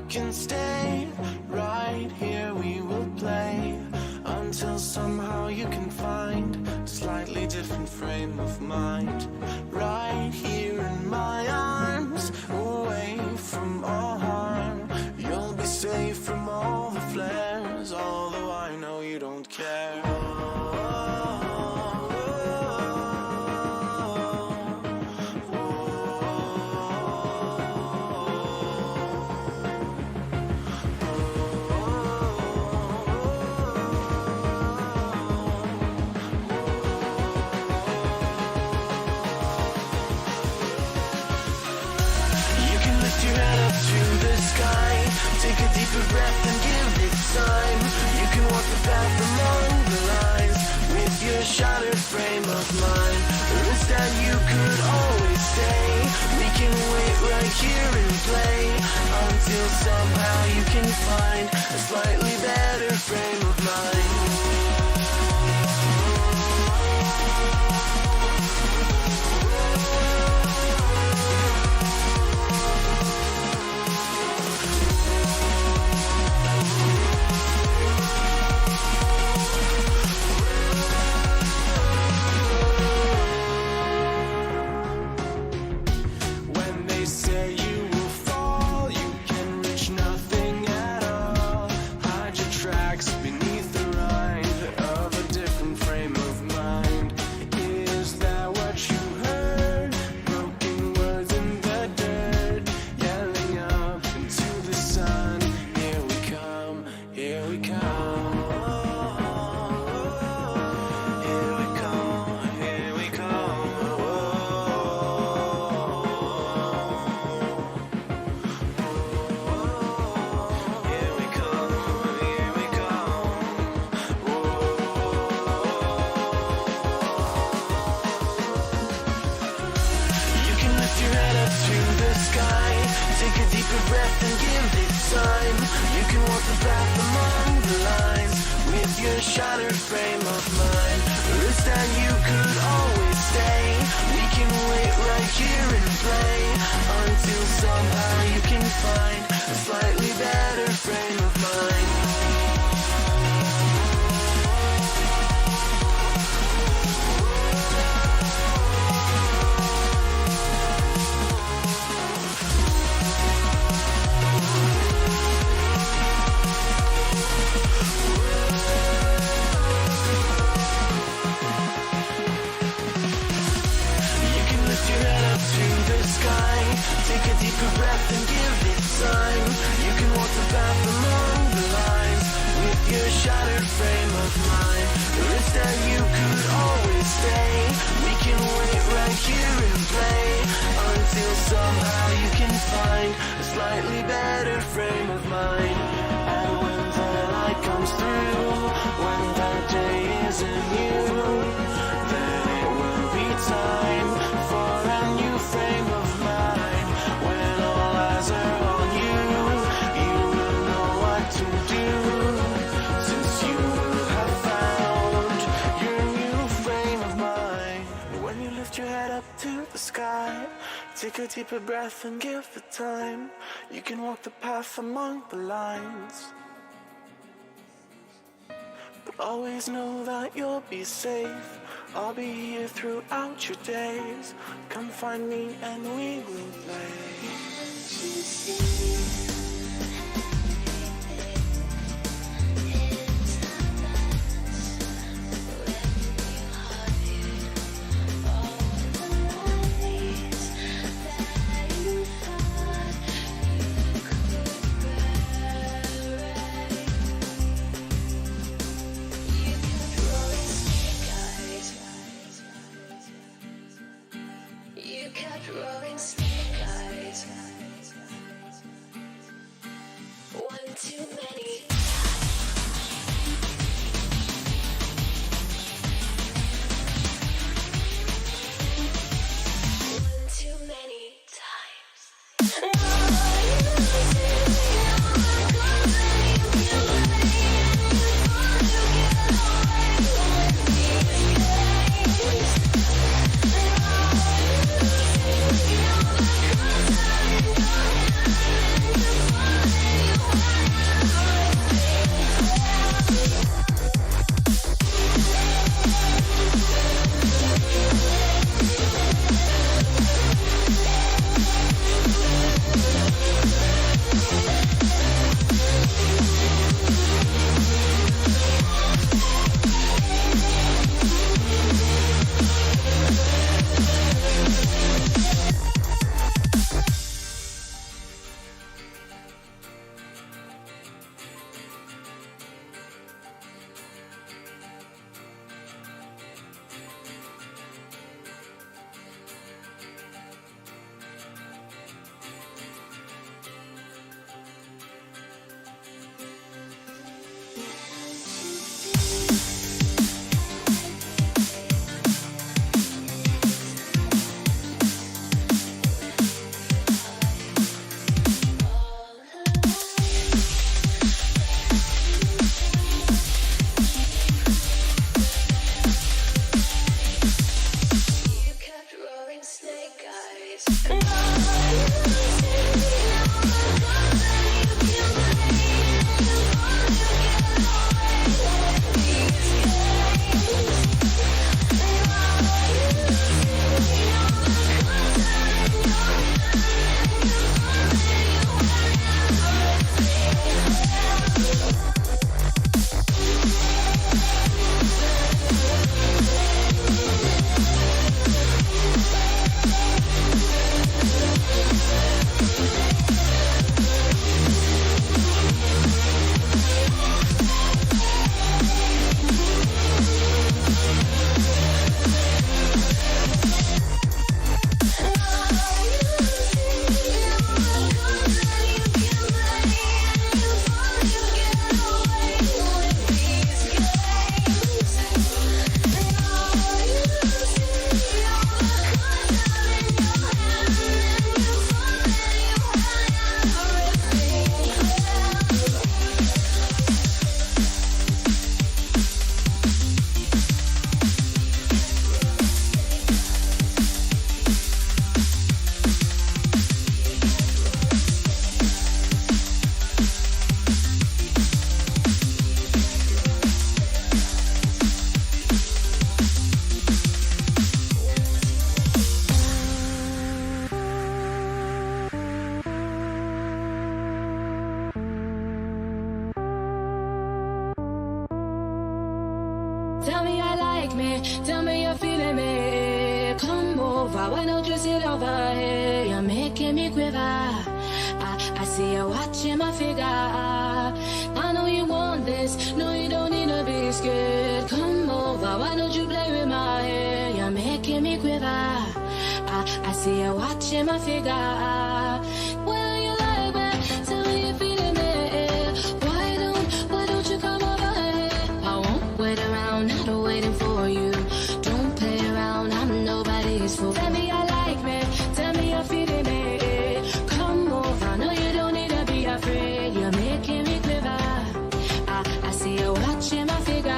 can stay right here, we will play until somehow you can find a slightly different frame of mind. Right here in my arms, away from all harm, you'll be safe from all the flares, although I know you don't care. Take a deeper breath and give it time. You can walk the path along the lines with your shattered frame of mind. The risk that you could always stay. We can wait right here and play until somehow you can find a slightly better frame of mind. Shattered frame of mind. The risk that you could always stay. We can wait right here and play until somehow you can find a slightly better frame of mind. Take a deeper breath and give it time. You can walk the path along the lines with your shattered frame of mind. The risk that you could always stay. We can wait right here and play until somehow you can find a slightly better frame of mind. And when the light comes through, when that day isn't new, then it will be time for a new frame of mind. Take a deeper breath and give it time. You can walk the path among the lines, but always know that you'll be safe. I'll be here throughout your days. Come find me and we will play. me? Tell me you're feeling me. Come over, why don't you sit over here? You're making me quiver. I see you watching my figure. I know you want this. No, you don't need to be scared. Come over, why don't you play with my hair? You're making me quiver. I see you watching my figure. Well, you like me. Tell me you're feeling me. Why don't you come over here? I won't wait around, not waiting for you. Don't play around, I'm nobody's fool. Tell me I like me. Tell me you're feeling me. Come over, no, you don't need to be afraid. You're making me quiver. I see you watching my figure.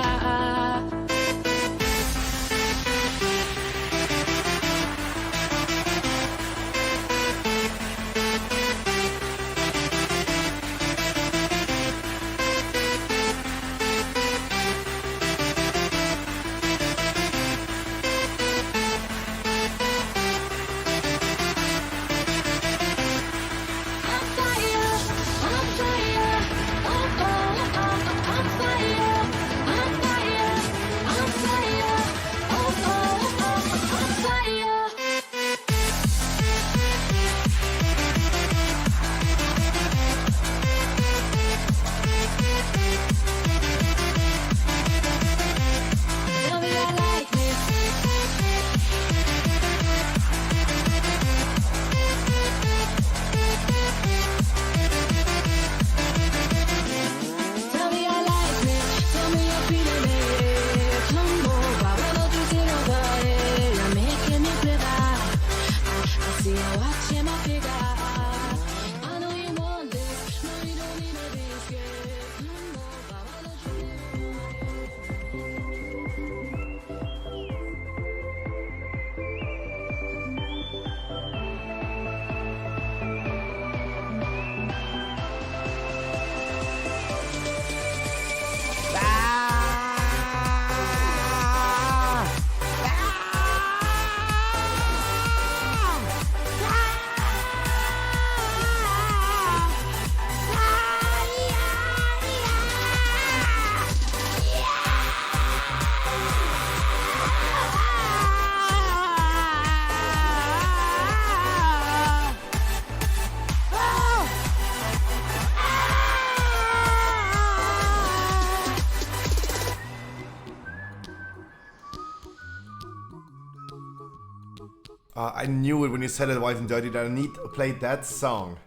I knew it when you said it, Wild and Dirty, that I need to play that song.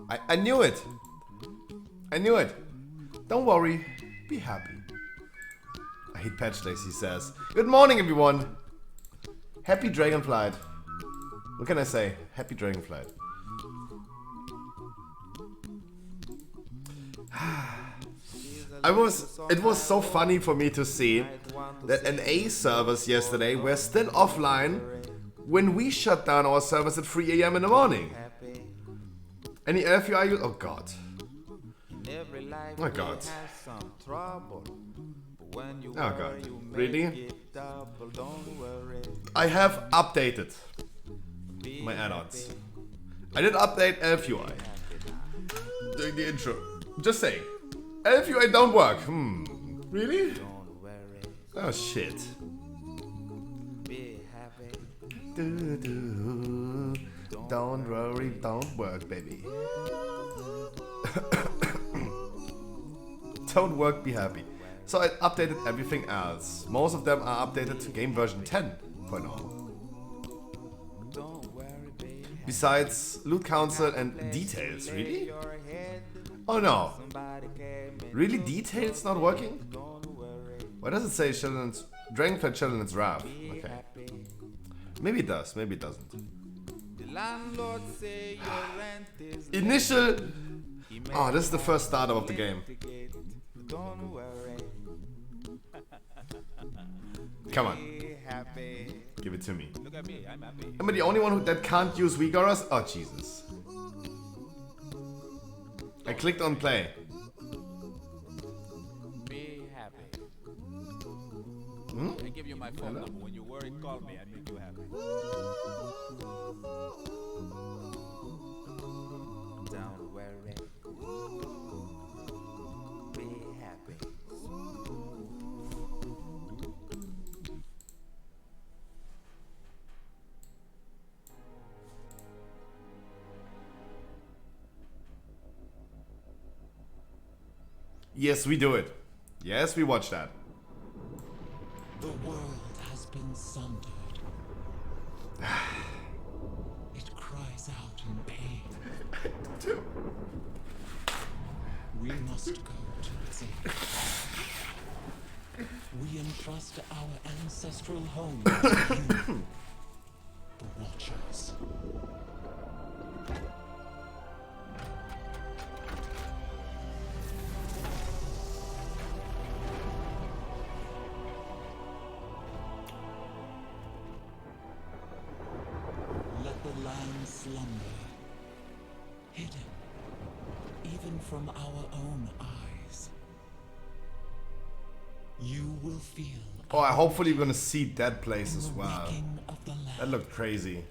I knew it. I knew it. Don't worry, be happy. I hate patch days, he says. Good morning, everyone. Happy Dragonflight. What can I say? Happy Dragonflight. It was so funny for me to see that NA servers yesterday were still offline when we shut down our servers at 3 AM in the morning. Any LFUI use? Oh god. Oh god. Oh god. Really? I have updated my add-ons. I did update LFUI during the intro. Just saying. LFUI don't work. Really? Oh shit. Don't worry, don't work, baby. Don't work, be happy. So I updated everything else. Most of them are updated to game version 10.0. Besides loot council and details, really? Oh no. Really, details not working? Why does it say Dragonflight Challenge Wrath? Okay. Maybe it does, maybe it doesn't. Initial... Oh, this is the first startup of the game. Come on. Give it to me. Am I the only one that can't use Vigorous? Oh, Jesus. I clicked on play. I give you my phone number. When you worry, call me. I make you happy. Don't worry. Be happy. Yes, we do it. Yes, we watch that. The world has been sundered. It cries out in pain. We must go to its aid. We entrust our ancestral home to you, the Watchers. Let the land slumber, hidden, even from our own eyes. You will feel. Oh, hopefully we're gonna see that place as the well. waking of the land. That looked crazy.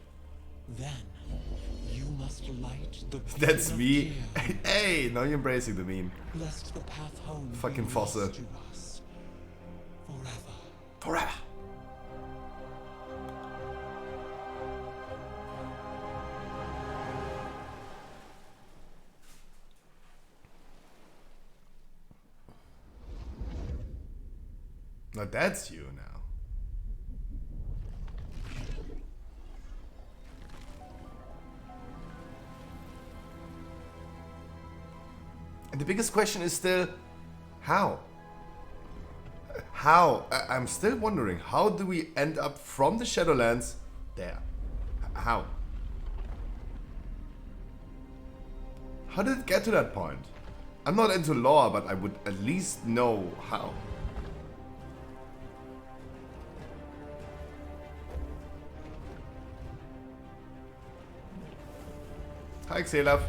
Then you must light the That's beacon of me. cheer, Hey, now you're embracing the meme. lest the path home Fucking be lost Fosse. to us forever. Forever. Now that's you now. And the biggest question is still, how? How? I'm still wondering, how do we end up from the Shadowlands there? How? How did it get to that point? I'm not into lore, but I would at least know how. Hi, Xelaf.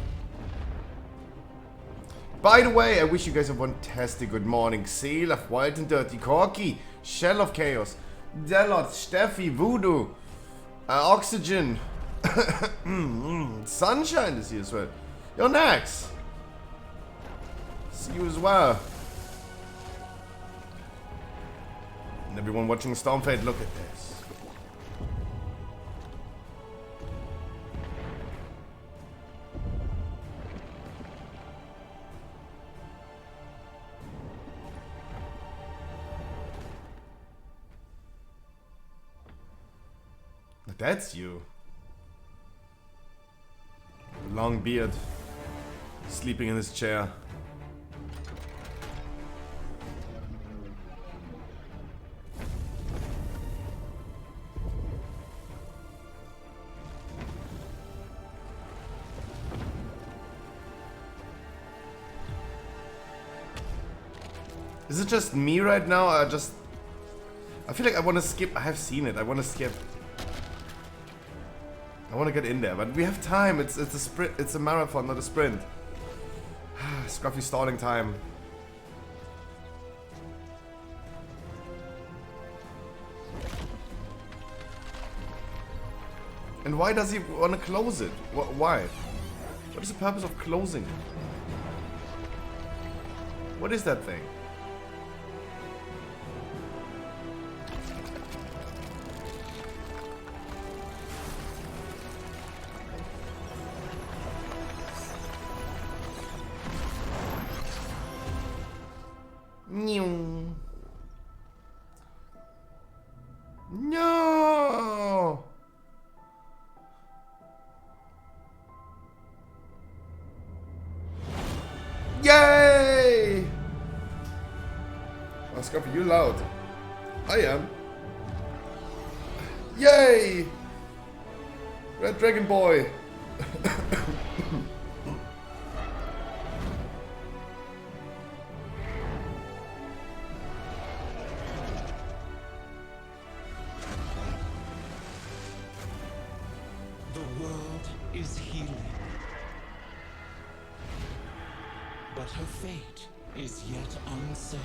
By the way, I wish you guys a fantastic good morning. Xelaf, Wild and Dirty, Corky, Shell of Chaos, Delot, Steffi, Voodoo, Oxygen, Sunshine is here as well. You're next. See you as well. And everyone watching Stormfade, look at this. That's you. Long beard. Sleeping in his chair. Is it just me right now? I feel like I want to skip. I have seen it. I want to skip. I want to get in there, but we have time. It's a sprint. It's a marathon, not a sprint. Scruffy stalling time. And why does he want to close it? Why? What is the purpose of closing it? What is that thing? No! Yay! Oh, Scruffy, you loud. I am. Yay! Red Dragon Boy. The world is healing, but her fate is yet uncertain.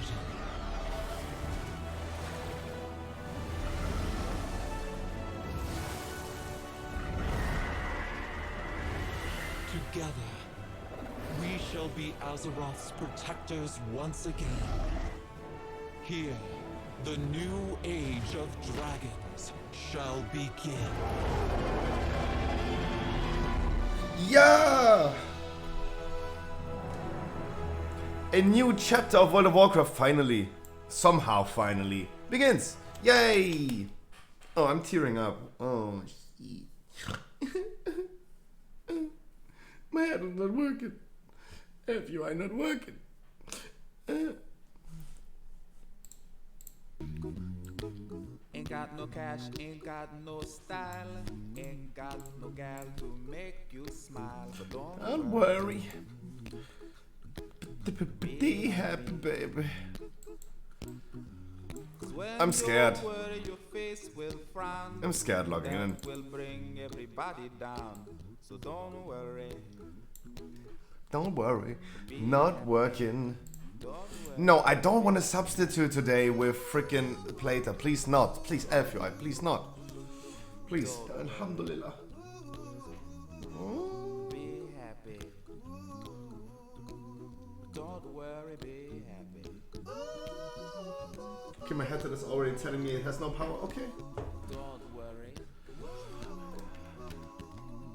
Together, we shall be Azeroth's protectors once again. Here, the new age of dragons shall begin. Yeah! A new chapter of World of Warcraft finally, somehow finally, begins. Yay! Oh, I'm tearing up. Oh, shit. My head is not working. FUI not working. Ain't got no cash, ain't got no style, ain't got no gal to make you smile. But Don't worry. Be happy, baby. I'm scared. I'm scared logging in. Will bring everybody down. So don't worry. Don't worry. Not working. No, I don't want to substitute today with freaking Plater. Please not. Please, FUI. Please not. Please. Alhamdulillah. Be happy. Don't worry, be happy. Okay, my headset is already telling me it has no power. Okay. Don't worry.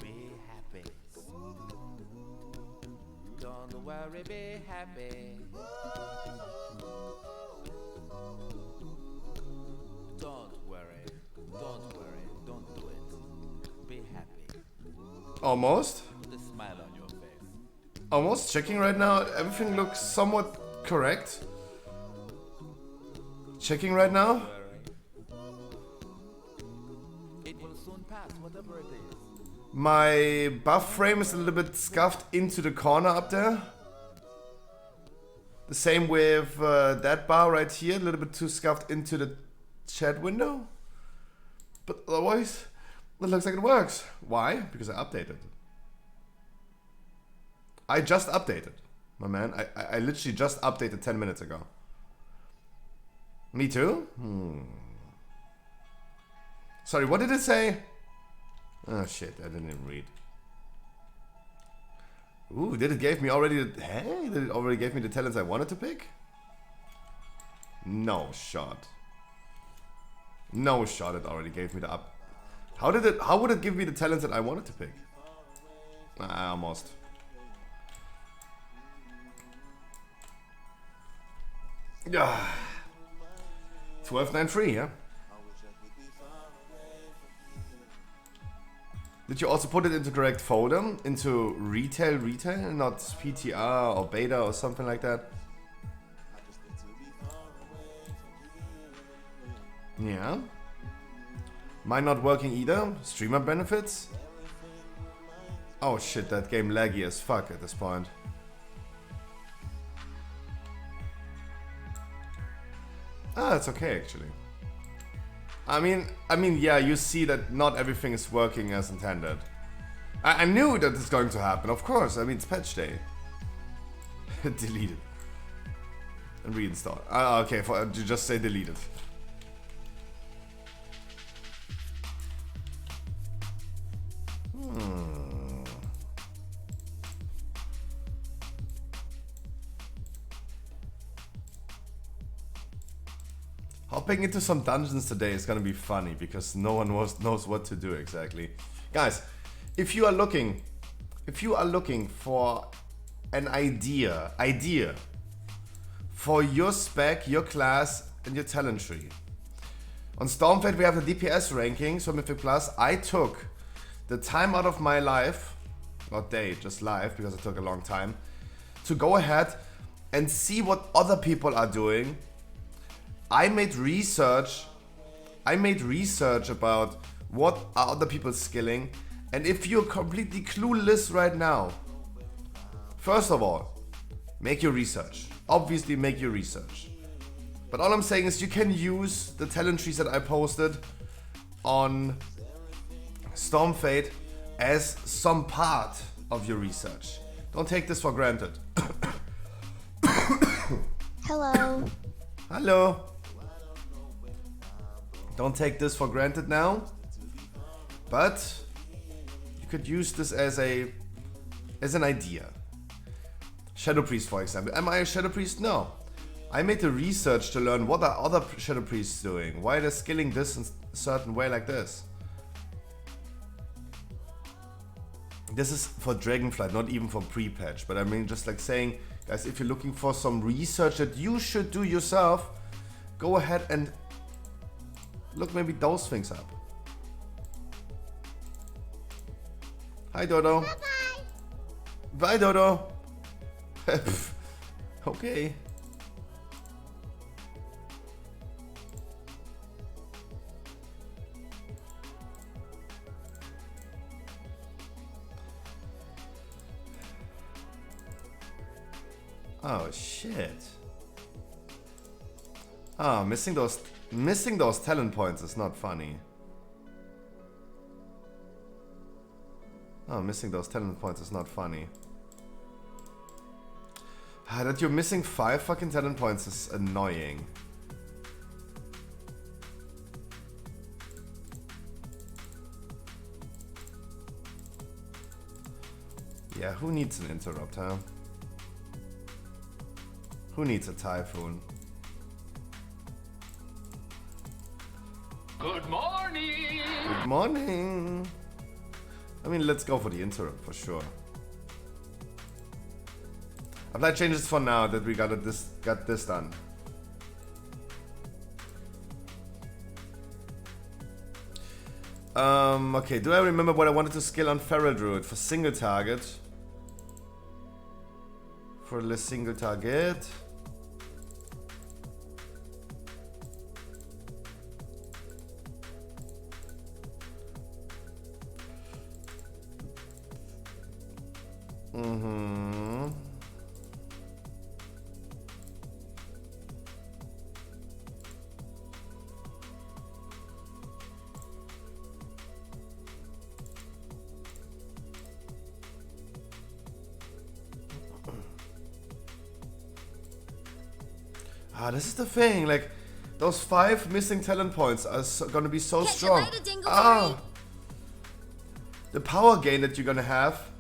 Be happy. Don't worry, be happy. Don't worry. Don't worry. Don't do it. Be happy. Almost. Put a smile on your face. Almost. Checking right now. Everything looks somewhat correct. Checking right now. Worry. It will soon pass, whatever it is. My buff frame is a little bit scuffed into the corner up there. The same with that bar right here, a little bit too scuffed into the chat window. But otherwise, it looks like it works. Why? Because I updated. I just updated, my man. I literally just updated 10 minutes ago. Me too? Sorry, what did it say? Oh shit, I didn't even read. Ooh, did it give me already the... Hey, did it already give me the talents I wanted to pick? No shot. No shot, it already gave me the up. How would it give me the talents that I wanted to pick? Almost. Yeah. 1293, yeah? Did you also put it into correct folder? Into retail, not PTR or beta or something like that? Yeah. Mine not working either. Streamer benefits? Oh shit, that game laggy as fuck at this point. Ah, it's okay actually. I mean, yeah, you see that not everything is working as intended. I knew that it's going to happen, of course. I mean, it's patch day. Delete it. And reinstall. Okay, you just say delete it. Hopping into some dungeons today is gonna be funny because no one knows what to do exactly. Guys, if you are looking for an idea for your spec, your class, and your talent tree. On Stormfate we have the DPS ranking, so Mythic Plus. I took the time out of my life, not day, just life, because it took a long time, to go ahead and see what other people are doing. I made research about what are other people skilling, and if you're completely clueless right now, first of all, make your research. Obviously make your research. But all I'm saying is you can use the talent trees that I posted on Stormfate as some part of your research. Don't take this for granted. Hello. Hello. Don't take this for granted now, but you could use this as an idea. Shadow Priest, for example. Am I a Shadow Priest? No. I made the research to learn what are other Shadow Priests doing, why they're skilling this in a certain way like this. This is for Dragonflight, not even for pre-patch, but I mean just like saying, Guys, if you're looking for some research that you should do yourself, go ahead and look maybe those things up. Hi Dodo. Bye-bye. Bye Dodo. Okay. Oh shit. Oh, missing those talent points is not funny. Oh, missing those talent points is not funny. That you're missing 5 fucking talent points is annoying. Yeah, who needs an interrupt, huh? Who needs a typhoon? Good morning! Good morning! I mean, let's go for the interrupt for sure. Apply changes for now that we got this done. Okay, do I remember what I wanted to skill on Feral Druid for single target? For the single target. This is the thing, like, those 5 missing talent points are gonna be so Catch you strong. later, Dingleberry. The power gain that you're gonna have.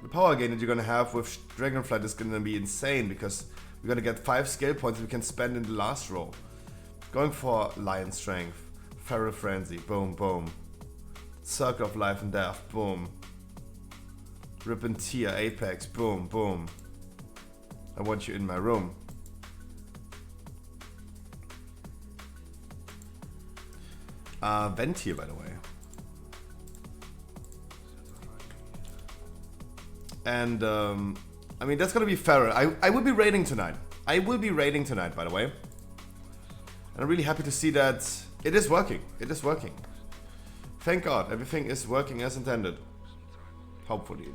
The power gain that you're gonna have with Dragonflight is gonna be insane because we're gonna get 5 skill points we can spend in the last row. Going for Lion Strength, Feral Frenzy, boom, boom. Circle of Life and Death, boom. Rip and Tear, Apex, boom, boom. I want you in my room. Vent here, by the way. And, I mean, that's gonna be Feral. I will be raiding tonight. I will be raiding tonight, by the way. And I'm really happy to see that it is working. It is working. Thank God, everything is working as intended. Hopefully.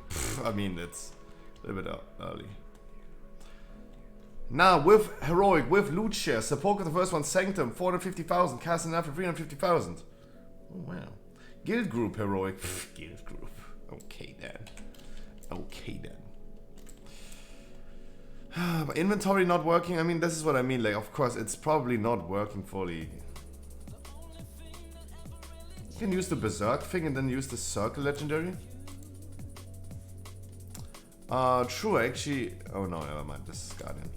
I mean, it's a little bit early. Now, with Heroic, with Loot Share, support of the first one, Sanctum, 450,000, Cast and After 350,000. Oh, wow. Guild Group, Heroic. Guild Group. Okay, then. Okay, then. But inventory not working, I mean, this is what I mean. Like, of course, it's probably not working fully. You can use the Berserk thing and then use the Circle Legendary. True, actually. Oh, no, never mind. This is Guardian.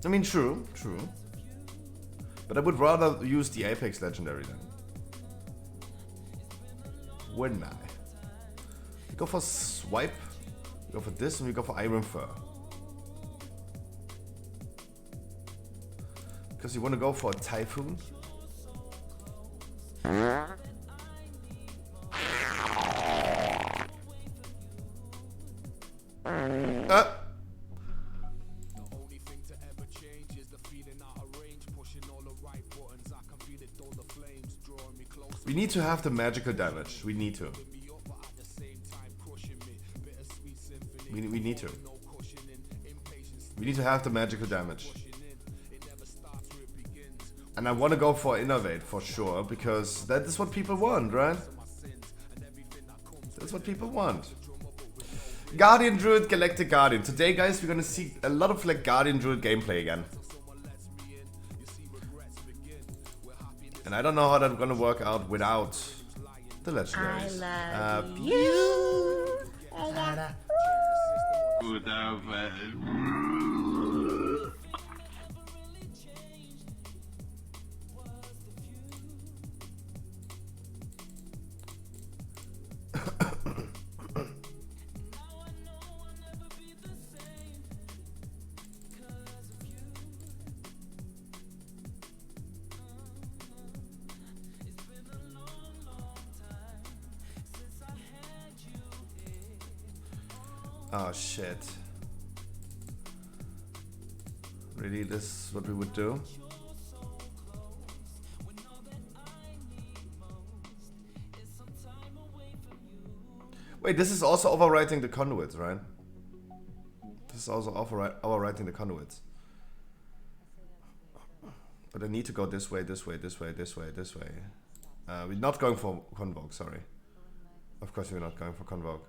I mean, true. But I would rather use the Apex Legendary then. Wouldn't I? We go for Swipe, we go for this, and we go for Iron Fur. Because you want to go for a Typhoon. We need to have the magical damage. We need to. We need to. We need to have the magical damage. And I want to go for Innovate for sure, because that is what people want, right? That's what people want. Guardian Druid, Galactic Guardian. Today, guys, we're gonna see a lot of like Guardian Druid gameplay again. And I don't know how that's gonna work out without the legendaries. I love you. Oh shit. Really, this is what we would do? Wait, this is also overwriting the conduits, right? This is also overwriting the conduits. But I need to go this way, this way, this way, this way, this way. We're not going for convoke, sorry. Of course we're not going for convoke.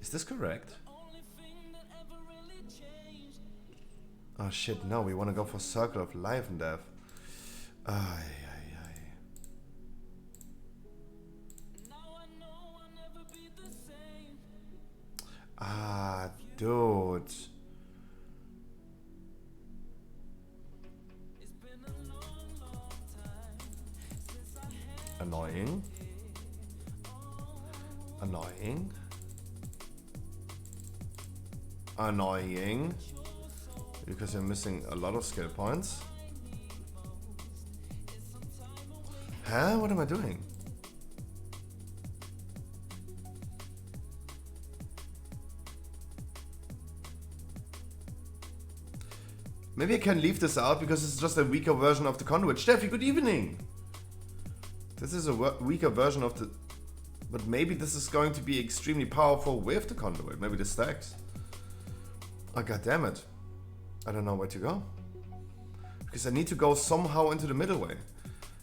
Is this correct? Oh shit, no, we want to go for Circle of Life and Death. Ay, ay, ay. Ah, dude. Annoying. Annoying. Annoying. Because you're missing a lot of skill points. Huh? What am I doing? Maybe I can leave this out because it's just a weaker version of the conduit. Steffi, good evening! This is a weaker version of the... But maybe this is going to be extremely powerful with the conduit. Maybe the stacks. Oh, god damn it. I don't know where to go. Because I need to go somehow into the middle way.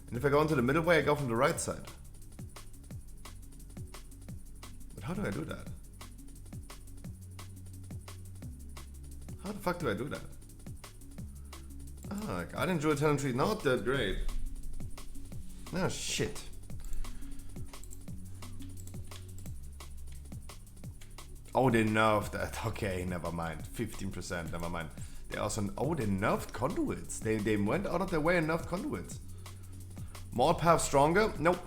And if I go into the middle way, I go from the right side. But how do I do that? How the fuck do I do that? Ah, Guardian Druid Talent Tree, not that great. Oh shit. Oh, they nerfed that. Okay, never mind. 15%, never mind. They also... Oh, they nerfed conduits. They went out of their way and nerfed conduits. More path stronger? Nope.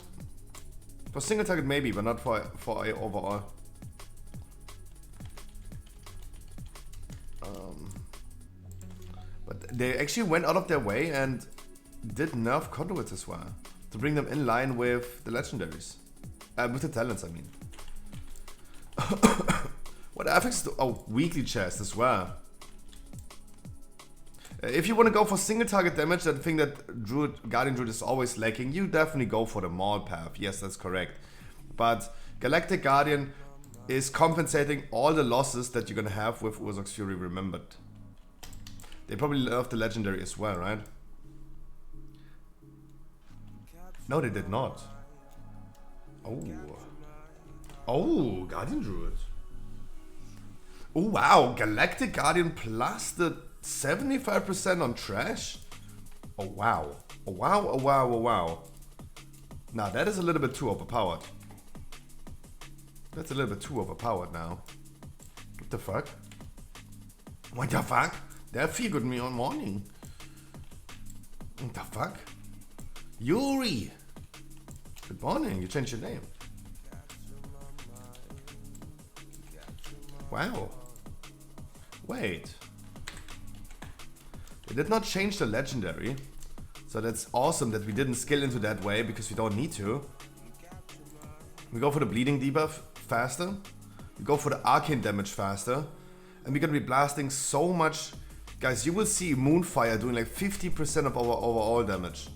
For single target maybe, but not for overall. But they actually went out of their way and did nerf conduits as well. To bring them in line with the legendaries. With the talents, I mean. What affects do? Oh, weekly chest as well. If you want to go for single target damage, that thing that Guardian Druid is always lacking, you definitely go for the Maul path. Yes, that's correct. But Galactic Guardian is compensating all the losses that you're gonna have with Urzok's Fury Remembered. They probably love the legendary as well, right? No, they did not. Oh. Oh, Guardian Druid. Oh wow, Galactic Guardian plus the 75% on trash? Oh wow. Oh wow, oh wow, oh wow. Now that is a little bit too overpowered. That's a little bit too overpowered now. What the fuck? What the fuck? That feel good me on morning. What the fuck? Yuri! Good morning, you changed your name. Wow. Wait. They did not change the legendary. So that's awesome that we didn't skill into that way because we don't need to. We go for the bleeding debuff faster. We go for the arcane damage faster. And we're gonna be blasting so much. Guys, you will see Moonfire doing like 50% of our overall damage.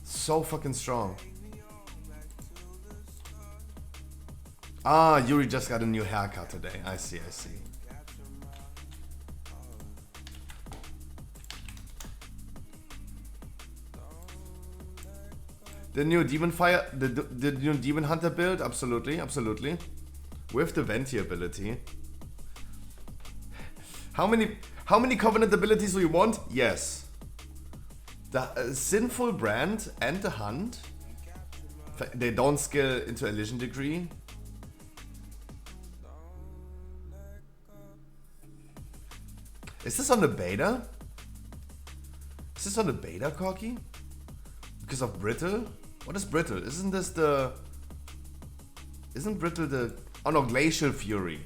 So fucking strong. Ah, Yuri just got a new haircut today. I see, I see. The new Demon Fire, the new Demon Hunter build, absolutely, absolutely. With the Venti ability. How many Covenant abilities do you want? Yes. The Sinful Brand and the Hunt. They don't scale into Elision Degree. Is this on the beta? Is this on the beta, Corky? Because of Brittle? What is Brittle? Isn't this the... Isn't Brittle the... Oh no, Glacial Fury.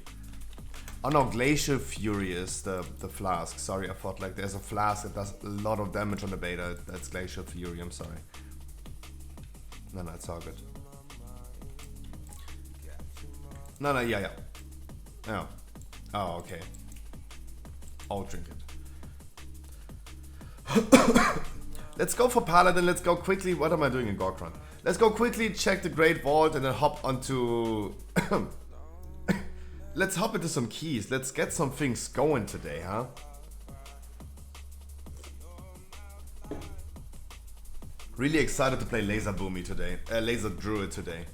Oh no, Glacial Fury is the flask. Sorry, I thought like there's a flask that does a lot of damage on the beta. That's Glacial Fury, I'm sorry. No, it's all good. No, yeah. Oh. Oh, okay. I'll drink it. Let's go for Paladin, let's go quickly. What am I doing in Gorkron? Let's go quickly check the Great Vault and then hop onto... Let's hop into some keys. Let's get some things going today, huh? Really excited to play Laser Boomy today. Laser Druid today.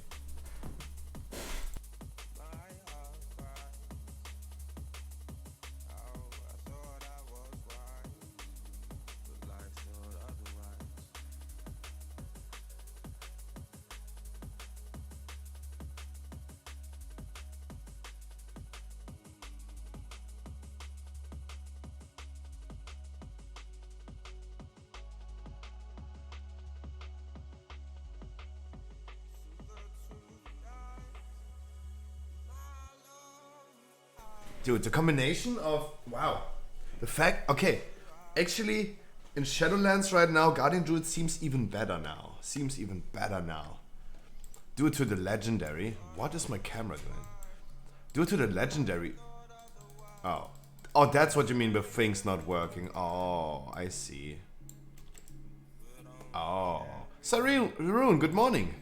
Dude, the combination of... Wow. The fact... Okay. Actually, in Shadowlands right now, Guardian Druid seems even better now. Due to the legendary... What is my camera doing? Due to the legendary... Oh. Oh, that's what you mean by things not working. Oh, I see. Oh. Sarun, good morning.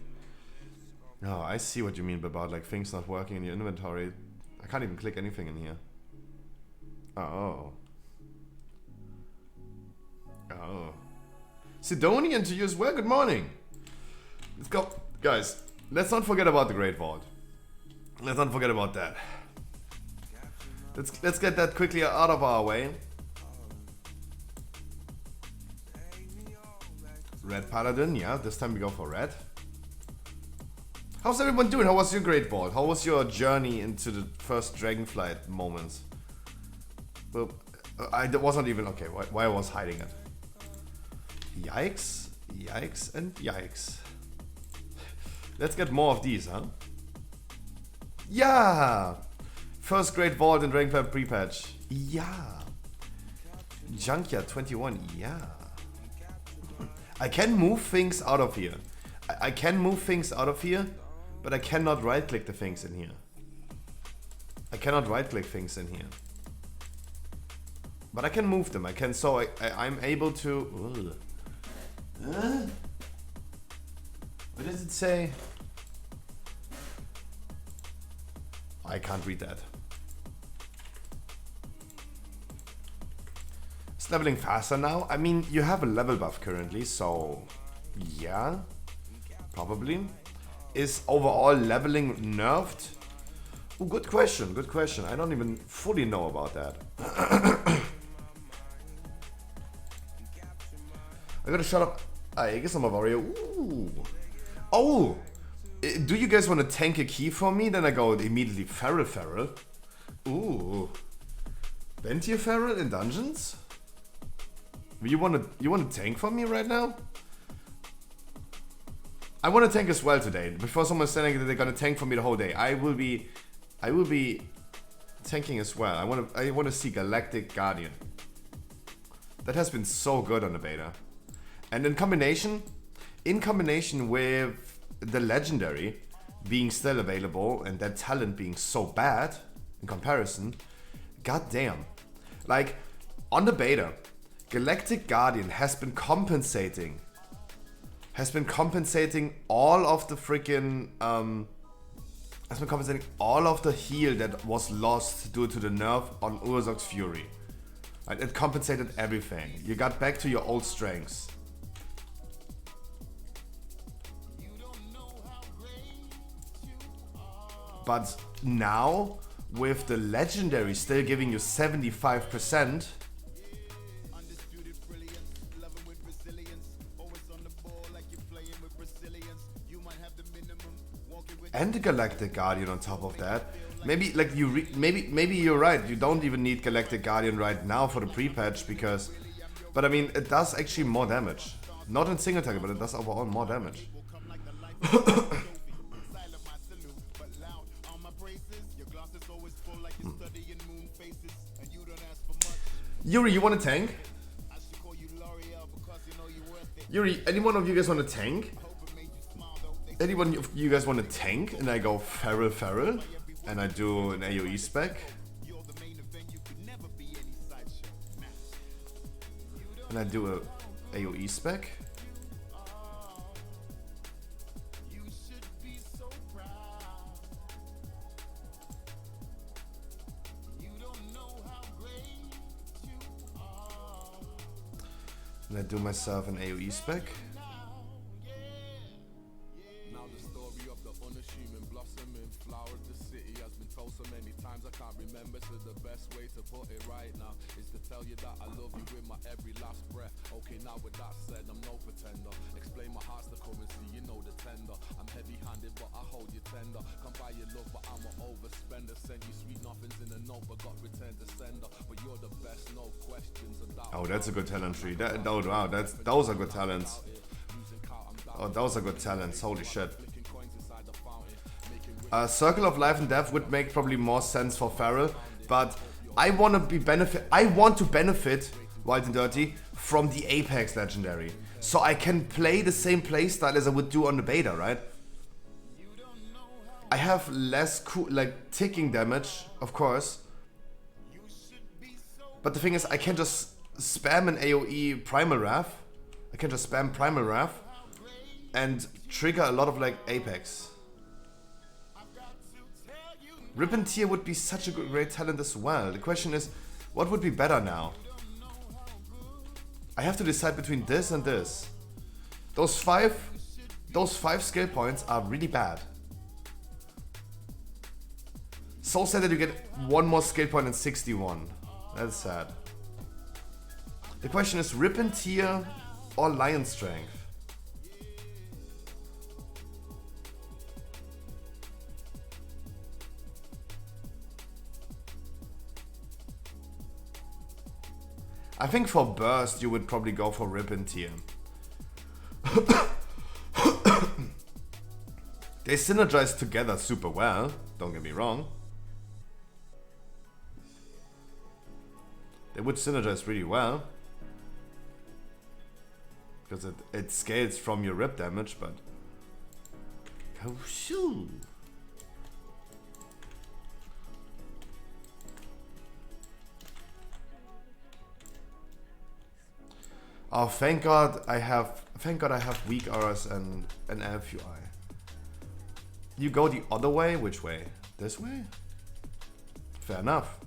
No, I see what you mean about like things not working in your inventory. I can't even click anything in here. Oh. Sidonian to you as well, good morning. Let's go. Guys, let's not forget about the Great Vault. Let's not forget about that. Let's get that quickly out of our way. Red Paladin, yeah, this time we go for red. How's everyone doing? How was your Great Vault? How was your journey into the first Dragonflight moments? Well, I wasn't even... Okay, why I was hiding it. Yikes, yikes, and yikes. Let's get more of these, huh? Yeah! First Great Vault in Dragonflight pre-patch. Yeah. Junkyard 21, yeah. I can move things out of here. I can move things out of here. But I cannot right-click the things in here. But I can move them. I can, so I'm able to... What does it say? I can't read that. It's leveling faster now. I mean, you have a level buff currently, so... Yeah. Probably. Is overall leveling nerfed? Ooh, good question, good question. I don't even fully know about that. I gotta shut up. I guess I'm a warrior. Ooh. Oh! Do you guys want to tank a key for me? Then I go immediately Feral. Ooh. Ventir Feral in dungeons? You wanna tank for me right now? I want to tank as well today. Before someone's saying that they're gonna tank for me the whole day, I will be tanking as well. I want to see Galactic Guardian. That has been so good on the beta, and in combination with the legendary being still available and that talent being so bad in comparison, goddamn. Like on the beta, Galactic Guardian has been compensating all of the freaking all of the heal that was lost due to the nerf on Urzok's Fury. Right? It compensated everything. You got back to your old strengths. But now, with the legendary still giving you 75%, and the Galactic Guardian on top of that. Maybe like maybe you're right. You don't even need Galactic Guardian right now for the pre-patch because, but I mean it does actually more damage. Not in single target, but it does overall more damage. Yuri, you want a tank? Yuri, any one of you guys want a tank? Anyone of you guys want a tank? And I go Feral, and I do an AoE spec. And I do a AoE spec. And I do myself an AoE spec. Now the story of the unassuming blossoming flower of the city has been told so many times I can't remember. So the best way to put it right now is to tell you that I love you with my every last breath. Okay, now with that said, I'm no pretender. Explain my heart's the currency, you know the tender. I'm heavy-handed, but I hold you tender. Come by your love, but I'm an overspender. Send you sweet nothings in a note, but got returned to sender. But you're the best, no questions. And that Oh, that's a good talent tree. Oh, wow, those are good talents. Oh, those are good talents. Holy shit. Circle of Life and Death would make probably more sense for Feral, but I want to benefit Wild and Dirty from the Apex Legendary, so I can play the same playstyle as I would do on the beta, right? I have less ticking damage, of course, but the thing is, I can just spam an AoE Primal Wrath. I can just spam Primal Wrath and trigger a lot of Apex. Rip and Tear would be such a great talent as well. The question is, what would be better now? I have to decide between this and this. Those five skill points are really bad. So sad that you get one more skill point in 61. That's sad. The question is Rip and Tear or Lion Strength? I think for burst you would probably go for Rip and Tear. They synergize together super well, don't get me wrong. They would synergize really well. Because it scales from your Rip damage, but... Oh, shoo! Oh, thank God I have weak auras and an LFUI. You go the other way? Which way? This way? Fair enough.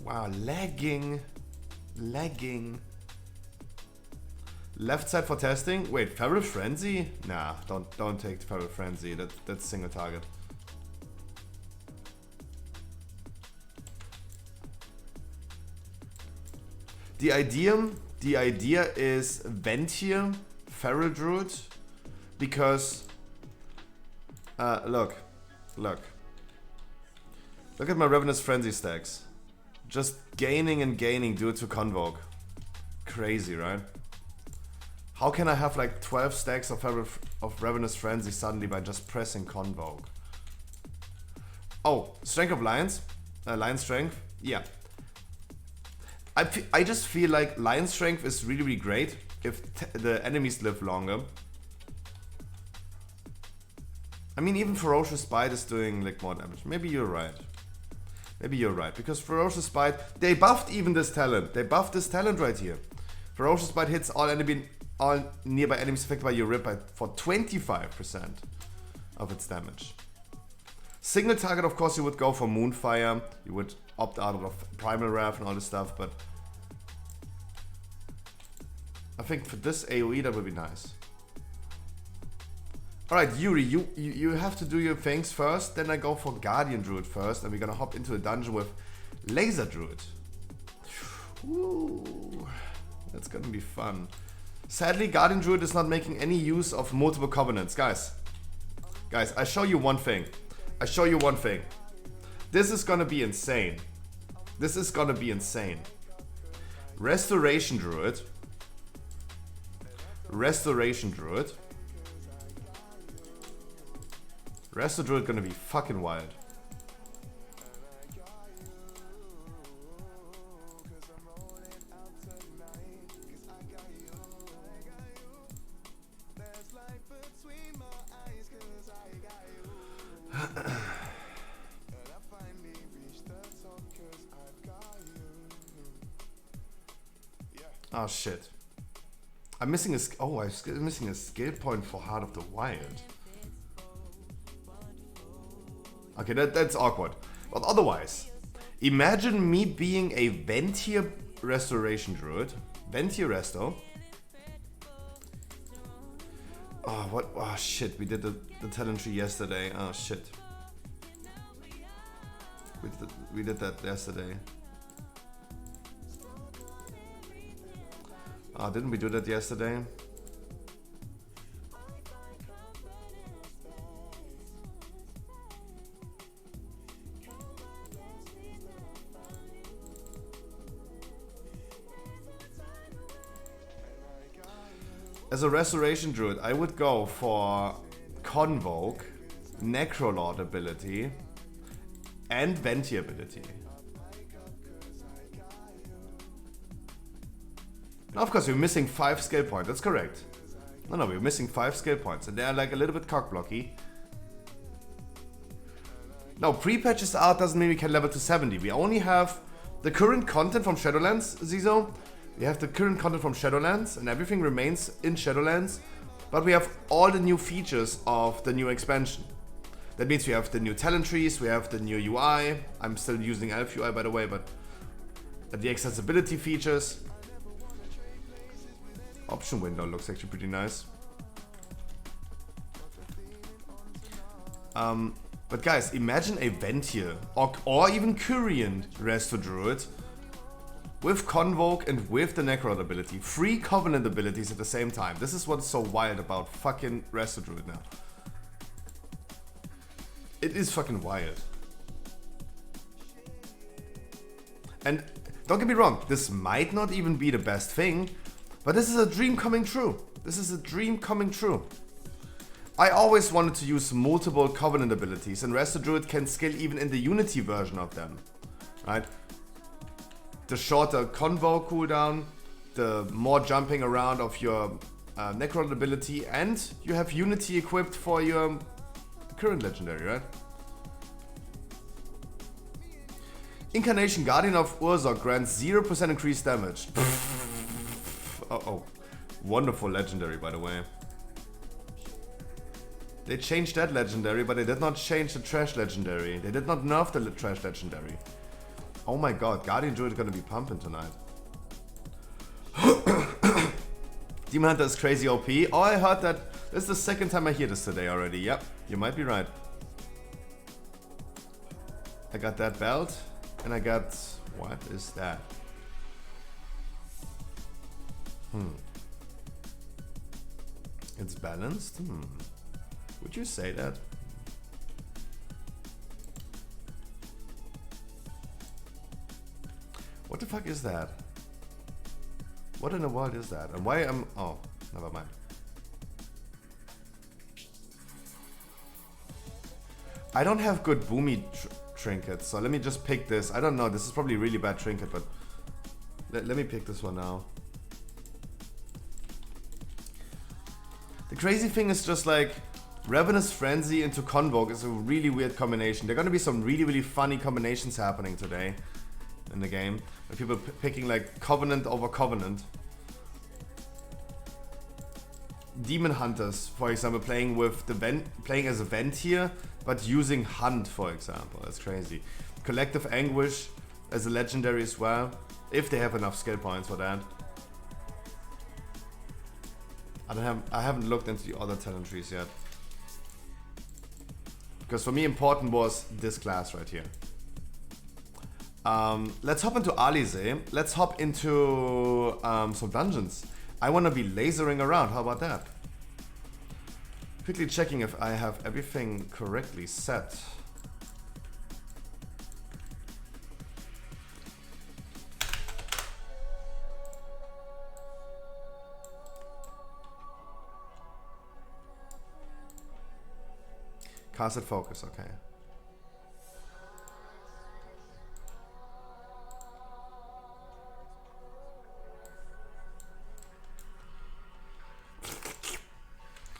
Wow, lagging. Left side for testing? Wait, Feral Frenzy? Nah, don't take Feral Frenzy. That's single target. The idea is Ventir, Feral Druid, because look at my Ravenous Frenzy stacks. Just gaining and gaining due to Convoke. Crazy, right? How can I have like 12 stacks of Ravenous Frenzy suddenly by just pressing Convoke? Oh, Strength of Lions? Lion Strength? Yeah. I just feel like Lion Strength is really, really great if the enemies live longer. I mean, even Ferocious Bite is doing like more damage. Maybe you're right. Maybe you're right, because Ferocious Bite, they buffed even this talent. They buffed this talent right here. Ferocious Bite hits all nearby enemies affected by your Rip for 25% of its damage. Single target, of course, you would go for Moonfire. You would opt out of Primal Wrath and all this stuff, but I think for this AoE that would be nice. Alright, Yuri, you have to do your things first, then I go for Guardian Druid first, and we're gonna hop into a dungeon with Laser Druid. Ooh, that's gonna be fun. Sadly, Guardian Druid is not making any use of multiple covenants. Guys, I show you one thing. This is gonna be insane. Restoration Druid. Resto Druid gonna be fucking wild. Oh shit. I'm missing a I'm missing a skill point for Heart of the Wild. Okay, that's awkward. But otherwise, imagine me being a Ventier Restoration Druid. Ventier Resto. Oh, what? Oh shit, we did the talent tree yesterday. Oh shit. We did that yesterday. Oh, didn't we do that yesterday? As a Restoration Druid, I would go for Convoke, Necrolord ability, and Venti ability. Now, of course, we're missing 5 skill points. That's correct. No, we're missing 5 skill points, and they're like a little bit cockblocky. Now, pre-patches out doesn't mean we can level to 70. We only have the current content from Shadowlands, Zizo. We have the current content from Shadowlands, and everything remains in Shadowlands. But we have all the new features of the new expansion. That means we have the new talent trees, we have the new UI. I'm still using Elf UI, by the way, but the accessibility features. Option window looks actually pretty nice. But guys, imagine a Ventier or even Curian Resto Druid with Convoke and with the Necrolord ability. 3 Covenant abilities at the same time. This is what's so wild about fucking Resto Druid now. It is fucking wild. And don't get me wrong, this might not even be the best thing, but this is a dream coming true. This is a dream coming true. I always wanted to use multiple Covenant abilities, and Resto Druid can scale even in the Unity version of them. Right? The shorter Convoke cooldown, the more jumping around of your Necrolord ability, and you have Unity equipped for your current legendary, right? Incarnation Guardian of Urzok grants 0% increased damage. Oh, wonderful legendary, by the way. They changed that legendary, but they did not change the trash legendary. They did not nerf the trash legendary. Oh my god, Guardian Druid is gonna be pumping tonight. Demon Hunter is crazy OP. Oh, I heard that. This is the second time I hear this today already. Yep, you might be right. I got that belt, and I got... What is that? It's balanced? Would you say that? What the fuck is that? What in the world is that? And why am... Oh, never mind. I don't have good boomy trinkets, so let me just pick this. I don't know, this is probably a really bad trinket, but... Let me pick this one now. The crazy thing is just like... Ravenous Frenzy into Convoke is a really weird combination. There are gonna be some really funny combinations happening today in the game. Like people picking like Covenant over Covenant. Demon Hunters, for example, playing with the playing as a Ventier, but using Hunt, for example. That's crazy. Collective Anguish as a legendary as well, if they have enough skill points for that. I haven't looked into the other talent trees yet. Because for me important was this class right here. Let's hop into Alize. Let's hop into some dungeons. I want to be lasering around. How about that? Quickly checking if I have everything correctly set. Casted focus, okay.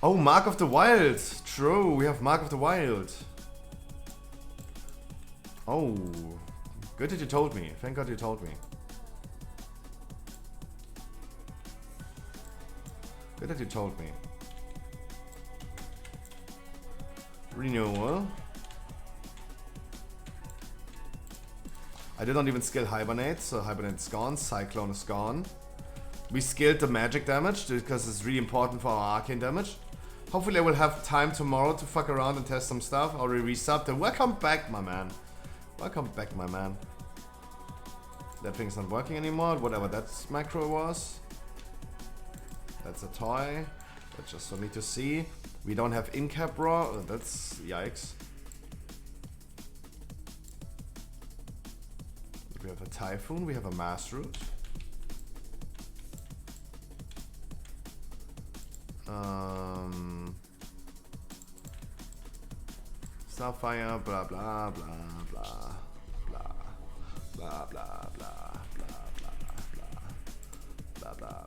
Oh, Mark of the Wild! True, we have Mark of the Wild. Oh, good that you told me. Thank God you told me. Good that you told me. Renewal. I did not even skill Hibernate, so Hibernate's gone. Cyclone is gone. We skilled the magic damage because it's really important for our arcane damage. Hopefully I will have time tomorrow to fuck around and test some stuff. Already resubbed and welcome back, my man. Welcome back, my man. That thing's not working anymore, whatever that macro was. That's a toy. That's just for me to see. We don't have in-cap raw. That's yikes. We have a Typhoon. We have a Mass Root. Starfire. Blah blah blah blah blah blah blah blah blah blah blah blah.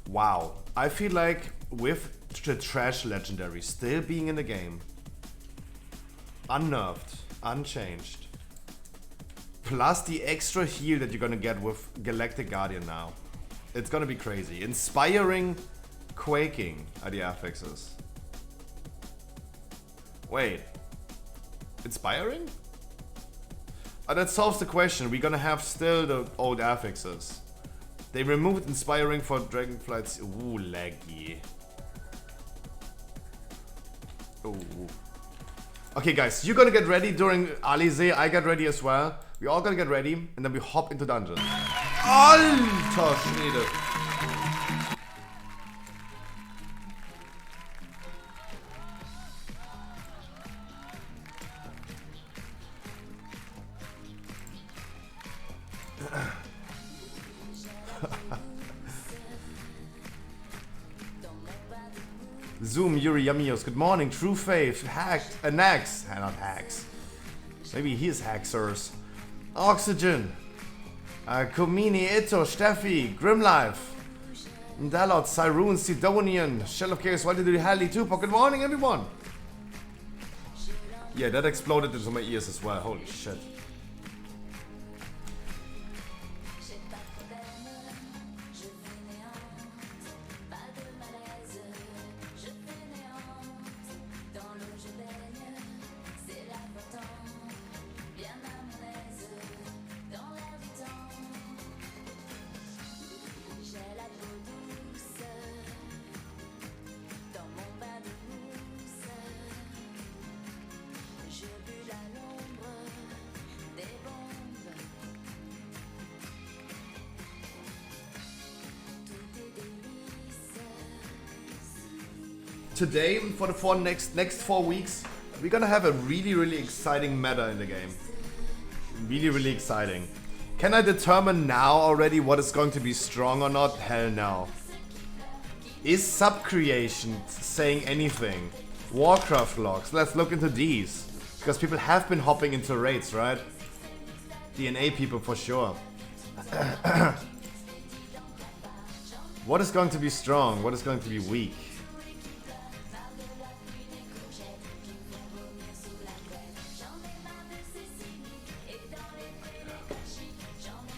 Wow, I feel like with the trash legendary still being in the game, unnerved, unchanged, plus the extra heal that you're gonna get with Galactic Guardian now, it's gonna be crazy. Inspiring, quaking are the affixes. Wait, inspiring? That solves the question. We're gonna have still the old affixes. They removed inspiring for Dragonflights. Ooh, laggy. Ooh. Okay, guys, you're gonna get ready during Alize. I get ready as well. We all gonna get ready, and then we hop into dungeon. Alter Schwede. Zoom, Yuri Yamios, good morning, True Faith, Hacked, Nax, not Hacks. Maybe he is Haxers. Oxygen, Komini, Ito, Steffi, Grimlife, Dalot, Cyroon, Sidonian, Shell of Chaos, Walter the Halley, Tupac, good morning everyone! Yeah, that exploded into my ears as well, holy shit. Today, for the next 4 weeks, we're gonna have a really exciting meta in the game. Really exciting. Can I determine now already what is going to be strong or not? Hell no. Is sub-creation saying anything? Warcraft logs, let's look into these. Because people have been hopping into raids, right? DNA people for sure. What is going to be strong? What is going to be weak?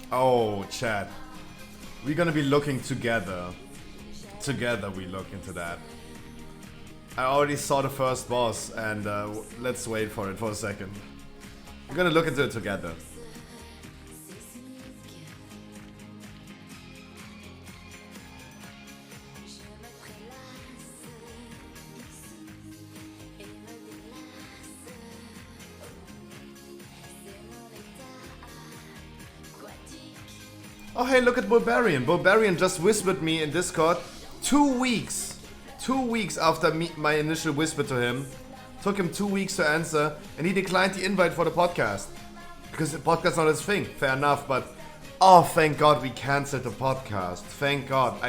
Oh, chat. We're gonna be looking together. Together we look into that. I already saw the first boss and let's wait for it for a second. We're gonna look into it together. Oh hey, look at Bulbarian. Bulbarian just whispered me in Discord 2 weeks. 2 weeks after my initial whisper to him. Took him 2 weeks to answer and he declined the invite for the podcast. Because the podcast's not his thing. Fair enough, but oh thank God we cancelled the podcast. Thank God.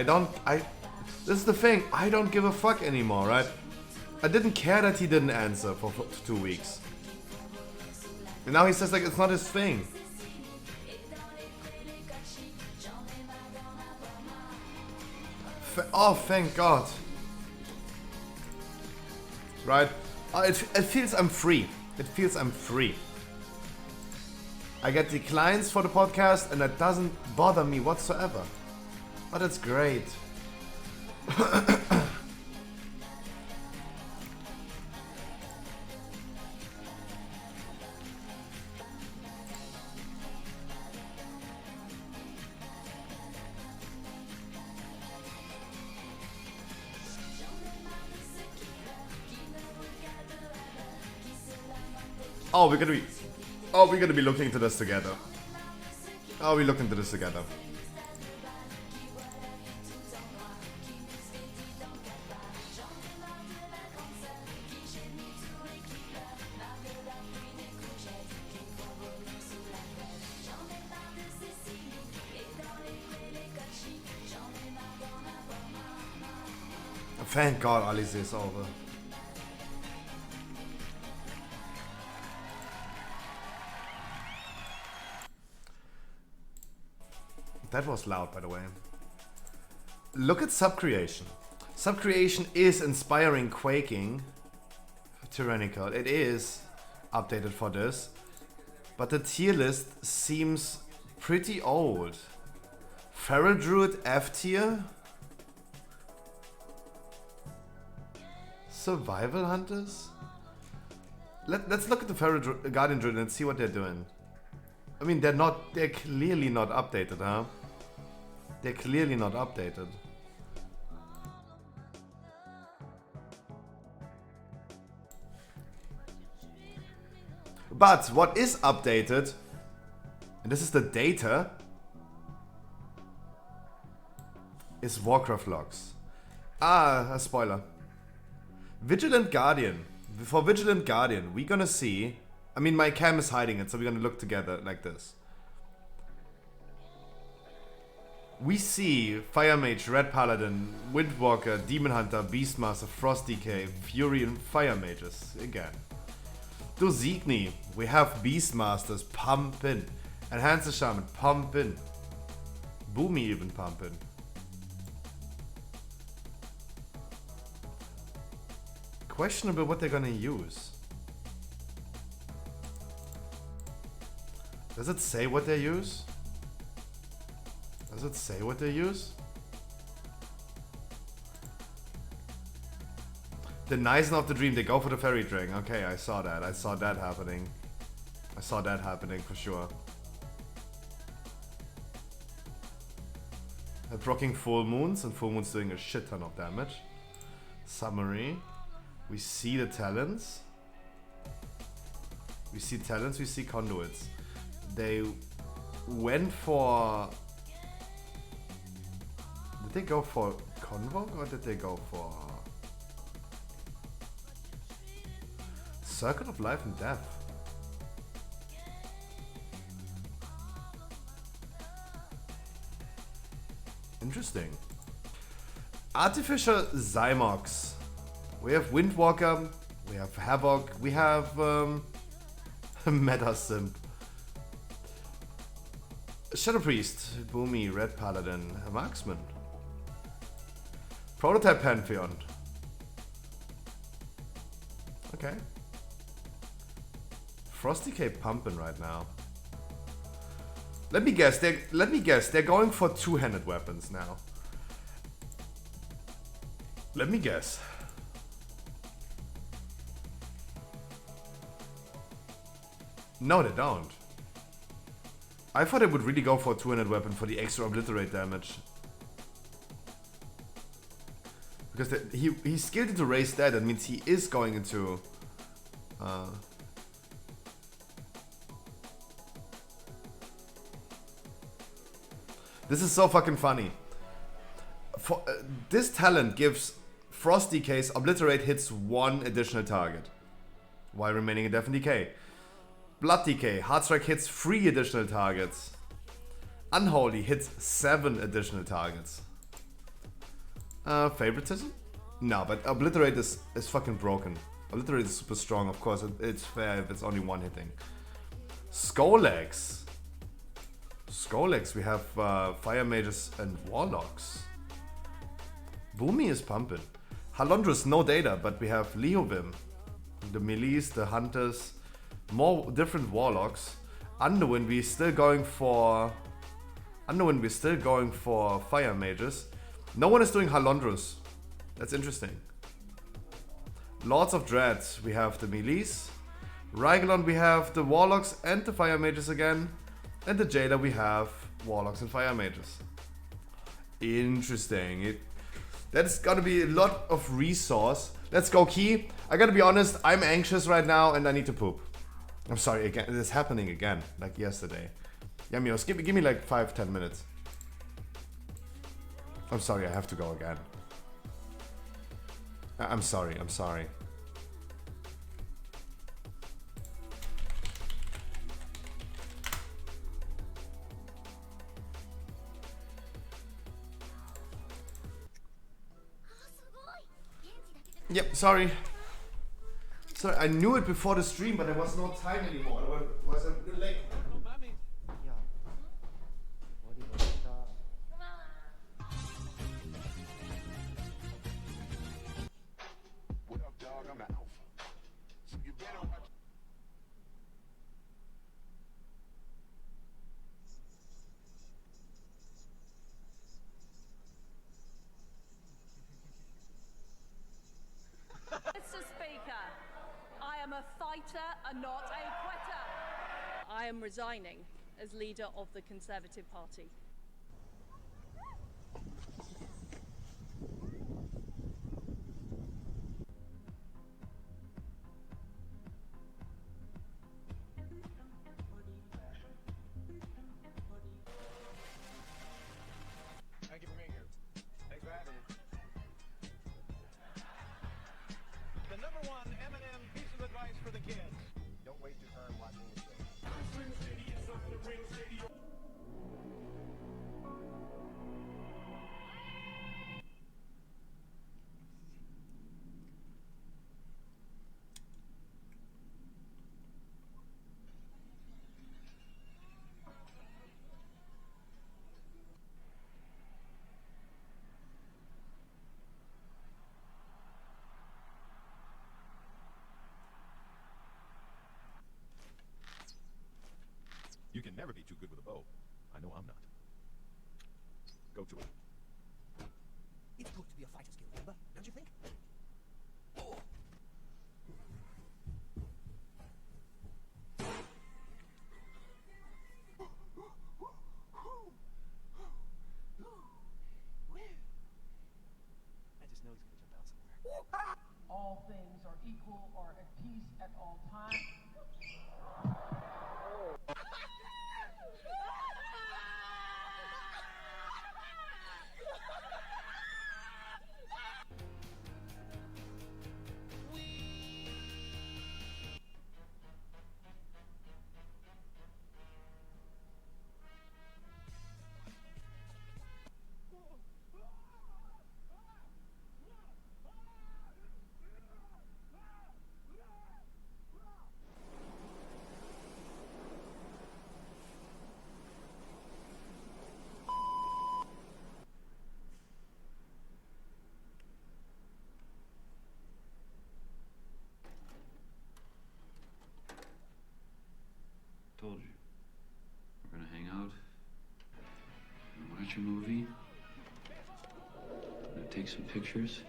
This is the thing. I don't give a fuck anymore, right? I didn't care that he didn't answer for 2 weeks. And now he says like it's not his thing. Oh, thank God. Right? It feels I'm free. It feels I'm free. I get declines for the podcast and that doesn't bother me whatsoever. Oh, that's great. Oh, we're gonna be looking into this together. Oh, we look into this together. Thank God Alice is over. That was loud, by the way. Look at Subcreation. Subcreation is inspiring Quaking. Tyrannical. It is updated for this. But the tier list seems pretty old. Feral Druid F tier? Survival Hunters? Let's look at the Feral Guardian Druid and see what they're doing. I mean, they're clearly not updated, huh? They're clearly not updated. But what is updated, and this is the data, is Warcraft logs. Ah, a spoiler. Vigilant Guardian. For Vigilant Guardian, we're gonna see... I mean, my cam is hiding it, so we're gonna look together like this. We see Fire Mage, Red Paladin, Windwalker, Demon Hunter, Beastmaster, Frost Decay, Fury, and Fire Mages again. Dosigni, we have Beastmasters pumping, Enhancer Shaman pumping, Boomy even pumping. Questionable what they're gonna use. Does it say what they use? Does it say what they use? The Nice of the Dream, they go for the Fairy Dragon. Okay, I saw that. I saw that happening. I saw that happening for sure. They're proccing Full Moons, and Full Moon's doing a shit ton of damage. Summary. We see the talents. We see talents, we see conduits. They went for... Did they go for Convoke or did they go for... Circle of Life and Death? Interesting. Artificial Zymox. We have Windwalker, we have Havoc, we have Meta Simp. Shadow Priest, Boomy, Red Paladin, a Marksman. Prototype Pantheon. Okay. Frost Decay pumping right now. Let me guess, they're going for two-handed weapons now. Let me guess. No, they don't. I thought they would really go for a two-handed weapon for the extra obliterate damage. Because he's skilled into raise that means he is going into... This is so fucking funny. This talent gives Frost Decays Obliterate hits 1 additional target, while remaining in Death and Decay. Blood Decay, Heartstrike hits 3 additional targets. Unholy hits 7 additional targets. Favoritism? No, but Obliterate is fucking broken. Obliterate is super strong, of course. It's fair if it's only 1 hitting. Skolex. Skolex, we have Fire Mages and Warlocks. Boomy is pumping. Halondrus, no data, but we have Leovim. The melees, the hunters, more different Warlocks. Underwind, we're still going for Unknown, we're still going for fire mages. No one is doing Halondrus. That's interesting. Lords of Dread, we have the melees. Rygelon, we have the warlocks and the fire mages again. And the jailer, we have warlocks and fire mages. Interesting. That is gonna be a lot of resource. Let's go, Key. I gotta be honest, I'm anxious right now and I need to poop. I'm sorry, again, it's happening again, like yesterday. Yeah, Mios, give me like 5-10 minutes. I'm sorry, I have to go again. I'm sorry. Yep, sorry. Sorry, I knew it before the stream, but there was no time anymore. It was a bit late. What up, dog? I'm the alpha. So you better watch. Mr. Speaker, I am a fighter and not a quitter. I am resigning as leader of the Conservative Party. Thank you for being here. Thanks for having me. The number one M&M piece of advice for the kids. Don't waste your time watching the show. You can never be too good with a bow. I know I'm not. Go to it. It's good to be a fighter's guild member, don't you think? I just know he's gonna jump out somewhere. All things are equal or at peace at all times. Told you. We're gonna hang out, gonna watch a movie, gonna take some pictures.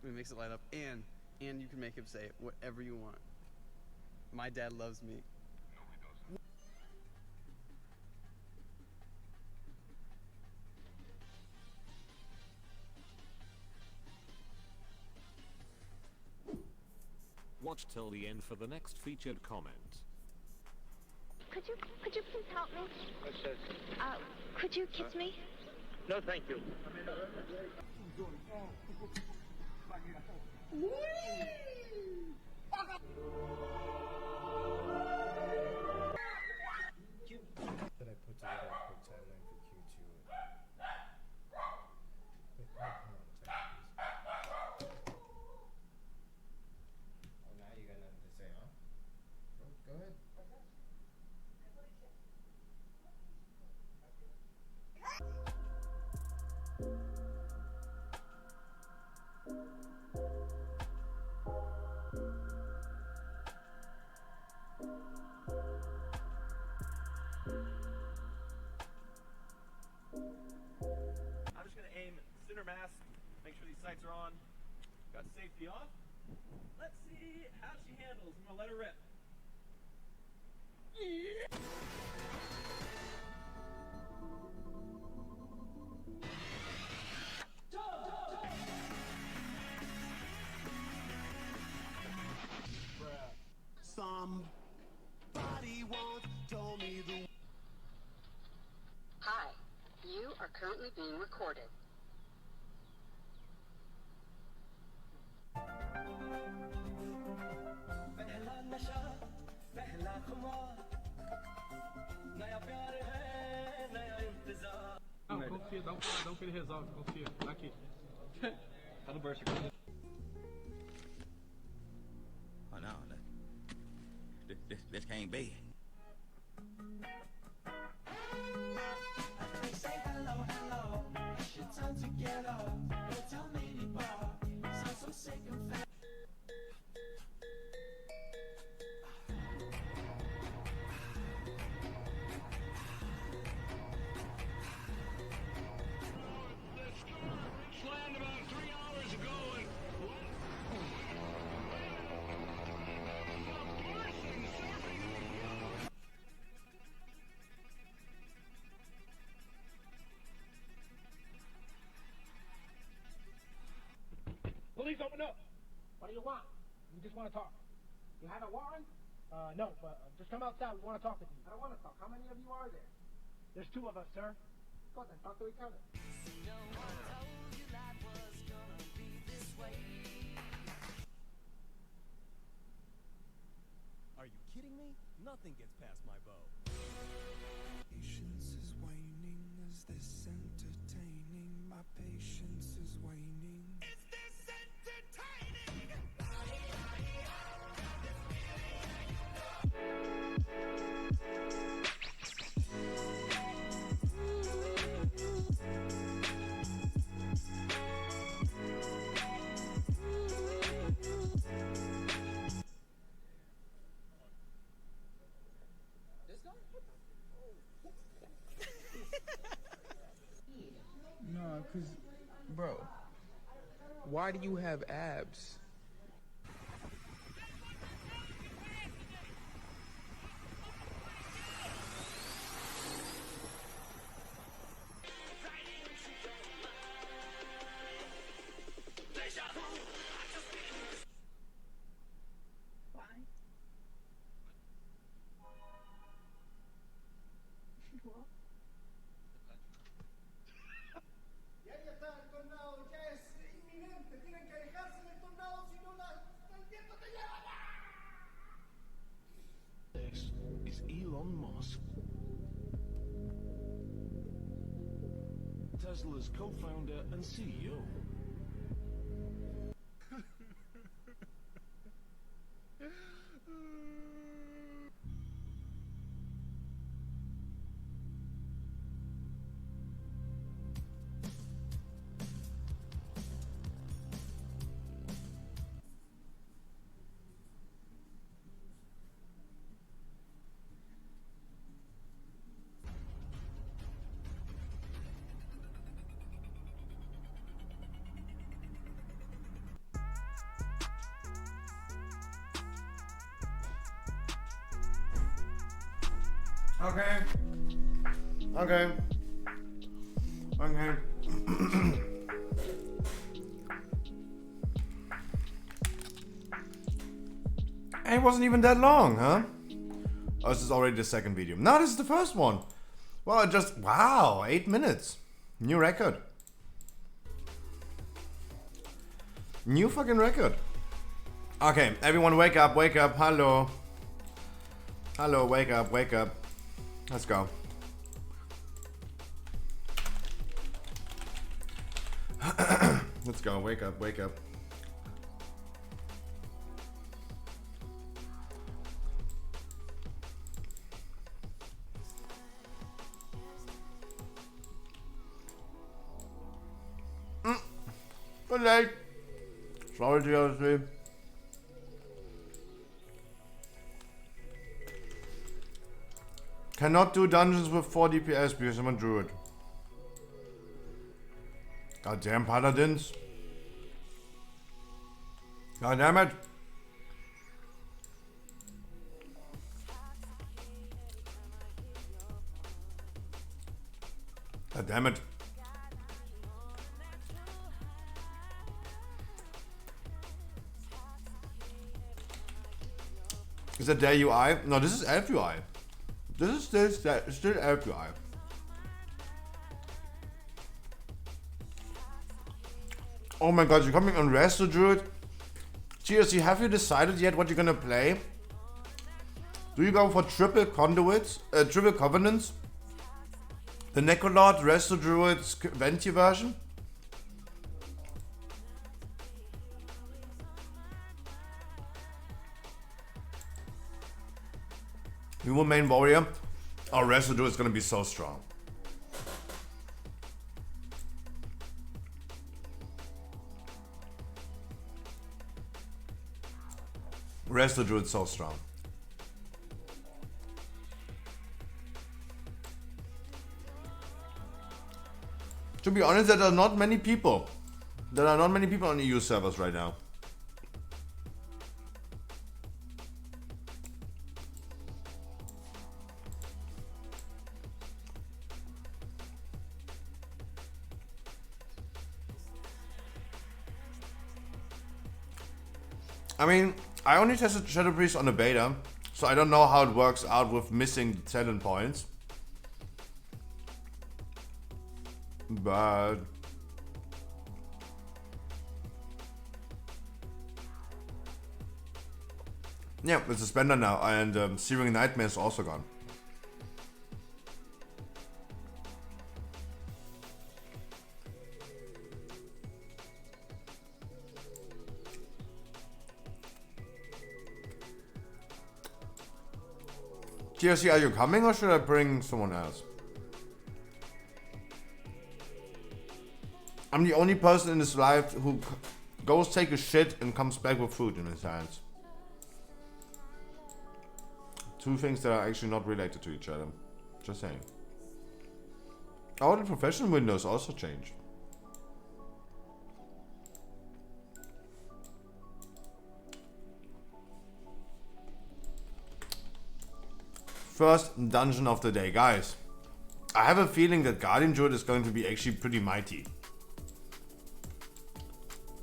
It makes it light up, and you can make him say whatever you want. My dad loves me. Watch till the end for the next featured comment. Could you please help me? What's this? Could you kiss me? No, thank you. That I put together a quick timeline for Q2. Wait, hold on a second, please. Oh, now you got nothing to say, huh? Go ahead. center mass. Make sure these sights are on. Got safety off. Let's see how she handles. I'm gonna let her rip. Somebody once told me the. Hi, you are currently being recorded. Não, confia, dá um que ele resolve, confia. Tá aqui. Tá no burst. Oh no, this can't be. They say hello, hello. It's your time to get up. Don't tell me anymore. Sound so sick and fat. Slammed about 3 hours ago and Police, open up. What do you want? We just want to talk. You have a warrant? No, but just come outside. We want to talk with you. I don't want to talk. How many of you are there? There's 2 of us, sir. Go on, then talk to each other. Are you kidding me? Nothing gets past my bow. Patience is waning. Is this entertaining? My patience is waning. Is this entertaining? No, cause, bro, why do you have abs? Ya está, el tornado ya es inminente. Tienen que alejarse del tornado, si no el viento te lleva. This is Elon Musk, Tesla's co-founder and CEO. Okay. Okay. Okay. And it wasn't even that long, huh? Oh, this is already the second video. No, this is the first one. Well, it just... Wow, 8 minutes. New record. New fucking record. Okay, everyone wake up, wake up. Hello. Hello, wake up, wake up. Let's go. Let's go, wake up, wake up. Good night. Sorry to go to sleep. Cannot do dungeons with 4 DPS because I'm a druid. Goddamn paladins. God damn it. God damn it. Is that their UI? No, this is Elf UI. This is still Elf UI. Oh my god, you're coming on Resto Druid? GSC, have you decided yet what you're gonna play? Do you go for triple conduits, triple covenants? The Necrolord, Resto Druid's Venti version? You will main warrior? Oh, Resto Druid is gonna be so strong. Resto Druid so strong. To be honest, there are not many people. There are not many people on EU servers right now. I mean, I only tested Shadow Priest on a beta, so I don't know how it works out with missing talent points. But yeah, it's a spender now, and Searing Nightmare is also gone. GSC, are you coming or should I bring someone else? I'm the only person in this life who goes take a shit and comes back with food in his hands. Two things that are actually not related to each other. Just saying. Oh, the professional windows also changed. First dungeon of the day, guys. I have a feeling that Guardian Druid is going to be actually pretty mighty.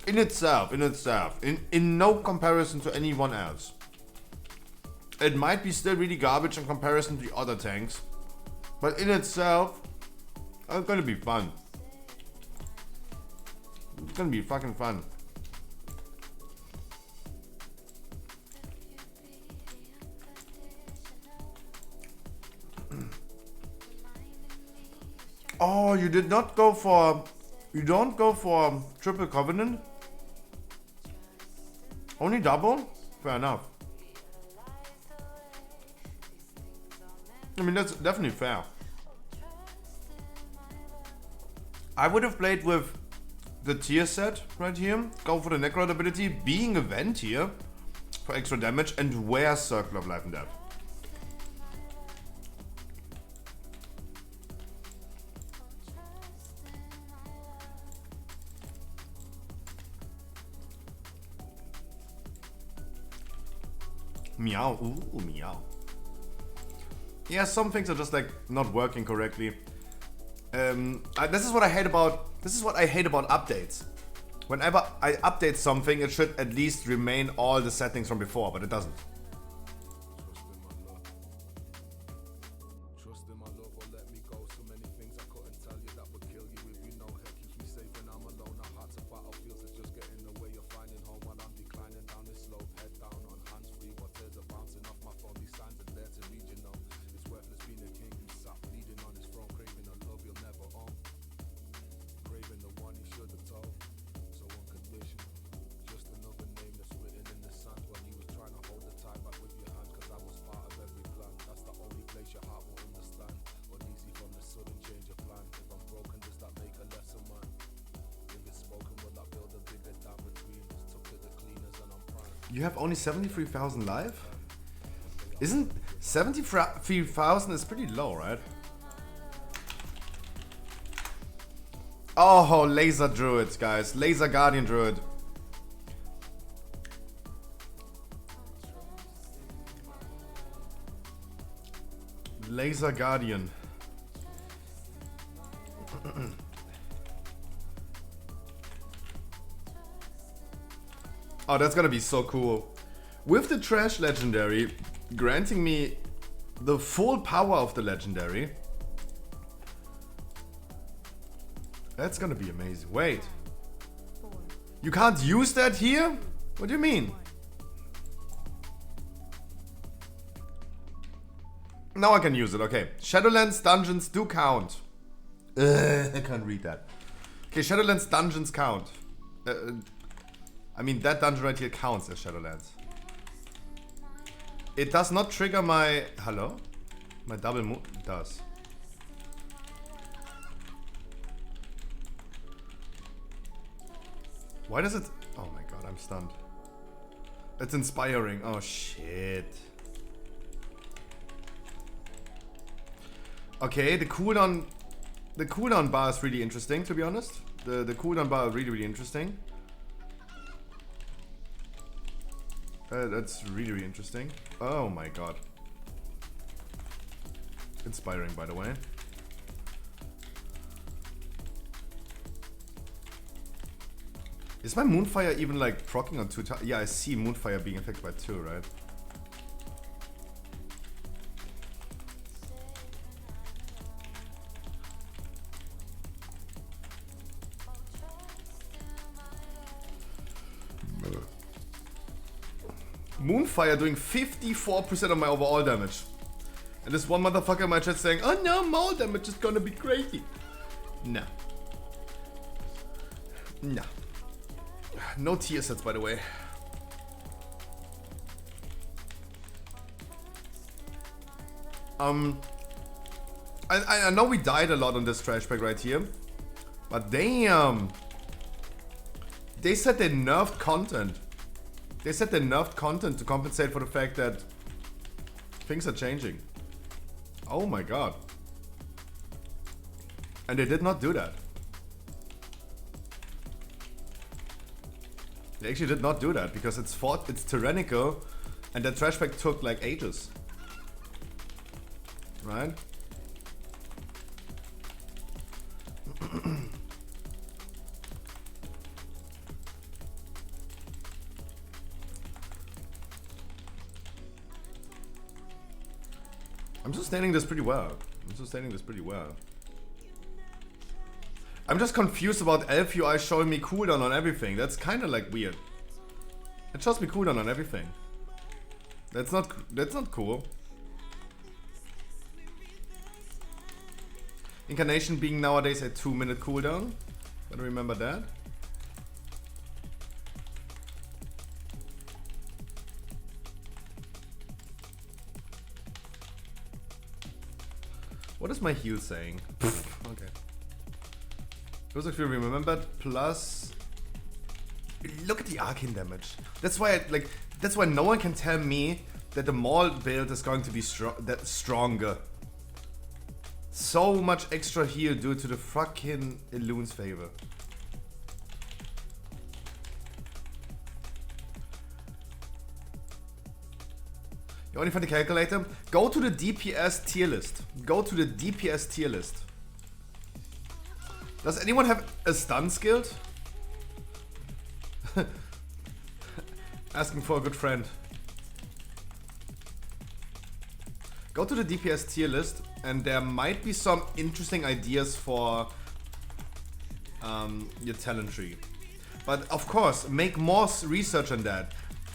In itself, in no comparison to anyone else. It might be still really garbage in comparison to the other tanks, but in itself, it's gonna be fun. It's gonna be fucking fun. Oh, you did not go for... You don't go for triple covenant? Only double? Fair enough. I mean, that's definitely fair. I would have played with the tier set right here. Go for the Necrod ability, being a vent here for extra damage, and wear Circle of Life and Death. Meow. Ooh, meow. Yeah, some things are just like not working correctly. This is what I hate about. This is what I hate about updates. Whenever I update something, it should at least remain all the settings from before, but it doesn't. You have only 73,000 live? Isn't 73,000 is pretty low, right? Oh, laser druid, guys. Laser guardian druid. Laser guardian. Oh, that's gonna be so cool. With the trash legendary granting me the full power of the legendary. That's gonna be amazing. Wait. You can't use that here? What do you mean? Now I can use it, okay. Shadowlands dungeons do count. I can't read that. Okay, Shadowlands dungeons count. I mean, that dungeon right here counts as Shadowlands. It does not trigger my... Hello? My double move? It does. Why does it... Oh my god, I'm stunned. It's inspiring. Oh shit. Okay, the cooldown bar is really interesting, to be honest. The cooldown bar is really, really interesting. That's really, really interesting. Oh my god. Inspiring, by the way. Is my Moonfire even like proccing on 2 times? Yeah, I see Moonfire being affected by 2, right? Moonfire doing 54% of my overall damage. And this one motherfucker in my chat saying, oh no, more damage is gonna be crazy. No. No. No tier sets, by the way. I know we died a lot on this trash pack right here. But damn. They said they nerfed content. They said they nerfed content to compensate for the fact that things are changing. Oh my god. And they did not do that. They actually did not do that because it's tyrannical and that trash pack took like ages. Right? I'm sustaining this pretty well. I'm just confused about Elf UI showing me cooldown on everything. That's kind of like weird. It shows me cooldown on everything. That's not cool. Incarnation being nowadays a 2-minute cooldown. Gotta remember that. What is my heal saying? Okay. Those of you remembered, plus... Look at the arcane damage. That's why that's why no one can tell me that the Maul build is going to be stronger. So much extra heal due to the fucking Elun's favor. You only find the calculator? Go to the DPS tier list. Go to the DPS tier list. Does anyone have a stun skill? Asking for a good friend. Go to the DPS tier list and there might be some interesting ideas for your talent tree. But of course, make more research on that.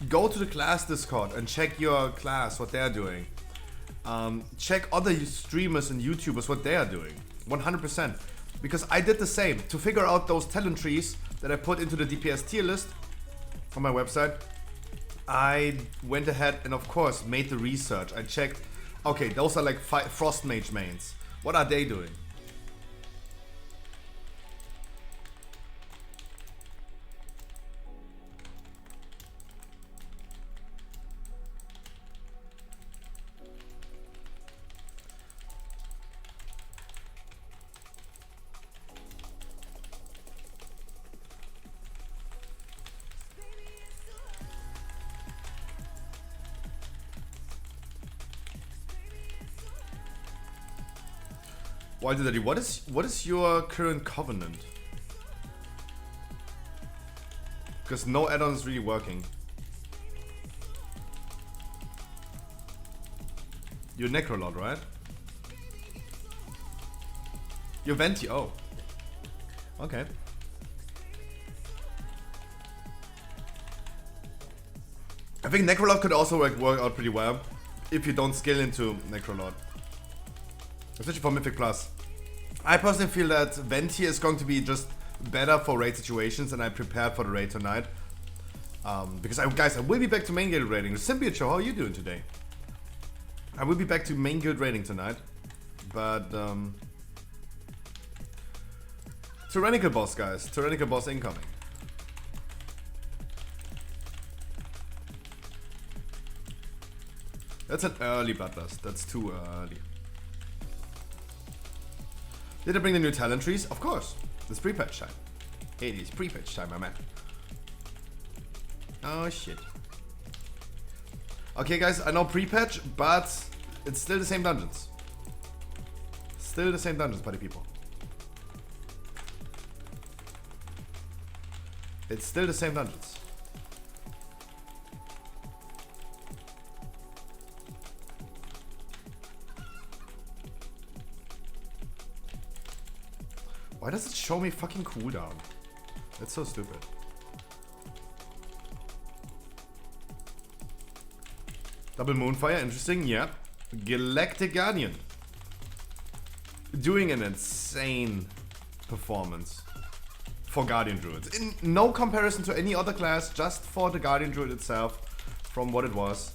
Go to the class Discord and check your class, what they're doing. Check other streamers and YouTubers, what they are doing. 100%. Because I did the same. To figure out those talent trees that I put into the DPS tier list on my website, I went ahead and of course made the research. I checked, okay, those are like Frost Mage mains. What are they doing? Wild and Dirty, what is your current covenant? Because no add-on is really working. You're Necrolord, right? You're Venti, oh. Okay. I think Necrolord could also work out pretty well if you don't skill into Necrolord. Especially for Mythic Plus. I personally feel that Venti is going to be just better for raid situations, and I prepared for the raid tonight. Because guys, I will be back to main guild raiding. Symbiote Show, how are you doing today? I will be back to main guild raiding tonight. But Tyrannical boss, guys. Tyrannical boss incoming. That's an early Bloodlust. That's too early. Did I bring the new talent trees? Of course. It's pre-patch time. It is pre-patch time, my man. Oh shit. Okay guys, I know pre-patch, but it's still the same dungeons. Still the same dungeons, buddy people. It's still the same dungeons. Why does it show me fucking cooldown? That's so stupid. Double Moonfire, interesting, yeah. Galactic Guardian. Doing an insane performance for Guardian Druids. In no comparison to any other class, just for the Guardian Druid itself, from what it was.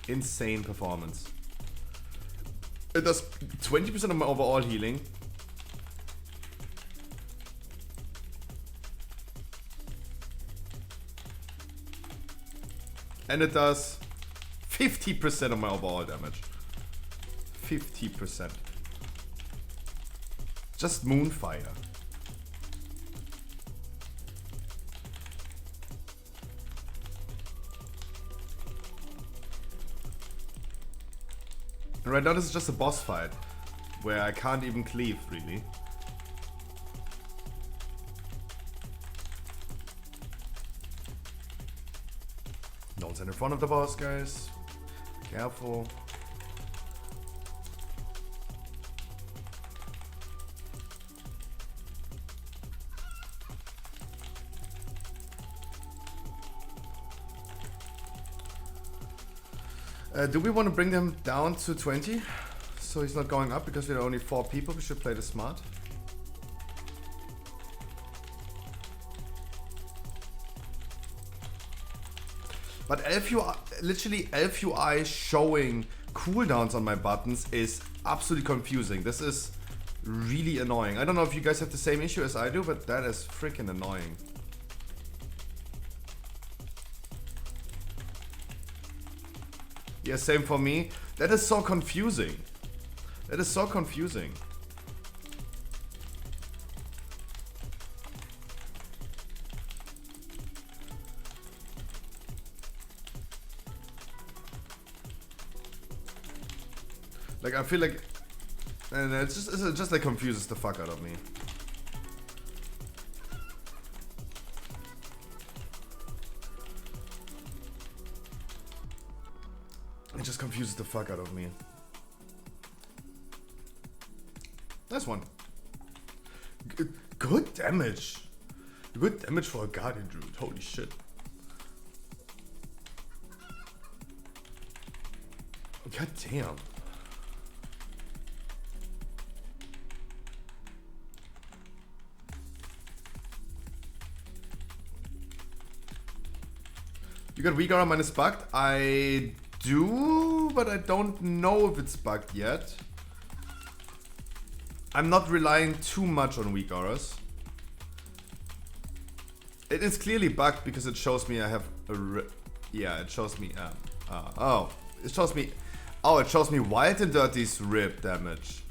Insane performance. It does 20% of my overall healing. And it does 50% of my overall damage. 50%. Just Moonfire. And right now this is just a boss fight, where I can't even cleave, really. Don't stand in front of the boss, guys. Be careful. Do we want to bring them down to 20? So he's not going up because we're only 4 people. We should play this smart. But LFUI, literally LFUI showing cooldowns on my buttons is absolutely confusing. This is really annoying. I don't know if you guys have the same issue as I do, but that is freaking annoying. Yeah, same for me. That is so confusing. That is so confusing. Like, I feel like, and it just like confuses the fuck out of me. It just confuses the fuck out of me. Nice one. Good damage. Good damage for a Guardian Druid. Holy shit. God damn. You got weak aura minus bugged? I do, but I don't know if it's bugged yet. I'm not relying too much on weak auras. It is clearly bugged because it shows me I have a yeah, it shows me it shows me Wild and Dirty's rip damage.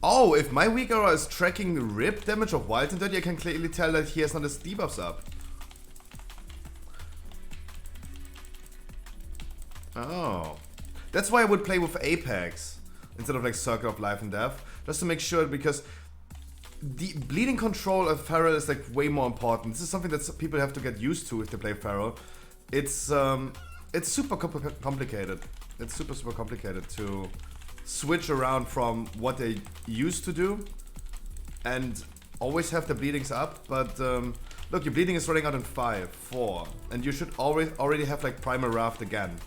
Oh, if my weak aura is tracking rip damage of Wild and Dirty, I can clearly tell that he has not his debuffs up. Oh, that's why I would play with Apex instead of like Circle of Life and Death. just to make sure, because the bleeding control of Feral is like way more important. This is something that people have to get used to if they play Feral. It's super complicated. It's super complicated to switch around from what they used to do and always have the bleedings up. But look, your bleeding is running out in 5, 4, and you should already have like Primal Raft again.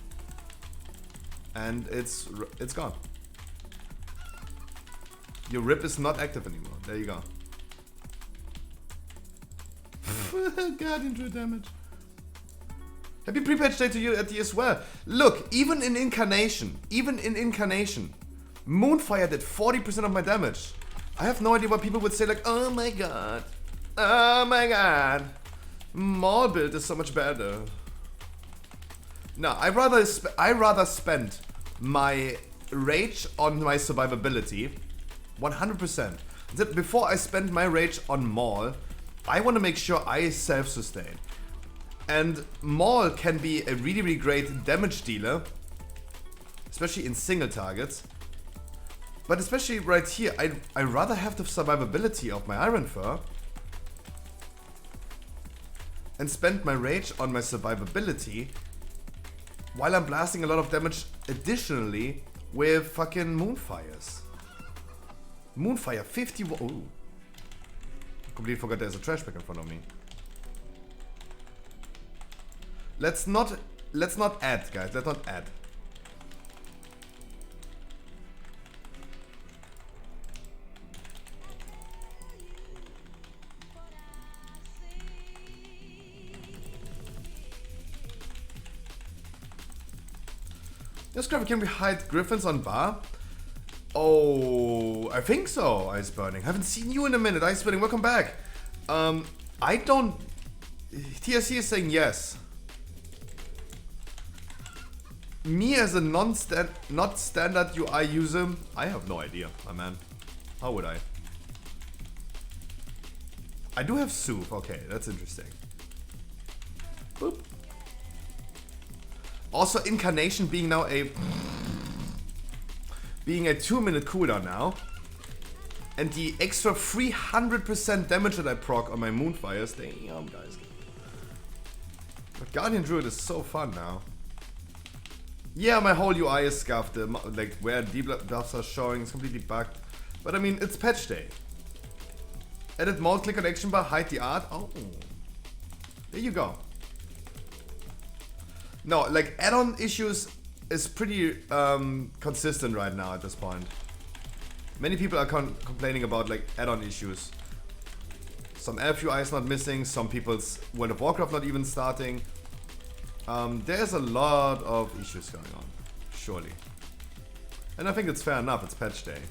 And it's gone. Your rip is not active anymore. There you go. Guardian Druid damage. Happy pre-patch day to you at the as well. Look, even in Incarnation, Moonfire did 40% of my damage. I have no idea why people would say like, oh my god, Maul build is so much better. No, I rather spend my rage on my survivability, 100%. Before I spend my rage on Maul, I want to make sure I self-sustain. And Maul can be a really great damage dealer, especially in single targets. But especially right here, I rather have the survivability of my Iron Fur and spend my rage on my survivability while I'm blasting a lot of damage additionally with fucking Moonfires. Moonfire 51. Oh. Completely forgot there's a trash bag in front of me. Let's not add, guys. Let's not add. Yes, Graphic, can we hide griffins on bar? Oh, I think so, Ice Burning. Haven't seen you in a minute, Ice Burning. Welcome back. I don't... TSC is saying yes. Me as a not standard UI user, I have no idea, my man. How would I? I do have Sooth. Okay, that's interesting. Boop. Also, Incarnation being now a 2-minute cooldown now, and the extra 300% damage that I proc on my Moonfires. Damn, guys. But Guardian Druid is so fun now. Yeah, my whole UI is scuffed. Like where debuffs are showing is completely bugged. But I mean, it's patch day. Edit mode, click on action bar, hide the art. Oh, there you go. No, like add-on issues is pretty consistent right now at this point. Many people are complaining about like add-on issues. Some Elf UI is not missing. Some people's World of Warcraft not even starting. There's a lot of issues going on, surely. And I think it's fair enough, it's patch day.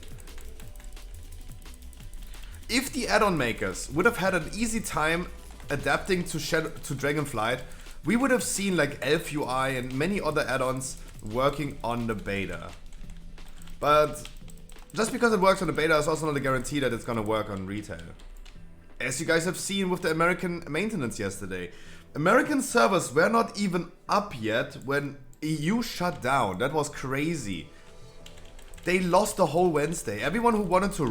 If the add-on makers would have had an easy time adapting to Dragonflight, we would have seen like Elf UI and many other add-ons working on the beta. But just because it works on the beta is also not a guarantee that it's gonna work on retail. As you guys have seen with the American maintenance yesterday, American servers were not even up yet when EU shut down. That was crazy. They lost the whole Wednesday. Everyone who wanted to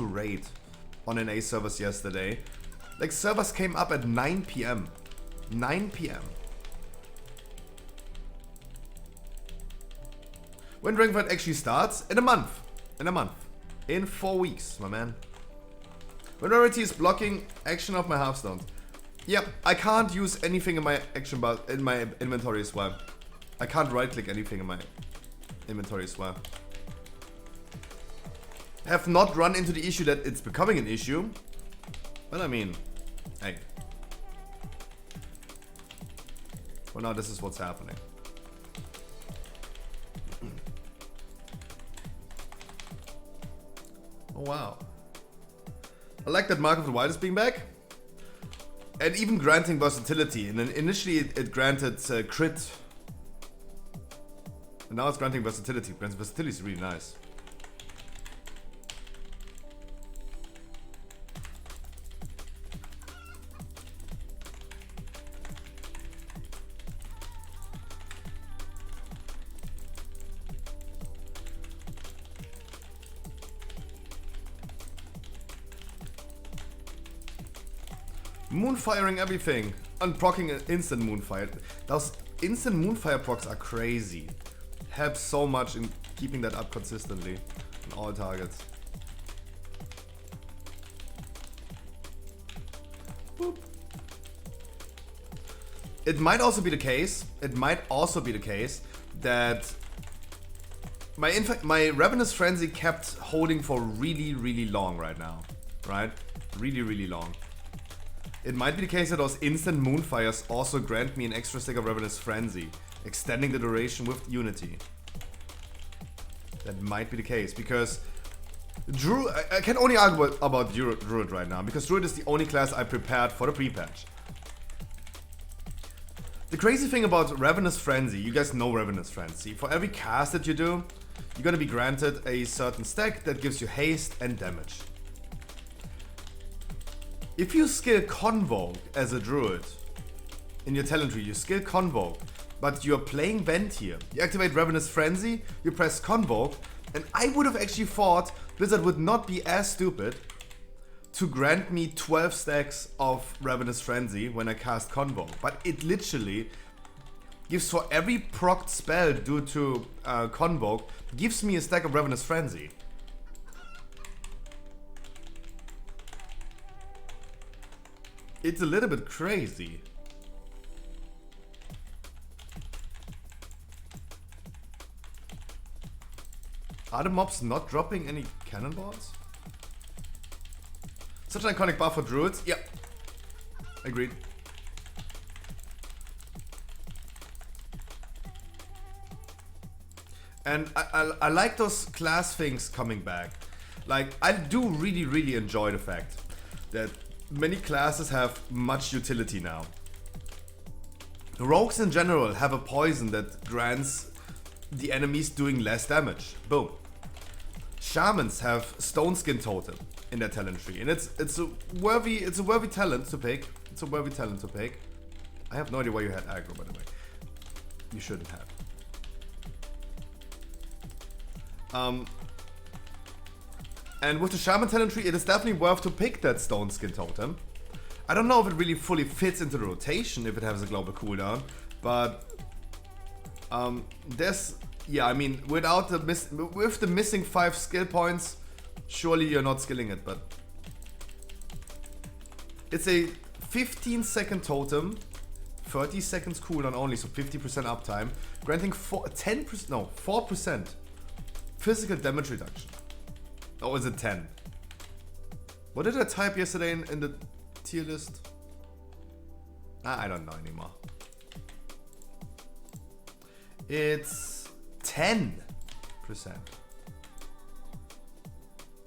raid on NA servers yesterday, like servers came up at 9 PM. 9 PM. When Dragonflight actually starts? In a month. In 4 weeks, my man. When Rarity is blocking action of my Hearthstones. Yep, I can't use anything in my action bar, in my inventory as well. I can't right click anything in my inventory as well. Have not run into the issue that it's becoming an issue. But I mean, hey. Well, now this is what's happening. Oh wow. I like that Mark of the Wild is being back. And even granting versatility. And then initially it granted crit. And now it's granting versatility. Versatility is really nice. Moonfiring everything. Unprocking an instant moonfire. Those instant moonfire procs are crazy. Helps so much in keeping that up consistently on all targets. Boop. It might also be the case. It might also be the case that my Ravenous Frenzy kept holding for really long right now. Right? Really long. It might be the case that those instant moonfires also grant me an extra stick of Ravenous Frenzy, extending the duration with Unity. That might be the case, because Druid, I can only argue about Druid right now, because Druid is the only class I prepared for the pre-patch. The crazy thing about Ravenous Frenzy, you guys know Ravenous Frenzy, for every cast that you do, you're gonna be granted a certain stack that gives you haste and damage. If you skill Convoke as a Druid, in your talent tree, you skill Convoke, but you're playing Vent here. You activate Ravenous Frenzy, you press Convoke, and I would have actually thought Blizzard would not be as stupid to grant me 12 stacks of Ravenous Frenzy when I cast Convoke. But it literally gives, for every procced spell due to Convoke, gives me a stack of Ravenous Frenzy. It's a little bit crazy. Are the mobs not dropping any cannonballs? Such an iconic buff for druids. Yeah. Agreed. And I like those class things coming back. Like, I do really enjoy the fact that many classes have much utility now. Rogues in general have a poison that grants the enemies doing less damage. Boom. Shamans have Stone Skin Totem in their talent tree, and it's a worthy talent to pick. It's a worthy talent to pick. I have no idea why you had aggro, by the way. You shouldn't have. And with the Shaman talent tree, it is definitely worth to pick that Stone Skin Totem. I don't know if it really fully fits into the rotation if it has a global cooldown, but yeah, I mean, without with the missing 5 skill points, surely you're not skilling it, but it's a 15-second totem, 30 seconds cooldown only, so 50% uptime, granting 4% physical damage reduction. Oh, is it 10? What did I type yesterday in the tier list? I don't know anymore. It's 10%.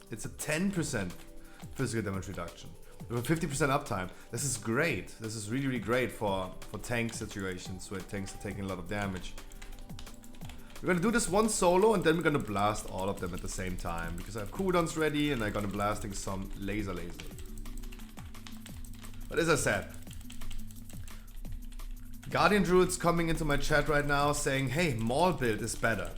It's a 10% physical damage reduction with a 50% uptime. This is great. This is really great for tank situations where tanks are taking a lot of damage. We're gonna do this one solo and then we're gonna blast all of them at the same time because I have cooldowns ready and I'm gonna blasting some laser. But as I said, Guardian Druid's coming into my chat right now saying, hey, Maul build is better.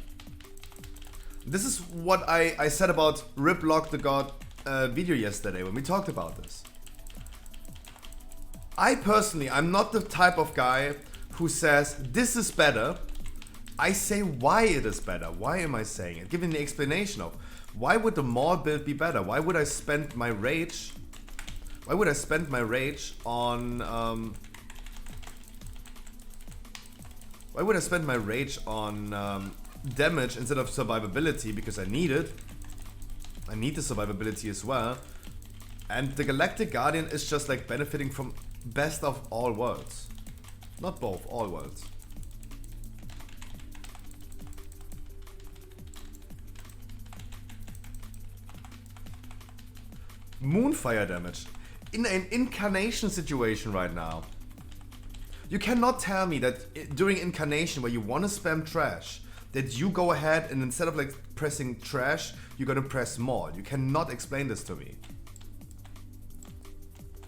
This is what I said about Rip Lock the God video yesterday when we talked about this. I personally, I'm not the type of guy who says this is better. I say why it is better. Why am I saying it? Giving the explanation of why would the Maul build be better? Why would I spend my rage? Why would I spend my rage on why would I spend my rage on damage instead of survivability? Because I need it. I need the survivability as well. And the Galactic Guardian is just like benefiting from best of all worlds. Not both, all worlds. Moonfire damage. In an incarnation situation right now. You cannot tell me that during incarnation where you want to spam trash, that you go ahead and instead of like pressing trash, you're gonna press Maul. You cannot explain this to me.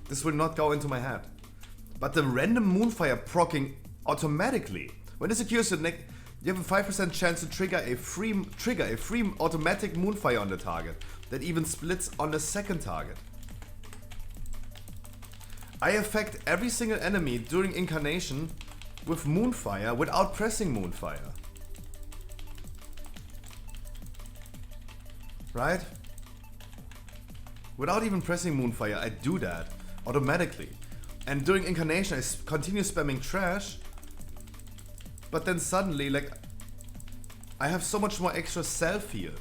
This will not go into my head. But the random Moonfire proccing automatically. When it secures the neck, you have a 5% chance to trigger a free automatic Moonfire on the target that even splits on the second target. I affect every single enemy during incarnation with Moonfire without pressing Moonfire. Right? Without even pressing Moonfire, I do that automatically. And during incarnation, I continue spamming trash. But then suddenly, like, I have so much more extra self heal.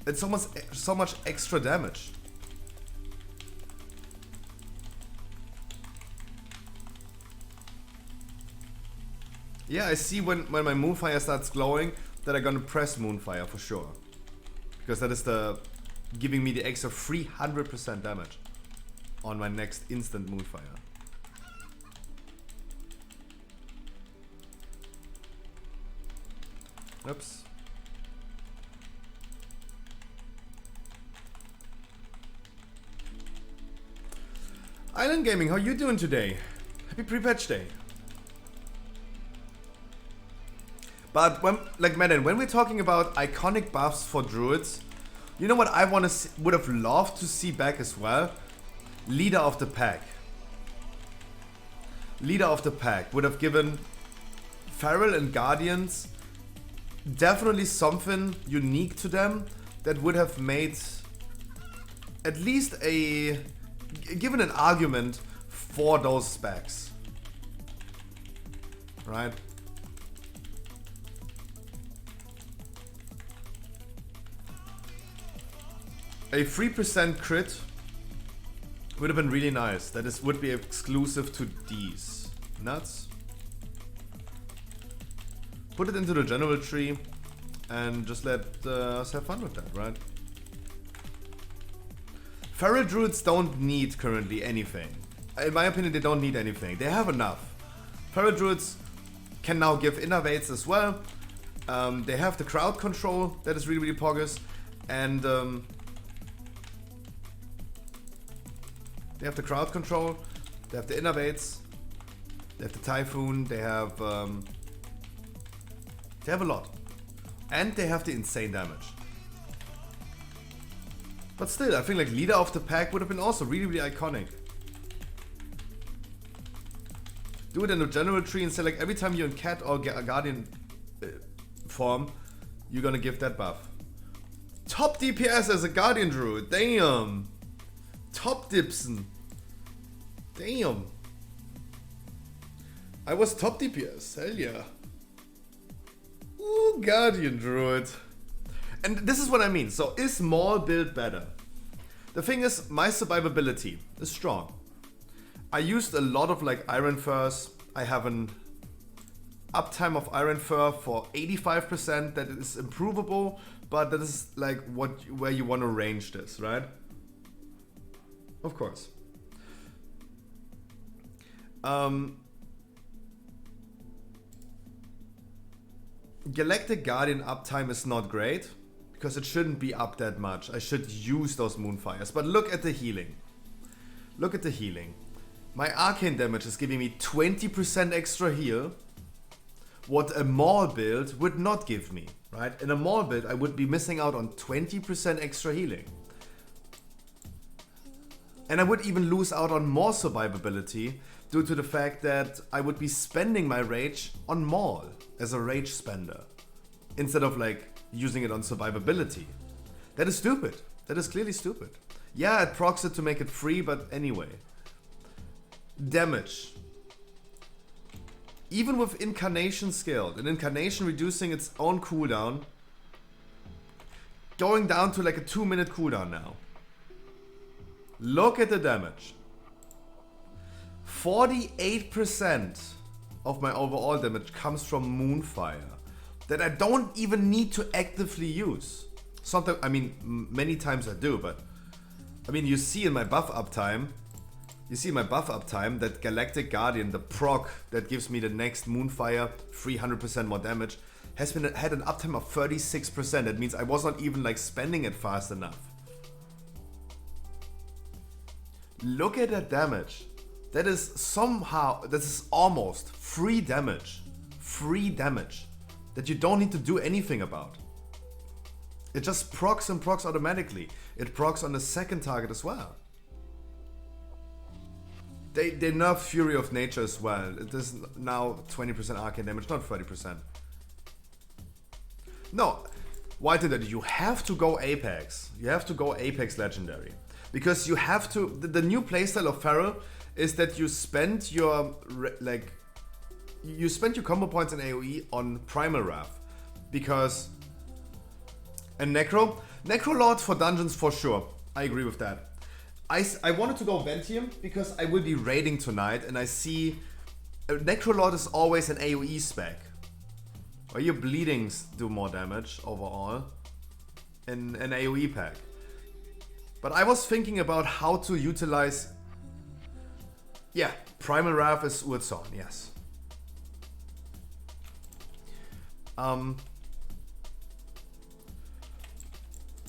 It's so much extra damage. Yeah, I see when my Moonfire starts glowing that I'm gonna press Moonfire for sure. Because that is the giving me the extra 300% damage on my next instant Moonfire. Oops. Island Gaming, how you doing today? Happy pre-patch day. But when, like, man, when we're talking about iconic buffs for druids, you know what I would have loved to see back as well? Leader of the Pack. Leader of the Pack would have given Feral and Guardians definitely something unique to them that would have made at least given an argument for those specs. Right? A 3% crit would have been really nice. That would be exclusive to these. Nuts. Put it into the general tree and just let us have fun with that, right? Feral druids don't need currently anything. In my opinion, they don't need anything. They have enough. Feral druids can now give innervates as well. They have the crowd control that is really, really poggers. And they have the crowd control, they have the innervates, they have the typhoon, they have a lot. And they have the insane damage. But still, I think like Leader of the Pack would have been also really, really iconic. Do it in the general tree and say like every time you're in cat or guardian form, you're gonna give that buff. Top DPS as a guardian druid, damn! Top Dipson. Damn. I was top DPS. Hell yeah. Ooh, Guardian Druid. And this is what I mean. So is Maul build better? The thing is, my survivability is strong. I used a lot of like Iron Furs. I have an uptime of Iron Fur for 85%. That is improvable, but that is like where you want to range this, right? Of course. Galactic Guardian uptime is not great because it shouldn't be up that much. I should use those Moonfires. But look at the healing. Look at the healing. My arcane damage is giving me 20% extra heal. What a Maul build would not give me, right? In a Maul build, I would be missing out on 20% extra healing. And I would even lose out on more survivability due to the fact that I would be spending my rage on Maul as a rage spender instead of like using it on survivability. That is stupid. That is clearly stupid. Yeah, it procs it to make it free, but anyway. Damage. Even with Incarnation scaled, and Incarnation reducing its own cooldown, going down to like a 2-minute cooldown now. Look at the damage. 48% of my overall damage comes from Moonfire that I don't even need to actively use. Sometimes, I mean, many times I do, but I mean, you see in my buff uptime, that Galactic Guardian, the proc that gives me the next Moonfire 300% more damage, had an uptime of 36%. That means I was not even like spending it fast enough. Look at that damage. That is almost free damage. Free damage. That you don't need to do anything about. It just procs and procs automatically. It procs on the second target as well. They nerf Fury of Nature as well. It is now 20% arcane damage, not 30%. No, why did that? You have to go Apex. You have to go Apex Legendary. Because you have to... The new playstyle of Feral is that you spend your... You spend your combo points in AoE on Primal Wrath. Because... And Necro Lord for dungeons for sure. I agree with that. I wanted to go Ventium because I will be raiding tonight and I see Necro Lord is always an AoE spec. Or your bleedings do more damage overall in an AoE pack. But I was thinking about how to utilize... Yeah, Primal Wrath is Urzon, yes.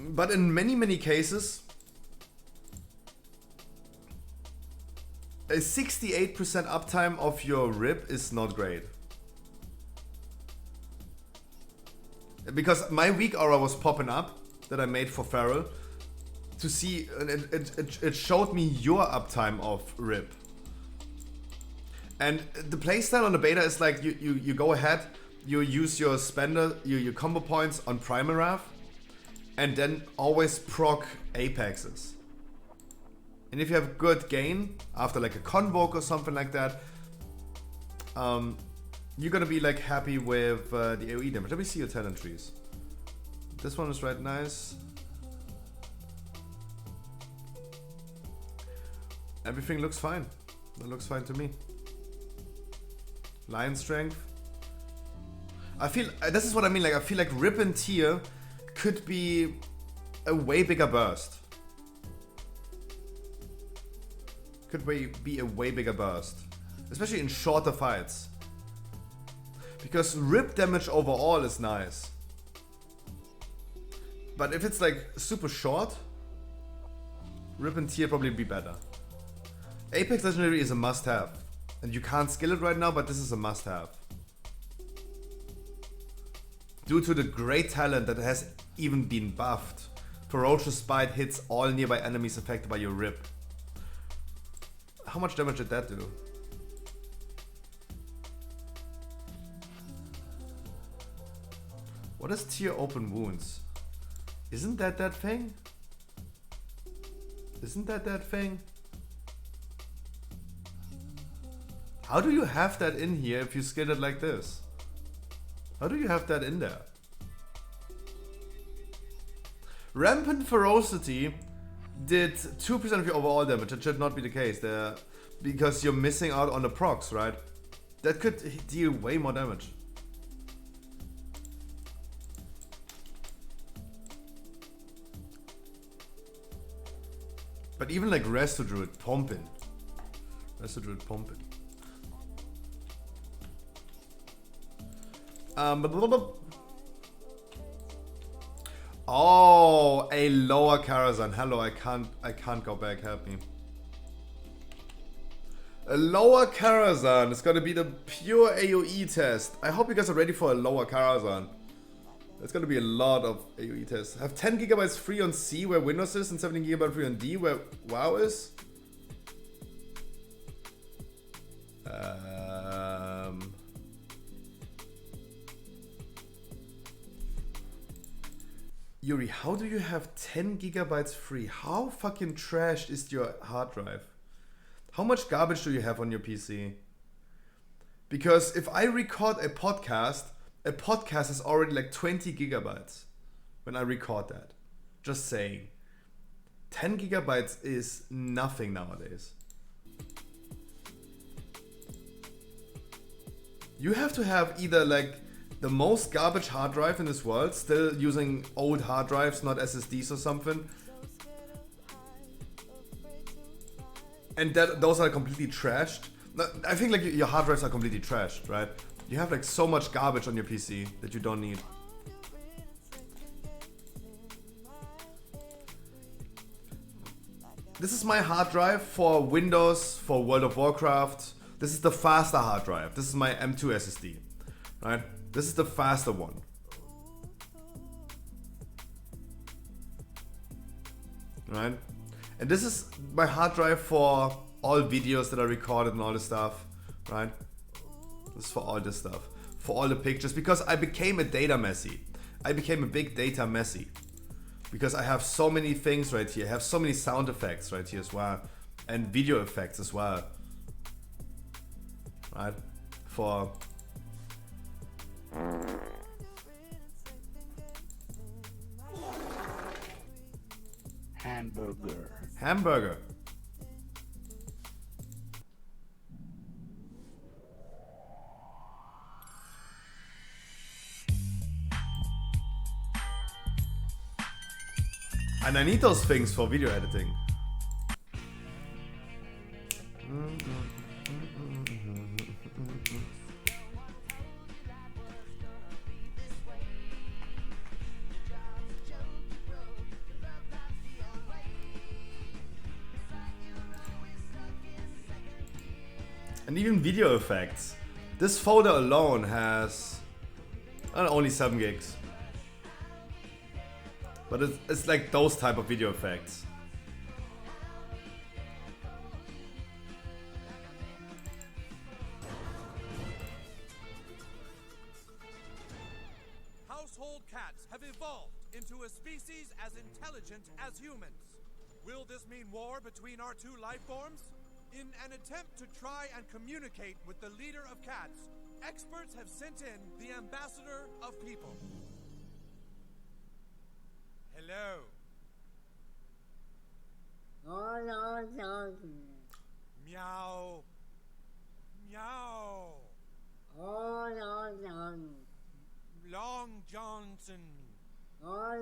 But in many cases, a 68% uptime of your rip is not great. Because my weak aura was popping up that I made for Feral to see, and it showed me your uptime of rip. And the playstyle on the beta is like you go ahead, you use your spender, your combo points on Primal Wrath, and then always proc Apexes. And if you have good gain, after like a Convoke or something like that, you're gonna be like happy with the AoE damage. Let me see your talent trees. This one is right nice. Everything looks fine. That looks fine to me. Lion strength. I feel, this is what I mean, like I feel like Rip and Tier could be a way bigger burst. Could be a way bigger burst. Especially in shorter fights. Because rip damage overall is nice. But if it's like super short, rip and Tier probably be better. Apex Legendary is a must-have. And you can't skill it right now, but this is a must-have. Due to the great talent that has even been buffed. Ferocious Bite hits all nearby enemies affected by your rip. How much damage did that do? What is Tier Open Wounds? Isn't that thing? Isn't that thing? How do you have that in here if you skill it like this? How do you have that in there? Rampant Ferocity did 2% of your overall damage. That should not be the case there, because you're missing out on the procs, right? That could deal way more damage. But even like Resto Druid pumping. Resto Druid pumping. Oh, a lower Karazhan. Hello, I can't go back. Help me. A lower Karazhan. It's gonna be the pure AoE test. I hope you guys are ready for a lower Karazhan. There's gonna be a lot of AoE tests. Have 10 gigabytes free on C where Windows is and 17 gigabytes free on D where WoW is. Yuri, how do you have 10 gigabytes free? How fucking trashed is your hard drive? How much garbage do you have on your PC? Because if I record a podcast is already like 20 gigabytes when I record that. Just saying. 10 gigabytes is nothing nowadays. You have to have either like the most garbage hard drive in this world, still using old hard drives, not SSDs or something. And those are completely trashed. I think like your hard drives are completely trashed, right? You have like so much garbage on your PC that you don't need. This is my hard drive for Windows, for World of Warcraft. This is the faster hard drive. This is my M2 SSD, right? This is the faster one. Right? And this is my hard drive for all videos that I recorded and all this stuff, right? This is for all this stuff. For all the pictures, because I became a data messy. I became a big data messy. Because I have so many things right here. I have so many sound effects right here as well. And video effects as well. Right? For... Hamburger. Hamburger. And I need those things for video editing. And even video effects. This folder alone has only 7 gigs. But it's like those type of video effects. Household cats have evolved into a species as intelligent as humans. Will this mean war between our two life forms? In an attempt to try and communicate with the leader of cats, experts have sent in the ambassador of people. Hello. Meow. Meow. Long Johnson. Oh,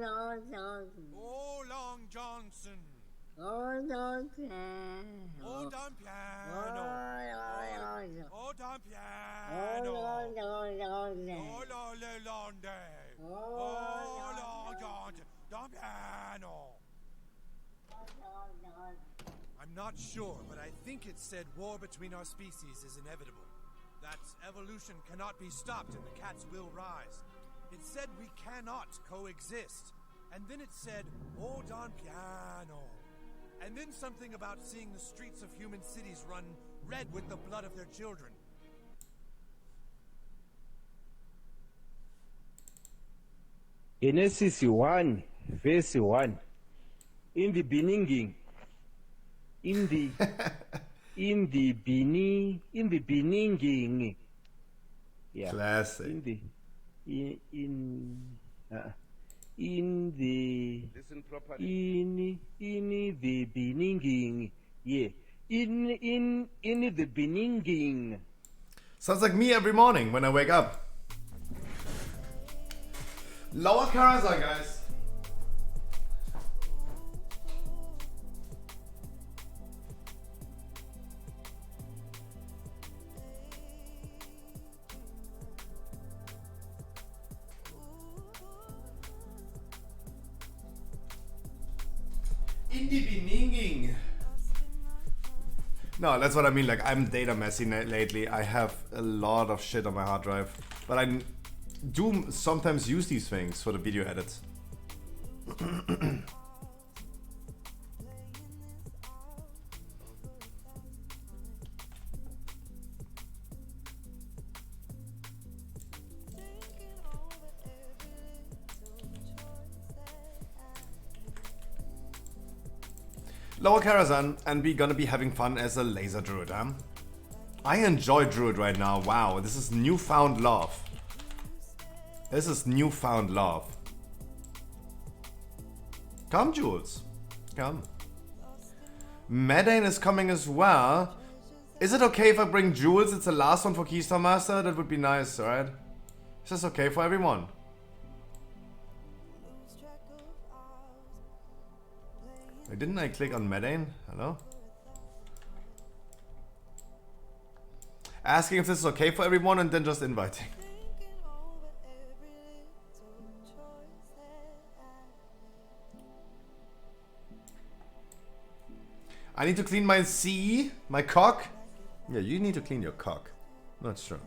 Long Johnson. Oh, Don Piano. Oh, Don Piano. Oh, Don Piano. Oh, Londe. Oh, Long Johnson. Don Piano. I'm not sure, but I think it said war between our species is inevitable. That evolution cannot be stopped and the cats will rise. It said we cannot coexist. And then it said, oh, Don Piano. And then something about seeing the streets of human cities run red with the blood of their children. Genesis 1, verse 1. In the beginning, in the beginning, yeah. Classic. In the Listen properly. in the beginning, yeah. In the beginning. Sounds like me every morning when I wake up. Lower Karaza, guys. No, that's what I mean. Like, I'm data messy lately. I have a lot of shit on my hard drive. But I do sometimes use these things for the video edits. Lower Karazhan, and we're gonna be having fun as a laser druid, huh? I enjoy druid right now. Wow, this is newfound love. This is newfound love. Come, Jules. Come. Medane is coming as well. Is it okay if I bring Jules? It's the last one for Keystone Master. That would be nice, right? Is this okay for everyone? Wait, didn't I click on Medane? Hello? Asking if this is okay for everyone and then just inviting. I need to clean my C, my cock. Yeah, you need to clean your cock. That's true.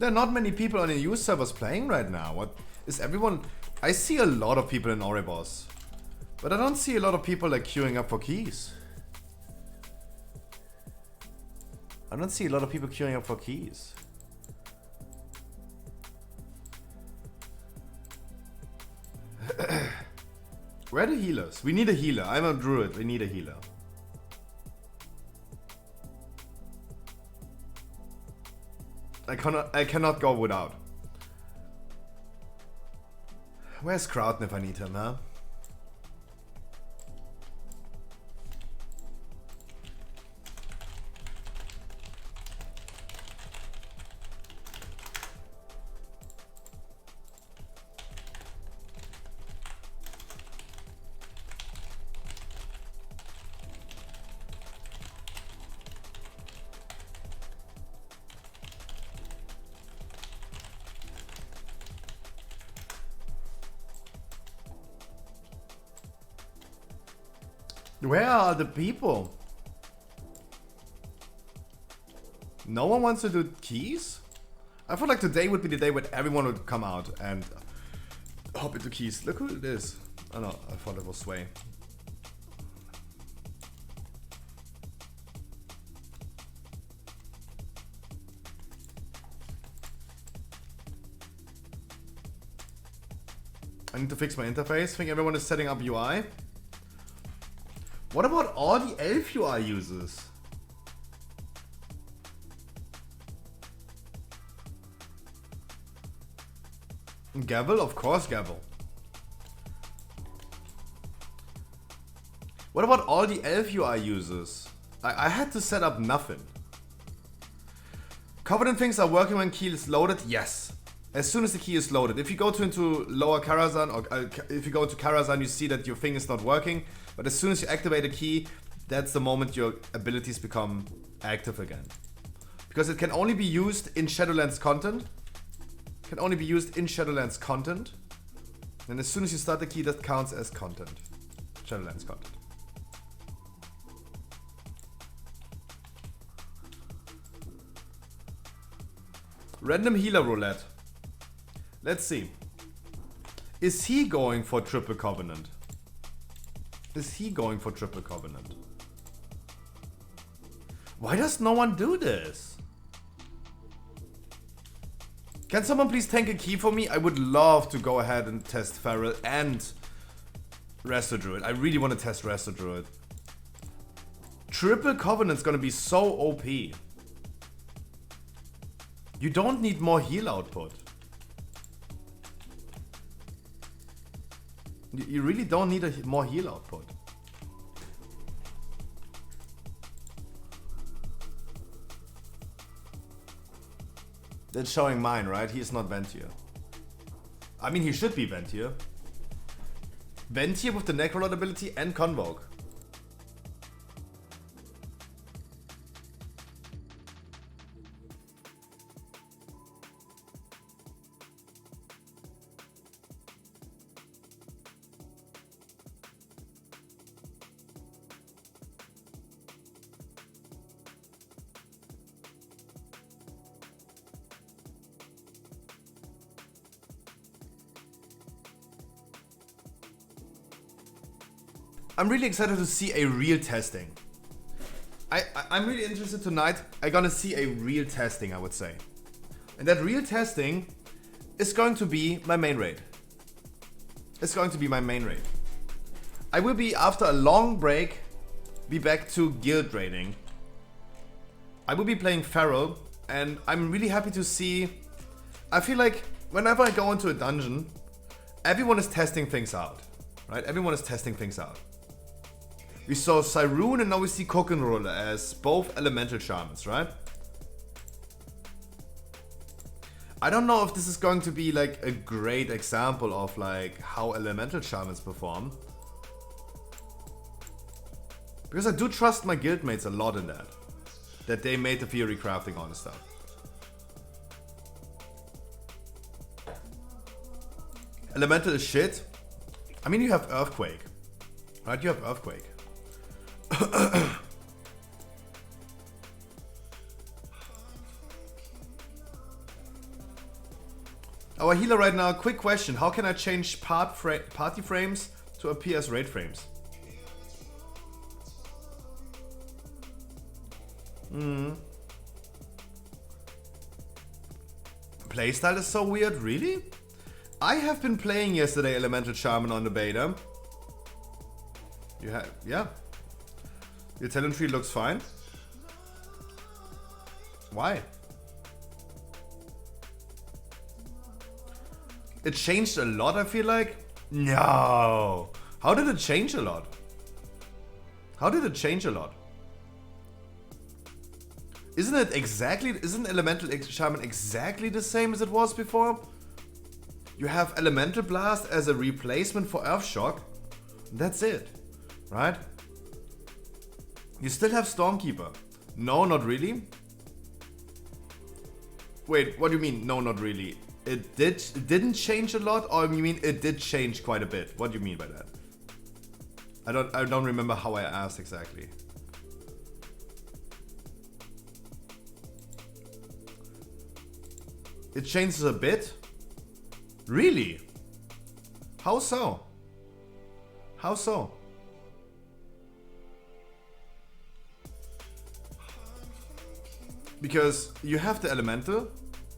There are not many people on the EU servers playing right now. What is everyone? I see a lot of people in Oribos, but I don't see a lot of people like queuing up for keys. I don't see a lot of people queuing up for keys. Where are the healers? We need a healer. I'm a druid. We need a healer. I cannot go without. Where's Krauten if I need him, huh? Where are the people? No one wants to do keys? I feel like today would be the day when everyone would come out and hop into keys. Look who it is. Oh no, I thought it was Sway. I need to fix my interface. I think everyone is setting up UI. What about all the elf UI users? Gavel? Of course Gavel. What about all the elf UI users? I had to set up nothing. Covenant things are working when key is loaded? Yes. As soon as the key is loaded. If you go into lower Karazhan or if you go into Karazhan, you see that your thing is not working. But as soon as you activate a key, that's the moment your abilities become active again. Because it can only be used in Shadowlands content. It can only be used in Shadowlands content. And as soon as you start the key, that counts as content. Shadowlands content. Random healer roulette. Let's see. Is he going for triple covenant? Is he going for triple covenant? Why does no one do this? Can someone please tank a key for me? I would love to go ahead and test Feral and Resto Druid. I really want to test Resto Druid. Triple covenant's gonna be so OP. You don't need more heal output. You really don't need more heal output. That's showing mine, right? He is not Ventier. I mean, he should be Ventier. Ventier with the Necrolord ability and Convoke. I'm really excited to see a real testing. I'm really interested tonight. I'm gonna see a real testing, I would say. And that real testing is going to be my main raid. It's going to be my main raid. I will be, after a long break, be back to guild raiding. I will be playing Feral, and I'm really happy to see... I feel like whenever I go into a dungeon, everyone is testing things out. Right? Everyone is testing things out. We saw Cyroon and now we see Kokenroller as both elemental shamans, right? I don't know if this is going to be like a great example of like how elemental shamans perform. Because I do trust my guildmates a lot in that. That they made the theory crafting on the stuff. Elemental is shit. I mean, you have Earthquake. Right? You have Earthquake. Our healer right now, quick question. How can I change party frames to appear as raid frames? Playstyle is so weird, really? I have been playing yesterday Elemental Shaman on the beta. You have, yeah. Your talent tree looks fine. Why? It changed a lot, I feel like. No. How did it change a lot? How did it change a lot? Isn't Elemental Shaman exactly the same as it was before? You have Elemental Blast as a replacement for Earthshock. That's it, right? You still have Stormkeeper. No, not really. Wait, what do you mean? No, not really. It didn't change a lot, or you mean it did change quite a bit? What do you mean by that? I don't remember how I asked exactly. It changes a bit? Really? How so? How so? Because you have the elemental,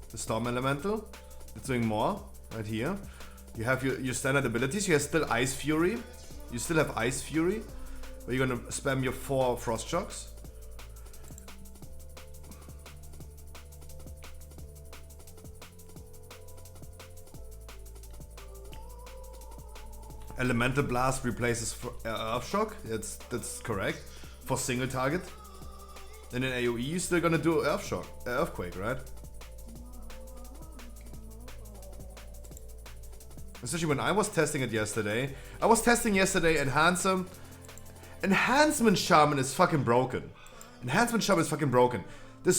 the storm elemental, it's doing more right here. You have your standard abilities, you have still Ice Fury. You still have Ice Fury, where you're gonna spam your 4 Frost Shocks. Elemental Blast replaces Earthshock, that's correct, for single target. And in AoE you're still gonna do Earthquake, right? Especially when I was testing it yesterday. I was testing yesterday Enhancement Shaman is fucking broken. Enhancement Shaman is fucking broken. The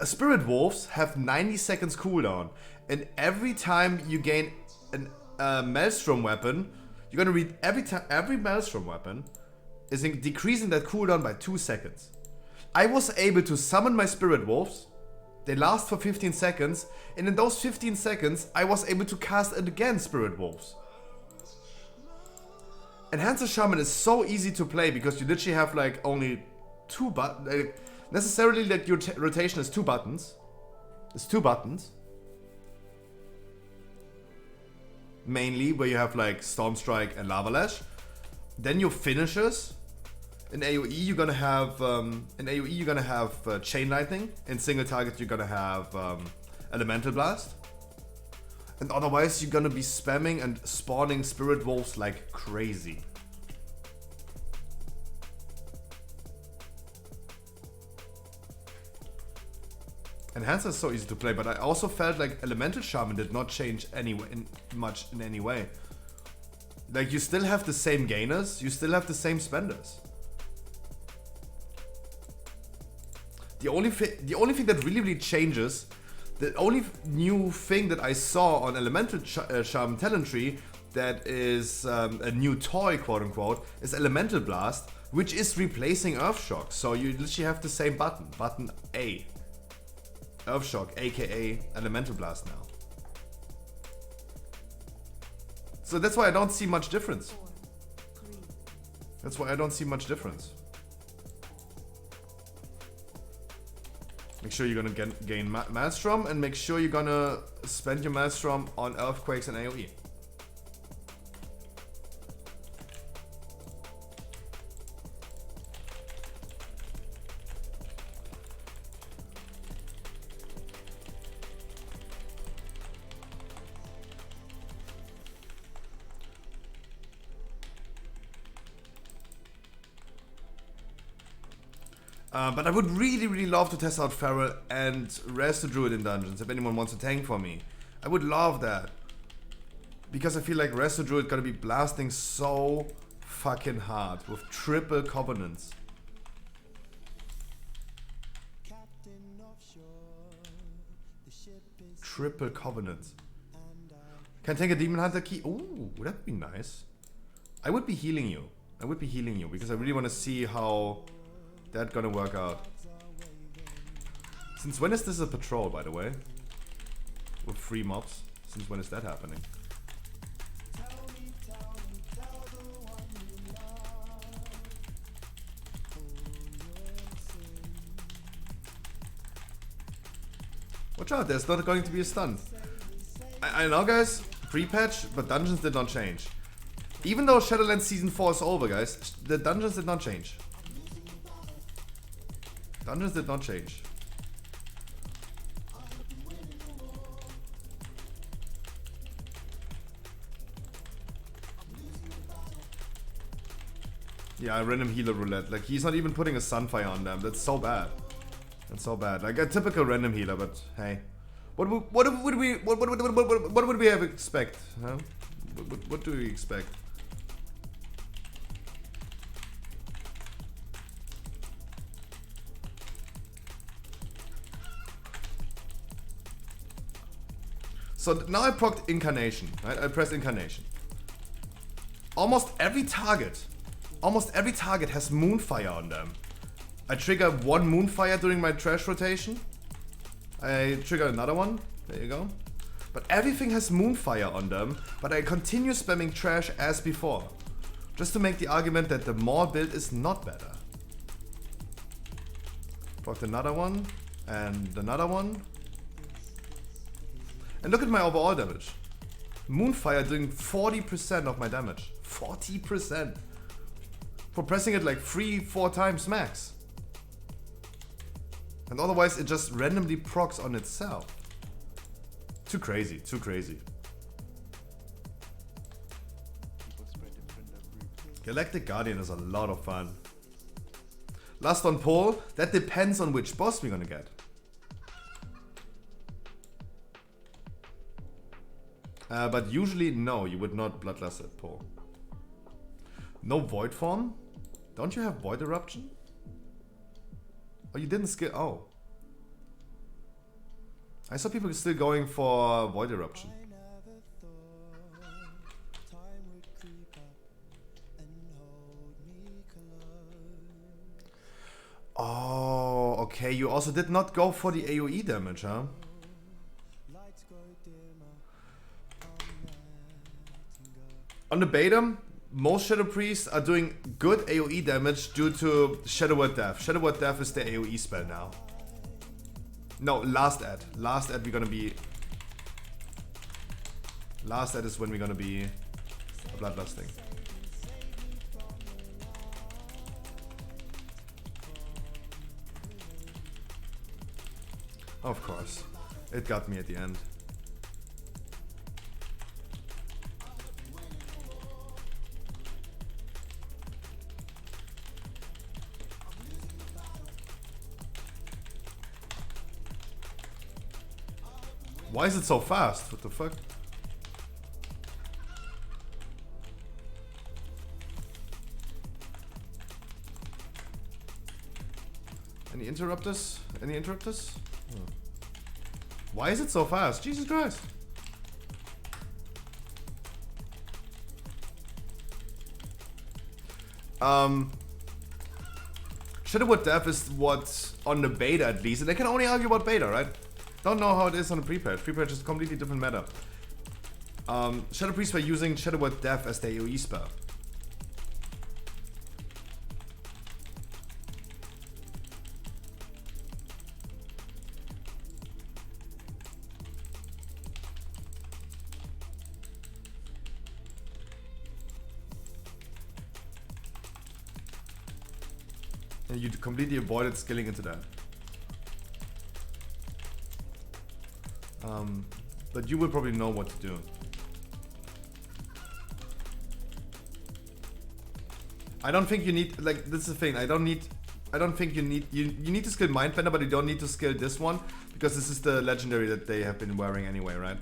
Spirit Wolves have 90 seconds cooldown. And every time you gain a Maelstrom weapon, you're gonna read every Maelstrom weapon is decreasing that cooldown by 2 seconds. I was able to summon my Spirit Wolves. They last for 15 seconds, and in those 15 seconds, I was able to cast it again, Spirit Wolves. Enhancer Shaman is so easy to play because you literally have like only 2 buttons. Necessarily, like your rotation is 2 buttons. It's 2 buttons. Mainly, where you have like Storm Strike and Lava Lash. Then your finishers. In AoE you're gonna have Chain Lightning. In single target you're gonna have Elemental Blast. And otherwise you're gonna be spamming and spawning Spirit Wolves like crazy. Enhancer is so easy to play, but I also felt like Elemental Shaman did not change much in any way. Like you still have the same gainers, you still have the same spenders. The only thing that really changes, the only new thing that I saw on Elemental Shaman Talent Tree that is a new toy, quote unquote, is Elemental Blast, which is replacing Earthshock. So you literally have the same button A. Earthshock, aka Elemental Blast now. So that's why I don't see much difference. That's why I don't see much difference. Make sure you're gonna gain Maelstrom, and make sure you're gonna spend your Maelstrom on Earthquakes and AoE. But I would really love to test out Feral and Resto Druid in dungeons, if anyone wants to tank for me. I would love that. Because I feel like Resto Druid gonna be blasting so fucking hard with triple Covenants. Triple Covenants. Can tank a Demon Hunter key? Ooh, that'd be nice. I would be healing you. because I really want to see how that's gonna work out. Since when is this a patrol, by the way? With 3 mobs? Since when is that happening? Watch out, there's not going to be a stun. I know, guys, pre-patch, but dungeons did not change. Even though Shadowlands Season 4 is over, guys, the dungeons did not change. Dungeons did not change. Yeah, random healer roulette. Like, he's not even putting a sunfire on them. That's so bad. That's so bad. Like a typical random healer, but hey. What would we have expect? Huh? What do we expect? So now I procced Incarnation, right? I press Incarnation. Almost every target has Moonfire on them. I trigger 1 Moonfire during my trash rotation. I trigger another one. There you go. But everything has Moonfire on them, but I continue spamming trash as before. Just to make the argument that the Maul build is not better. Procced another one, and another one. And look at my overall damage. Moonfire doing 40% of my damage. 40%. For pressing it like 3-4 times max. And otherwise it just randomly procs on itself. Too crazy, too crazy. Galactic Guardian is a lot of fun. Last on pole, that depends on which boss we're gonna get. But usually, no, you would not Bloodlust at pole. No Void form? Don't you have Void Eruption? Oh, you didn't skill. Oh. I saw people still going for Void Eruption. Oh, okay. You also did not go for the AoE damage, huh? On the beta, most Shadow Priests are doing good AoE damage due to Shadow Word Death. Shadow Word Death is the AoE spell now. No, last ad. Last ad we're gonna be... Last ad is when we're gonna be bloodlusting. Of course. It got me at the end. Why is it so fast? What the fuck? Any interrupters? Any interrupters? Oh. Why is it so fast? Jesus Christ. Shadow Word Death is what's on the beta at least, and they can only argue about beta, right? Don't know how it is on the pre-patch. Pre-patch is a completely different meta. Shadow Priests were using Shadow Word Death as their AoE spell. And you completely avoided skilling into that. But you will probably know what to do. I don't think you need, like, this is the thing, I don't think you need to skill Mindbender, but you don't need to skill this one, because this is the legendary that they have been wearing anyway, right?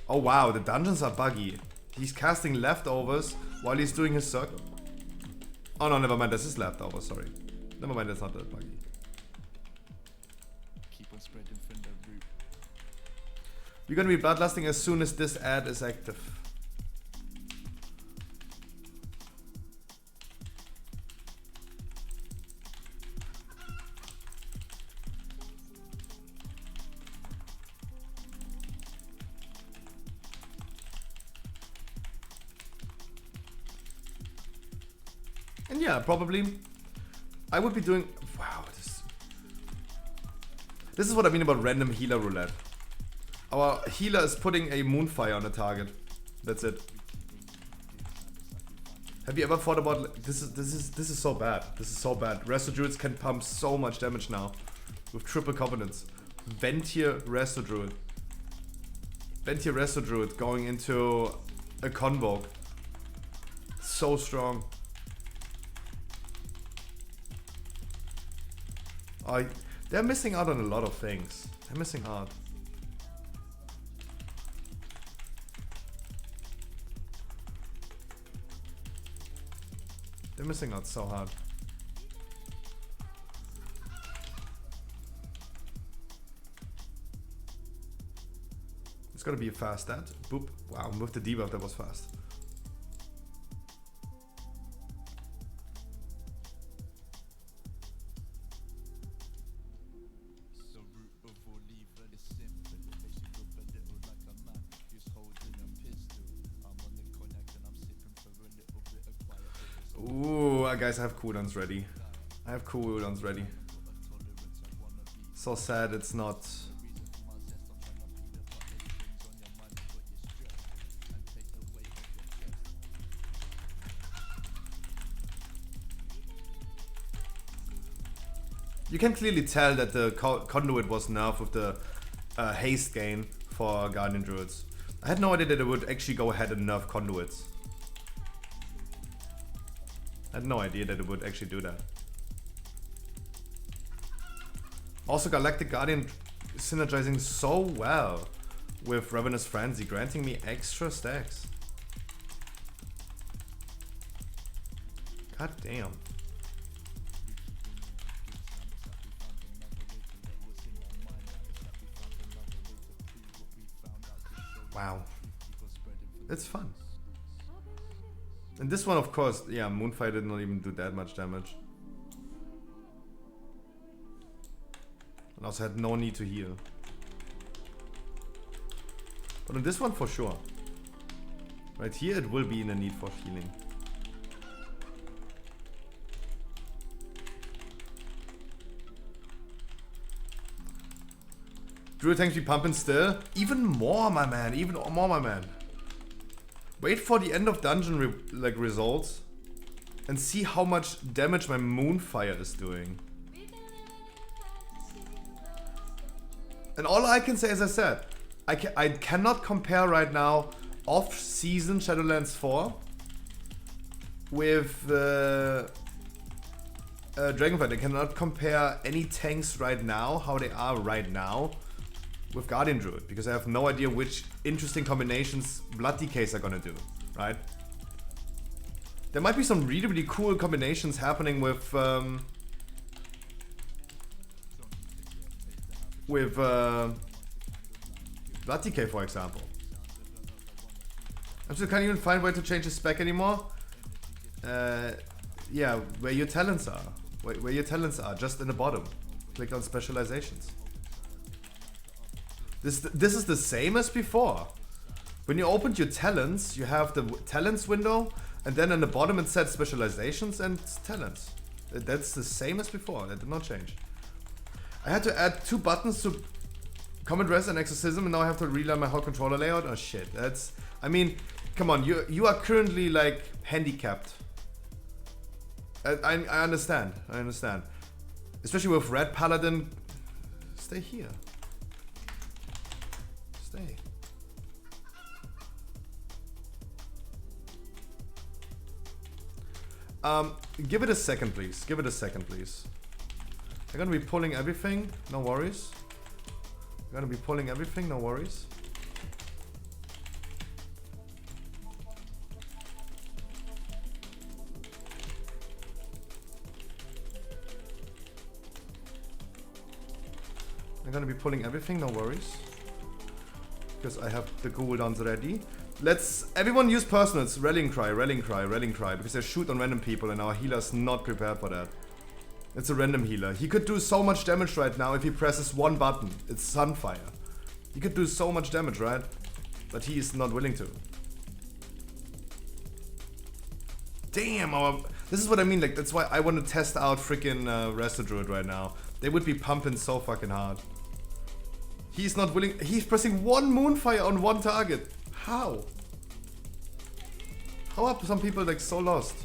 Oh wow, the dungeons are buggy. He's casting leftovers while he's doing his circle. Oh no, never mind, this is leftovers, sorry. Never mind, that's not that buggy. We're gonna be bloodlusting as soon as this ad is active. And yeah, probably I would be doing... Wow, this is what I mean about random healer roulette. Our healer is putting a Moonfire on a target. That's it. Have you ever thought about... This is so bad. This is so bad. Resto Druids can pump so much damage now. With triple Covenants. Ventir Resto Druid. Ventir Resto Druid going into a Convoke. So strong. They're missing out on a lot of things. They're missing out. They're missing out so hard. It's gonna be a fast stat. Boop. Wow, with the debuff that was fast. Ooh, guys, I have cooldowns ready. I have cooldowns ready. So sad it's not. You can clearly tell that the conduit was nerfed with the haste gain for Guardian Druids. I had no idea that it would actually go ahead and nerf conduits. I had no idea that it would actually do that. Also, Galactic Guardian synergizing so well with Ravenous Frenzy, granting me extra stacks. God damn. Wow. It's fun. And this one, of course, yeah, Moonfire did not even do that much damage. And also had no need to heal. But on this one, for sure. Right here, it will be in a need for healing. Druid tanks be pumping still. Even more, my man. Even more, my man. Wait for the end of dungeon results and see how much damage my Moonfire is doing. And all I can say, as I said, I cannot compare right now off-season Shadowlands 4 with Dragonflight. I cannot compare any tanks right now, how they are right now, with Guardian Druid, because I have no idea which interesting combinations Blood Decays are gonna do, right? There might be some really, really cool combinations happening with Blood Decay, for example. I just can't even find where to change the spec anymore. Yeah, where your talents are. Where your talents are, just in the bottom. Click on specializations. This is the same as before. When you opened your talents, you have the talents window, and then in the bottom it said specializations and talents. That's the same as before. That did not change. I had to add 2 buttons to Command Rest and Exorcism, and now I have to relearn my whole controller layout. Oh shit, that's... I mean, come on, you are currently like handicapped. I understand, I understand. Especially with Red Paladin. Stay here. Stay. Give it a second, please. Give it a second, please. I'm gonna be pulling everything, no worries. I'm gonna be pulling everything, no worries. I'm gonna be pulling everything, no worries. Because I have the cooldowns ready. Let's everyone use personals. Rallying cry, rallying cry, rallying cry. Because they shoot on random people and our healer's not prepared for that. It's a random healer. He could do so much damage right now if he presses one button. It's Sunfire. He could do so much damage, right? But he is not willing to. Damn, This is what I mean, like, that's why I want to test out freaking Resto Druid right now. They would be pumping so fucking hard. He's not willing, he's pressing one Moonfire on one target. How? How are some people like so lost?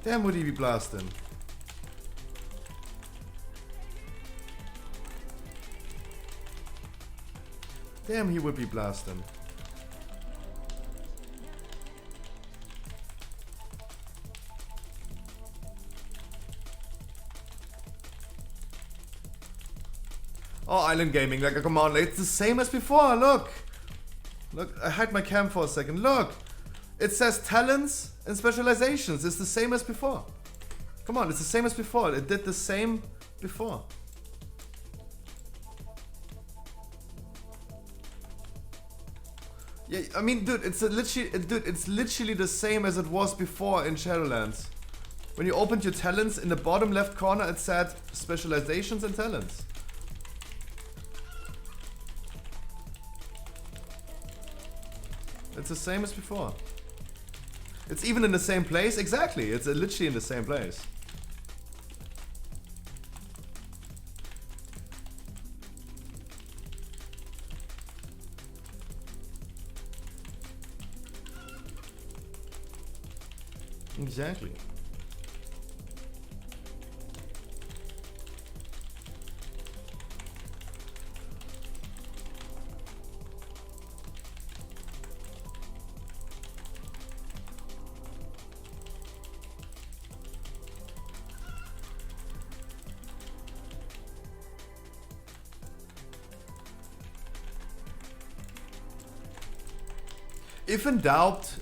Damn, would he be blasting? Damn, he would be blasting. Oh, Island Gaming, like, come on, it's the same as before, look! Look, I hide my cam for a second, look! It says talents and specializations, it's the same as before. Come on, it's the same as before, it did the same before. Yeah, I mean, dude, it's literally the same as it was before in Shadowlands. When you opened your talents, in the bottom left corner it said specializations and talents. It's the same as before. It's even in the same place. Exactly. It's literally in the same place. Exactly.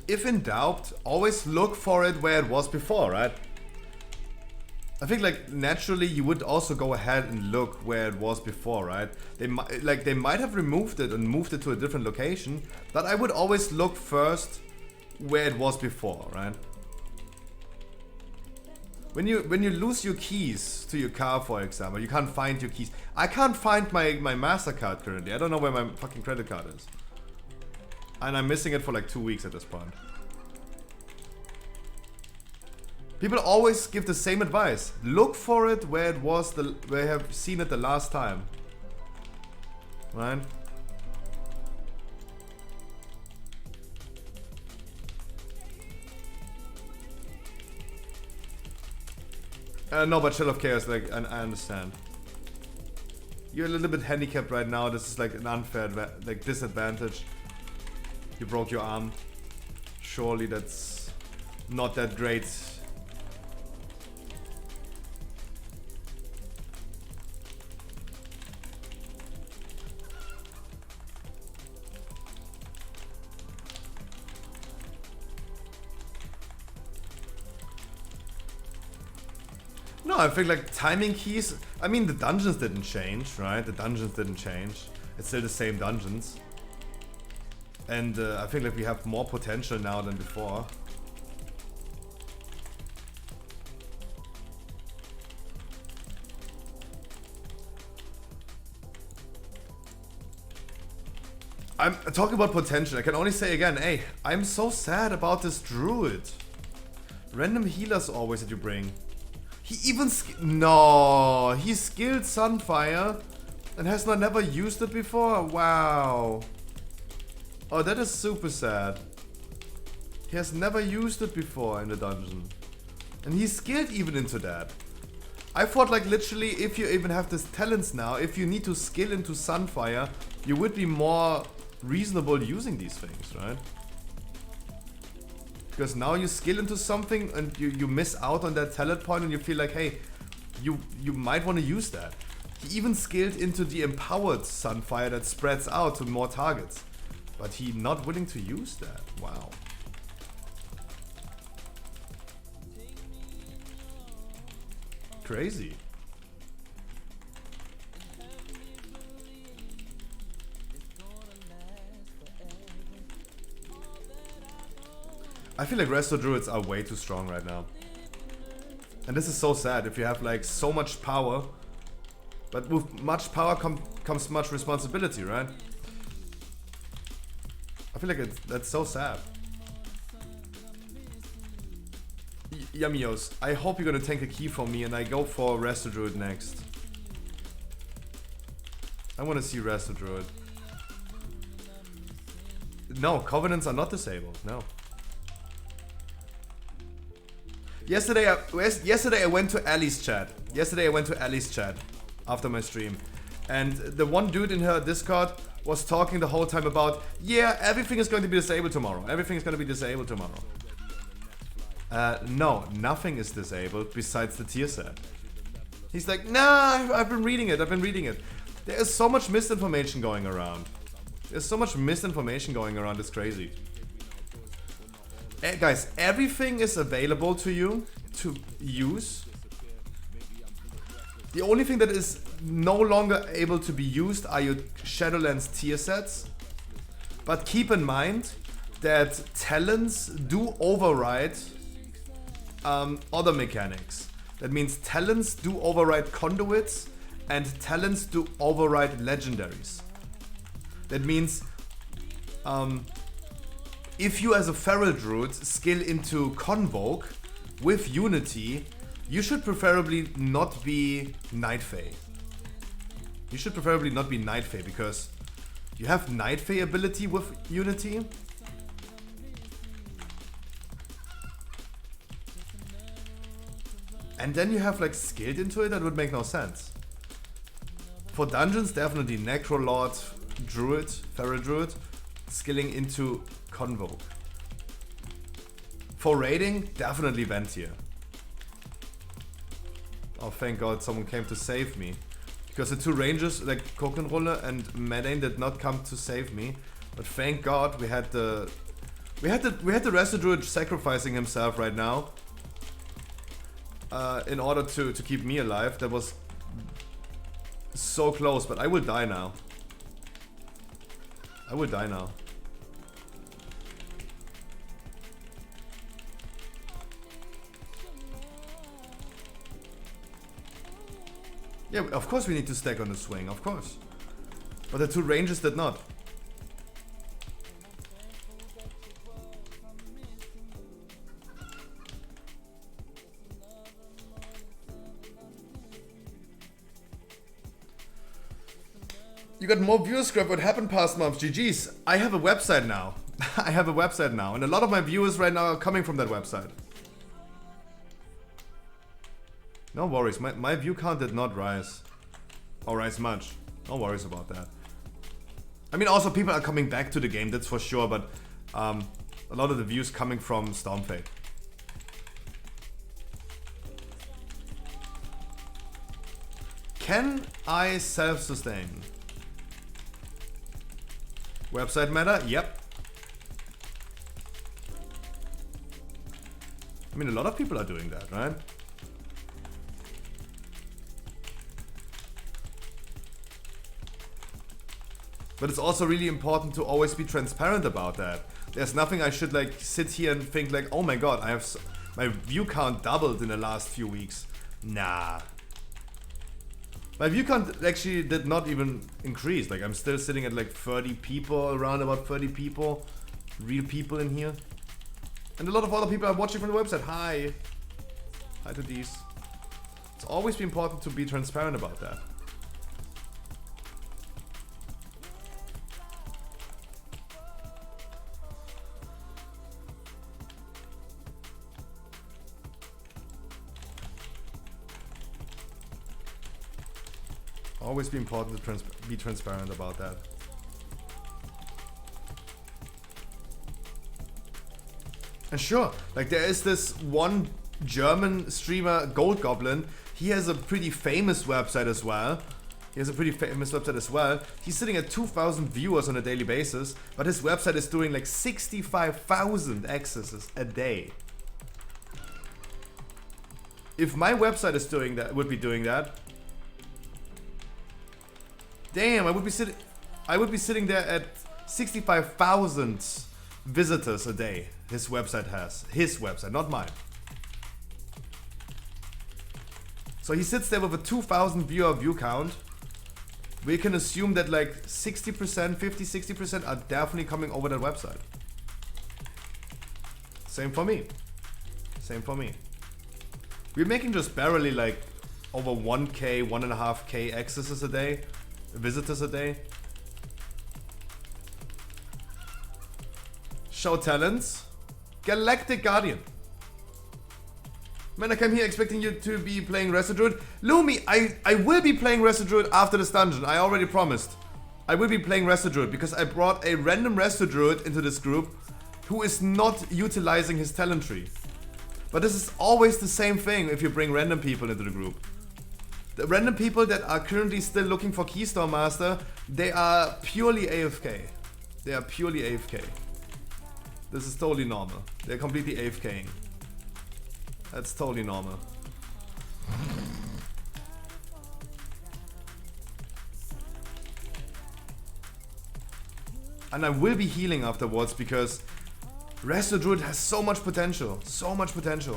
If in doubt, always look for it where it was before, right? I think like naturally you would also go ahead and look where it was before, right? They might have removed it and moved it to a different location, but I would always look first where it was before, right? When you lose your keys to your car, for example, you can't find your keys. I can't find my MasterCard currently. I don't know where my fucking credit card is. And I'm missing it for like 2 weeks at this point. People always give the same advice. Look for it where it was, where I have seen it the last time. Right? No, but Shell of Chaos, like, I understand. You're a little bit handicapped right now. This is like an unfair, like, disadvantage. You broke your arm. Surely that's not that great. No, I think like timing keys, I mean the dungeons didn't change, right? The dungeons didn't change. It's still the same dungeons. And I think like we have more potential now than before. I'm talking about potential. I can only say again, hey, I'm so sad about this druid. Random healers always that you bring. He even no, he skilled Sunfire and has never used it before. Wow. Oh, that is super sad. He has never used it before in the dungeon. And he's skilled even into that. I thought like literally if you even have this talents now, if you need to skill into Sunfire, you would be more reasonable using these things, right? Because now you skill into something and you miss out on that talent point and you feel like, hey, you might want to use that. He even skilled into the empowered Sunfire that spreads out to more targets. But he not willing to use that. Wow. Crazy. I feel like Resto Druids are way too strong right now. And this is so sad if you have like so much power. But with much power comes much responsibility, right? I feel like that's so sad. Yamios, I hope you're gonna take a key from me and I go for Resto Druid next. I wanna see Resto Druid. No, Covenants are not disabled, no. Yesterday I went to Ali's chat. After my stream. And the one dude in her Discord was talking the whole time about, yeah, everything is going to be disabled tomorrow. Everything is going to be disabled tomorrow. No, nothing is disabled besides the tier set. He's like, nah, I've been reading it. There is so much misinformation going around. It's crazy. Guys, everything is available to you to use. The only thing that is no longer able to be used are your Shadowlands tier sets. But keep in mind that talents do override other mechanics. That means talents do override conduits and talents do override legendaries. That means if you as a Feral Druid skill into Convoke with Unity, you should preferably not be Night Fae. Because you have Night Fae ability with Unity. And then you have like skilled into it, that would make no sense. For dungeons, definitely Necrolord, Druid, Feral Druid, skilling into Convoke. For raiding, definitely Ventier. Oh, thank God someone came to save me. Because the two rangers, like Kokenrolle and Medane, did not come to save me. But thank God we had the Resto Druid sacrificing himself right now. In order to keep me alive. That was so close, but I will die now. Yeah, of course we need to stack on the swing, of course. But the two rangers did not. You got more viewers, Scrap. What happened past month? GG's. I have a website now. And a lot of my viewers right now are coming from that website. No worries, my view count did not rise. Or rise much. No worries about that. I mean, also people are coming back to the game, that's for sure, but a lot of the views coming from Stormfade. Can I self-sustain? Website meta? Yep. I mean, a lot of people are doing that, right? But it's also really important to always be transparent about that. There's nothing I should like sit here and think like, oh my god, my view count doubled in the last few weeks. Nah. My view count actually did not even increase. Like I'm still sitting at like 30 people, around about 30 people. Real people in here. And a lot of other people are watching from the website. Hi. Hi to these. It's always been important to be transparent about that. Always be important to be transparent about that. And sure, like there is this one German streamer, Gold Goblin. He has a pretty famous website as well. He's sitting at 2,000 viewers on a daily basis, but his website is doing like 65,000 accesses a day. If my website is doing that, would be doing that. Damn, I would be sitting there at 65,000 visitors a day. His website has. His website, not mine. So he sits there with a 2,000 viewer view count, we can assume that like 60%, 50, 60% are definitely coming over that website. Same for me. Same for me. We're making just barely like over 1k, 1.5k accesses a day, visitors a day. Show talents. Galactic Guardian. Man, I came here expecting you to be playing Resto Druid. Lumi, I will be playing Resto Druid after this dungeon. I already promised. I will be playing Resto Druid because I brought a random Resto Druid into this group who is not utilizing his talent tree. But this is always the same thing if you bring random people into the group. The random people that are currently still looking for Keystone Master, they are purely AFK. They are purely AFK. This is totally normal. They're completely AFKing. That's totally normal. And I will be healing afterwards because Resto Druid has so much potential. So much potential.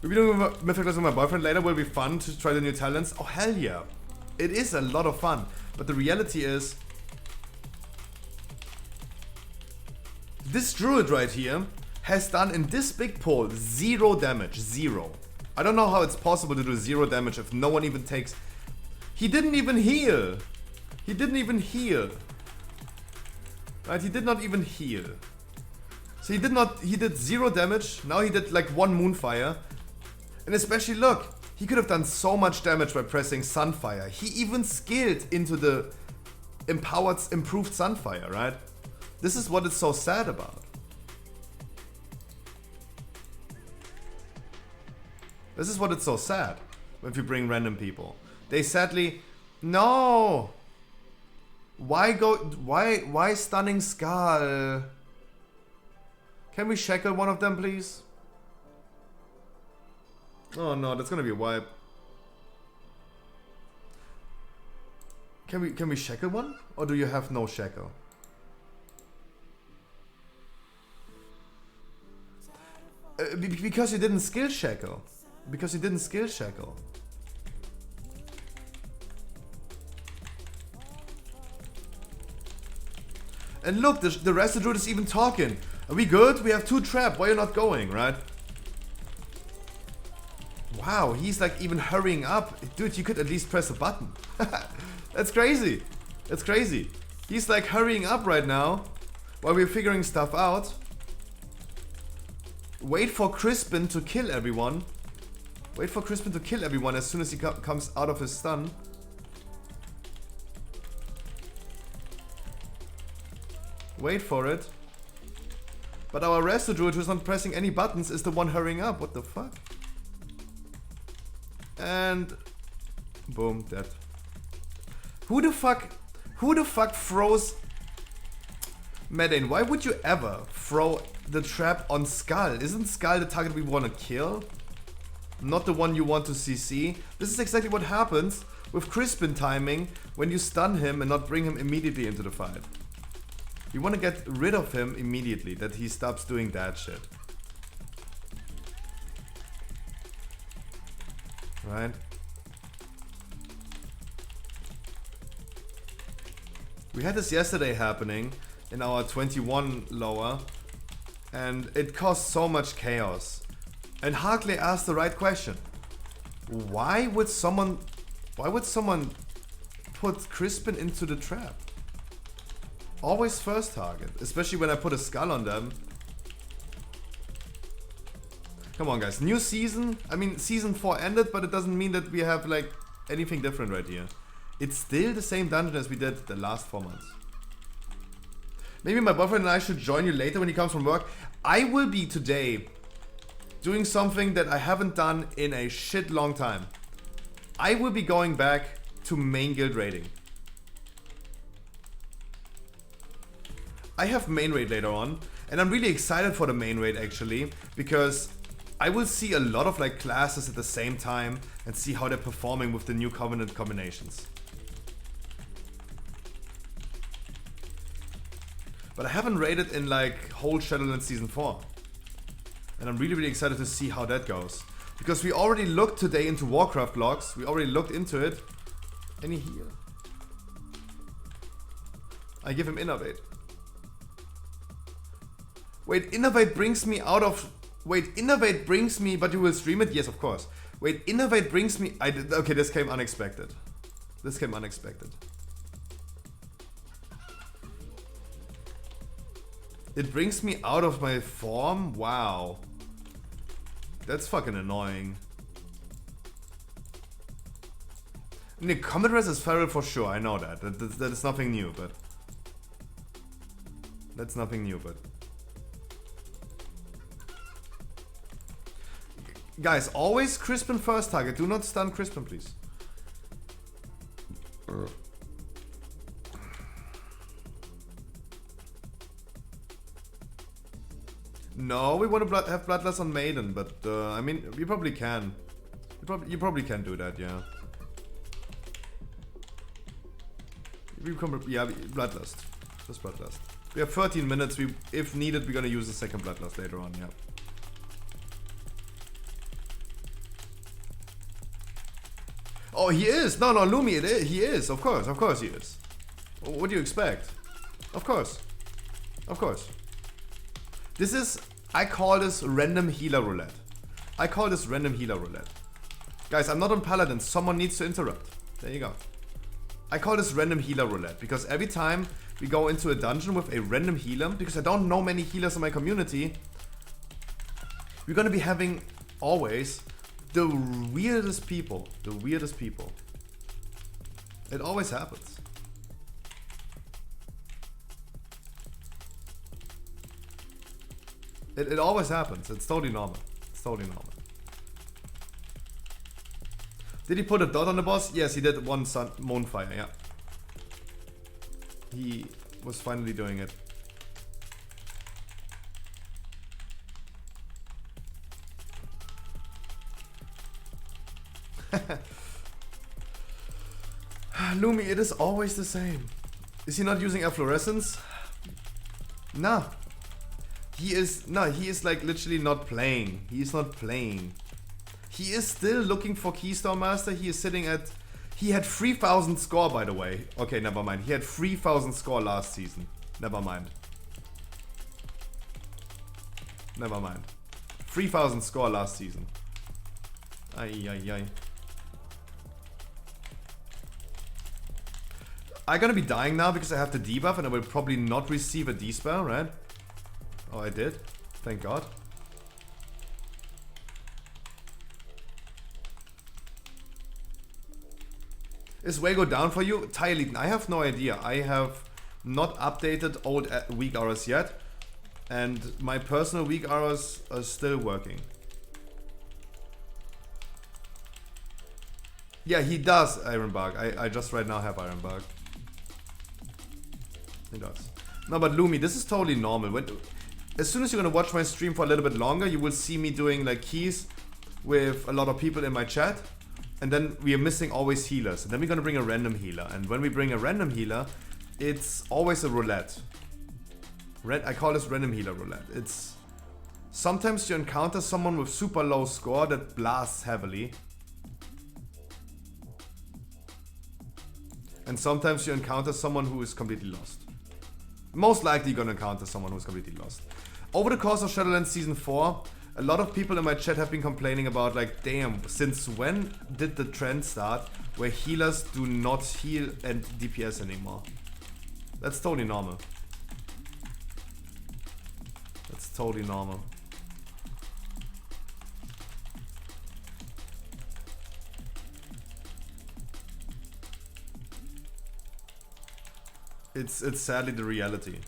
We'll be doing Mythic Class with my boyfriend later. Will be fun to try the new talents. Oh hell yeah. It is a lot of fun. But the reality is, this druid right here has done in this big poll 0 damage. 0. I don't know how it's possible to do 0 damage if no one even takes... He didn't even heal. He didn't even heal. Right, he did not even heal. So he did 0 damage. Now he did like 1 Moonfire. And especially look, he could have done so much damage by pressing Sunfire. He even skilled into the improved Sunfire, right? This is what it's so sad about. This is what it's so sad if you bring random people. They sadly, no. Why Stunning Skull? Can we shackle one of them, please? Oh no, that's gonna be a wipe. Can we shackle one? Or do you have no shackle? Because you didn't skill shackle. Because you didn't skill shackle. And look, the rest of the druid is even talking. Are we good? We have 2 trap. Why are you not going, right? Wow, he's like even hurrying up. Dude, you could at least press a button. That's crazy. That's crazy. He's like hurrying up right now while we're figuring stuff out. Wait for Crispin to kill everyone. Wait for Crispin to kill everyone as soon as he comes out of his stun. Wait for it. But our Resto Druid, who's not pressing any buttons, is the one hurrying up. What the fuck? And boom, dead. Who the fuck froze Medane? Why would you ever throw the trap on Skull? Isn't Skull the target we want to kill? Not the one you want to CC? This is exactly what happens with Crispin timing when you stun him and not bring him immediately into the fight. You want to get rid of him immediately, that he stops doing that shit. Right? We had this yesterday happening in our 21 lower, and it caused so much chaos. And Harkley asked the right question. Why would someone put Crispin into the trap? Always first target, especially when I put a skull on them. Come on guys, new season. I mean, season 4 ended, but it doesn't mean that we have like anything different right here. It's still the same dungeon as we did the last 4 months. Maybe my boyfriend and I should join you later when he comes from work. I will be today doing something that I haven't done in a shit long time. I will be going back to main guild raiding. I have main raid later on, and I'm really excited for the main raid actually, because I will see a lot of like classes at the same time and see how they're performing with the new Covenant combinations. But I haven't raided in like whole Shadowlands Season 4. And I'm really excited to see how that goes. Because we already looked today into Warcraft logs. We already looked into it. Any heal? I give him Innovate. Wait, Innovate brings me out of... Wait, Innovate brings me... But you will stream it? Yes, of course. Wait, Innovate brings me... Okay, this came unexpected. This came unexpected. It brings me out of my form? Wow. That's fucking annoying. The combat res is feral for sure, I know that. That is nothing new, but... That's nothing new, but... Guys, always Crispin first target. Do not stun Crispin, please. No, we want to have Bloodlust on Maiden, but I mean, you probably can. You probably can do that, yeah. Yeah, Bloodlust. Just Bloodlust. We have 13 minutes. If needed, we're gonna use the second Bloodlust later on, yeah. Oh, he is! No, Lumi, he is. Of course he is. What do you expect? Of course. Of course. This is... I call this random healer roulette. Guys, I'm not on Paladin. Someone needs to interrupt. There you go. I call this random healer roulette because every time we go into a dungeon with a random healer, because I don't know many healers in my community, we're gonna be having always the weirdest people. It always happens. It always happens. It's totally normal. Did he put a dot on the boss? Yes, he did one Moonfire, yeah. He was finally doing it. Lumi, it is always the same. Is he not using efflorescence? No. He is like literally not playing. He is not playing. He is still looking for Keystone Master. He is sitting at... He had 3,000 score, by the way. Okay, never mind. He had 3,000 score last season. Never mind. 3,000 score last season. Ay. I'm gonna be dying now because I have the debuff and I will probably not receive a D-spell, right? Oh, I did? Thank God. Is Wago down for you? Tyleton, I have no idea. I have not updated old weak hours yet. And my personal weak hours are still working. Yeah, he does, Ironbark. I just right now have Ironbark. He does. No, but Lumi, this is totally normal. As soon as you're gonna watch my stream for a little bit longer, you will see me doing like keys with a lot of people in my chat. And then we are missing always healers. And then we're gonna bring a random healer. And when we bring a random healer, it's always a roulette. I call this random healer roulette. It's... Sometimes you encounter someone with super low score that blasts heavily. And sometimes you encounter someone who is completely lost. Most likely you're gonna encounter someone who's completely lost. Over the course of Shadowlands Season 4, a lot of people in my chat have been complaining about like, damn, since when did the trend start where healers do not heal and DPS anymore? That's totally normal. That's totally normal. It's sadly the reality.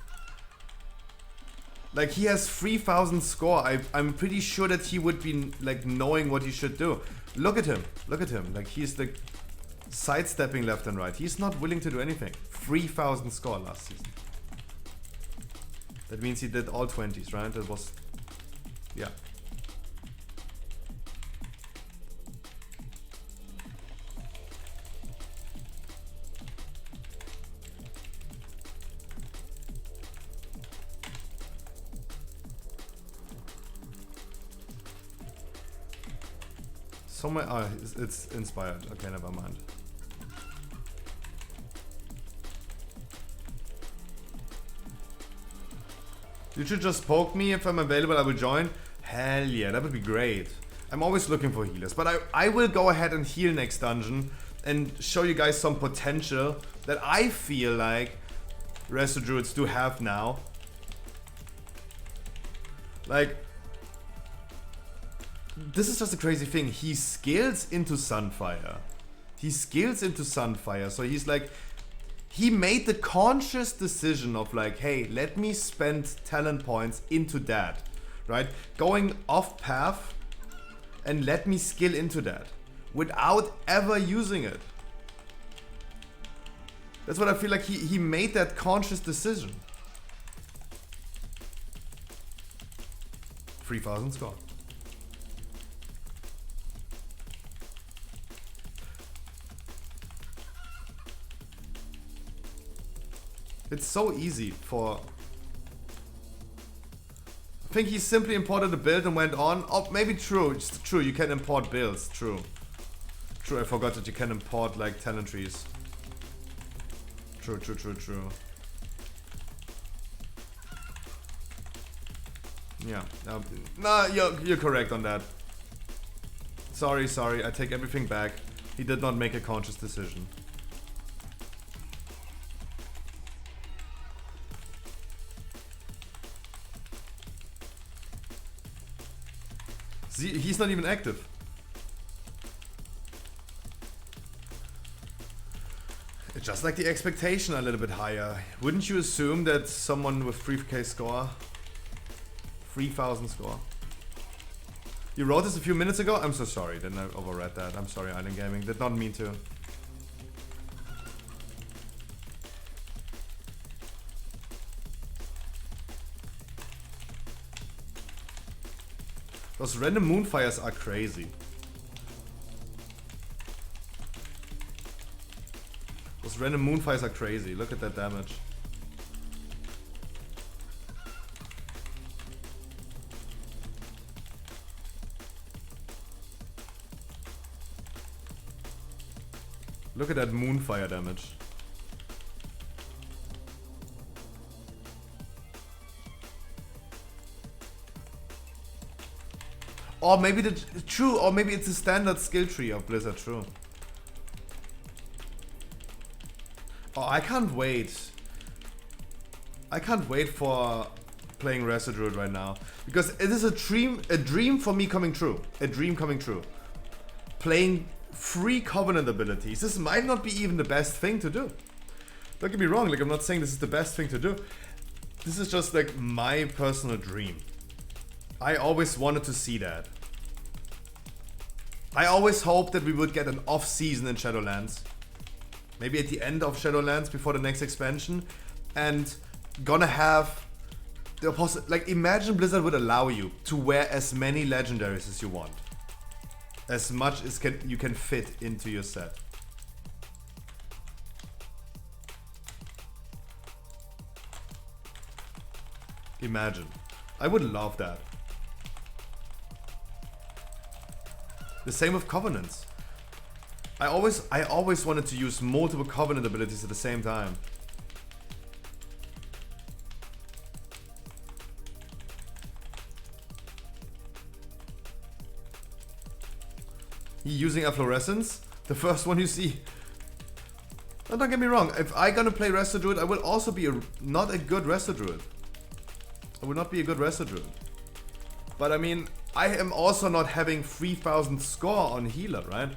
Like, he has 3,000 score. I'm pretty sure that he would be like knowing what he should do. Look at him. Like, he's like sidestepping left and right. He's not willing to do anything. 3,000 score last season. That means he did all 20s, right? That was... Yeah. So my it's inspired. Okay, never mind. You should just poke me if I'm available. I will join. Hell yeah, that would be great. I'm always looking for healers, but I will go ahead and heal next dungeon and show you guys some potential that I feel like Resto Druids do have now. Like, this is just a crazy thing. He scales into Sunfire. He scales into Sunfire. So he's like, he made the conscious decision of like, hey, let me spend talent points into that, right? Going off path and let me skill into that without ever using it. That's what I feel like he made that conscious decision. 3,000 score. It's so easy for... I think he simply imported a build and went on. Oh, maybe true. It's true, you can import builds. True. True, I forgot that you can import like talent trees. True, true, true, true. Yeah. No, you're correct on that. Sorry, I take everything back. He did not make a conscious decision. See, he's not even active. It's just like the expectation a little bit higher. Wouldn't you assume that someone with 3k score, 3,000 score? You wrote this a few minutes ago? I'm so sorry, then I overread that. I'm sorry, Island Gaming. Did not mean to. Those random moonfires are crazy. Those random moonfires are crazy. Look at that damage. Look at that moonfire damage. Or maybe true, or maybe it's a standard skill tree of Blizzard, true. Oh, I can't wait. I can't wait for playing Resto Druid right now. Because it is a dream for me coming true. A dream coming true. Playing free Covenant abilities. This might not be even the best thing to do. Don't get me wrong, like I'm not saying this is the best thing to do. This is just like my personal dream. I always wanted to see that. I always hoped that we would get an off-season in Shadowlands. Maybe at the end of Shadowlands before the next expansion. And gonna have the like imagine Blizzard would allow you to wear as many legendaries as you want. As much as you can fit into your set. Imagine. I would love that. The same with Covenants. I always wanted to use multiple Covenant abilities at the same time. Using Efflorescence, the first one you see. Now, don't get me wrong, if I gonna play Resto Druid, I will also be not a good Resto Druid. I would not be a good Resto Druid. But I mean, I am also not having 3,000 score on healer, right?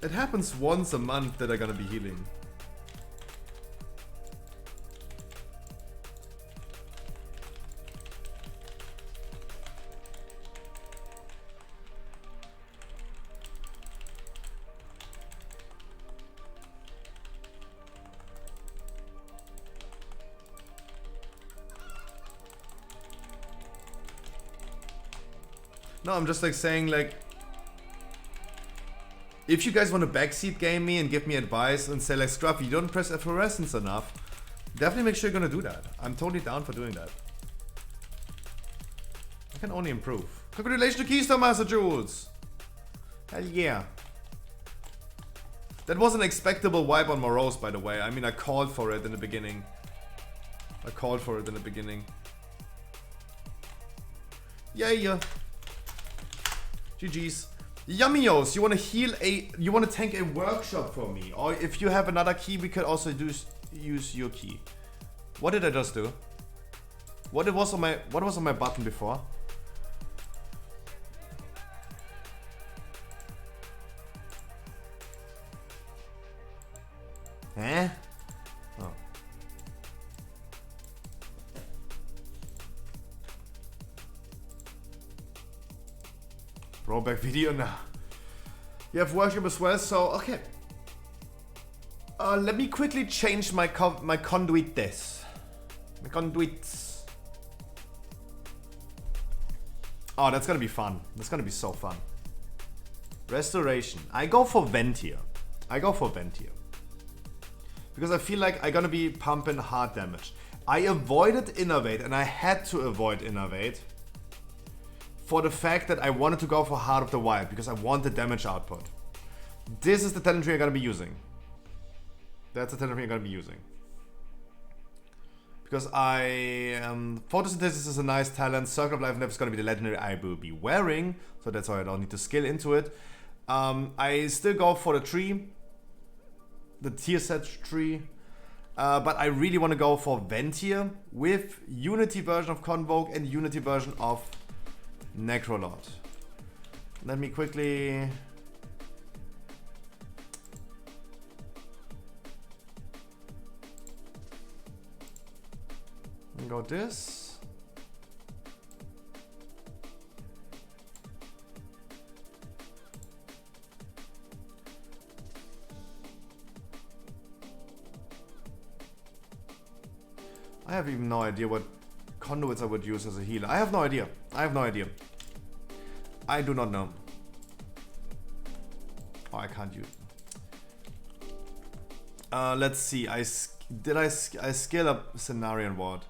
It happens once a month that I'm gonna be healing. No, I'm just like saying like, if you guys want to backseat game me and give me advice and say like, Scruff, you don't press Efflorescence enough, definitely make sure you're gonna do that. I'm totally down for doing that. Can only improve. Congratulations to Keystone Master Jules! Hell yeah. That was an expectable wipe on Morose, by the way. I mean, I called for it in the beginning. Yeah. GG's. Yummios, you wanna tank a workshop for me? Or if you have another key, we could also use your key. What did I just do? What was on my button before? Eh? Oh. Rollback video now. You have worship as well, so okay. Let me quickly change my conduit this. My conduits. Oh, that's gonna be fun. That's gonna be so fun. Restoration. I go for vent here. Because I feel like I'm gonna be pumping hard damage. I avoided Innovate, and I had to avoid Innovate for the fact that I wanted to go for Heart of the Wild because I want the damage output. This is the talent tree I'm gonna be using. That's the talent tree I'm gonna be using. Because photosynthesis is a nice talent. Circle of Life is gonna be the legendary I will be wearing, so that's why I don't need to skill into it. I still go for the tree, the tier set tree, but I really want to go for Vent here with Unity version of Convoke and Unity version of Necrolord. Let me quickly... go this. I have even no idea what conduits I would use as a healer. I have no idea. I do not know. Oh, I can't use. Let's see. I scale up Cenarian Ward.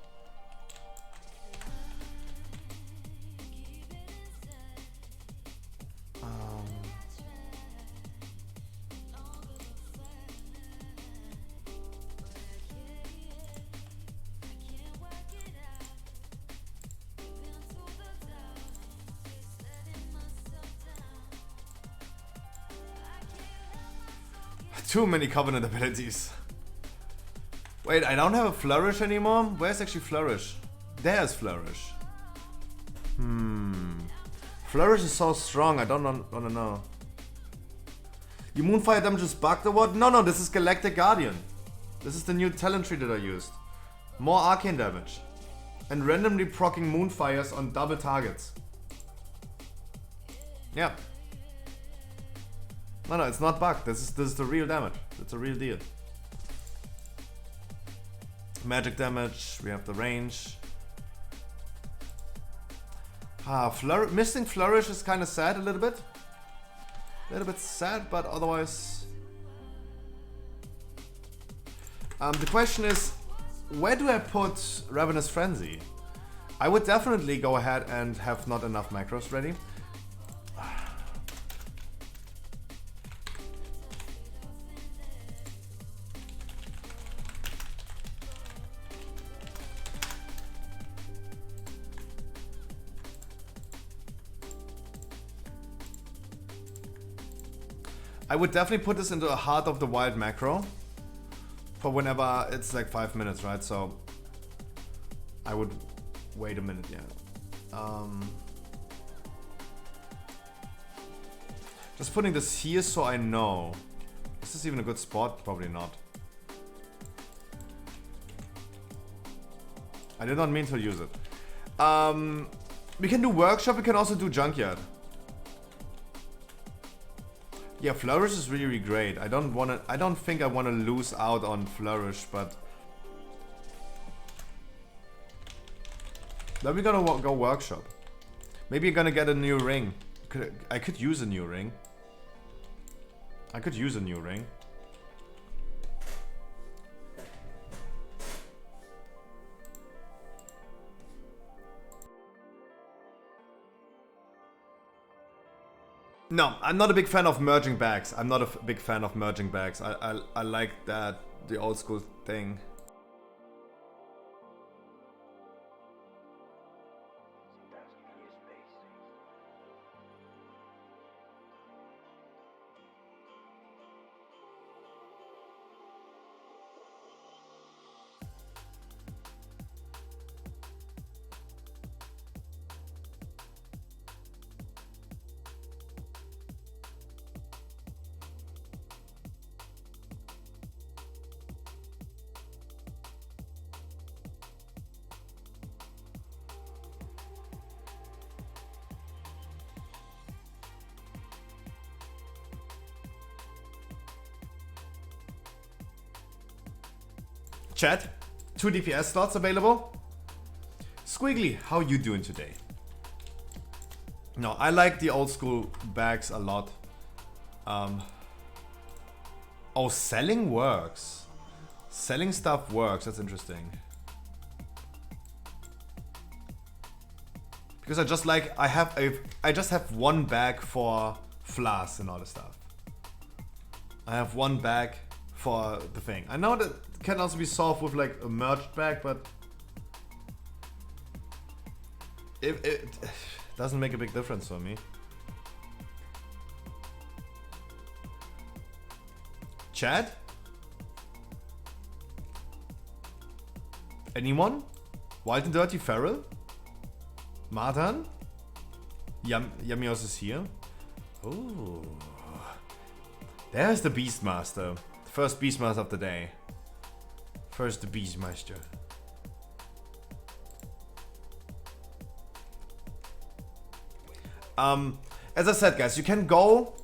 Too many Covenant abilities. Wait, I don't have a Flourish anymore? Where's actually Flourish? There's Flourish. Flourish is so strong, I don't wanna know. You Moonfire damage is bugged or what? No, this is Galactic Guardian. This is the new talent tree that I used. More arcane damage. And randomly proccing Moonfires on double targets. Yeah. No, it's not bugged. This is the real damage. It's a real deal. Magic damage. We have the range. Missing Flourish is kind of sad a little bit. A little bit sad, but otherwise... the question is, where do I put Ravenous Frenzy? I would definitely go ahead and have not enough macros ready. I would definitely put this into a Heart of the Wild macro for whenever it's like 5 minutes, right? So I would wait a minute, yeah. Just putting this here so I know. Is this even a good spot? Probably not. I did not mean to use it. We can do Workshop, we can also do Junkyard. Yeah, Flourish is really great. I don't think I wanna lose out on Flourish, but then we're gonna go Workshop. Maybe you're gonna get a new ring. I could use a new ring. No, I'm not a big fan of merging bags. I'm not a big fan of merging bags. I like that, the old school thing. Chat, 2 DPS slots available. Squiggly, how you doing today? No, I like the old school bags a lot. Oh, selling works. Selling stuff works, that's interesting. Because I just have one bag for flasks and all this stuff. I have one bag for the thing. I know that can also be solved with like a merged bag, but it doesn't make a big difference for me. Chat? Anyone? Wild and Dirty Feral? Martin? Yamios is here. Oh, there's the Beastmaster. The first Beastmaster of the day. First the Beastmaster. As I said, guys, you can go.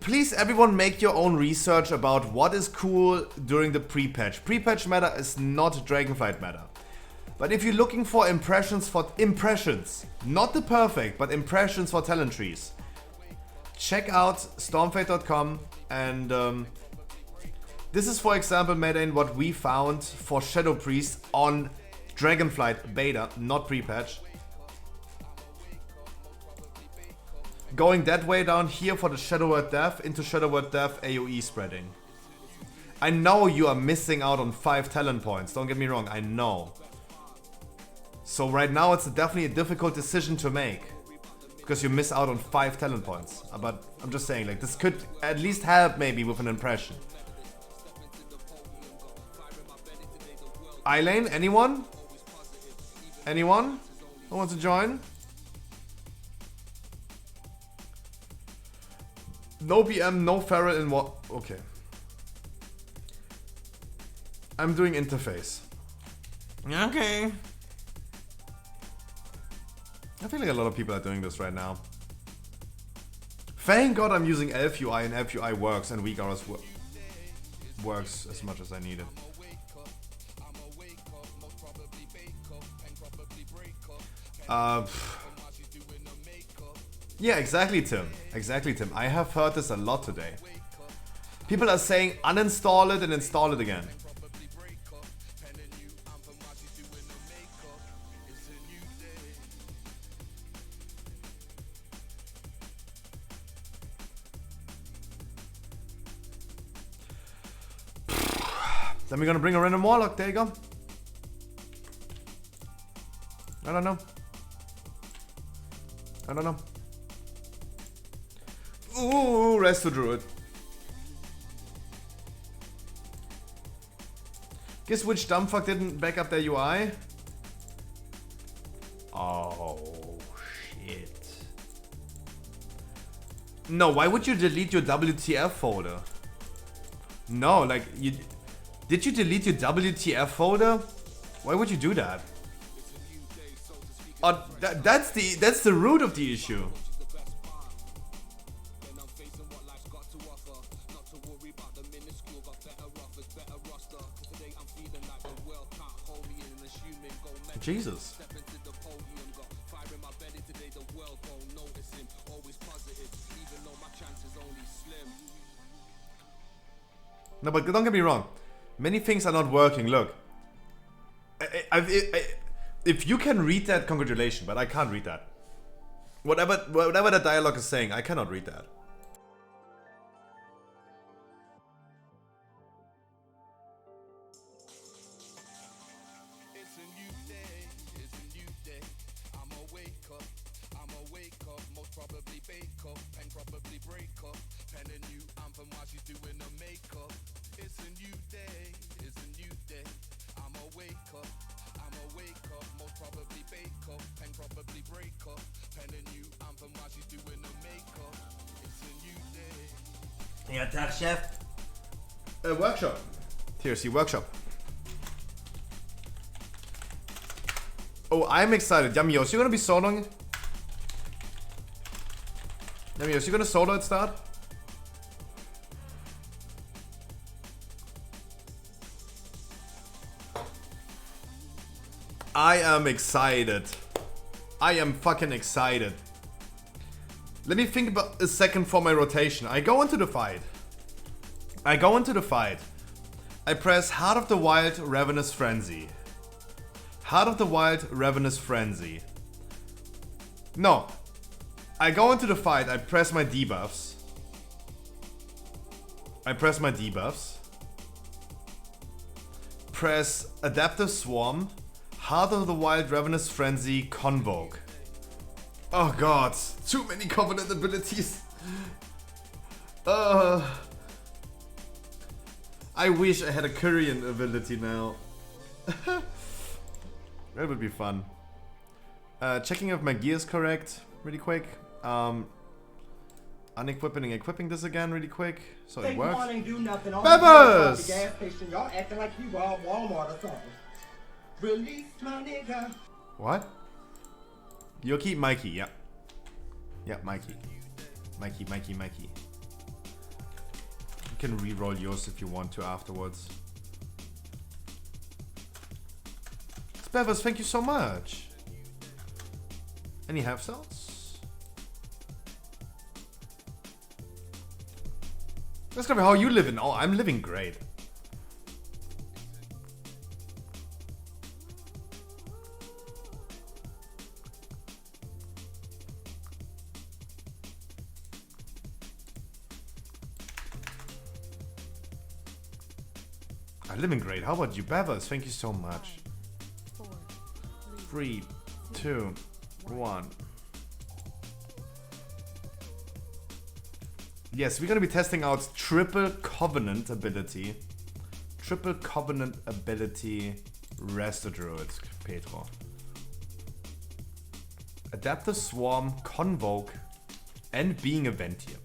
Please, everyone, make your own research about what is cool during the pre-patch. Pre-patch meta is not Dragonflight meta. But if you're looking for impressions, not the perfect, but impressions for talent trees, check out stormfate.com and this is, for example, Madain, what we found for Shadow Priest on Dragonflight beta, not pre-patch. Going that way down here for the Shadow Word Death into Shadow Word Death AoE spreading. I know you are missing out on 5 talent points, don't get me wrong, I know. So right now it's definitely a difficult decision to make. Because you miss out on 5 talent points. But I'm just saying, like, this could at least help maybe with an impression. Eileen, anyone? Anyone who wants to join? No BM, no Feral in what? Okay. I'm doing interface. Okay. I feel like a lot of people are doing this right now. Thank God I'm using Elf UI and Elf UI works and weak hours works as much as I need it. Yeah, exactly, Tim. Exactly, Tim. I have heard this a lot today. People are saying uninstall it and install it again. Then we're gonna bring a random warlock. There you go. I don't know. I don't know. Ooh, Resto Druid. Guess which dumbfuck didn't back up their UI? Oh, shit. No, why would you delete your WTF folder? No, like, you... Did you delete your WTF folder? Why would you do that? Oh, that's the root of the issue. Jesus. No, but don't get me wrong. Many things are not working. Look. If you can read that, congratulations, but I can't read that. Whatever the dialogue is saying, I cannot read that. It's a new day, it's a new day. I'ma wake up, most probably bake up, and probably break up. Pen a new anthem while she's doing her makeup. It's a new day, it's a new day. I'ma wake up, most probably bake up, and probably break up. Pen a new anthem while she's doing her makeup. It's a new day. Ja, dag chef. Workshop. TRC workshop. Oh, I'm excited. Yamios, you gonna be soloing it? Yamios, you gonna solo at start? I am excited. I am fucking excited. Let me think about a second for my rotation. I go into the fight. I press Heart of the Wild, Ravenous Frenzy. Heart of the Wild, Ravenous Frenzy. No. I go into the fight, I press my debuffs. Press Adaptive Swarm, Heart of the Wild, Ravenous Frenzy, Convoke. Oh god, too many Covenant abilities. I wish I had a Courier ability now. That would be fun. Checking if my gear is correct, really quick. Unequipping and equipping this again, really quick, so it works. Bebbers! Gas station, y'all acting like you all Walmart or something. Release my nigga. What? You'll keep Mikey, yep. Yep, Mikey. Mikey. You can re-roll yours if you want to afterwards. Beavers, thank you so much. Any half cells? That's gonna be how you living. Oh, I'm living great. I'm living great. How about you, Beavers? Thank you so much. 3, 2, 1. Yes, we're gonna be testing out Triple Covenant ability. Triple Covenant ability, Resto Druids, Pedro. Adaptive Swarm, Convoke, and being a Ventium.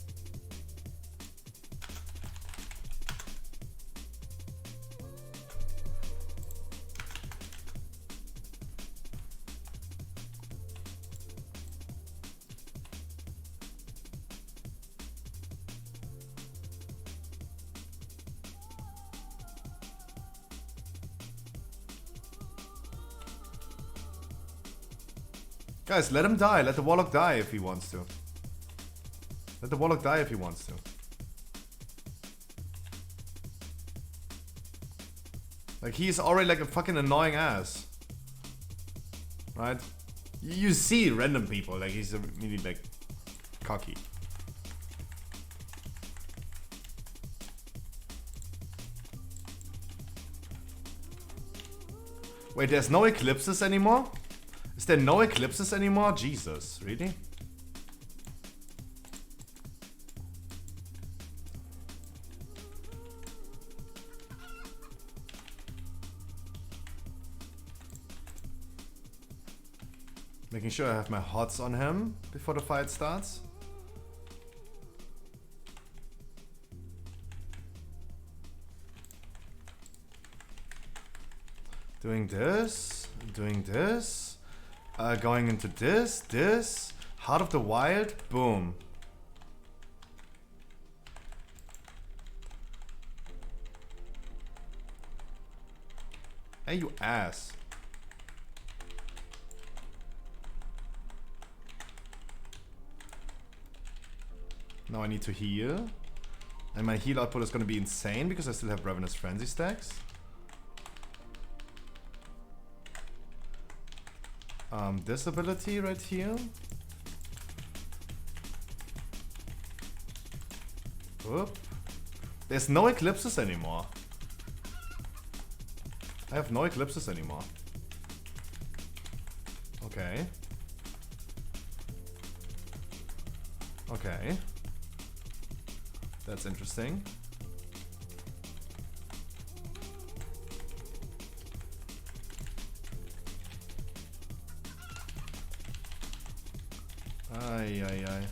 Guys, let him die. Let the Warlock die if he wants to. Let the Warlock die if he wants to. Like, he's already like a fucking annoying ass. Right? You see random people, like he's really like cocky. Wait, there's no eclipses anymore? Is there no eclipses anymore? Jesus, really? Making sure I have my HOTS on him before the fight starts. Doing this, going into this, Heart of the Wild, boom. Hey, you ass. Now I need to heal. And my heal output is going to be insane because I still have Ravenous Frenzy stacks. This ability right here. Oop. There's no eclipses anymore. I have no eclipses anymore. Okay. Okay. That's interesting. Ay, ay, ay.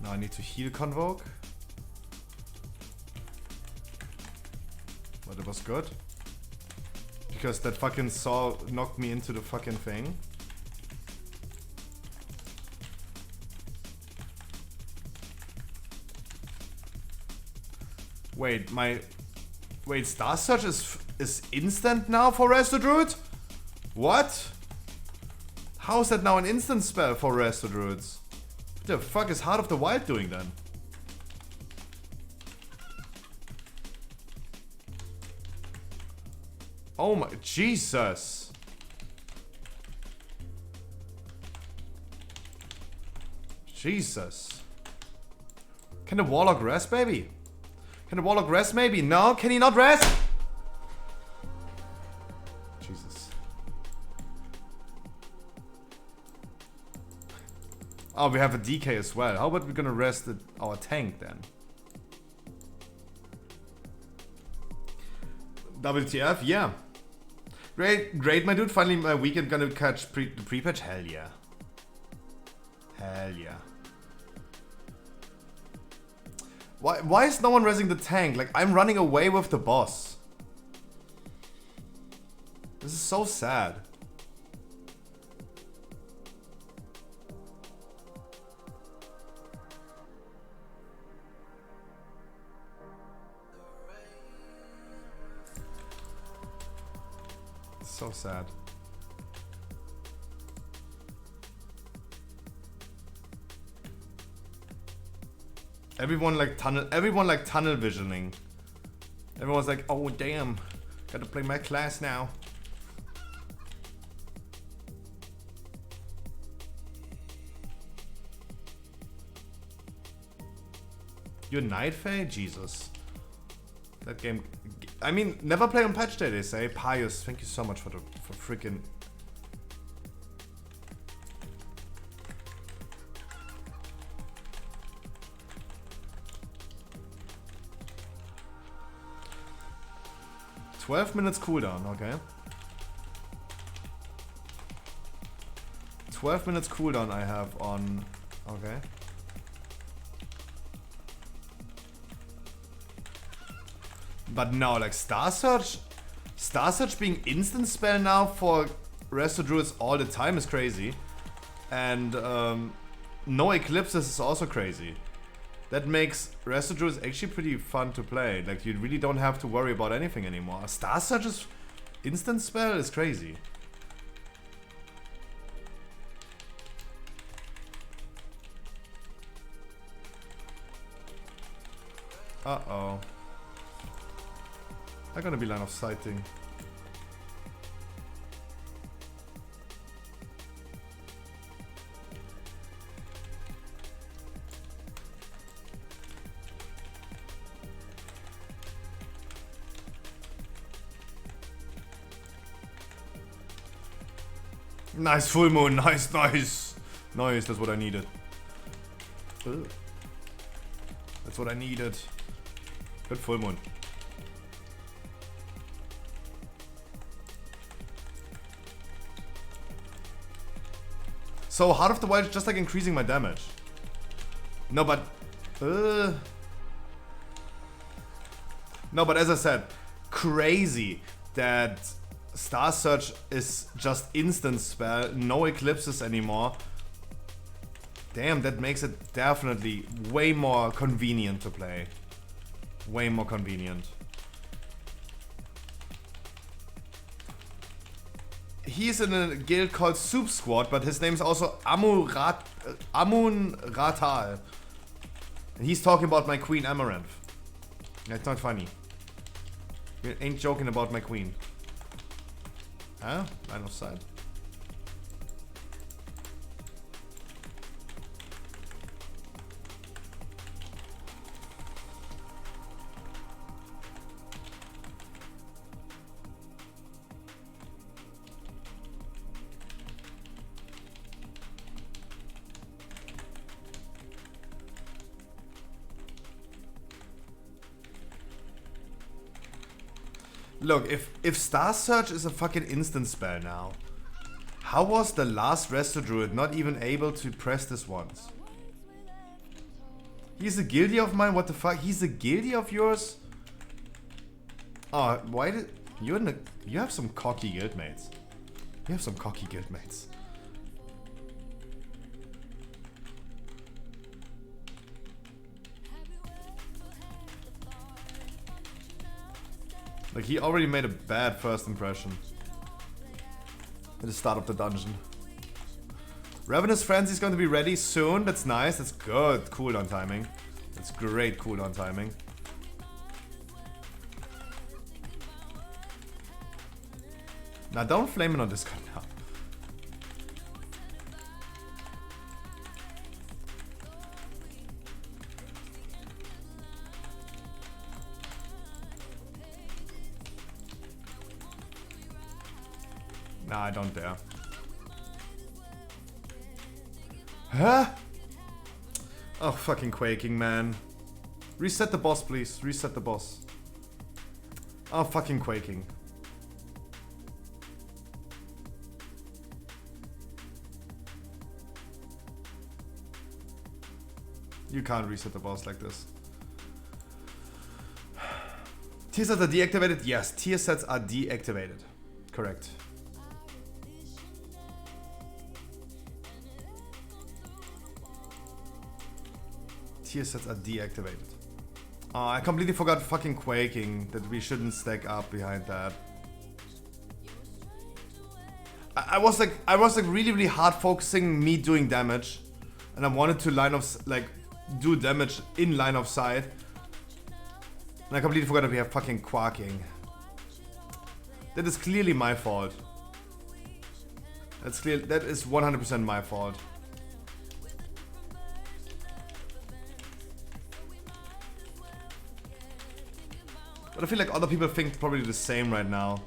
Now I need to heal Convoke. But it was good. Because that fucking saw knocked me into the fucking thing. Wait, wait, Star Search is instant now for Resto Druid? What? How is that now an instant spell for Resto Druids? What the fuck is Heart of the Wild doing then? Oh my Jesus. Jesus. Can the Warlock rest, baby? Can the Warlock rest, maybe? No? Can he not rest? Jesus. Oh, we have a DK as well. How about we're gonna rest our tank then? WTF? Yeah. Great, my dude. Finally, my weekend gonna catch the pre-patch? Hell yeah. Hell yeah. Why is no one resing the tank? Like, I'm running away with the boss. This is so sad. So sad. Everyone like tunnel visioning. Everyone's like, oh damn, gotta play my class now. You're Night Fae? Jesus. That game, I mean, never play on patch day, they say. Pius, thank you so much for freaking. "12 minutes cooldown," okay. 12 minutes cooldown I have on, okay. But no, like Star Search being instant spell now for Resto Druids all the time is crazy. And no eclipses is also crazy. That makes Resto Druids actually pretty fun to play. Like, you really don't have to worry about anything anymore. Star Search's instant spell is crazy. Uh-oh. I'm gonna be line of sighting. Nice full moon, nice. Nice, that's what I needed. Ugh. That's what I needed. Good full moon. So Heart of the Wild is just like increasing my damage. No, but no, but as I said, crazy that Star Search is just instant spell, no eclipses anymore. Damn, that makes it definitely way more convenient to play. Way more convenient. He's in a guild called Soup Squad, but his name's also Amun Ratal. And he's talking about my queen Amaranth. That's not funny. We ain't joking about my queen. Huh? Line of sight. Look, if Star Search is a fucking instant spell now, how was the last Resto Druid not even able to press this once? He's a guilty of mine? What the fuck? He's a guilty of yours? Oh, why did... You have some cocky guildmates. You have some cocky guildmates. Like, he already made a bad first impression at the start of the dungeon. Ravenous Frenzy is going to be ready soon. That's nice. That's good cooldown timing. That's great cooldown timing. Now, don't flame it on Discord now. Nah, I don't dare. Huh? Oh, fucking quaking, man. Reset the boss, please. Reset the boss. Oh, fucking quaking. You can't reset the boss like this. Tier sets are deactivated? Yes, tier sets are deactivated. Correct. Tier sets are deactivated. Oh, I completely forgot fucking quaking, that we shouldn't stack up behind that. I was like really hard focusing me doing damage, and I wanted to do damage in line of sight, and I completely forgot that we have fucking quaking. That is clearly my fault. That's clear. That is 100% my fault. But I feel like other people think probably the same right now.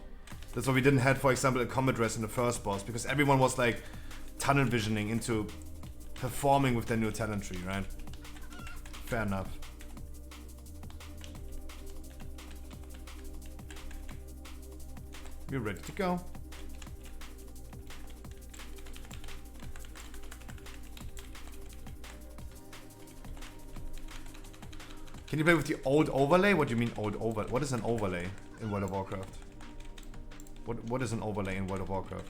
That's why we didn't have, for example, a combat dress in the first boss, because everyone was like tunnel visioning into performing with their new talent tree, right? Fair enough. We're ready to go. Can you play with the old overlay? What do you mean old overlay? What is an overlay in World of Warcraft? What is an overlay in World of Warcraft?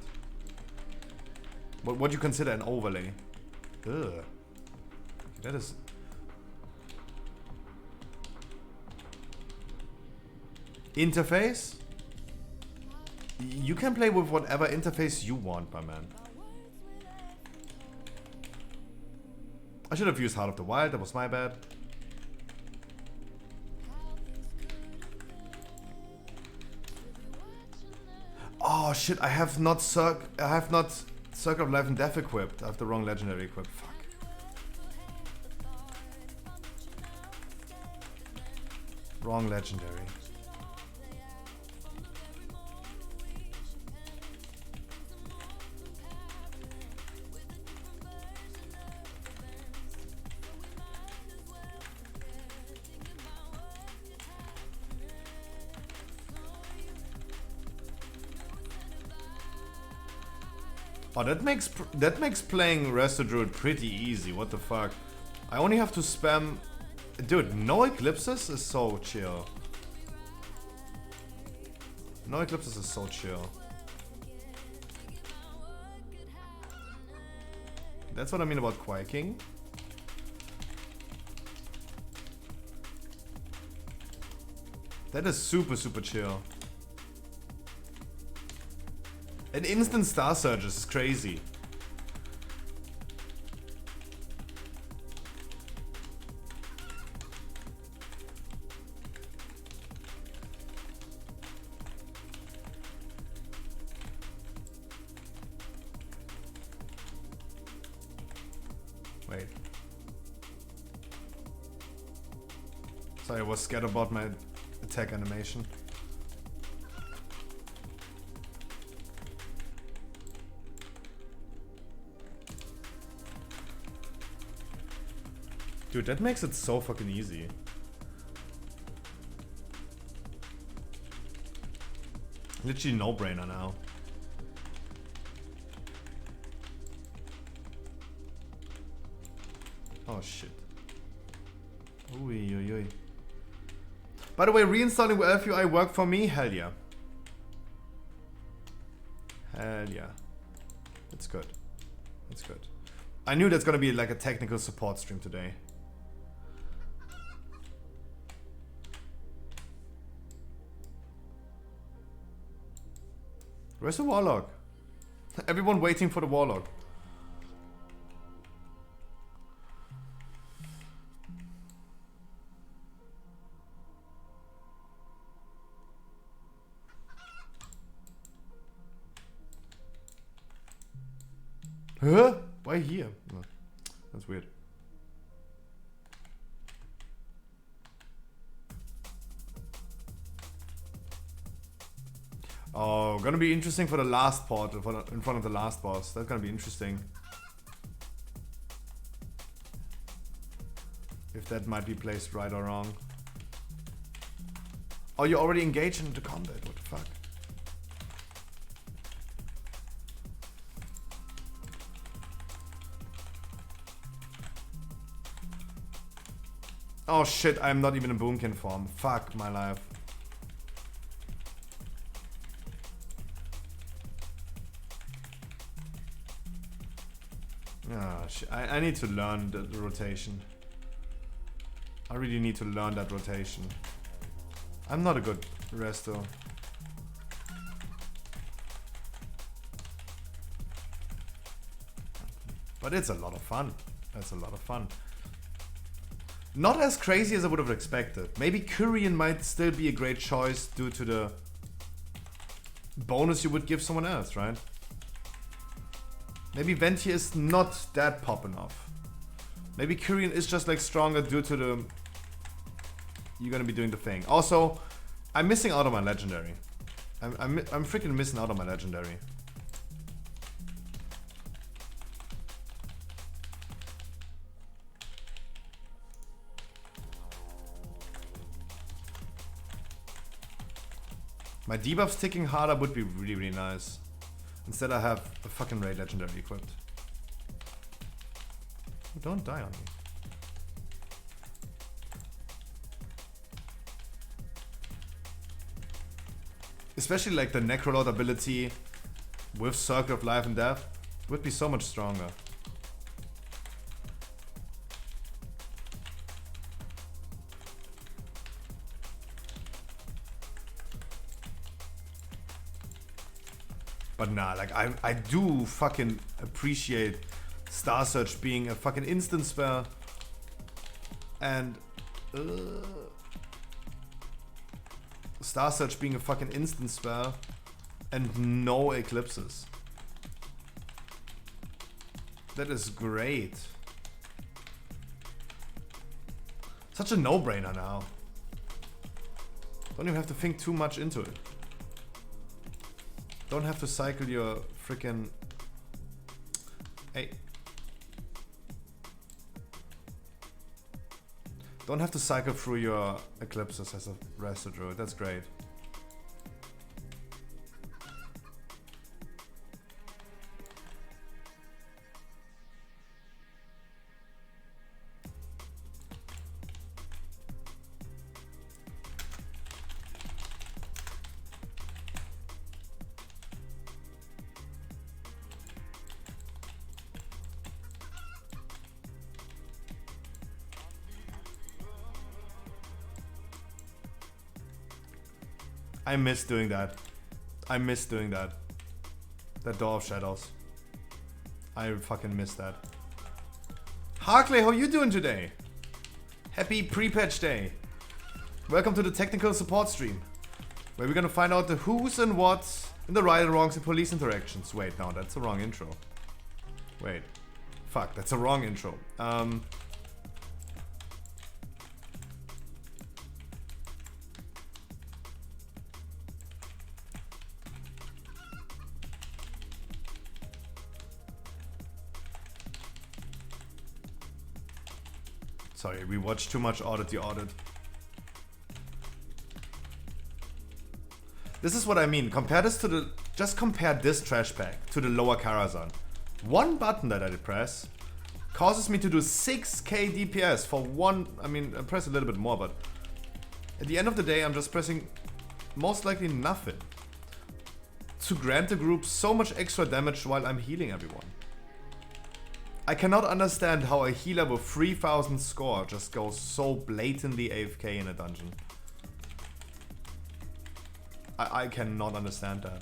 What do you consider an overlay? Ugh. That is... Interface? You can play with whatever interface you want, my man. I should have used Heart of the Wild, that was my bad. Oh shit, I have not Circle of Life and Death equipped. I have the wrong legendary equipped. Fuck. Wrong legendary. Oh, that makes playing Resto Druid pretty easy. What the fuck? I only have to spam. Dude, no eclipses is so chill. No eclipses is so chill. That's what I mean about quaking. That is super chill. An instant Star Surge is crazy. Wait. Sorry, I was scared about my attack animation. Dude, that makes it so fucking easy. Literally no-brainer now. Oh shit. Ui, ui, ui. By the way, reinstalling LFUI worked for me? Hell yeah. Hell yeah. That's good. That's good. I knew that's gonna be like a technical support stream today. Where's the warlock? Everyone waiting for the warlock. Huh? Why here? Oh, that's weird. Oh, gonna be interesting for the last part, in front of the last boss. That's gonna be interesting. If that might be placed right or wrong. Oh, you're already engaged into combat. What the fuck? Oh shit, I'm not even in boomkin form. Fuck my life. Ah, shit. I need to learn the rotation. I really need to learn that rotation. I'm not a good resto. But it's a lot of fun. That's a lot of fun. Not as crazy as I would have expected. Maybe Kurian might still be a great choice due to the bonus you would give someone else, right? Maybe Venti is not that pop enough. Maybe Kurian is just like stronger due to the... You're gonna be doing the thing. Also, I'm missing out on my legendary. I'm freaking missing out on my legendary. My debuffs ticking harder would be really, really nice. Instead I have a fucking raid legendary equipped. Don't die on me. Especially like the Necrolord ability with Circle of Life and Death would be so much stronger. But nah, like I do fucking appreciate Star Search being a fucking instant spell and Star Search being a fucking instant spell and no eclipses. That is great. Such a no-brainer now. Don't even have to think too much into it. Don't have to cycle your freaking... Hey. Don't have to cycle through your eclipses as a Resto Druid. That's great. I miss doing that. I miss doing that. That Door of Shadows. I fucking miss that. Harkley, how you doing today? Happy pre-patch day. Welcome to the technical support stream, where we're gonna find out the who's and what's in the right and wrongs in police interactions. Wait, no, that's the wrong intro. Wait. Fuck, that's a wrong intro. Sorry, we watched too much Audit the Audit. This is what I mean. Compare this to the... Just compare this trash pack to the lower Karazhan. One button that I press causes me to do 6k DPS for one... I mean, I press a little bit more, but... At the end of the day, I'm just pressing most likely nothing. To grant the group so much extra damage while I'm healing everyone. I cannot understand how a healer with 3000 score just goes so blatantly AFK in a dungeon. I cannot understand that.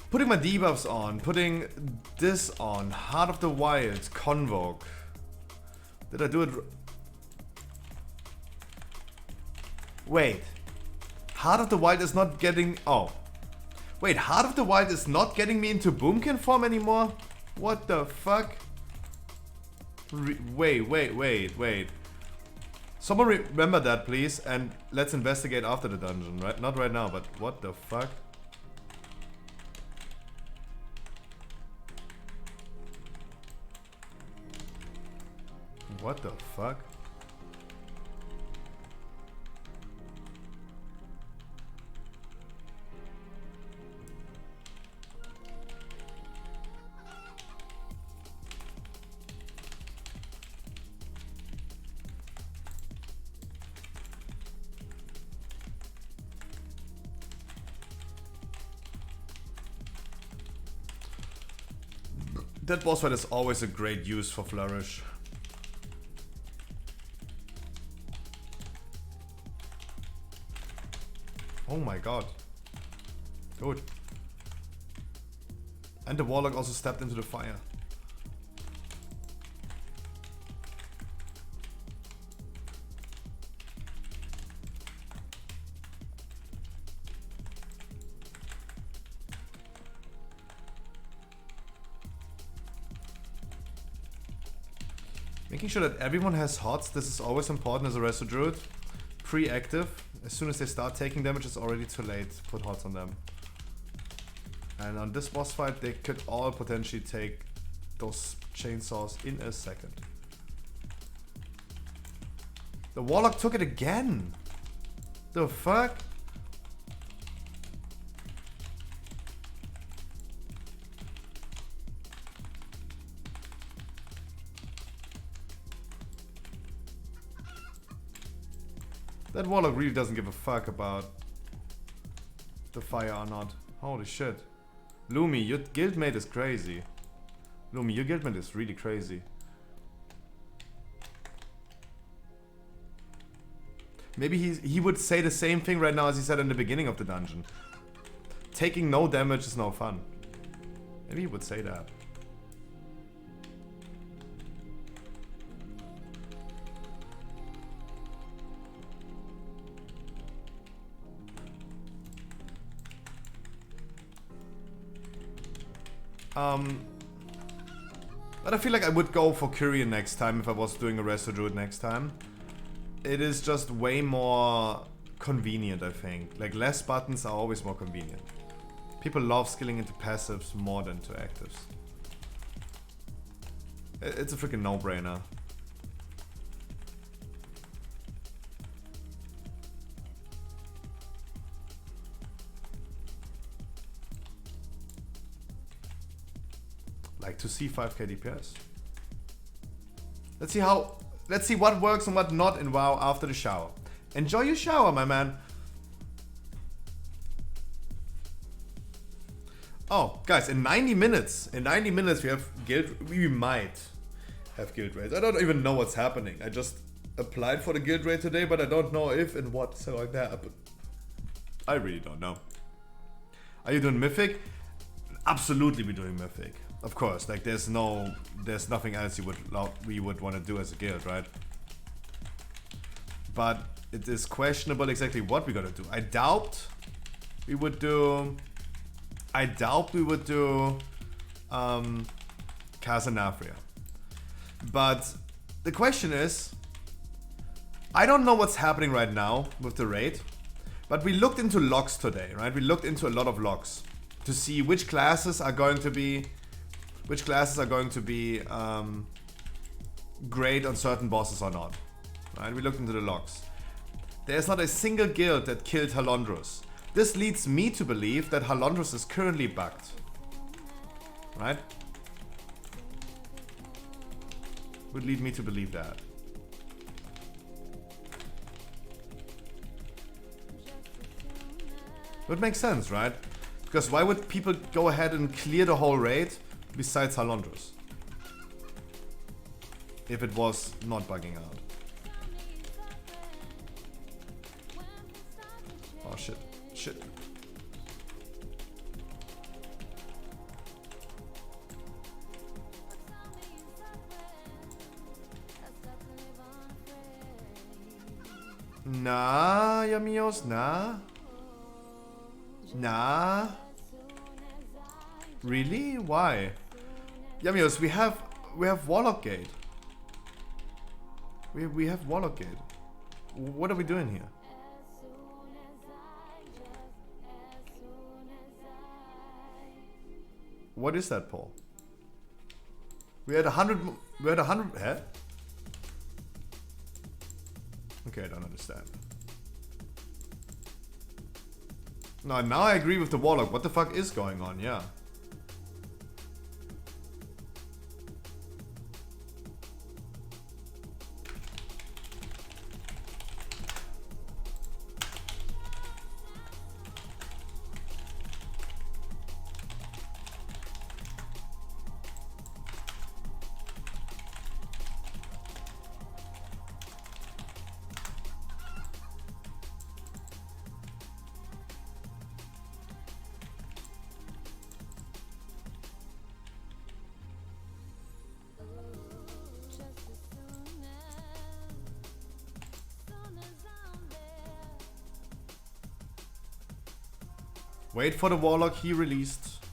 Putting my debuffs on, putting this on, Heart of the Wild, Convoke. Did I do it? Wait. Heart of the Wild is not getting... Oh. Wait, Heart of the Wild is not getting me into Boomkin form anymore? What the fuck? Wait. Someone remember that, please, and let's investigate after the dungeon, right? Not right now, but what the fuck? What the fuck? That boss fight is always a great use for Flourish. Oh my god. Good. And the Warlock also stepped into the fire. Making sure that everyone has HOTS, this is always important as a Resto Druid. Pre-active. As soon as they start taking damage, it's already too late to put HOTS on them. And on this boss fight, they could all potentially take those chainsaws in a second. The Warlock took it again! The fuck? That Warlock really doesn't give a fuck about the fire or not. Holy shit. Lumi, your guildmate is crazy. Lumi, your guildmate is really crazy. Maybe he would say the same thing right now as he said in the beginning of the dungeon. Taking no damage is no fun. Maybe he would say that. But I feel like I would go for Kyrian next time if I was doing a Resto Druid next time. It is just way more convenient, I think. Like, less buttons are always more convenient. People love skilling into passives more than to actives. It's a freaking no-brainer. Like to see 5k DPS. Let's see what works and what not in WoW after the shower. Enjoy your shower, my man. Oh, guys, in 90 minutes we have we might have guild raids. I don't even know what's happening. I just applied for the guild raid today, but I don't know if and what's going to happen. I really don't know. Are you doing Mythic? Absolutely we're doing Mythic. Of course, like there's nothing else we would want to do as a guild, right? But it is questionable exactly what we're gonna do. I doubt we would do Casanafria. But the question is, I don't know what's happening right now with the raid, but we looked into logs today, right? We looked into a lot of logs to see which classes are going to be great on certain bosses or not. Right? We looked into the logs. There's not a single guild that killed Halondrus. This leads me to believe that Halondrus is currently bugged. Right? Would lead me to believe that. Would make sense, right? Because why would people go ahead and clear the whole raid besides Halondrus? If it was not bugging out. Oh shit, shit. Nah, Yamios, nah. Nah. Really? Why? Yamios, we have Warlock Gate. We have Warlock Gate. What are we doing here? What is that, Paul? We had 100. We had 100. Huh? Okay, I don't understand. No, now I agree with the Warlock. What the fuck is going on? Yeah. Wait for the Warlock he released.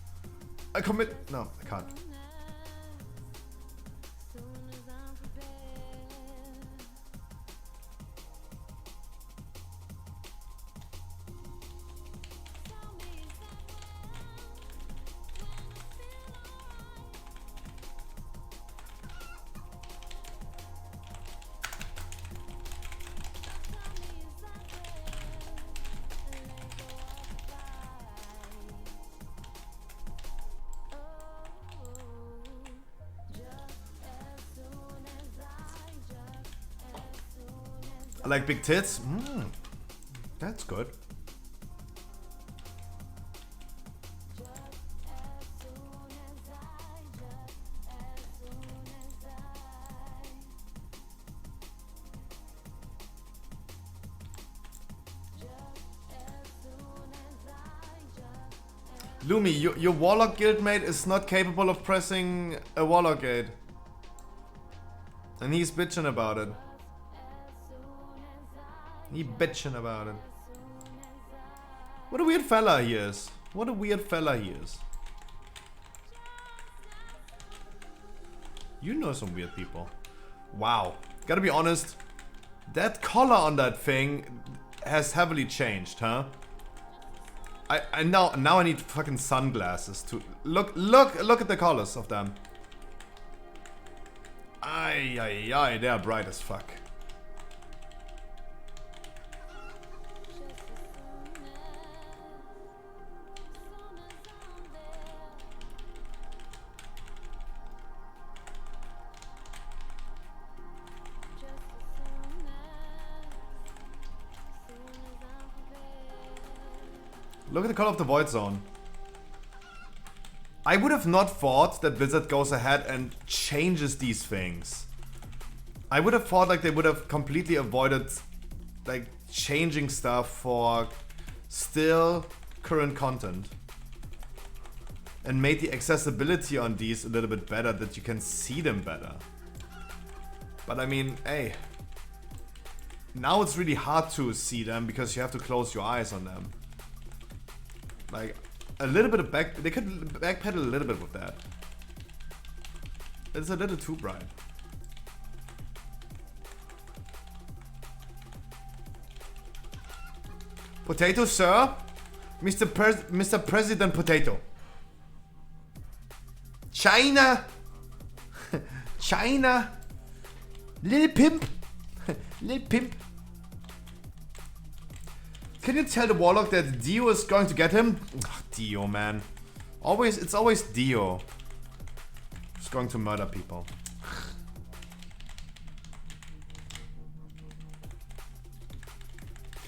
I commit. No, I can't. I like big tits. That's good. Lumi, your Warlock guildmate is not capable of pressing a Warlock gate. And he's bitching about it. He bitching about it. What a weird fella he is. What a weird fella he is. You know some weird people. Wow. Gotta be honest. That color on that thing has heavily changed, huh? I now I need fucking sunglasses to look at the colors of them. Ay, they are bright as fuck. Look at the color of the Void Zone. I would have not thought that Blizzard goes ahead and changes these things. I would have thought like they would have completely avoided like changing stuff for still current content. And made the accessibility on these a little bit better, that you can see them better. But I mean, hey. Now it's really hard to see them because you have to close your eyes on them. Like, a little bit of they could backpedal a little bit with that. It's a little too bright. Potato, sir? Mr. President Potato. China! China! Lil Pimp. Lil Pimp. Can you tell the Warlock that Dio is going to get him? Ugh, Dio, man. It's always Dio. He's going to murder people.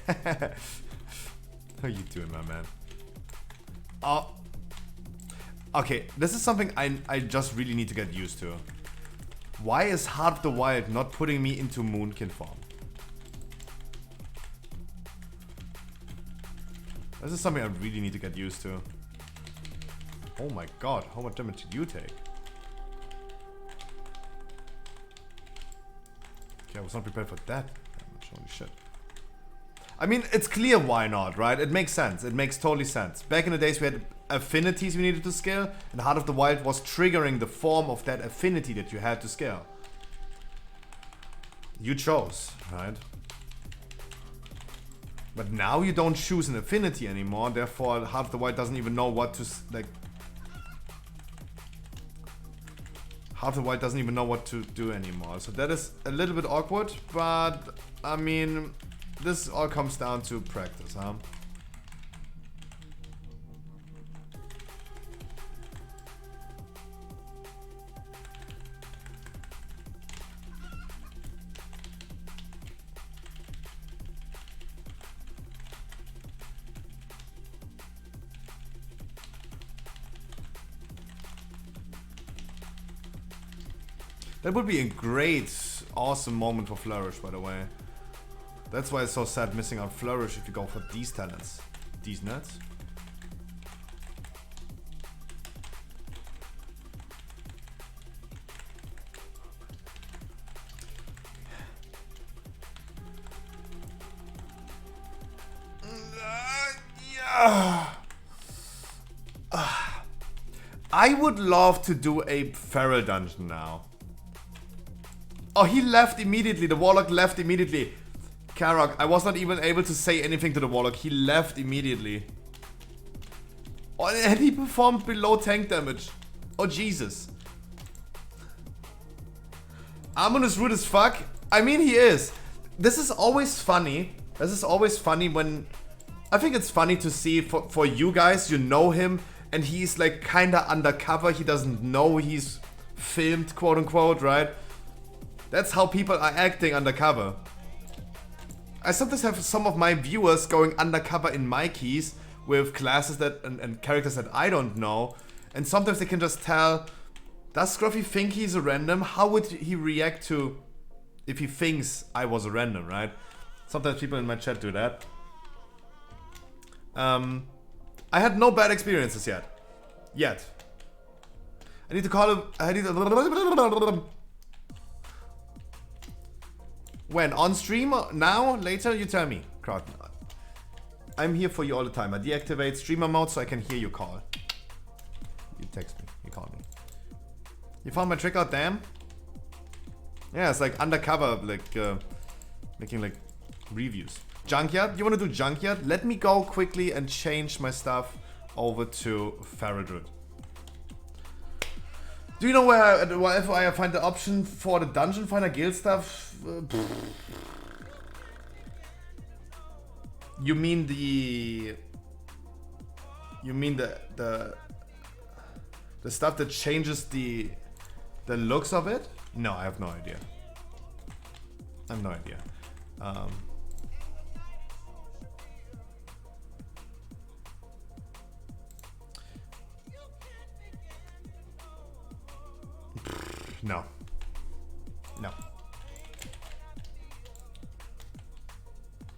How you doing, my man? Oh. Okay, this is something I just really need to get used to. Why is Heart of the Wild not putting me into Moonkin form? This is something I really need to get used to. Oh my god, how much damage did you take? Okay, I was not prepared for that damage, holy shit. I mean, it's clear why not, right? It makes sense, it makes totally sense. Back in the days we had affinities we needed to scale, and Heart of the Wild was triggering the form of that affinity that you had to scale. You chose, right? But now you don't choose an affinity anymore, therefore Heart of the Wild doesn't even know what to, like... Heart of the Wild doesn't even know what to do anymore. So that is a little bit awkward, but I mean, this all comes down to practice, huh? That would be a great, awesome moment for Flourish, by the way. That's why it's so sad missing out Flourish if you go for these talents. These nuts. I would love to do a Feral dungeon now. Oh, he left immediately. The Warlock left immediately. Karok, I was not even able to say anything to the Warlock. He left immediately. Oh, and he performed below tank damage. Oh, Jesus. Amon is rude as fuck. I mean, he is. This is always funny. This is always funny when... I think it's funny to see for you guys, you know him, and he's like kinda undercover. He doesn't know he's filmed, quote unquote, right? That's how people are acting undercover. I sometimes have some of my viewers going undercover in my keys with classes that and characters that I don't know. And sometimes they can just tell, does Scruffy think he's a random? How would he react to if he thinks I was a random, right? Sometimes people in my chat do that. I had no bad experiences yet. I need to call him. I need to. When? On stream? Now? Later? You tell me, crowd. I'm here for you all the time. I deactivate streamer mode so I can hear you call. You text me. You call me. You found my trick out, damn? Yeah, it's like undercover, like making like reviews. Junkyard? You want to do Junkyard? Let me go quickly and change my stuff over to Faradrud. Do you know where if I find the option for the Dungeon Finder guild stuff? You mean the stuff that changes the looks of it? No, I have no idea. I have no idea. No. No.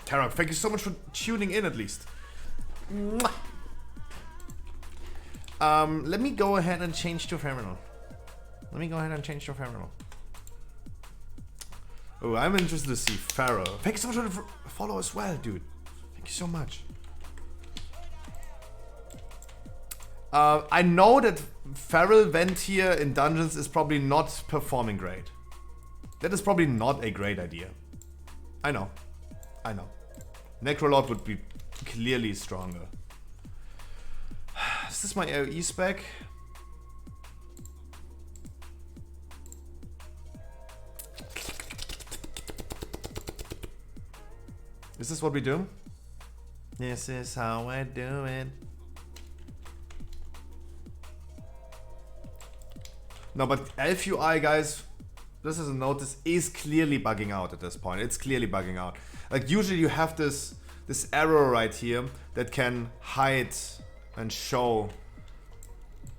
Tarok, thank you so much for tuning in at least. Mwah. Let me go ahead and change to Feral. Oh, I'm interested to see Pharaoh. Thank you so much for the follow as well, dude. Thank you so much. I know that Feral Vent here in Dungeons is probably not performing great. That is probably not a great idea. I know. Necrolord would be clearly stronger. Is this my AoE spec? Is this what we do? This is how I do it. No, but Elf UI, guys, this is a notice, is clearly bugging out at this point. It's clearly bugging out. Like usually you have this arrow right here that can hide and show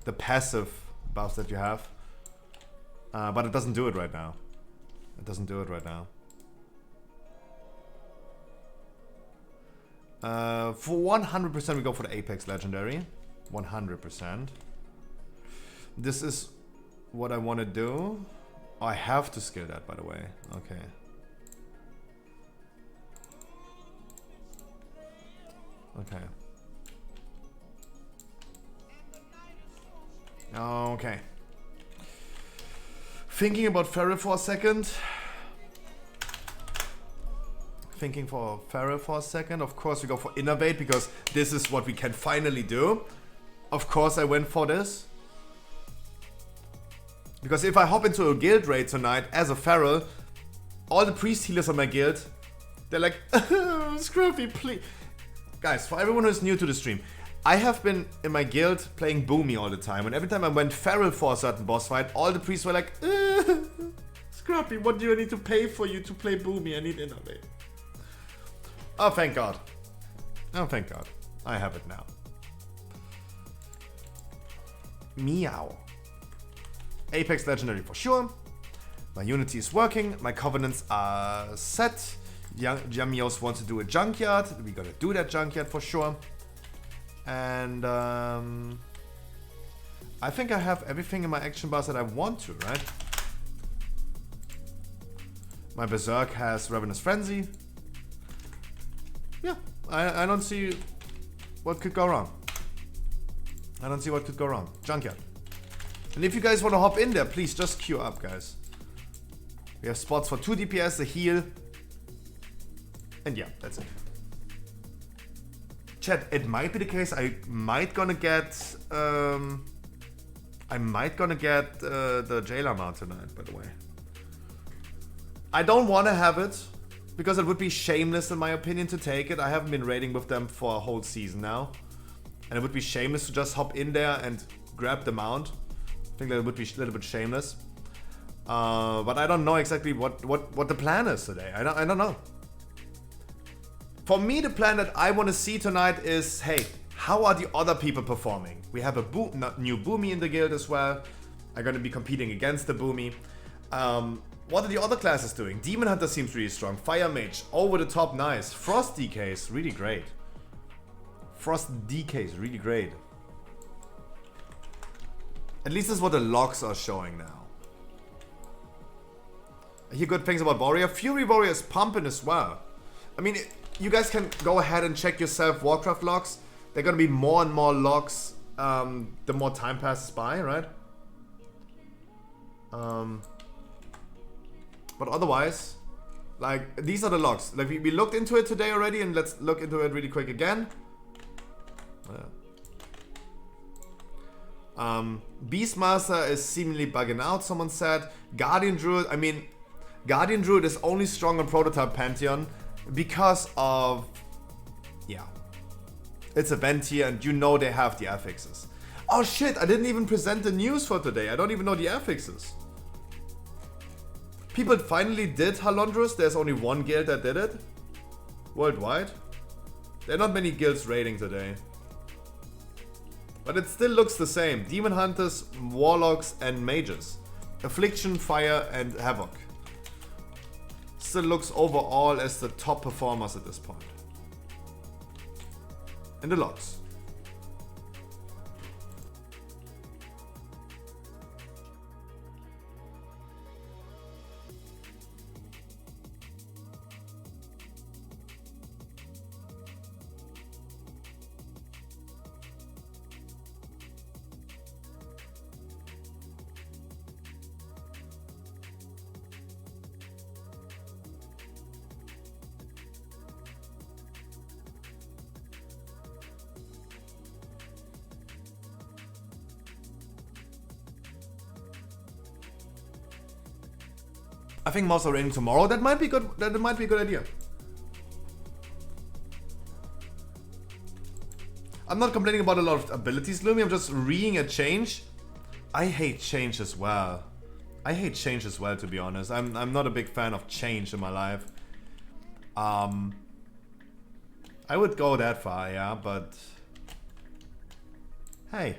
the passive buffs that you have. But it doesn't do it right now. It doesn't do it right now. For 100% we go for the Apex Legendary. 100%. This is what I want to do. Oh, I have to skill that, by the way. Okay. Okay. Okay. Thinking about Feral for a second. Of course we go for Innovate because this is what we can finally do. Of course I went for this. Because if I hop into a guild raid tonight as a Feral, all the priest healers on my guild, they're like, Scruffy, please. Guys, for everyone who's new to the stream, I have been in my guild playing Boomy all the time, and every time I went Feral for a certain boss fight, all the priests were like, Scruffy, what do I need to pay for you to play Boomy? I need Innovate. Oh, thank God. Oh, thank God. I have it now. Meow. Apex Legendary for sure. My Unity is working. My Covenants are set. Jamios wants to do a Junkyard. We're gonna do that Junkyard for sure. And I think I have everything in my action bars that I want to, right? My Berserk has Ravenous Frenzy. Yeah, I don't see what could go wrong. I don't see what could go wrong. Junkyard. And if you guys want to hop in there, please just queue up, guys. We have spots for 2 DPS, a heal. And yeah, that's it. Chat, it might be the case I might gonna get the jailer mount tonight, by the way. I don't want to have it because it would be shameless in my opinion to take it. I haven't been raiding with them for a whole season now, and it would be shameless to just hop in there and grab the mount. I think that would be a little bit shameless. But I don't know exactly what the plan is today. I don't know. For me, the plan that I want to see tonight is, hey, how are the other people performing? We have a new Boomy in the guild as well. I'm going to be competing against the Boomy. What are the other classes doing? Demon Hunter seems really strong. Fire Mage, over the top, nice. Frost DK is really great. Frost DK is really great. At least that's what the logs are showing now. I hear good things about Warrior. Fury Warrior is pumping as well. I mean, you guys can go ahead and check yourself Warcraft logs. There are gonna be more and more logs the more time passes by, right? But otherwise, like, these are the logs. Like, we looked into it today already, and let's look into it really quick again. Beastmaster is seemingly bugging out, someone said. Guardian Druid, I mean, Guardian Druid is only strong on Prototype Pantheon because of, yeah, it's a vent here, and you know they have the affixes. Oh shit, I didn't even present the news for today. I don't even know the affixes. People finally did Halondrus. There's only one guild that did it. Worldwide. There are not many guilds raiding today. But it still looks the same. Demon Hunters, Warlocks, and Mages. Affliction, Fire, and Havoc. Still looks overall as the top performers at this point. In the logs. I think most are raiding tomorrow. That might be good. That might be a good idea. I'm not complaining about a lot of abilities, Lumi. I'm just reading a change. I hate change as well. I hate change as well, to be honest. I'm not a big fan of change in my life. I would go that far, yeah, but hey.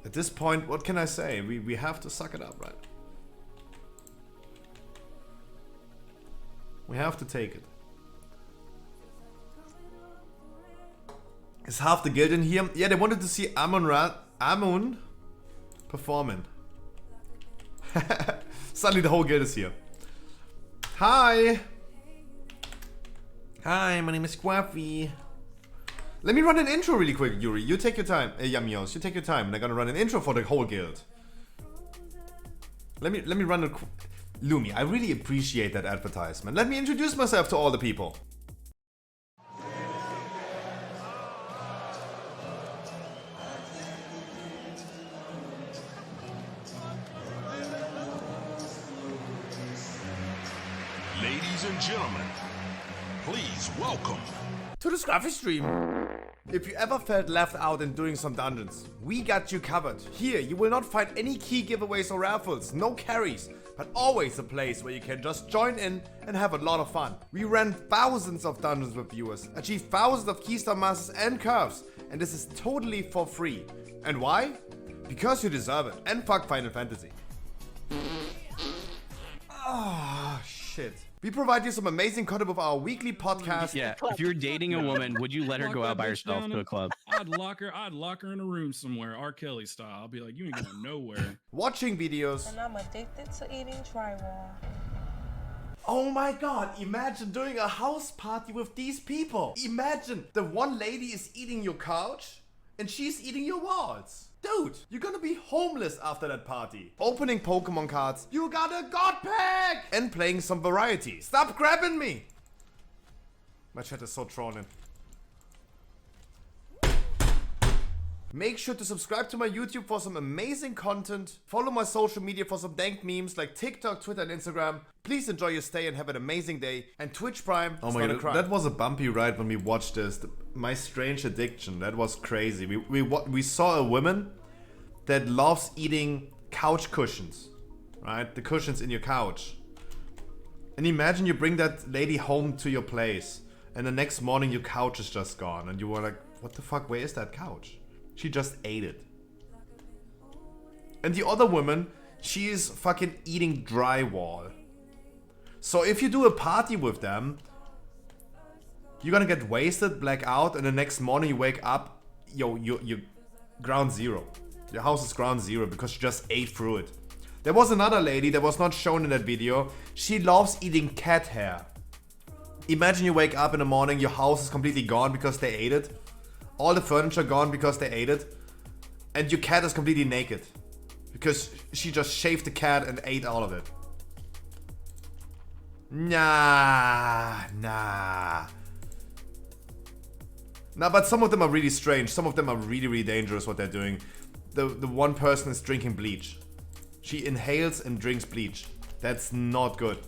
At this point, what can I say? We have to suck it up, right? We have to take it. Is half the guild in here? Yeah, they wanted to see Amun performing. Suddenly the whole guild is here. Hi! Hi, my name is Squaffy. Let me run an intro really quick, Yuri. You take your time. Yamios, you take your time. And I'm gonna run an intro for the whole guild. Let me run a... Lumi, I really appreciate that advertisement. Let me introduce myself to all the people. Ladies and gentlemen, please welcome to the Scruffy stream. If you ever felt left out in doing some dungeons, we got you covered. Here, you will not find any key giveaways or raffles, no carries, but always a place where you can just join in and have a lot of fun. We ran thousands of dungeons with viewers, achieved thousands of keystar masters and curves, and this is totally for free. And why? Because you deserve it, and fuck Final Fantasy. Ah, shit. We provide you some amazing content with our weekly podcast. Yeah, if you're dating a woman, would you let her go out by herself to a club? I'd lock her in a room somewhere, R. Kelly style. I'll be like, you ain't going nowhere. Watching videos. And I'm addicted to eating drywall. Oh my god, imagine doing a house party with these people. Imagine the one lady is eating your couch and she's eating your walls. Dude, you're gonna be homeless after that party. Opening Pokemon cards. You got a God Pack! And playing some variety. Stop grabbing me! My chat is so trolling. Make sure to subscribe to my YouTube for some amazing content. Follow my social media for some dank memes like TikTok, Twitter and Instagram. Please enjoy your stay and have an amazing day. And Twitch Prime. Oh my god, that was a bumpy ride when we watched this. My strange addiction, that was crazy. We saw a woman that loves eating couch cushions. Right? The cushions in your couch. And imagine you bring that lady home to your place. And the next morning your couch is just gone. And you were like, what the fuck, where is that couch? She just ate it. And the other woman, she is fucking eating drywall. So if you do a party with them, you're gonna get wasted, black out, and the next morning you wake up, you're ground zero. Your house is ground zero because you just ate through it. There was another lady that was not shown in that video. She loves eating cat hair. Imagine you wake up in the morning, your house is completely gone because they ate it. All the furniture gone because they ate it. And your cat is completely naked. Because she just shaved the cat and ate all of it. Nah. Nah, but some of them are really strange. Some of them are really, really dangerous what they're doing. The one person is drinking bleach. She inhales and drinks bleach. That's not good.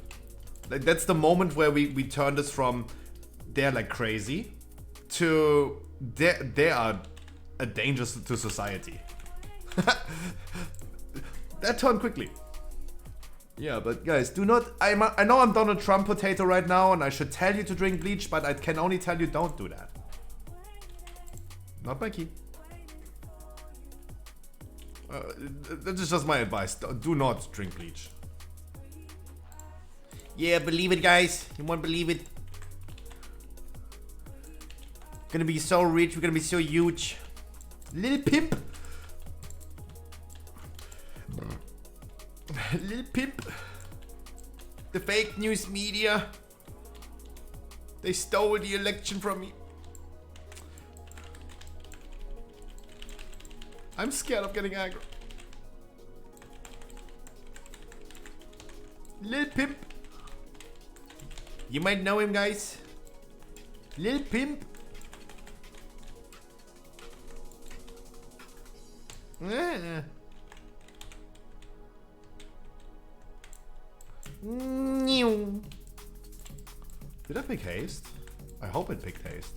Like, that's the moment where we turn this from they're like crazy to they are a danger to society. That turned quickly. Yeah, but guys, do not... I know I'm Donald Trump potato right now and I should tell you to drink bleach, but I can only tell you don't do that. Not my key. That is just my advice. Do not drink bleach. Yeah, believe it, guys. You won't believe it. Gonna be so rich, we're gonna be so huge. Little pimp. Little pimp. The fake news media. They stole the election from me. I'm scared of getting aggro. Lil Pimp. You might know him, guys. Lil Pimp. Yeah. Did I pick haste? I hope it picked haste.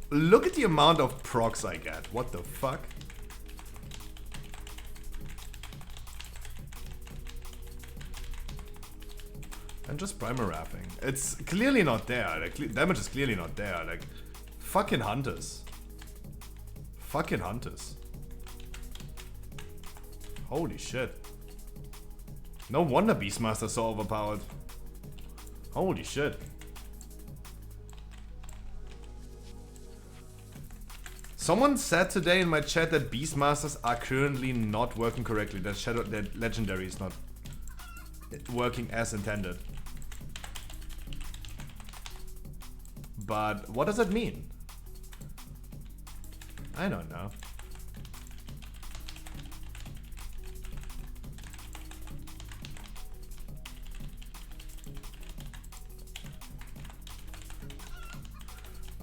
Look at the amount of procs I get. What the fuck? And just primer wrapping. It's clearly not there. Like, damage is clearly not there. Like, fucking hunters. Fucking hunters. Holy shit. No wonder Beastmaster's so overpowered. Holy shit. Someone said today in my chat that Beastmasters are currently not working correctly. That Legendary is not working as intended. But what does that mean? I don't know.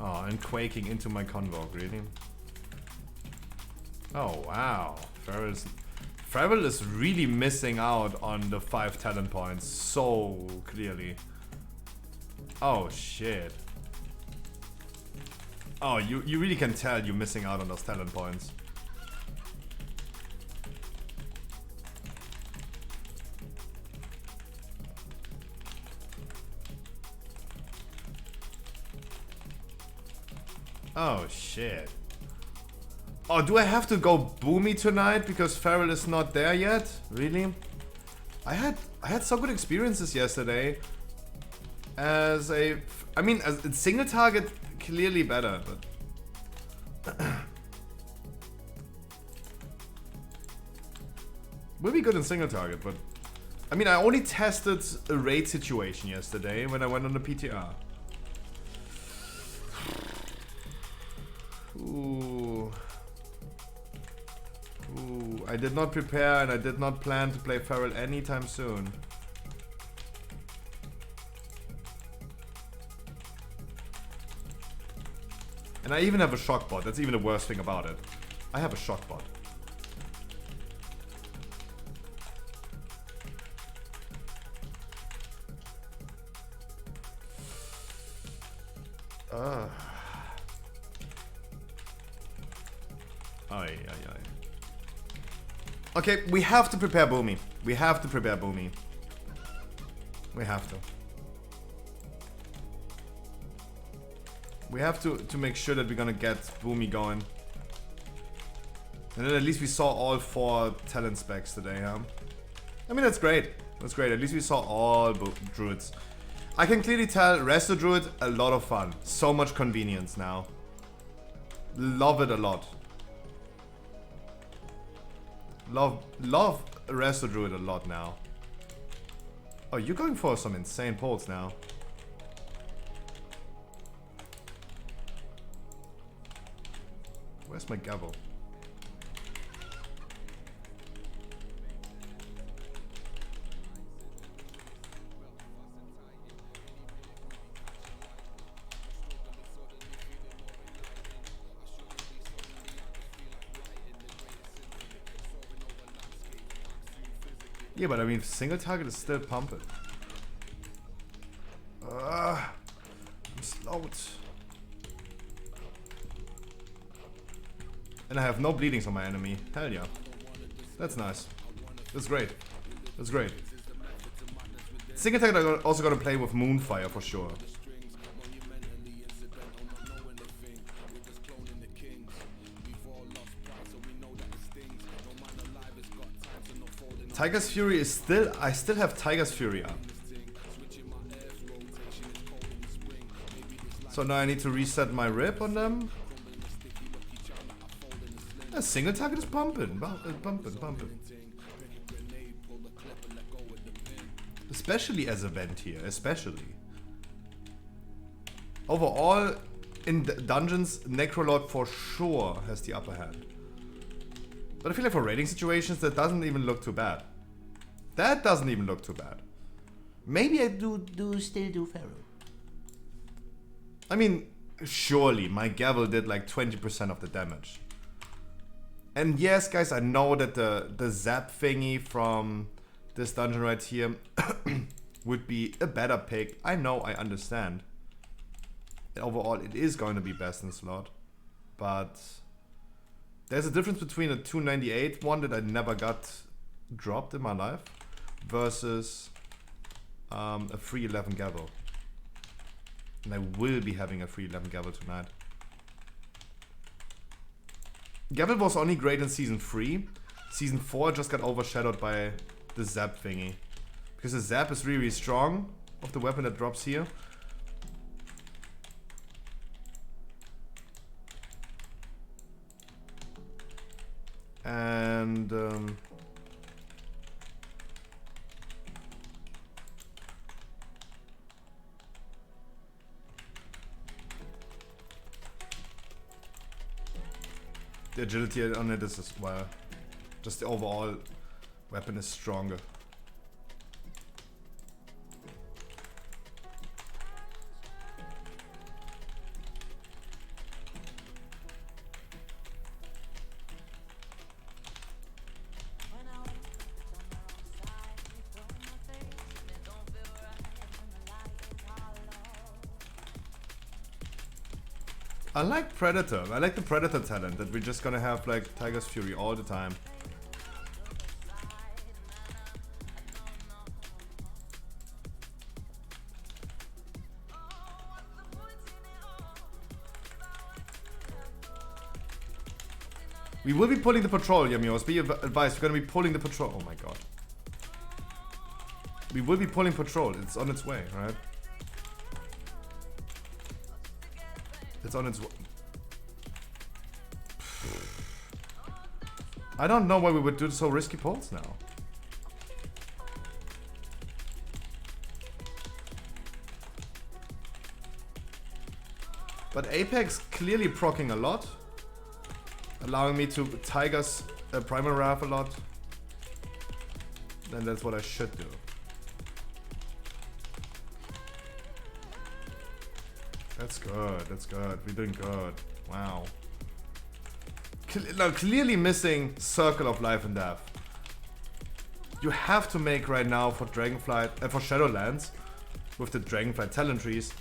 Oh, and quaking into my Convoke, really? Oh, wow. Farrell is really missing out on the 5 talent points so clearly. Oh, shit. Oh, you really can tell you're missing out on those talent points. Oh, shit. Oh, do I have to go boomy tonight because Farrell is not there yet? Really? I had so good experiences yesterday. As a single target clearly better, but will be good in single target, but I mean I only tested a raid situation yesterday when I went on the PTR. Ooh. Ooh, I did not prepare and I did not plan to play Farrell anytime soon. And I even have a shock bot. That's even the worst thing about it. I have a shock bot. Okay, we have to prepare Boomy. We have to prepare Boomy. We have to. We have to make sure that we're gonna get Boomy going. And then at least we saw all 4 talent specs today, huh? I mean, that's great. That's great. At least we saw all druids. I can clearly tell Resto Druid, a lot of fun. So much convenience now. Love it a lot. Love Resto Druid a lot now. Oh, you're going for some insane pulls now. Where's my gavel? Yeah, but I mean, single target is still pumping. I'm slowed. And I have no bleedings on my enemy. Hell yeah. That's nice. That's great. That's great. Single target are also gonna play with Moonfire for sure. Tiger's Fury is still... I still have Tiger's Fury up. So now I need to reset my rip on them. A single target is pumping. Pumping. Especially as a vent here. Especially. Overall, in the dungeons, Necrolord for sure has the upper hand. But I feel like for raiding situations, that doesn't even look too bad. That doesn't even look too bad. Maybe I still do Pharaoh. I mean, surely my gavel did like 20% of the damage. And yes, guys, I know that the zap thingy from this dungeon right here would be a better pick. I know, I understand. overall it is going to be best in slot. But there's a difference between a 298 one that I never got dropped in my life versus a free 11 gavel. And I will be having a free 11 gavel tonight. Gavel was only great in Season 3. Season 4 just got overshadowed by the Zap thingy. Because the Zap is really, really strong of the weapon that drops here. And the agility on it is as well. Just the overall weapon is stronger. I like Predator. I like the Predator talent that we're just gonna have like Tiger's Fury all the time. We will be pulling the patrol, Yamios. Be advised, we're gonna be pulling the patrol. Oh my god. We will be pulling patrol. It's on its way, right? It's on its way. I don't know why we would do so risky pulls now. But Apex clearly proccing a lot. Allowing me to Tiger's Primal Wrath a lot. Then that's what I should do. That's good, that's good. We're doing good. Wow. No, clearly missing Circle of Life and Death. You have to make right now for Dragonflight, for Shadowlands, with the Dragonflight talent trees,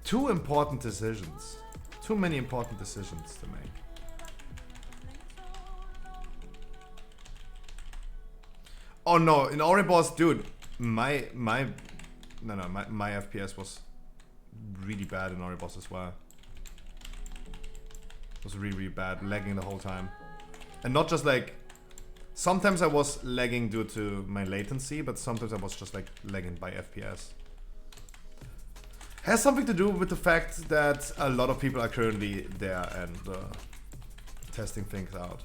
two important decisions. Too many important decisions to make. Oh no, in Oribos, dude, my FPS was really bad in Oribos as well. It was really, really bad, lagging the whole time. And not just like, sometimes I was lagging due to my latency, but sometimes I was just like lagging by FPS. Has something to do with the fact that a lot of people are currently there and testing things out.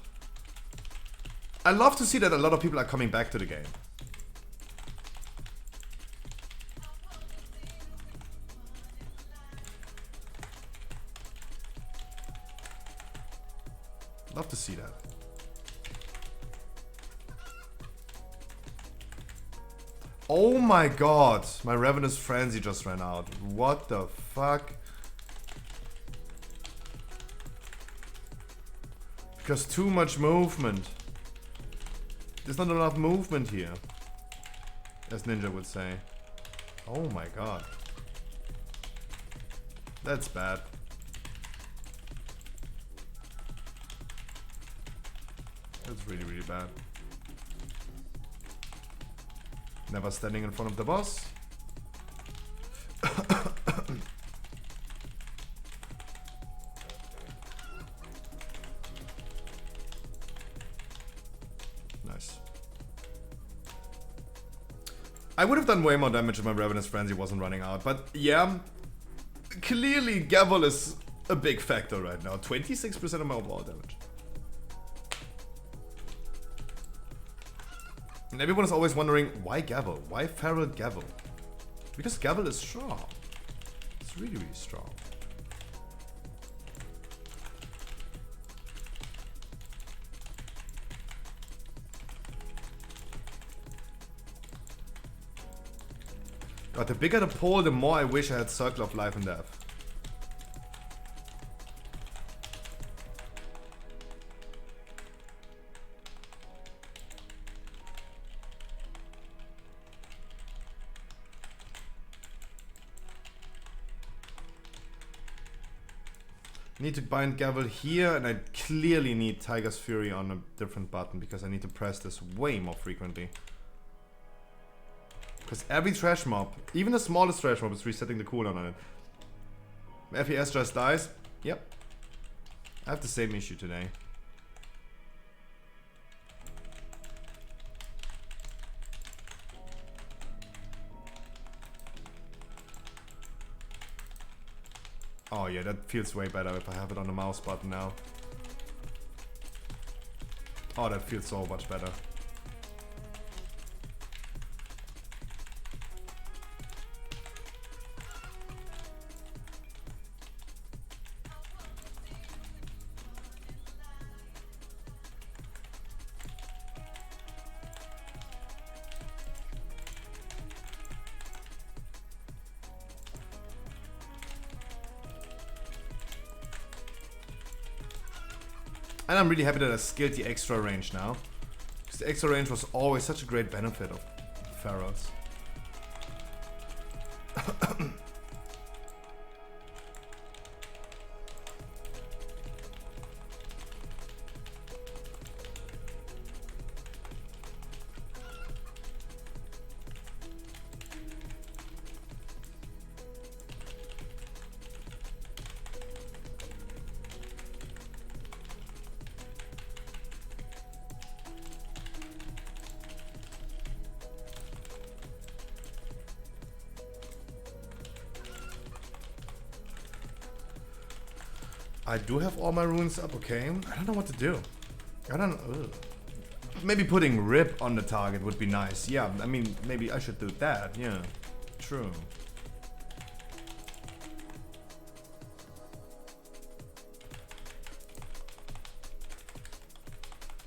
I love to see that a lot of people are coming back to the game. Love to see that. Oh my god, my Ravenous Frenzy just ran out. What the fuck? Because too much movement. There's not enough movement here, as Ninja would say. Oh my god. That's bad. That's really, really bad. Never standing in front of the boss. Nice. I would have done way more damage if my Ravenous Frenzy wasn't running out, but yeah, clearly Gavel is a big factor right now. 26% of my overall damage. And everyone is always wondering, why Gavel? Why Feral Gavel? Because Gavel is strong. It's really, really strong. God, the bigger the pole, the more I wish I had Circle of Life and Death. Need to bind Gavel here, and I clearly need Tiger's Fury on a different button because I need to press this way more frequently. Because every trash mob, even the smallest trash mob, is resetting the cooldown on it. FES just dies. Yep. I have the same issue today. Oh yeah, that feels way better if I have it on the mouse button now. Oh, that feels so much better. And I'm really happy that I skilled the extra range now. Because the extra range was always such a great benefit of Pharaohs. I do have all my runes up, okay. I don't know what to do. I don't know. Ugh. Maybe putting Rip on the target would be nice. Yeah, I mean, maybe I should do that. Yeah, true.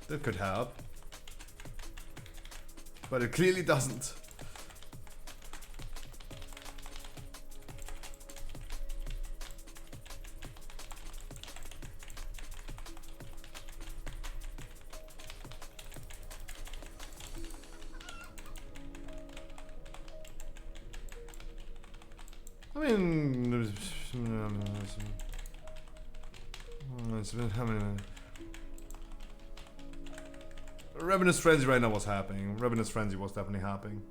That could help. But it clearly doesn't. I mean, Ravenous Frenzy right now was happening. Ravenous Frenzy was definitely happening.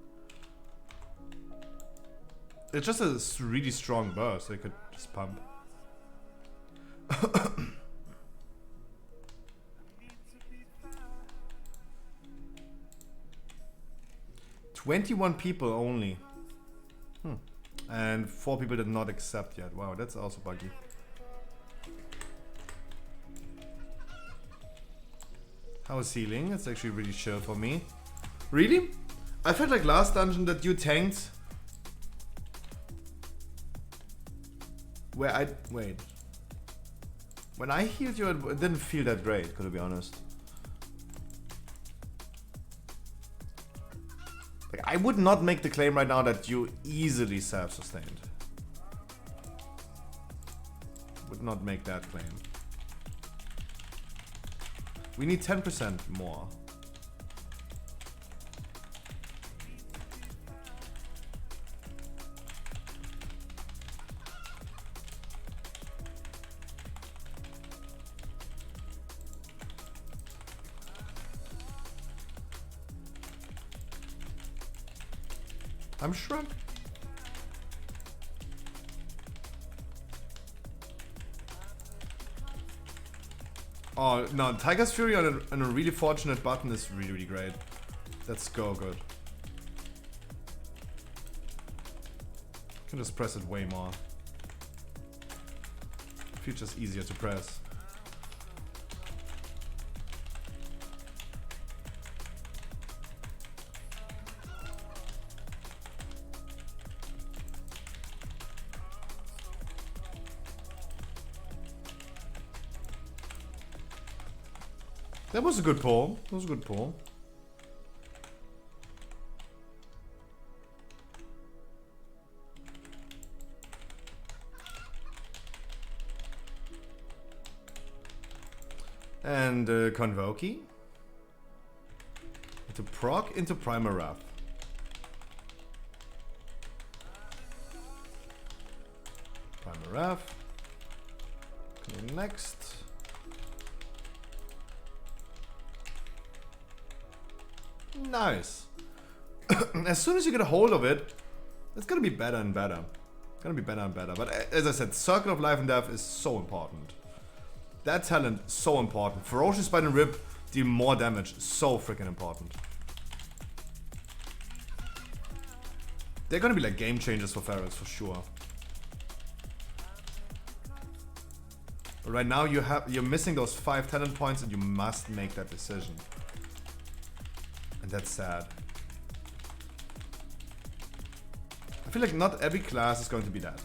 It's just a really strong burst they could just pump. 21 people only. And 4 people did not accept yet. Wow, that's also buggy. How is healing? It's actually really chill for me. Really? I felt like last dungeon that you tanked. Where I... Wait. When I healed you, it didn't feel that great, to be honest. Like, I would not make the claim right now that you easily self-sustained. Would not make that claim. We need 10% more. I'm shrunk. Oh no, Tiger's Fury on a really fortunate button is really, really great. Let's go good. Can just press it way more. Future's easier to press. That was a good pull. That was a good pull. And Convoke. To proc into Primal Wrath. Primal Wrath. Next. Nice. As soon as you get a hold of it, it's gonna be better and better. It's gonna be better and better. But as I said, Circle of Life and Death is so important. That talent, so important. Ferocious Bite and Rip, deal more damage. So freaking important. They're gonna be like game changers for Ferals for sure. But right now you're missing those 5 talent points and you must make that decision. And that's sad. I feel like not every class is going to be that.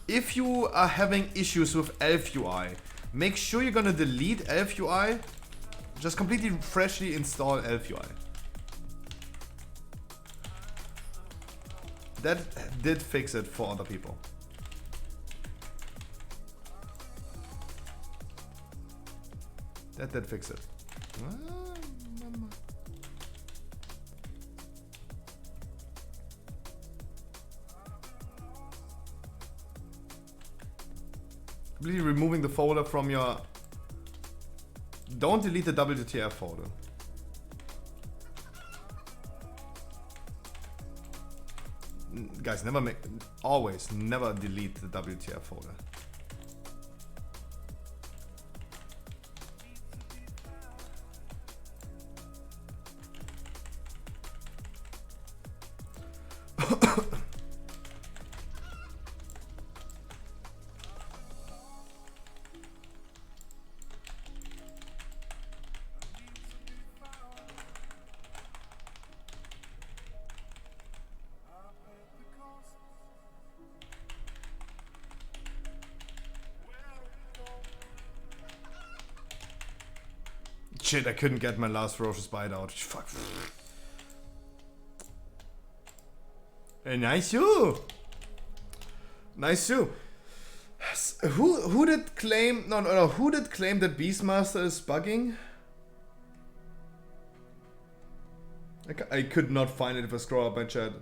If you are having issues with Elf UI, make sure you're gonna delete Elf UI. Just completely freshly install Elf UI. That did fix it for other people. That did fix it. Completely removing the folder from your... Don't delete the WTF folder. Guys, always never delete the WTF folder. Shit, I couldn't get my last Ferocious Bite out. Fuck. Nice you. Nice you. Who did claim... No, who did claim that Beastmaster is bugging? I could not find it if I scroll up my chat.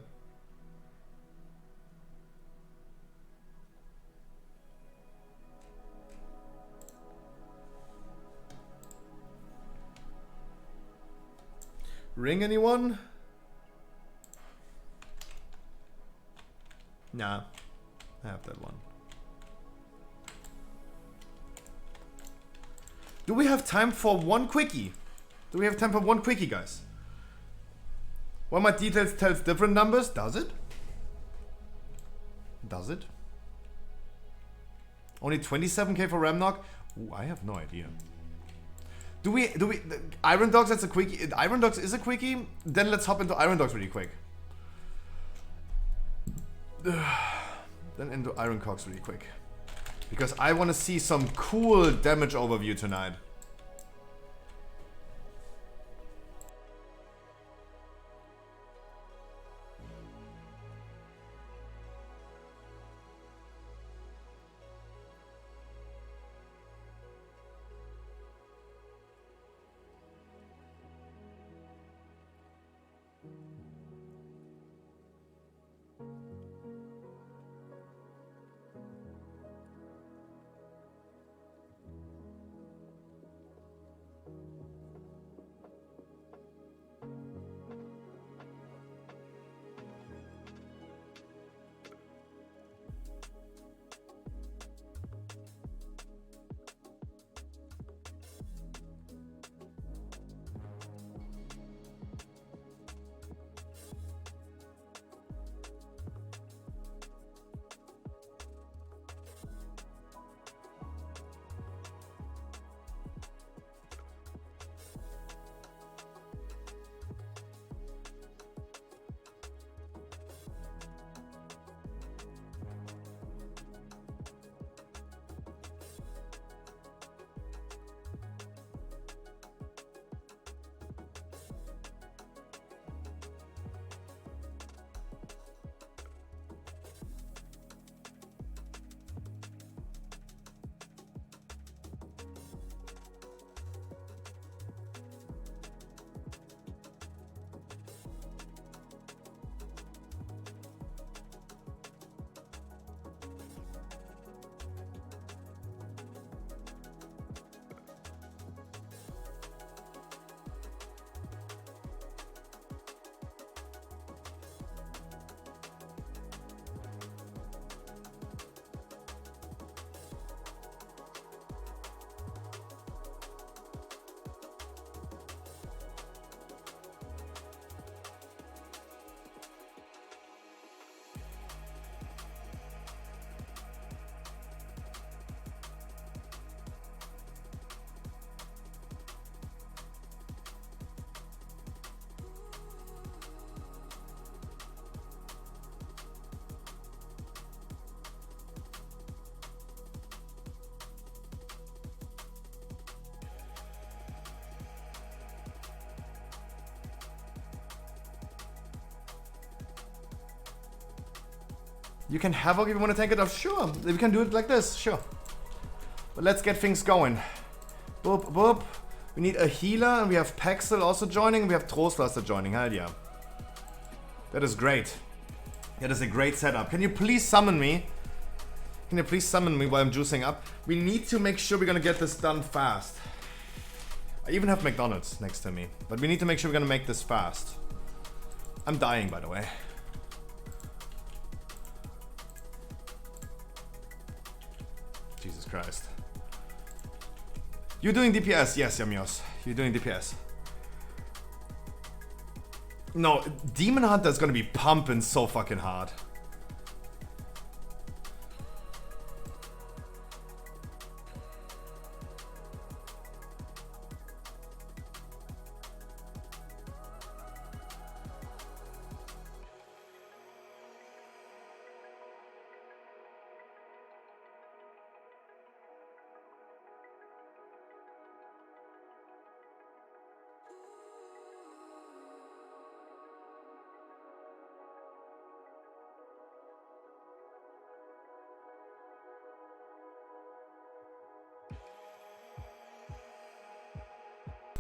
Ring anyone? Nah, I have that one. Do we have time for one quickie? Do we have time for one quickie, guys? Well, my details tells different numbers. Does it? Does it? Only 27k for Ramnock? Ooh, I have no idea. Do we Iron Dogs, that's a quickie. Iron Dogs is a quickie. Then let's hop into Iron Dogs really quick. Then into Iron Cogs really quick. Because I want to see some cool damage overview tonight. You can Havoc if you want to tank it off. Sure, we can do it like this. Sure. But let's get things going. Boop, boop. We need a healer, and we have Paxel also joining, and we have Trostlaster joining. Hell yeah. That is great. That is a great setup. Can you please summon me? Can you please summon me while I'm juicing up? We need to make sure we're gonna get this done fast. I even have McDonald's next to me. But we need to make sure we're gonna make this fast. I'm dying, by the way. Jesus Christ. You're doing DPS? Yes, Yamios. You're doing DPS. No, Demon Hunter is gonna be pumping so fucking hard.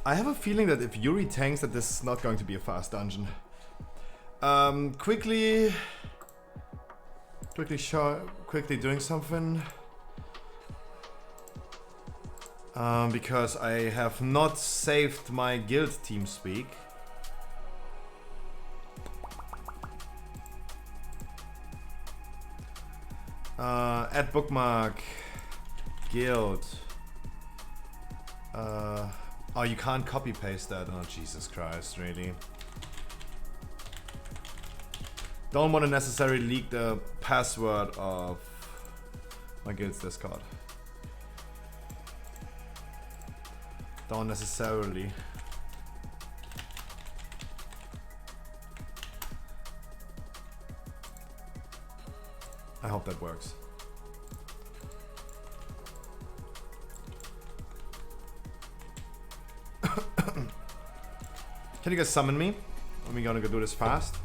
I have a feeling that if Yuri tanks that this is not going to be a fast dungeon. Quickly doing something. Because I have not saved my guild TeamSpeak. Add bookmark. Guild. Oh, you can't copy paste that. Oh, Jesus Christ, really? Don't want to necessarily leak the password of my guild's Discord. Don't necessarily. I hope that works. Can you guys summon me? Are we gonna go do this fast?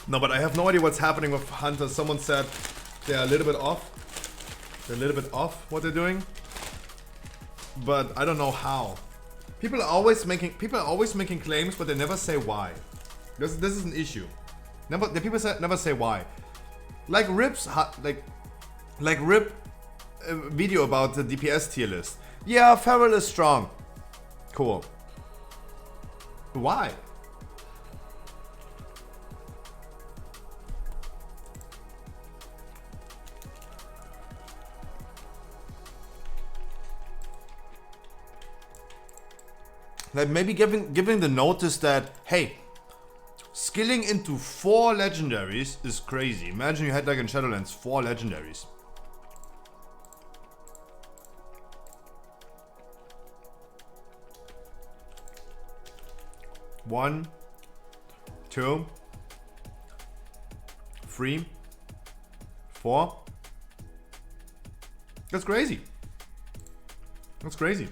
No, but I have no idea what's happening with Hunter. Someone said they're a little bit off. They're a little bit off what they're doing. But I don't know how. People are always making claims, but they never say why. This is an issue. The people never say why. Like Rip's like Rip video about the DPS tier list. Yeah, Feral is strong. Cool. Why? Like maybe giving the notice that, hey, skilling into 4 legendaries is crazy. Imagine you had like in Shadowlands 4 legendaries. One, 2, 3, 4. That's crazy. That's crazy.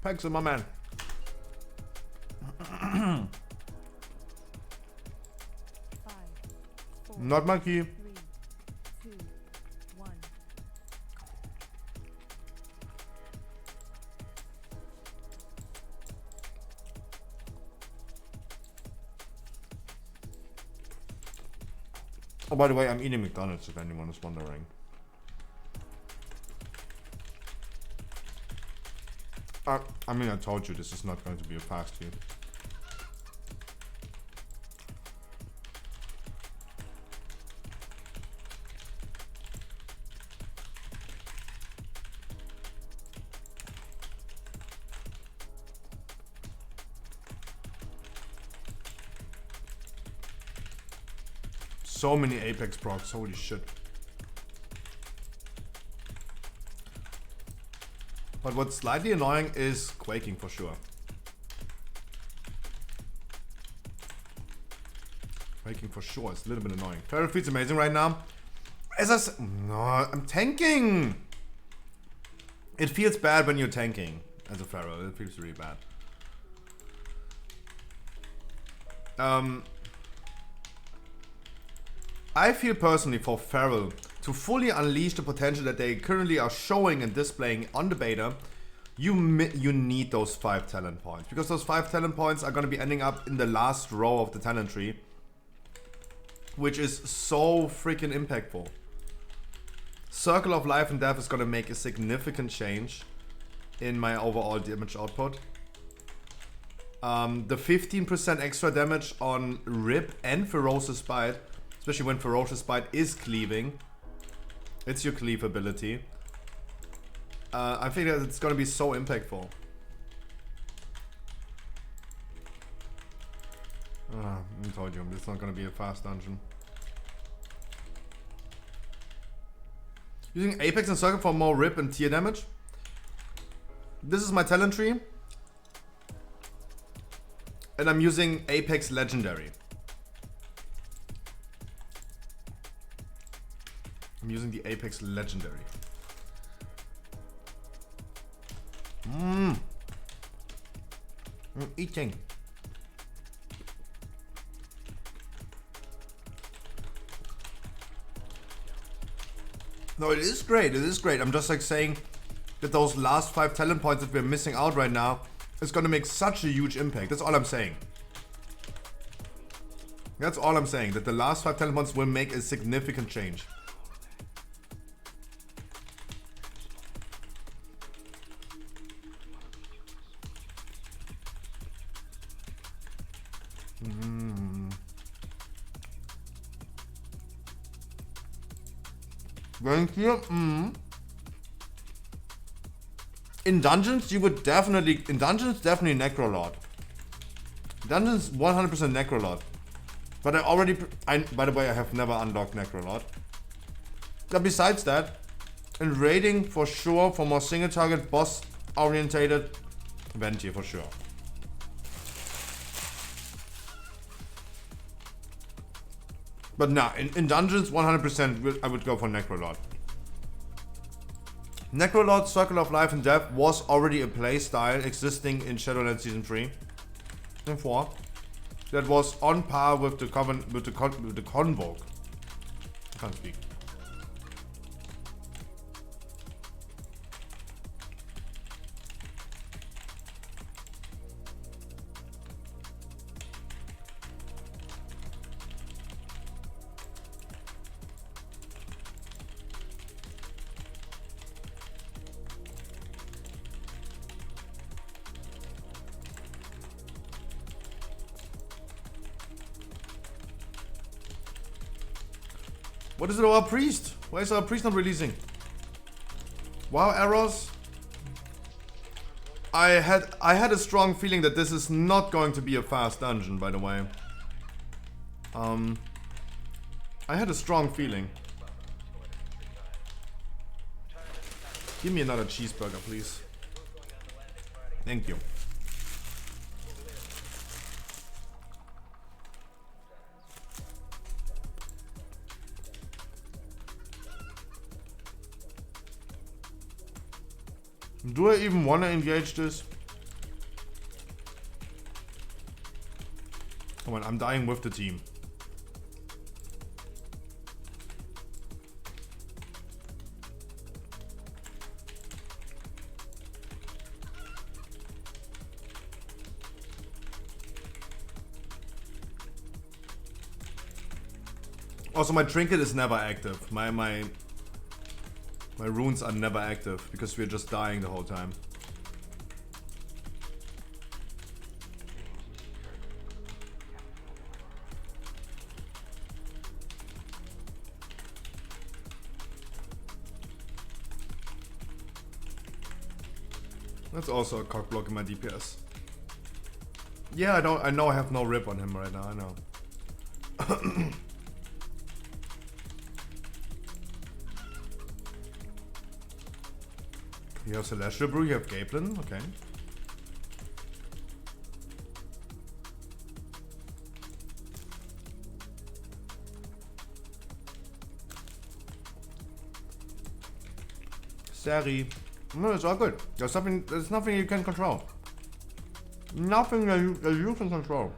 Pexel, my man. Not my key. 3, 2, 1. Oh, by the way, I'm eating McDonald's if anyone is wondering. I mean, I told you this is not going to be a fast feed. So many Apex procs, holy shit. But what's slightly annoying is quaking for sure. Quaking for sure, it's a little bit annoying. Feral feed's amazing right now. As I said, no, I'm tanking. It feels bad when you're tanking as a Pharaoh. It feels really bad. I feel personally for Feral to fully unleash the potential that they currently are showing and displaying on the beta, you need those 5 talent points. Because those 5 talent points are going to be ending up in the last row of the talent tree. Which is so freaking impactful. Circle of Life and Death is going to make a significant change in my overall damage output. The 15% extra damage on Rip and Ferocious Bite, especially when Ferocious Bite is cleaving. It's your cleave ability. I think that it's going to be so impactful. I told you, it's not going to be a fast dungeon. Using Apex and Circle for more Rip and tier damage. This is my talent tree. And I'm using Apex Legendary. I'm using the Apex Legendary. I'm eating. No, it is great. It is great. I'm just like saying that those last 5 talent points that we're missing out right now is going to make such a huge impact. That's all I'm saying. That's all I'm saying. That the last 5 talent points will make a significant change. Thank you. In dungeons, you would definitely... In dungeons, definitely Necrolord. Dungeons, 100% Necrolord. But I already... by the way, I have never unlocked Necrolord. But besides that, in raiding, for sure, for more single target, boss-orientated, Venti for sure. But nah, in dungeons, 100% I would go for Necrolord. Necrolord Circle of Life and Death was already a playstyle existing in Shadowlands Season 3 and 4 that was on par with the Convoke. I can't speak. What is it about our priest? Why is our priest not releasing? Wow, errors. I had a strong feeling that this is not going to be a fast dungeon, by the way. I had a strong feeling. Give me another cheeseburger, please. Thank you. Do I even want to engage this? Come on, I'm dying with the team. Also, my trinket is never active. My runes are never active because we're just dying the whole time. That's also a cock block in my DPS. Yeah, I know I have no rip on him right now, I know. You have Celestial Brew, you have Gaplin, okay. Steady. No, it's all good. There's nothing you can control. Nothing that you can control.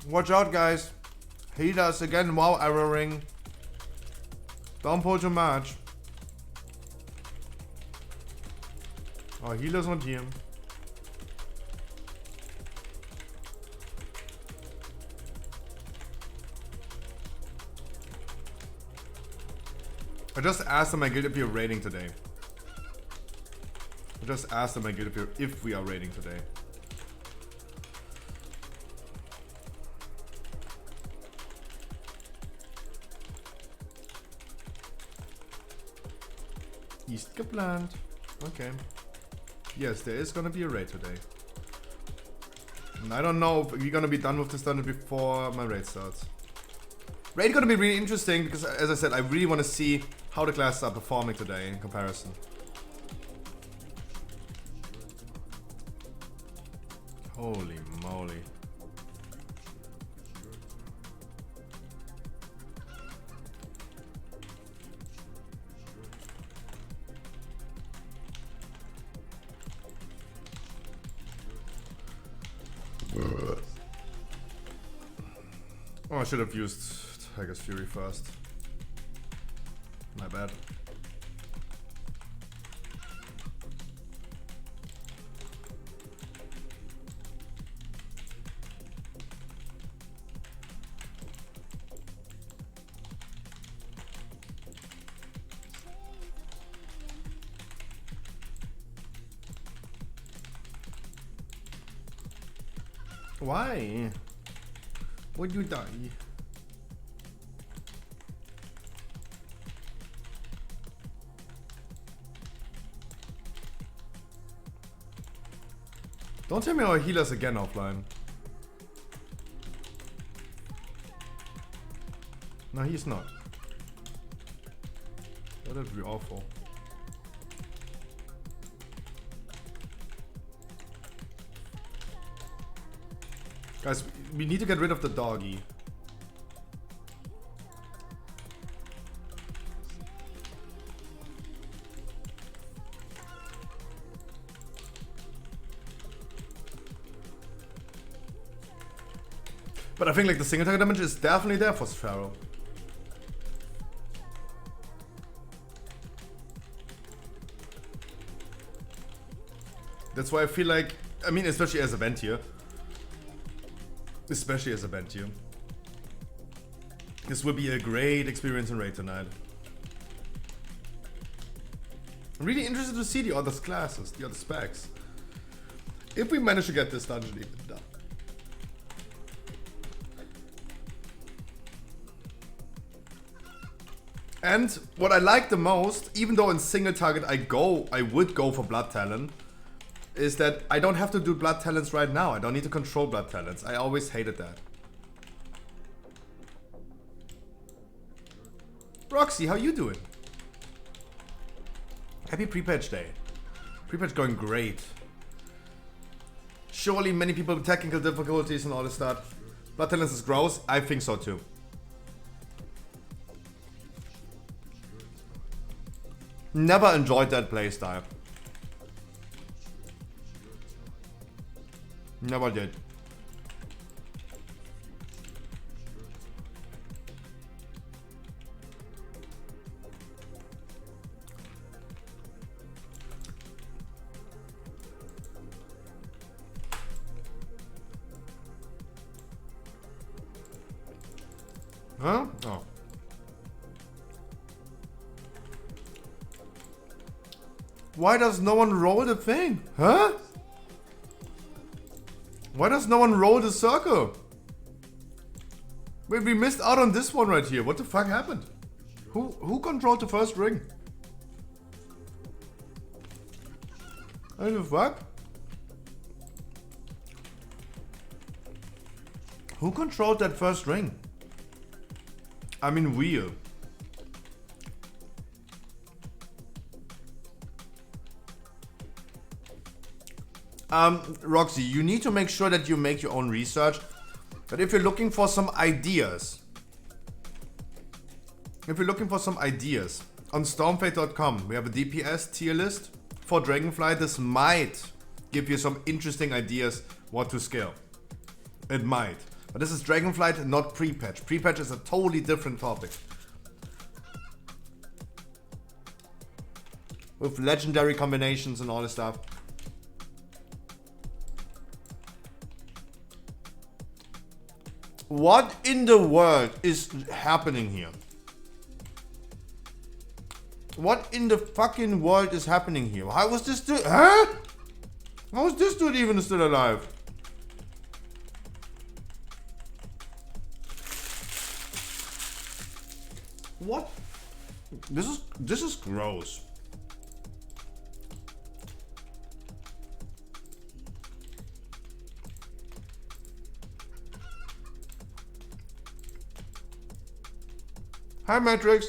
Watch out, guys. He does again while erroring. Don't pull too much. Oh, healer's not here. I just asked my guild if you're raiding today. I just asked my guild if we are raiding today. East geplant. Okay. Yes, there is gonna be a raid today. And I don't know if we're gonna be done with this dungeon before my raid starts. Raid gonna be really interesting because, as I said, I really want to see how the classes are performing today in comparison. Holy moly. Oh, I should have used Tiger's Fury first. My bad. Why? Would you die? Don't tell me our healers again offline. No, he's not. That would be awful. Guys, we need to get rid of the doggy. But I think like the single target damage is definitely there for Pharaoh. That's why I feel like, I mean, especially as a vent here. Especially as a vent here. This will be a great experience in raid tonight. I'm really interested to see the other classes, the other specs. If we manage to get this dungeon even done. And what I like the most, even though in single target I would go for Blood Talon, is that I don't have to do Blood Talents right now. I don't need to control Blood Talents. I always hated that. Roxy, how you doing? Happy pre-patch day. Pre-patch going great. Surely many people with technical difficulties and all this stuff. Blood Talents is gross. I think so too. Never enjoyed that playstyle. Never did. Huh? Oh. Why does no one roll the thing? Huh? Why does no one roll the circle? Wait, we missed out on this one right here. What the fuck happened? Who controlled the first ring? What the fuck? Who controlled that first ring? I mean, wheel. Roxy, you need to make sure that you make your own research. But if you're looking for some ideas, on stormfate.com, we have a DPS tier list for Dragonfly. This might give you some interesting ideas what to scale. It might. But this is Dragonflight, not pre-patch. Pre-patch is a totally different topic. With legendary combinations and all this stuff. What in the world is happening here? What in the fucking world is happening here? How was this dude? Huh? How is this dude even still alive? What? This is gross. Hi, Matrix.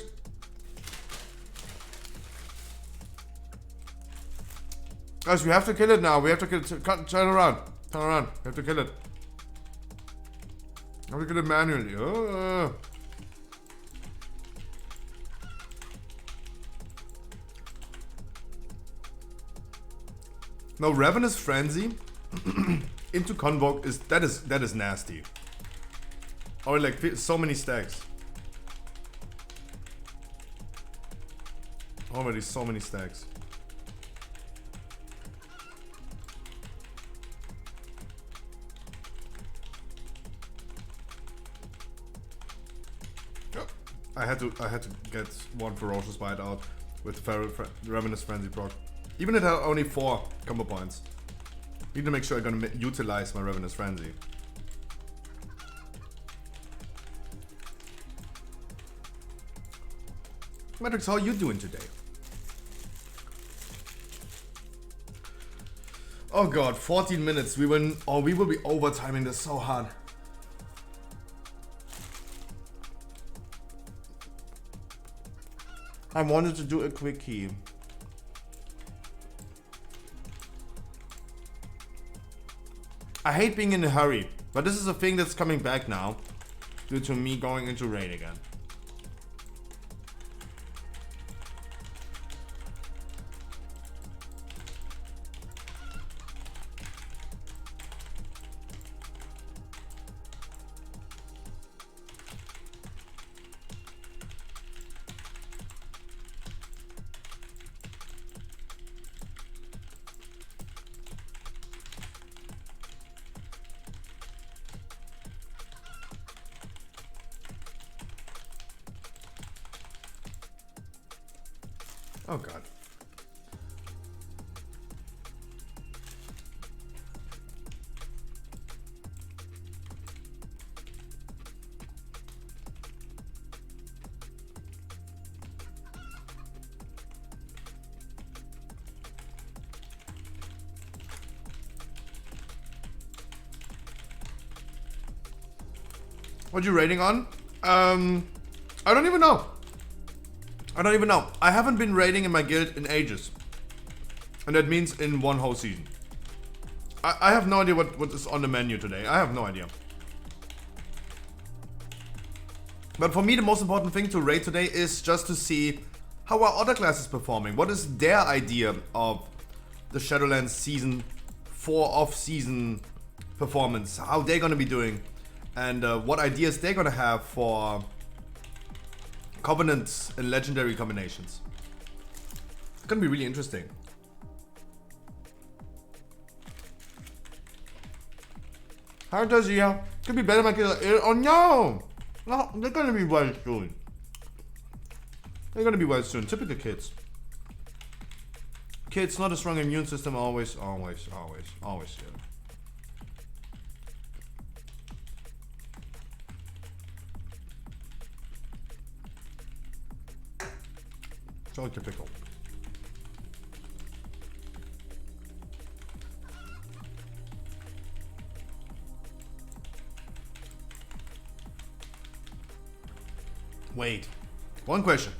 Guys, we have to kill it now. We have to kill it. Turn around. Turn around. We have to kill it. We have to kill it manually. No, Ravenous Frenzy into Convoke that is nasty. Oh, like so many stacks. Already so many stacks. Yep. I had to get one Ferocious Bite out with Ravenous Frenzy proc. Even if I had only 4 combo points. Need to make sure I'm gonna utilize my Ravenous Frenzy. Matrix, how are you doing today? Oh god, 14 minutes. We will be overtiming this so hard. I wanted to do a quickie. I hate being in a hurry, but this is a thing that's coming back now due to me going into raid again. Oh god. What you rating on? I don't even know. I haven't been raiding in my guild in ages. And that means in one whole season. I have no idea what is on the menu today. I have no idea. But for me, the most important thing to raid today is just to see how are other classes performing. What is their idea of the Shadowlands Season 4 off-season performance? How they're gonna be doing. And what ideas they're gonna have for Covenants and Legendary combinations. It's gonna be really interesting. How does he? Could be better than oh no! No, they're gonna be well soon. They're gonna be well soon. Typical kids. Kids, not a strong immune system, always. Yeah. So typical. Wait, one question.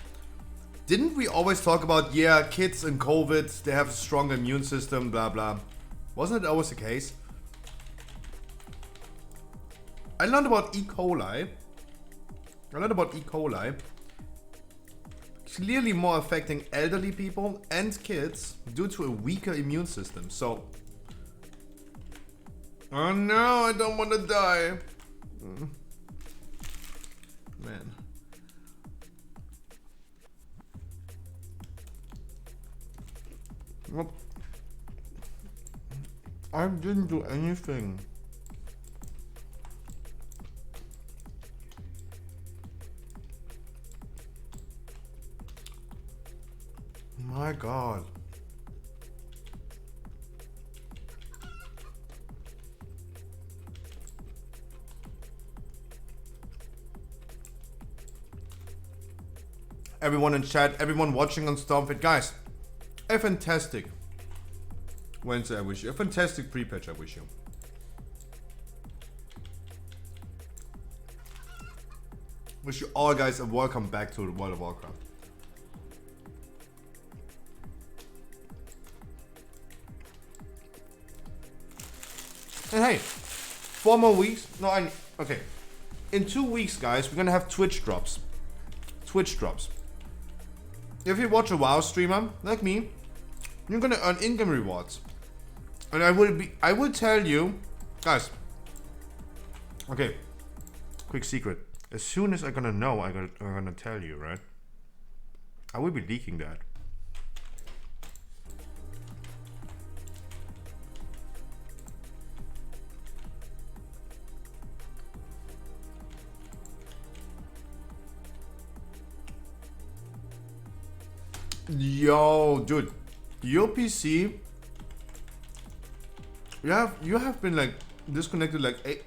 Didn't we always talk about, yeah, kids and COVID, they have a strong immune system, blah blah. Wasn't it always the case? I learned about E. coli. Clearly more affecting elderly people and kids due to a weaker immune system. So, oh no, I don't want to die. Man. What? I didn't do anything. My God. Everyone in chat, everyone watching on Stormfit, guys, a fantastic Wednesday I wish you. A fantastic pre-patch I wish you. Wish you all guys a welcome back to World of Warcraft. And hey, 4 more weeks. No, okay. In 2 weeks, guys, we're gonna have Twitch drops. Twitch drops. If you watch a WoW streamer like me, you're gonna earn in-game rewards. And I will tell you, guys. Okay, quick secret. As soon as I'm gonna know, I'm gonna tell you, right? I will be leaking that. Yo, dude, your PC. You have been like disconnected like hey,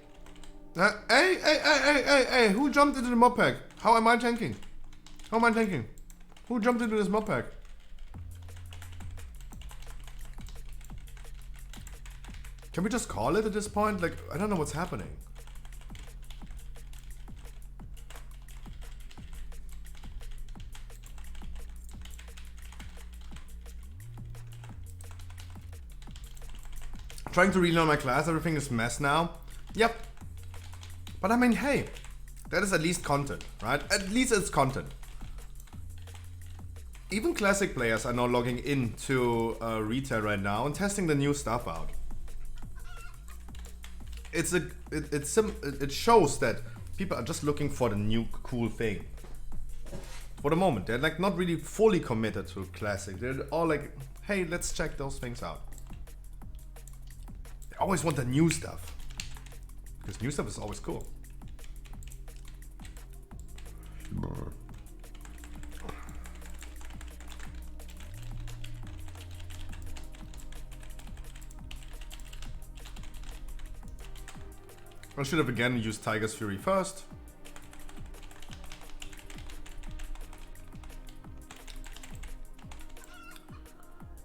who jumped into the mod pack? How am I tanking? How am I tanking? Who jumped into this mod pack? Can we just call it at this point? Like, I don't know what's happening. Trying to relearn my class, everything is mess now. Yep. But I mean, hey, that is at least content, right? At least it's content. Even classic players are now logging into retail right now and testing the new stuff out. It shows that people are just looking for the new cool thing. For the moment, they're like not really fully committed to classic. They're all like, hey, let's check those things out. They always want the new stuff. Because new stuff is always cool. I should have again used Tiger's Fury first.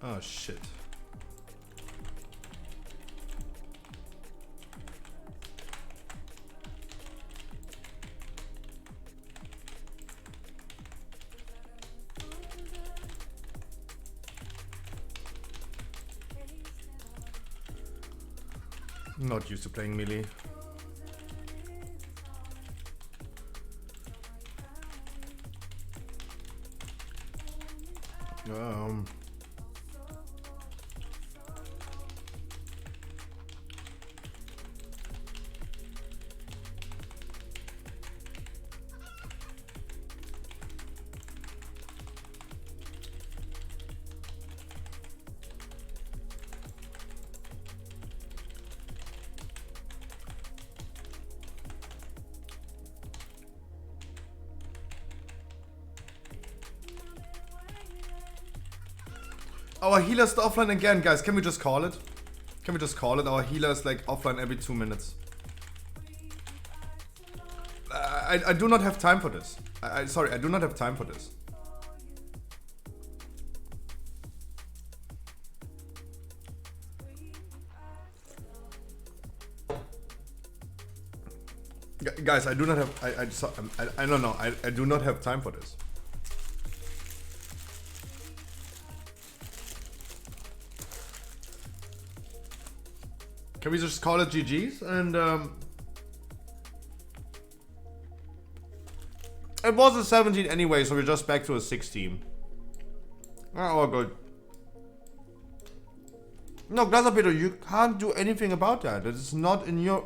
Oh shit. Not used to playing melee. Our healer's offline again, guys. Can we just call it? Can we just call it? Our healer is like offline every 2 minutes. I do not have time for this. Sorry, I do not have time for this. Guys, I do not have. I don't know. I do not have time for this. Can we just call it GG's? And it was a 17 anyway, so we're just back to a 16. All good. No, Peter, you can't do anything about that. That is not in your...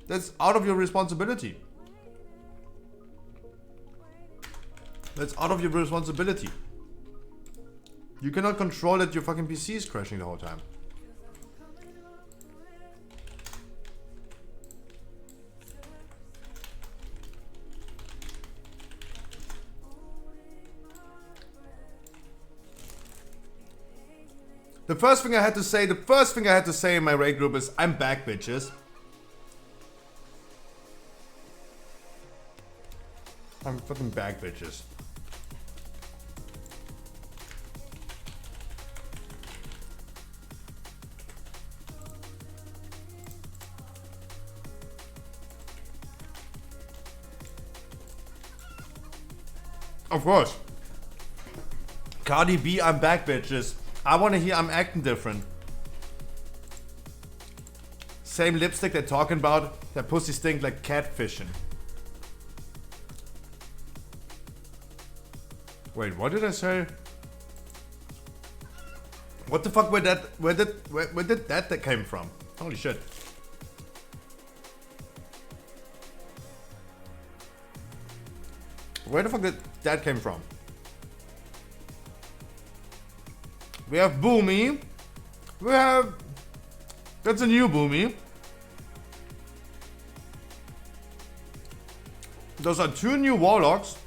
That's out of your responsibility. That's out of your responsibility. You cannot control that your fucking PC is crashing the whole time. The first thing I had to say in my raid group is, I'm back, bitches. I'm fucking back, bitches. Of course. Cardi B, I'm back, bitches. I wanna hear I'm acting different. Same lipstick they're talking about. That pussy stink like catfishing. Wait, what did I say? What the fuck where did that came from? Holy shit. Where the fuck did that came from? We have Boomy. We have... That's a new Boomy. Those are 2 new Warlocks.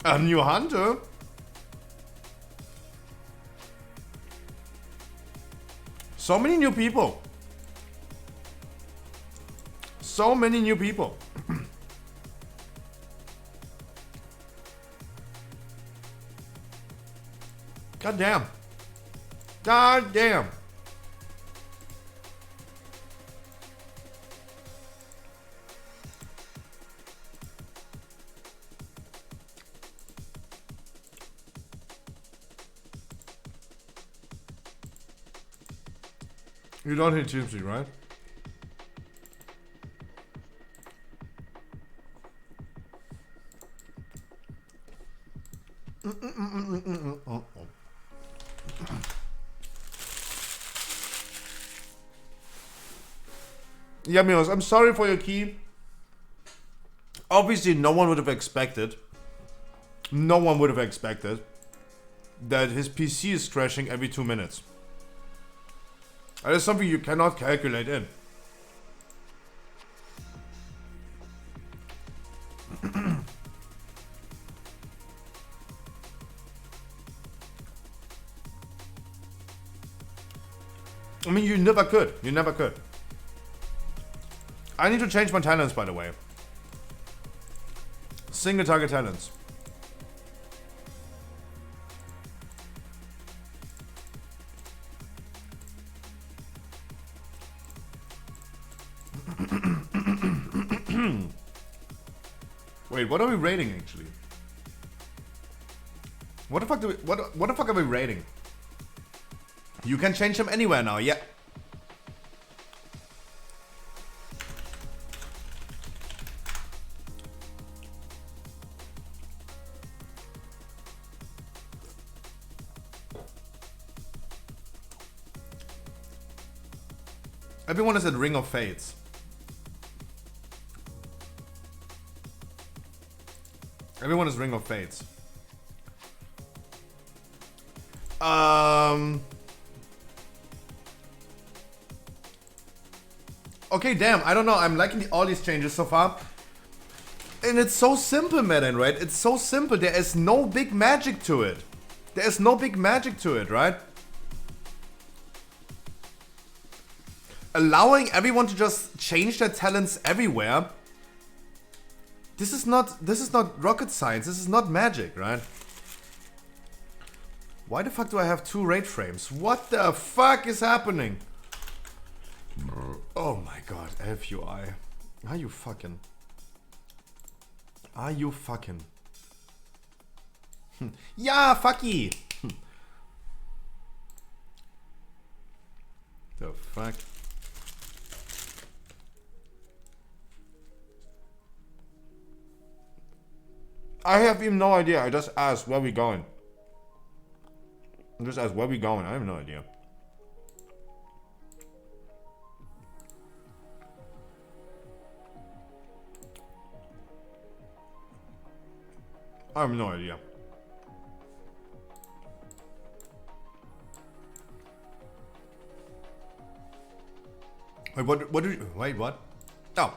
A new Hunter. So many new people. So many new people. God damn. God damn. You don't hit Gypsy, right? Yeah, Mios, I'm sorry for your key. Obviously, no one would have expected. No one would have expected that his PC is crashing every 2 minutes. That is something you cannot calculate in. I mean, you never could. You never could. I need to change my talents, by the way. Single target talents. Wait, what are we rating actually? What the fuck do we, what the fuck are we rating? You can change them anywhere now, yeah. Everyone is at Ring of Fates. Everyone is Ring of Fates. Okay, damn, I don't know. I'm liking all these changes so far. And it's so simple, Madden, right? It's so simple. There is no big magic to it. There is no big magic to it, right? Allowing everyone to just change their talents everywhere. This is not rocket science. This is not magic, right? Why the fuck do I have 2 raid frames? What the fuck is happening? Oh my god, FUI. Are you fucking? Are you fucking? Ja, fucky! The fuck? I have even no idea. I just asked where we going. I just asked where we going. I have no idea. I have no idea. Wait, what did you, wait, what? Oh.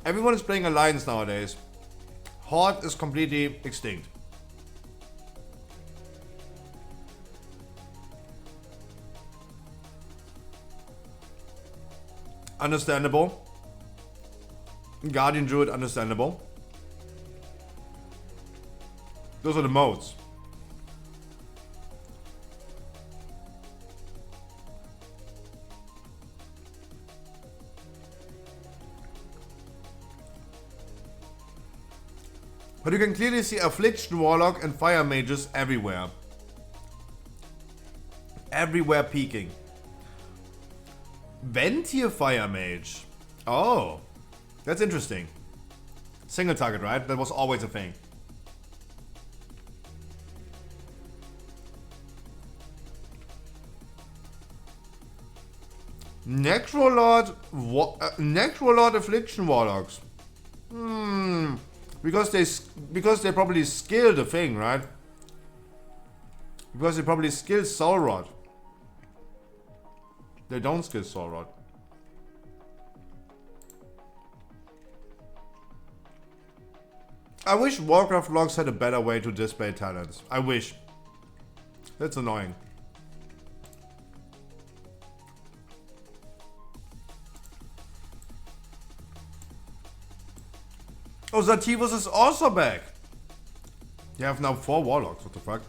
Everyone is playing Alliance nowadays. Horde is completely extinct. Understandable. Guardian Druid, understandable. Those are the modes. But you can clearly see Affliction Warlock and Fire Mages everywhere. Everywhere peeking. Ventir Fire Mage. Oh, that's interesting. Single target, right? That was always a thing. Necrolord Affliction Warlocks. Because they probably skill the thing, right? Because they probably skill Soul Rod. They don't skill Soul Rod. I wish Warcraft logs had a better way to display talents. I wish. That's annoying. Oh, Zativus is also back. You have now 4 Warlocks, what the fuck?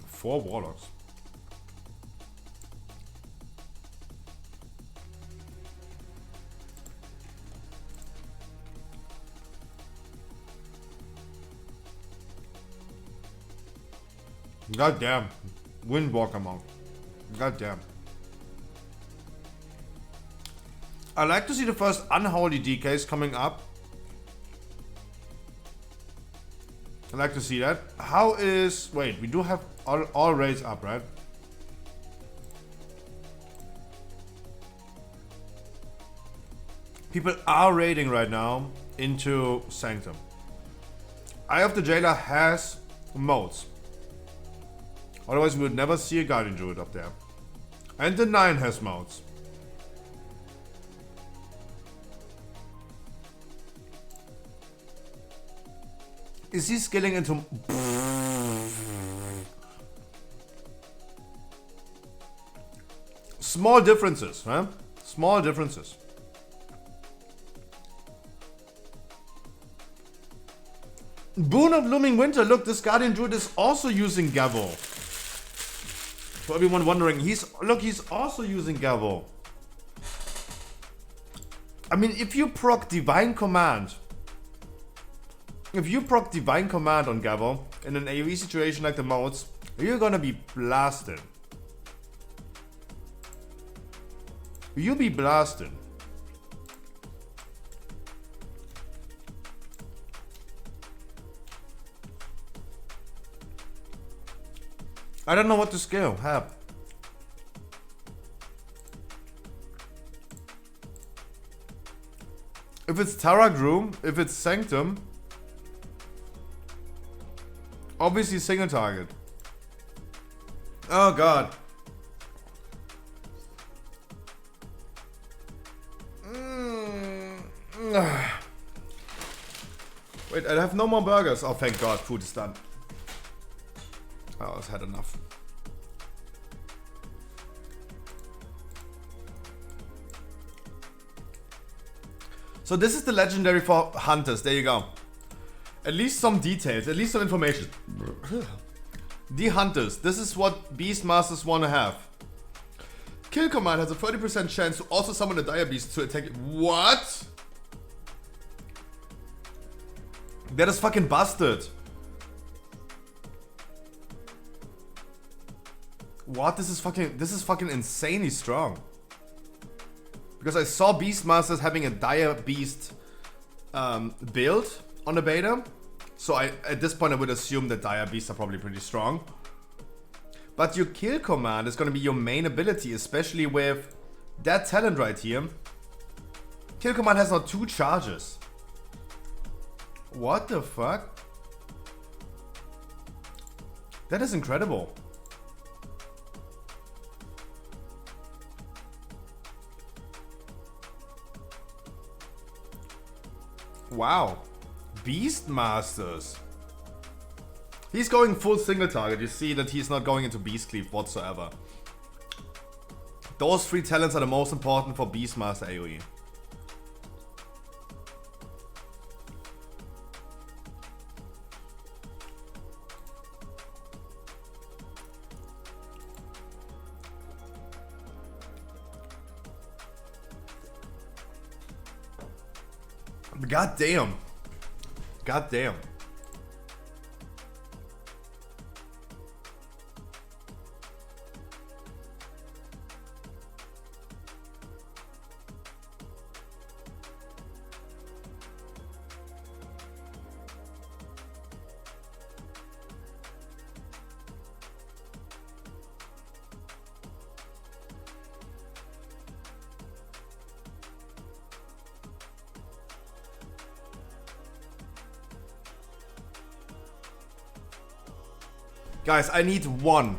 4 Warlocks. God damn. Windwalker Monk. God damn. I like to see the first unholy DKs coming up. I like to see that. How is... Wait, we do have all raids up, right? People are raiding right now into Sanctum. Eye of the Jailer has modes. Otherwise we would never see a Guardian Druid up there. And the 9 has modes. Is he scaling into... Small differences, huh? Small differences. Boon of Looming Winter. Look, this Guardian Druid is also using Gavel. For everyone wondering, he's also using Gavel. I mean, if you proc Divine Command... If you proc Divine Command on Gavel in an AoE situation like the modes, you're gonna be blasted. You'll be blasted. I don't know what to scale. Have. If it's Taragrum, if it's Sanctum, obviously single target. Oh god. Wait, I have no more burgers. Oh, thank god, food is done. Oh, I've had enough. So this is the legendary for hunters. There you go. At least some details, at least some information. The hunters. This is what Beastmasters want to have. Kill command has a 30% chance to also summon a dire beast to attack. What? That is fucking busted. What? This is fucking insanely strong. Because I saw Beastmasters having a Dire Beast build on the beta. So at this point I would assume that Dire Beasts are probably pretty strong. But your kill command is going to be your main ability, especially with that talent right here. Kill command has now 2 charges. What the fuck? That is incredible. Wow. Beastmasters. He's going full single target. You see that he's not going into Beast Cleave whatsoever. Those 3 talents are the most important for Beastmaster AoE. God damn. God damn. Guys, I need one.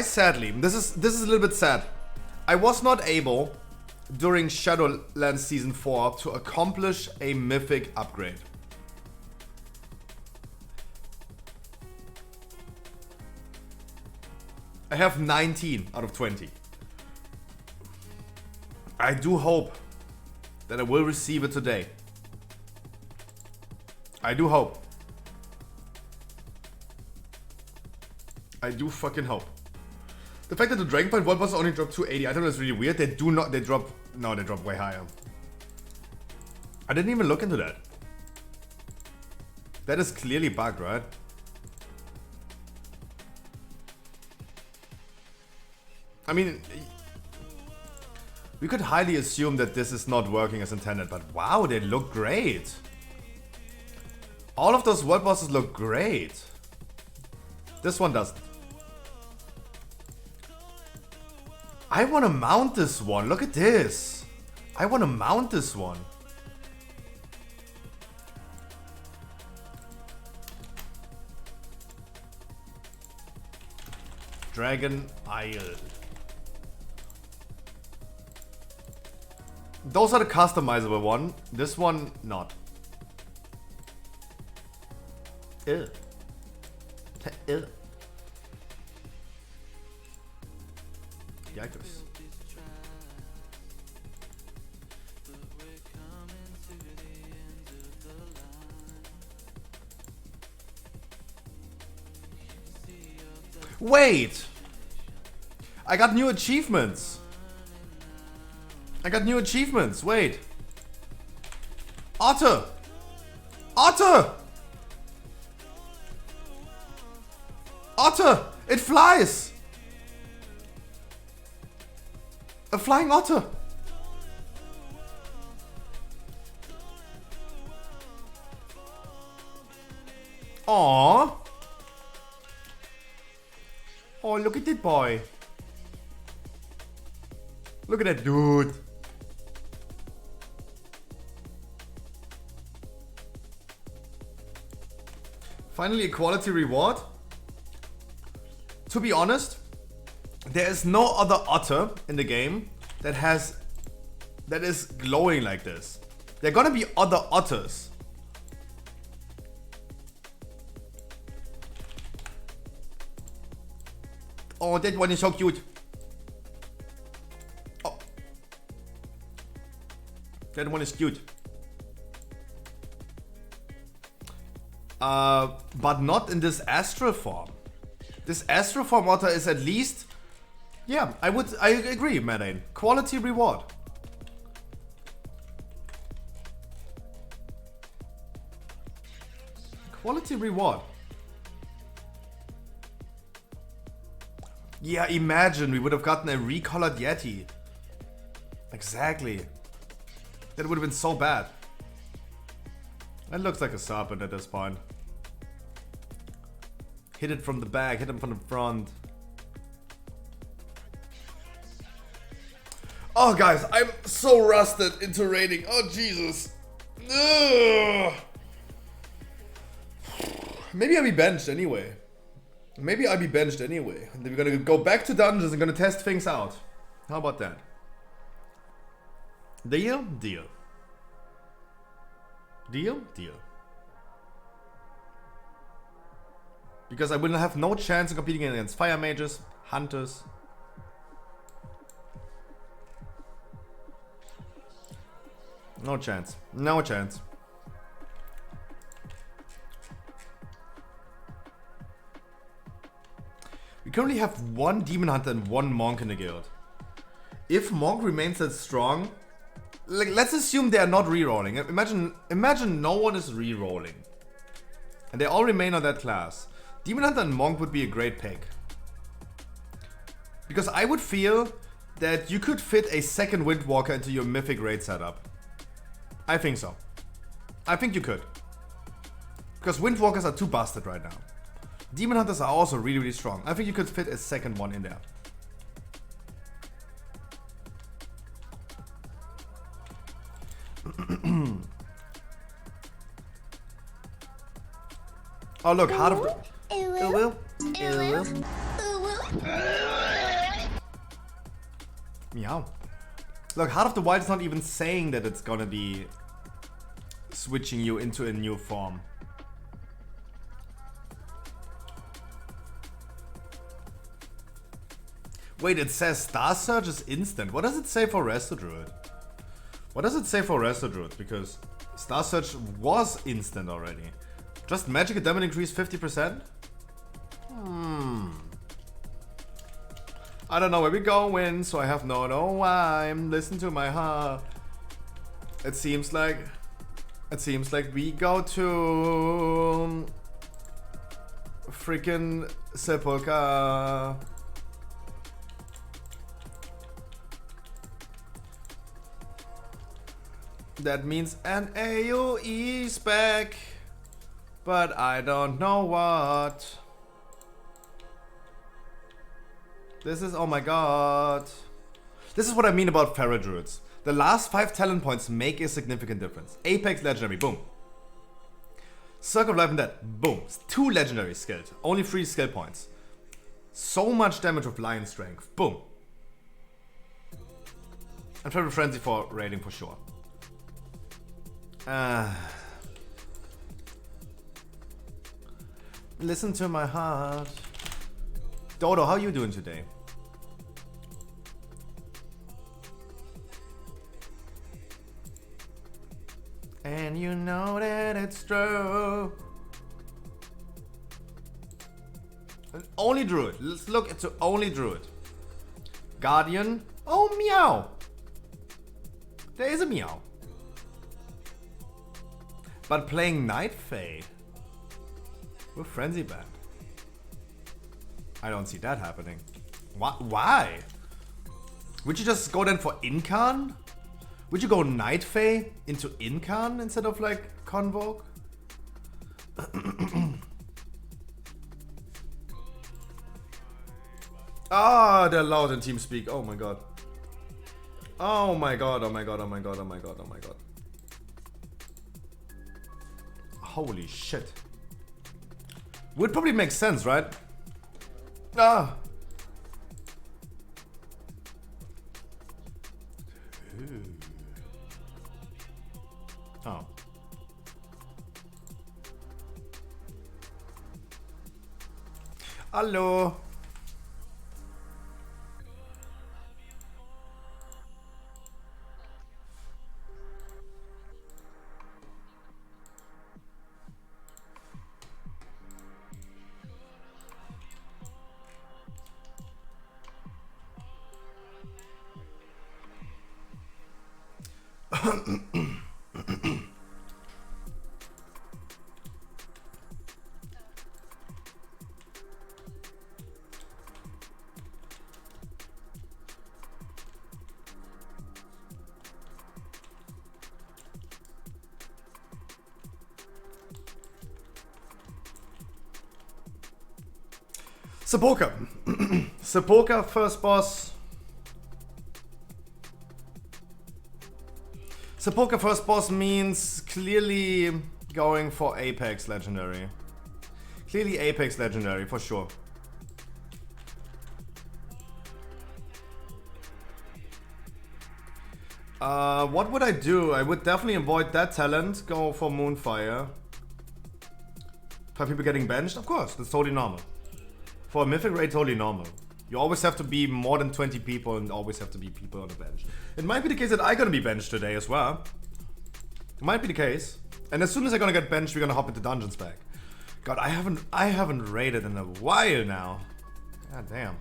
Sadly, this is a little bit sad. I was not able during Shadowlands Season 4 to accomplish a mythic upgrade. I have 19 out of 20. I do hope that I will receive it today. I do hope. I do fucking hope. The fact that the Dragon Point World Boss only dropped 280, I thought it was really weird. They drop way higher. I didn't even look into that. That is clearly bugged, right? I mean, we could highly assume that this is not working as intended, but wow, they look great. All of those world bosses look great. This one doesn't. I want to mount this one. Look at this. I want to mount this one. Dragon Isle. Those are the customizable one. This one, not. Ew. Ew. Yikes. Wait! I got new achievements. Wait. Otter! It flies! A flying otter! Aww! Oh, look at that boy. Look at that dude. Finally, a quality reward. To be honest, there is no other otter in the game that is glowing like this. There are gonna be other otters. Oh, that one is so cute. Oh. That one is cute. But not in this astral form. This astral form otter is at least... Yeah, I agree, Madane. Quality reward. Quality reward. Yeah, imagine we would have gotten a recolored Yeti. Exactly. That would have been so bad. That looks like a serpent at this point. Hit it from the back, hit him from the front. Oh guys, I'm so rusted into raiding. Oh Jesus. Ugh. Maybe I'll be benched anyway. And we're gonna go back to dungeons and gonna test things out. How about that? Deal? Deal. Deal? Deal. Because I will have no chance of competing against fire mages, hunters. No chance. No chance. We currently have one demon hunter and one monk in the guild. If monk remains that strong, like, let's assume they are not rerolling. Imagine no one is rerolling, and they all remain on that class. Demon hunter and monk would be a great pick, because I would feel that you could fit a second windwalker into your mythic raid setup. I think so. I think you could, because windwalkers are too busted right now. Demon hunters are also really, really strong. I think you could fit a second one in there. Oh look, Heart of the... Meow. Look, Heart of the Wild is not even saying that it's gonna be switching you into a new form. Wait, it says Star Surge is instant. What does it say for Resto Druid? What does it say for Resto Druid? Because Star Surge was instant already. Just magic damage increase 50%? I don't know where we're going, so I have no why. Listen to my heart. It seems like we go to freaking Sepulka. That means an AoE spec, but I don't know what. This is, oh my god. This is what I mean about Pharaoh Druids. The last 5 talent points make a significant difference. Apex Legendary, boom. Circle of Life and Death, boom. 2 legendary skills, only 3 skill points. So much damage with Lion Strength, boom. And Feral Frenzy for raiding for sure. Listen to my heart. Dodo, how you doing today? And you know that it's true. And only Druid. Let's look into only Druid. Guardian. Oh, meow. There is a meow. But playing Night Fae with Frenzy Band, I don't see that happening. Why? Would you just go then for Incarn? Would you go Night Fae into Incarn instead of like Convoke? Ah, they're loud in TeamSpeak. Oh my god. Oh my god, oh my god, oh my god, oh my god, oh my god. Holy shit. Would probably make sense, right? Ah. Oh. Hello. Sepulka. Sepulka first boss. Sepulka first boss means clearly going for Apex Legendary. Clearly Apex Legendary, for sure. What would I do? I would definitely avoid that talent, go for Moonfire. For people getting benched? Of course, that's totally normal. For a Mythic raid, totally normal. You always have to be more than 20 people and always have to be people on the bench. It might be the case that I'm gonna be benched today as well. It might be the case. And as soon as I'm gonna get benched, we're gonna hop into dungeons back. God, I haven't raided in a while now. God damn.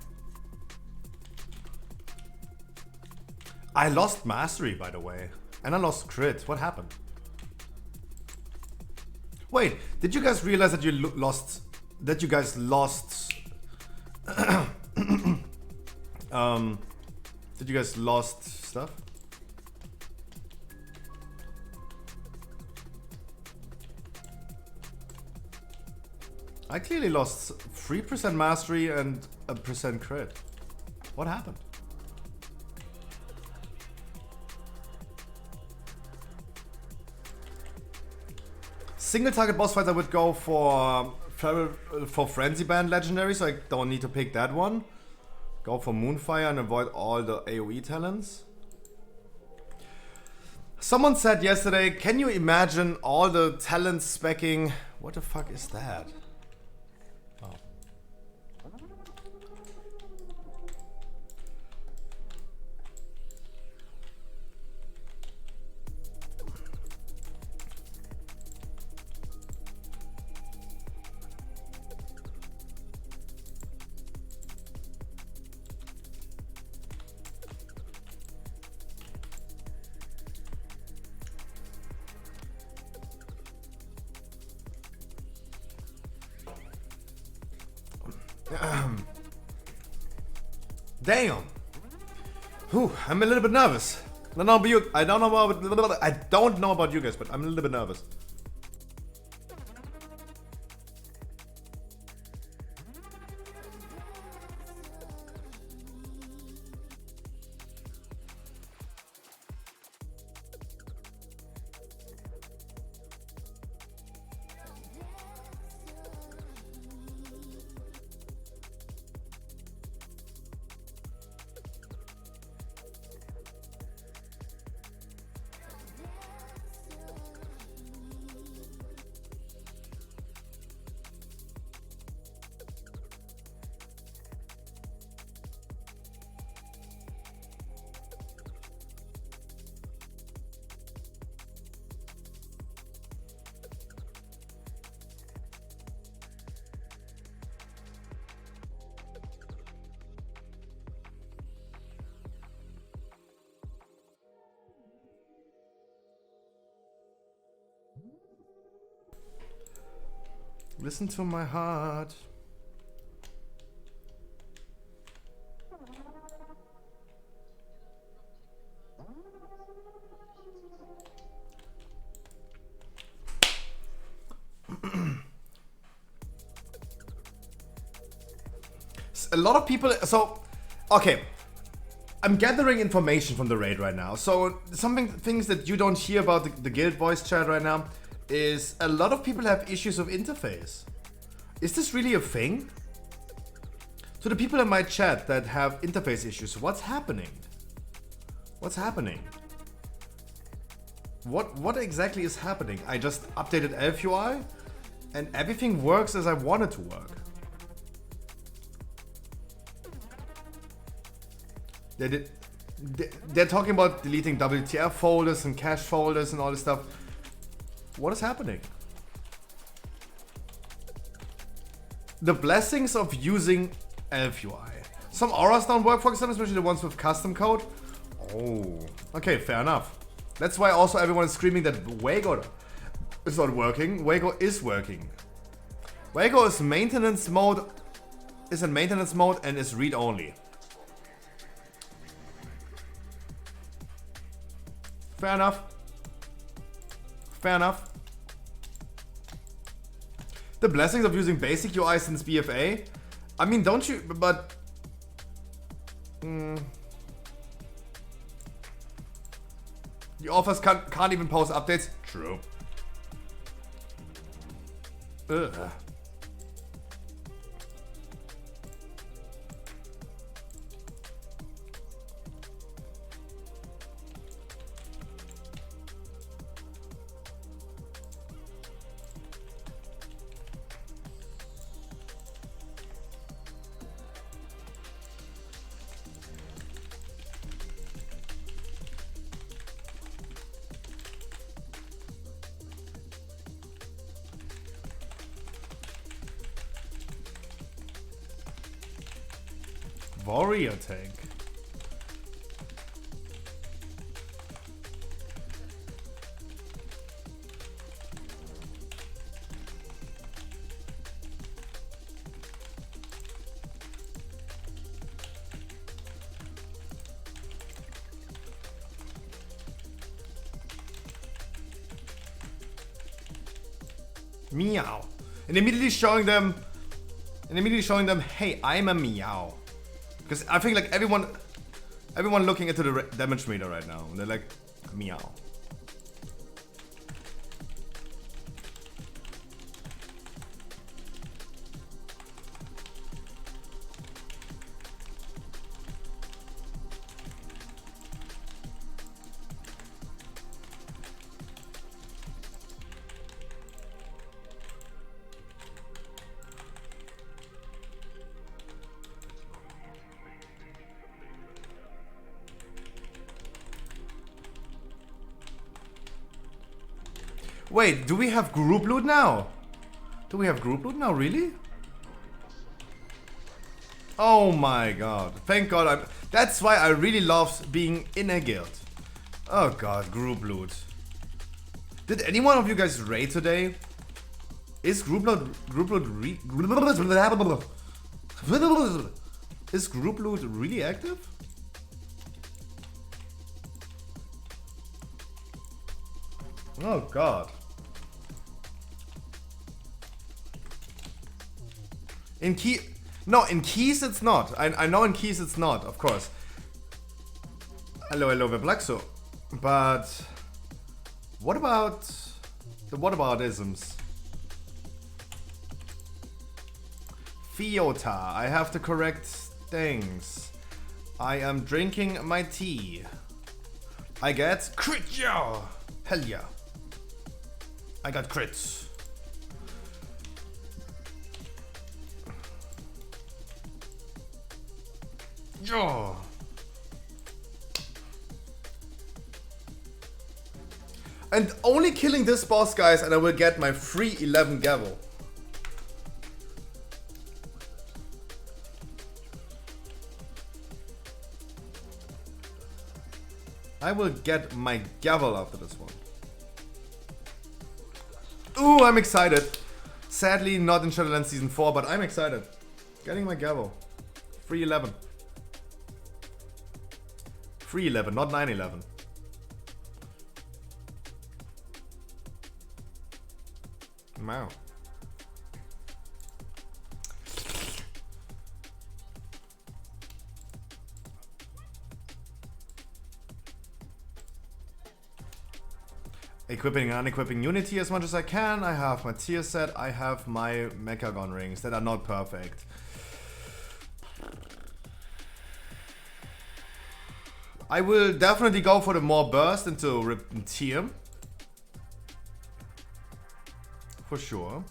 I lost mastery, by the way. And I lost crit. What happened? Wait, did you guys realize that you lost... That you guys lost... Did you guys lost stuff? I clearly lost 3% mastery and a % crit. What happened? Single target boss fights I would go for Frenzy Band Legendary, so I don't need to pick that one. Go for Moonfire and avoid all the AoE talents. Someone said yesterday, can you imagine all the talents specking? What the fuck is that? Oh. Damn. Whew, I'm a little bit nervous. I don't know about you guys, but I'm a little bit nervous. Listen to my heart. A lot of people, so, okay. I'm gathering information from the raid right now. So, things that you don't hear about the guild voice chat right now is a lot of people have issues of interface. Is this really a thing? So the people in my chat that have interface issues, what's happening? What's happening? What exactly is happening? I just updated Elf UI and everything works as I want it to work. They're talking about deleting WTF folders and cache folders and all this stuff. What is happening? The blessings of using Elf UI. Some auras don't work, for example, especially the ones with custom code. Oh, okay, fair enough. That's why also everyone is screaming that Wago is not working. Wago is working. Wago is maintenance mode, is in maintenance mode and is read only. Fair enough. Fair enough. The blessings of using basic UI since BFA. I mean, don't you? But the authors can't even post updates. True. Ugh. Warrior tank. Meow. And immediately showing them, hey, I'm a meow. Because I think like everyone looking into the damage meter right now, and they're like, meow. Wait, do we have group loot now? Do we have group loot now, really? Oh my god. Thank god that's why I really love being in a guild. Oh god, group loot. Did any one of you guys raid today? Is group loot is group loot really active? Oh god. In Keys it's not. I know in Keys it's not, of course. Hello, Veblaxo. But what about the whataboutisms? Fiota, I have the correct things. I am drinking my tea. I get crit, yeah! Hell yeah. I got crits. Yeah. And only killing this boss, guys, and I will get my free 11 gavel. I will get my gavel after this one. Ooh, I'm excited. Sadly, not in Shadowlands Season 4, but I'm excited. Getting my gavel. Free 11. Free 11, not 911. Wow. Equipping and unequipping Unity as much as I can. I have my tier set. I have my Mechagon rings that are not perfect. I will definitely go for the more burst into tier. For sure.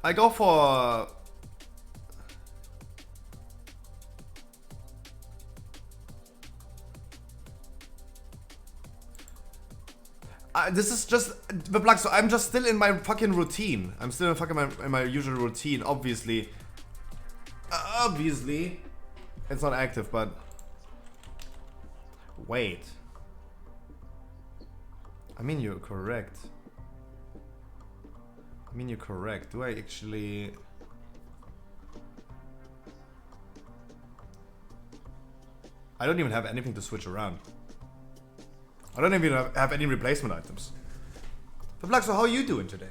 I go for... this is just the plug, so I'm just still in my fucking routine. I'm still in my usual routine, obviously. Obviously. It's not active, but... Wait. I mean, you're correct. Do I actually... I don't even have anything to switch around. I don't even have any replacement items. But Flaxo, how are you doing today?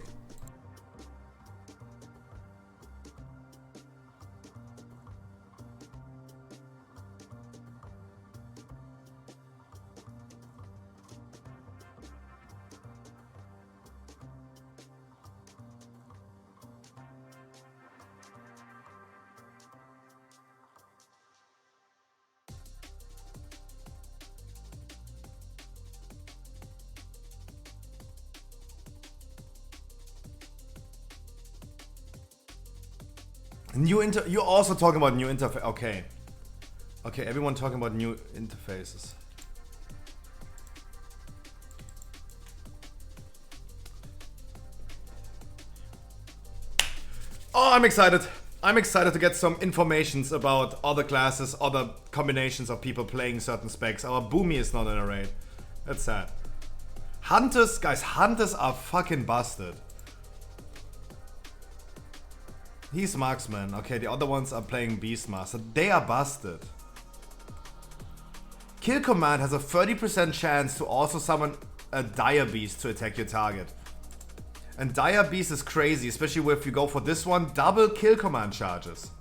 You're also talking about new interface. Okay. Okay, everyone talking about new interfaces. Oh, I'm excited. I'm excited to get some informations about other classes, other combinations of people playing certain specs. Our Boomy is not in a raid. That's sad. Hunters, guys, hunters are fucking busted. He's marksman. Okay, the other ones are playing Beastmaster. They are busted. Kill command has a 30% chance to also summon a dire beast to attack your target. And dire beast is crazy, especially if you go for this one, double kill command charges.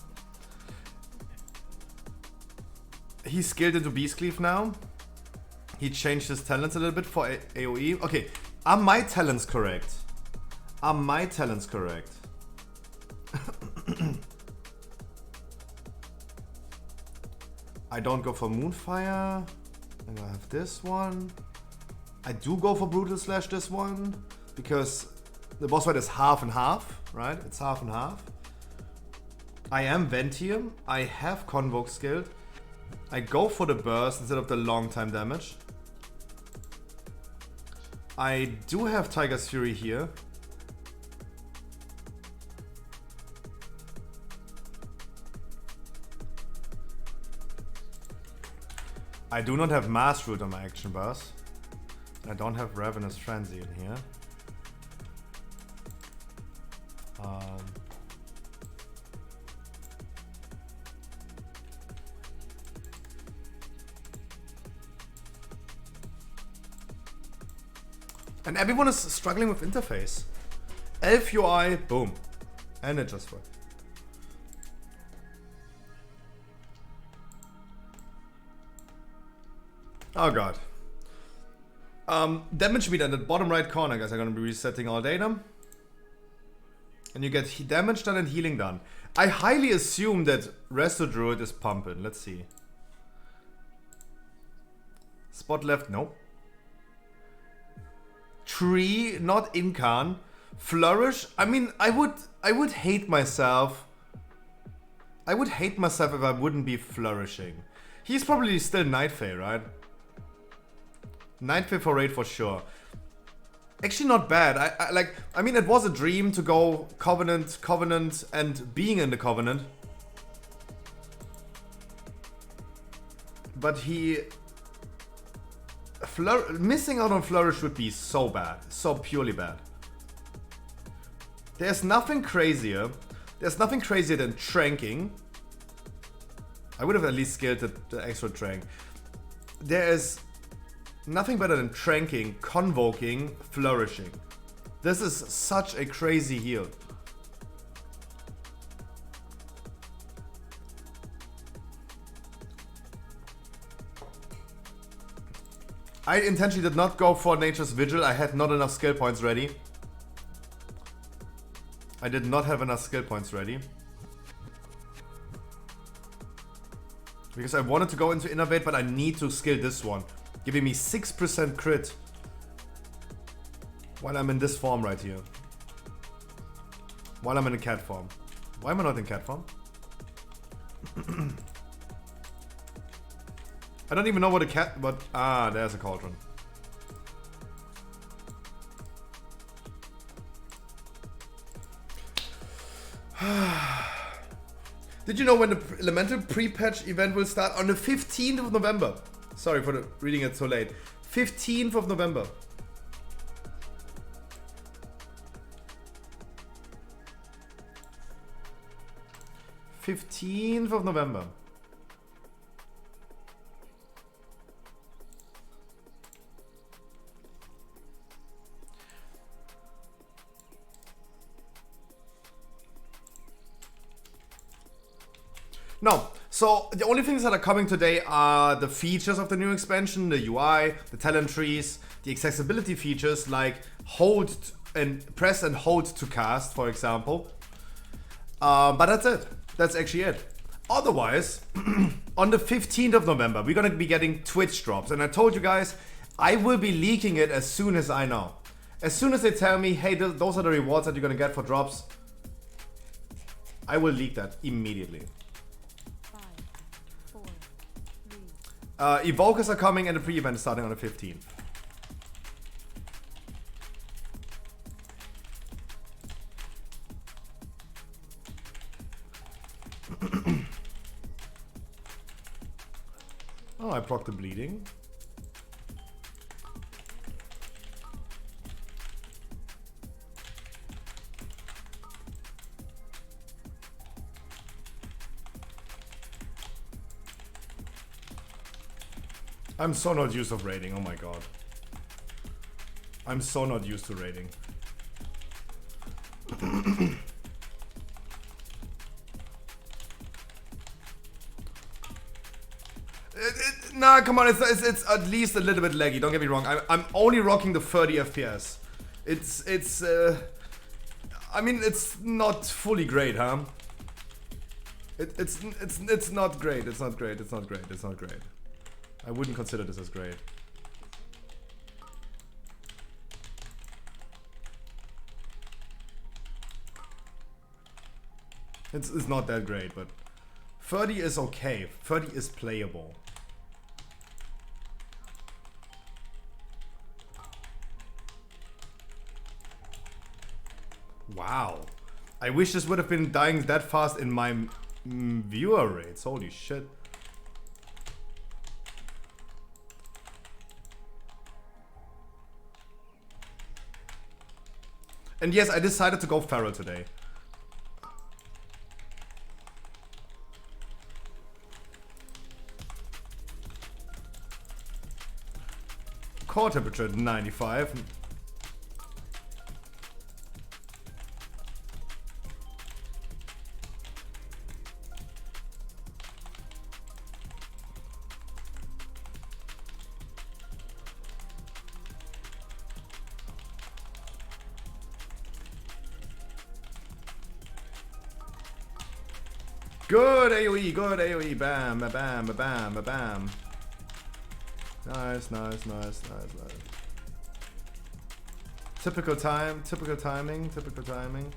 He's skilled into Beastcleave now. He changed his talents a little bit for AoE. Okay, are my talents correct? Are my talents correct? I don't go for Moonfire. And I have this one. I do go for Brutal Slash this one. Because the boss fight is half and half, right? It's half and half. I am Ventium. I have Convoke skilled. I go for the burst instead of the long time damage. I do have Tiger's Fury here. I do not have Mass Root on my action bars. I don't have Ravenous Frenzy in here. And everyone is struggling with interface. Elf UI, boom. And it just worked. Oh god. Damage meter in the bottom right corner, guys. I'm gonna be resetting all data. And you get damage done and healing done. I highly assume that Resto Druid is pumping. Let's see. Spot left, no. Tree, not Incan. Flourish. I mean, I would hate myself. I would hate myself if I wouldn't be flourishing. He's probably still Night Fae, right? Night Fae for raid for sure. Actually not bad. I mean, it was a dream to go Covenant, and being in the Covenant. But he... missing out on Flourish would be so bad. So purely bad. There's nothing crazier. There's nothing crazier than tranking. I would have at least skilled the extra trank. There is nothing better than tranking, convoking, flourishing. This is such a crazy heal. I intentionally did not go for Nature's Vigil. I had not enough skill points ready. I did not have enough skill points ready. Because I wanted to go into Innovate, but I need to skill this one. Giving me 6% crit. While I'm in this form right here. While I'm in a cat form. Why am I not in cat form? I don't even know what a cat... ah, there's a cauldron. Did you know when the Elemental pre-patch event will start? On the 15th of November. Sorry for reading it so late. 15th of November. November. No, so the only things that are coming today are the features of the new expansion, the UI, the talent trees, the accessibility features like hold and press and hold to cast, for example. But that's it. That's actually it. Otherwise, on the 15th of November, we're gonna be getting Twitch drops. And I told you guys, I will be leaking it as soon as I know. As soon as they tell me, hey, those are the rewards that you're gonna get for drops, I will leak that immediately. 5, 4, 3. Evokers are coming and the pre-event is starting on the 15th. Oh, I proc the bleeding. I'm so not used to raiding, oh my god. I'm so not used to raiding. Nah, come on, it's at least a little bit laggy, don't get me wrong. I'm only rocking the 30 FPS. I mean, it's not fully great, huh? It's not great, it's not great, it's not great, it's not great. I wouldn't consider this as great. It's not that great, but 30 is okay. 30 is playable. Wow. I wish this would have been dying that fast in my viewer rates. Holy shit. And yes, I decided to go feral today. Core temperature 95. Good AoE, good AoE. Bam, ba bam, ba bam, ba bam. Nice, nice, nice, nice, nice. Typical time, typical timing, typical timing.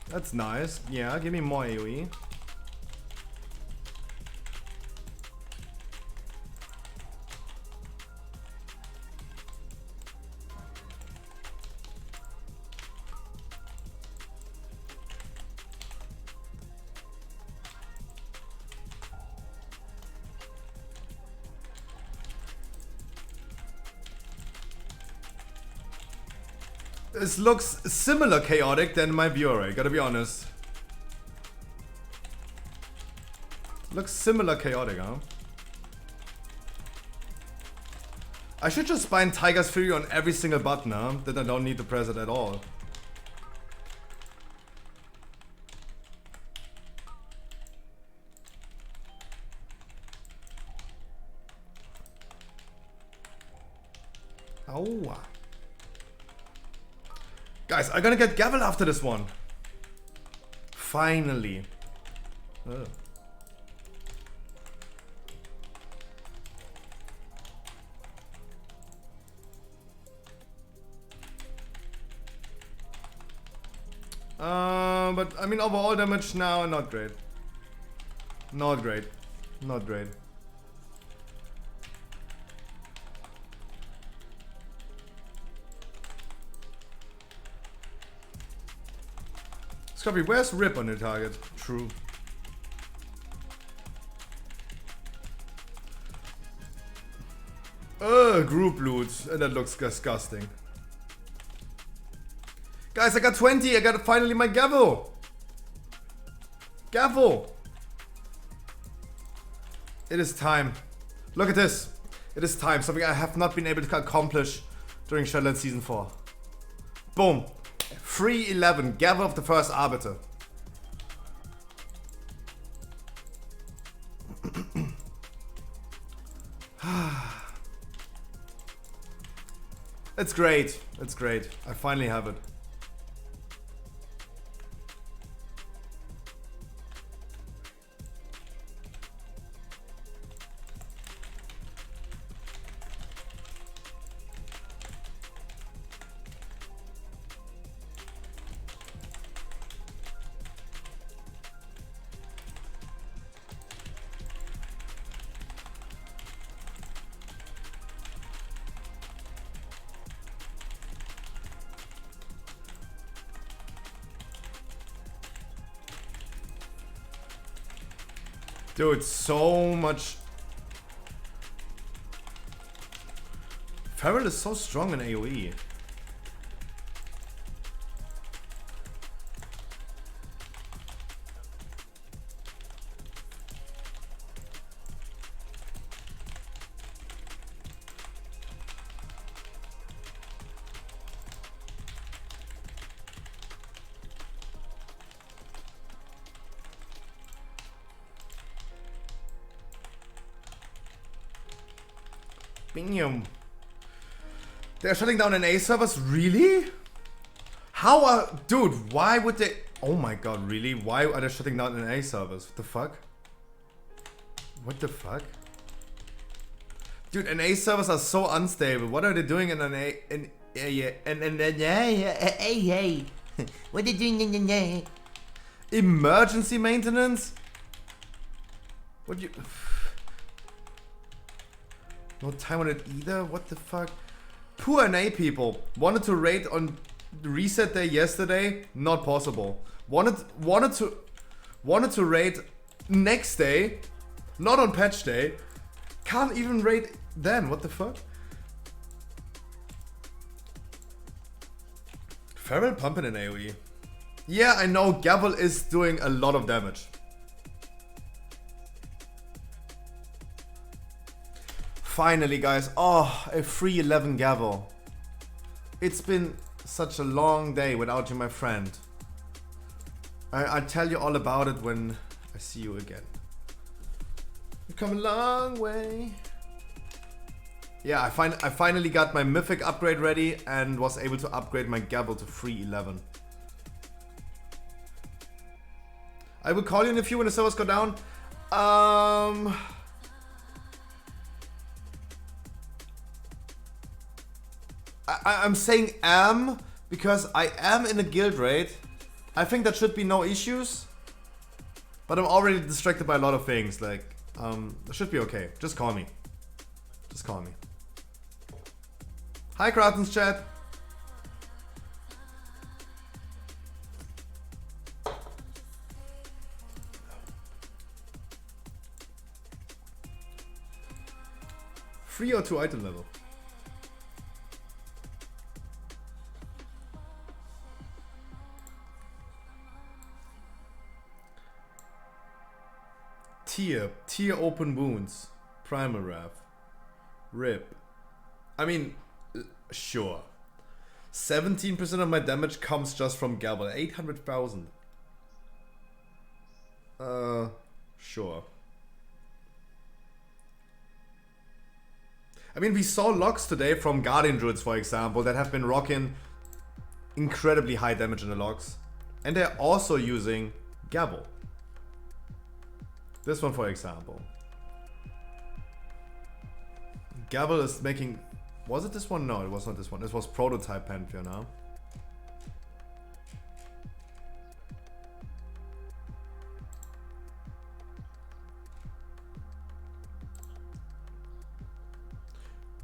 That's nice. Yeah, give me more AoE. This looks similar chaotic than my viewer rate, gotta be honest. Looks similar chaotic, huh? I should just bind Tiger's Fury on every single button, huh? Then I don't need to press it at all. Oh. Guys, I'm gonna get gavel after this one. Finally. Ugh. But I mean, overall damage now, not great. Not great. Not great. Scruffy, where's Rip on the target? True. Group loot. And that looks disgusting. Guys, I got 20. I got finally my gavel. Gavel. It is time. Look at this. It is time. Something I have not been able to accomplish during Shadowlands Season 4. Boom. 311. Gavel of the First Arbiter. It's great. It's great. I finally have it. Dude, so much. Feral is so strong in AoE. Bing. They're shutting down NA servers? Really? How are... Dude, why would they... Oh my god, really? Why are they shutting down NA servers? What the fuck? What the fuck? Dude, NA servers are so unstable. What are they doing in NA... What are they doing in NA? Emergency maintenance? What you... No time on it either? What the fuck? Poor NA people. Wanted to raid on reset day yesterday? Not possible. Wanted to raid next day? Not on patch day. Can't even raid then. What the fuck? Feral pumping in AoE. Yeah, I know Gavel is doing a lot of damage. Finally, guys. Oh, a free 11 Gavel. It's been such a long day without you, my friend. I'll tell you all about it when I see you again. You've come a long way. Yeah, I finally got my mythic upgrade ready and was able to upgrade my Gavel to free 11. I will call you in a few when the servers go down. I'm saying am because I am in a guild raid. I think that should be no issues. But I'm already distracted by a lot of things. Like, it should be okay. Just call me. Just call me. Hi, Kraten's chat. Free or 2 item level? Tier open wounds. Primal Wrath. Rip. I mean, sure. 17% of my damage comes just from Gavel. 800,000. Sure. I mean, we saw logs today from Guardian Druids, for example, that have been rocking incredibly high damage in the logs. And they're also using Gavel. This one, for example. Gavel is making... Was it this one? No, it was not this one. This was Prototype Pantheon, huh?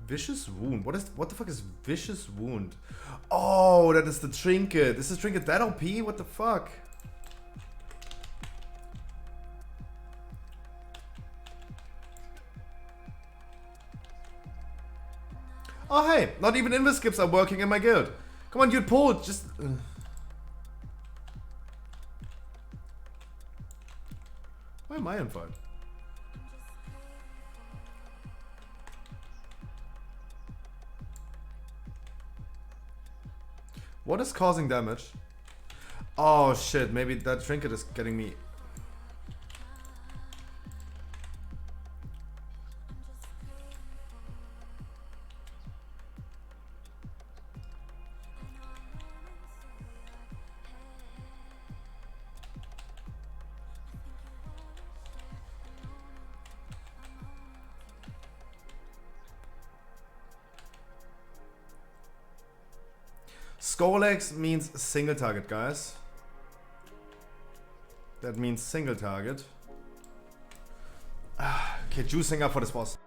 Vicious Wound. What the fuck is Vicious Wound? Oh, that is the trinket. Is this trinket that OP? What the fuck? Oh hey, not even invis skips are working in my guild. Come on, dude, pull. Just... Why am I on fire? What is causing damage? Oh shit, maybe that trinket is getting me... Skolex means single target, guys. That means single target. Okay, juicing up for this boss.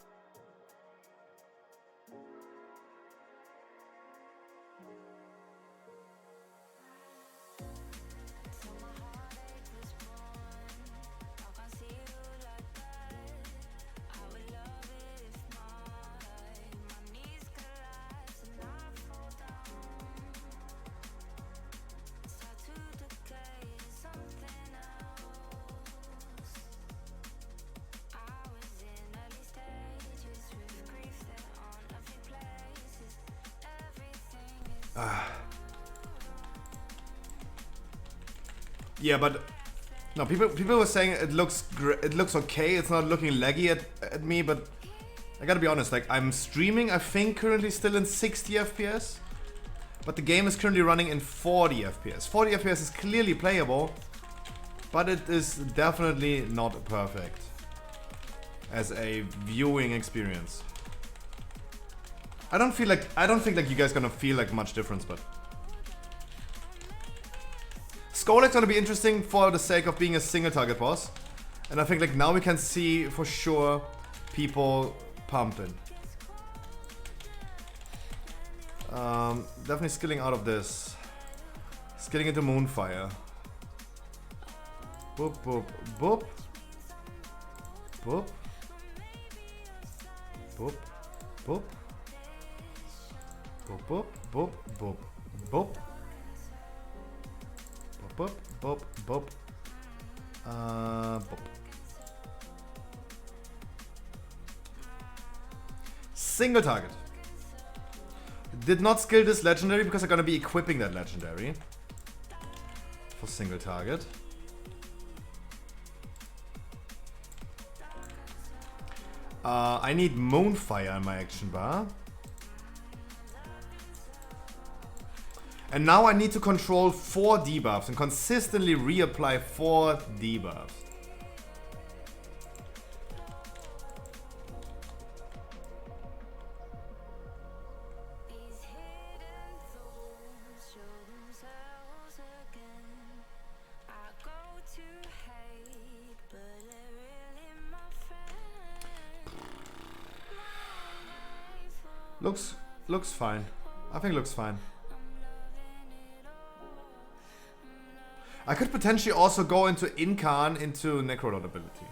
Yeah, but no, people were saying it looks okay. It's not looking laggy at me, but I gotta be honest. Like, I'm streaming, I think currently still in 60 FPS, but the game is currently running in 40 FPS. 40 FPS is clearly playable, but it is definitely not perfect as a viewing experience. I don't think like you guys gonna feel like much difference, but Skolek's gonna be interesting for the sake of being a single target boss, and I think like now we can see for sure people pumping. Definitely skilling out of this, skilling into Moonfire. Boop boop boop boop boop boop. Boop boop boop boop boop boop boop boop boop. Single target. Did not skill this legendary because I'm gonna be equipping that legendary for single target. I need Moonfire in my action bar. And now I need to control 4 debuffs and consistently reapply 4 debuffs. Looks fine. I think looks fine. I could potentially also go into Incarn into Necrolord ability.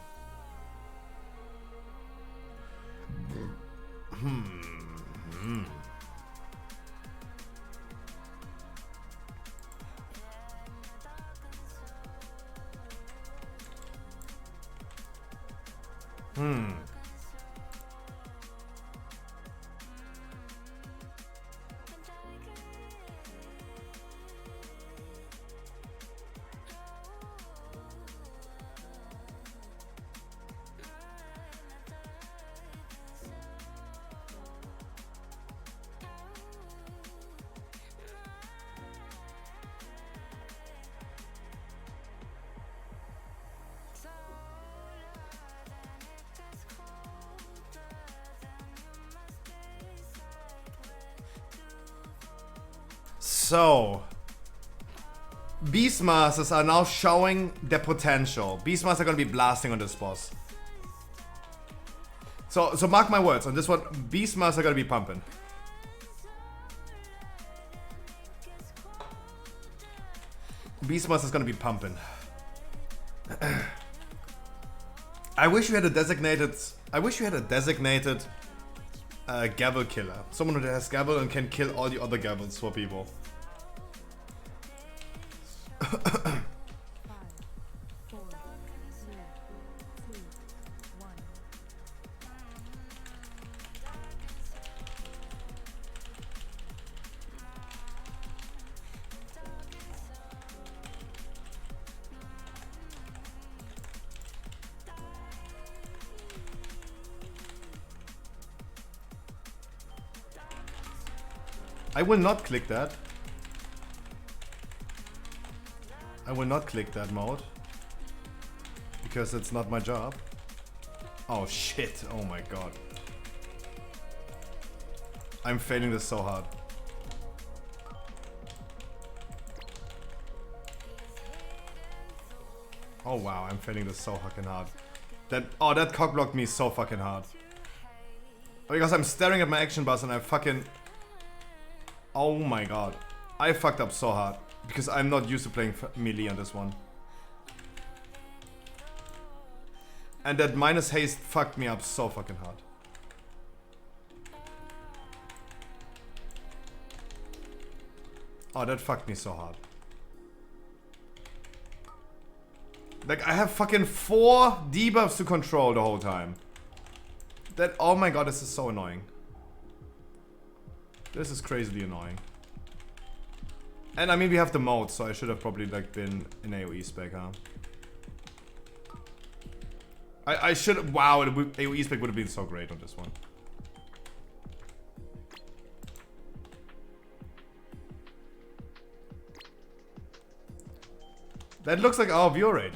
So, Beastmasters are now showing their potential. Beastmasters are gonna be blasting on this boss. So mark my words on this one. Beastmasters are gonna be pumping. Beastmasters is gonna be pumping. I wish you had a designated. Gavel killer. Someone who has Gavel and can kill all the other Gavels for people. I will not click that. I will not click that mode. Because it's not my job. Oh shit, oh my god. I'm failing this so hard. Oh wow, I'm failing this so fucking hard. That cock blocked me so fucking hard. Because I'm staring at my action bars and I fucking... Oh my god. I fucked up so hard. Because I'm not used to playing melee on this one. And that minus haste fucked me up so fucking hard. Oh, that fucked me so hard. Like, I have fucking 4 debuffs to control the whole time. That, oh my god, this is so annoying. This is crazily annoying. And I mean, we have the mode, so I should have probably like been in AoE spec, huh? I should. Wow, AoE spec would have been so great on this one. That looks like our view rate.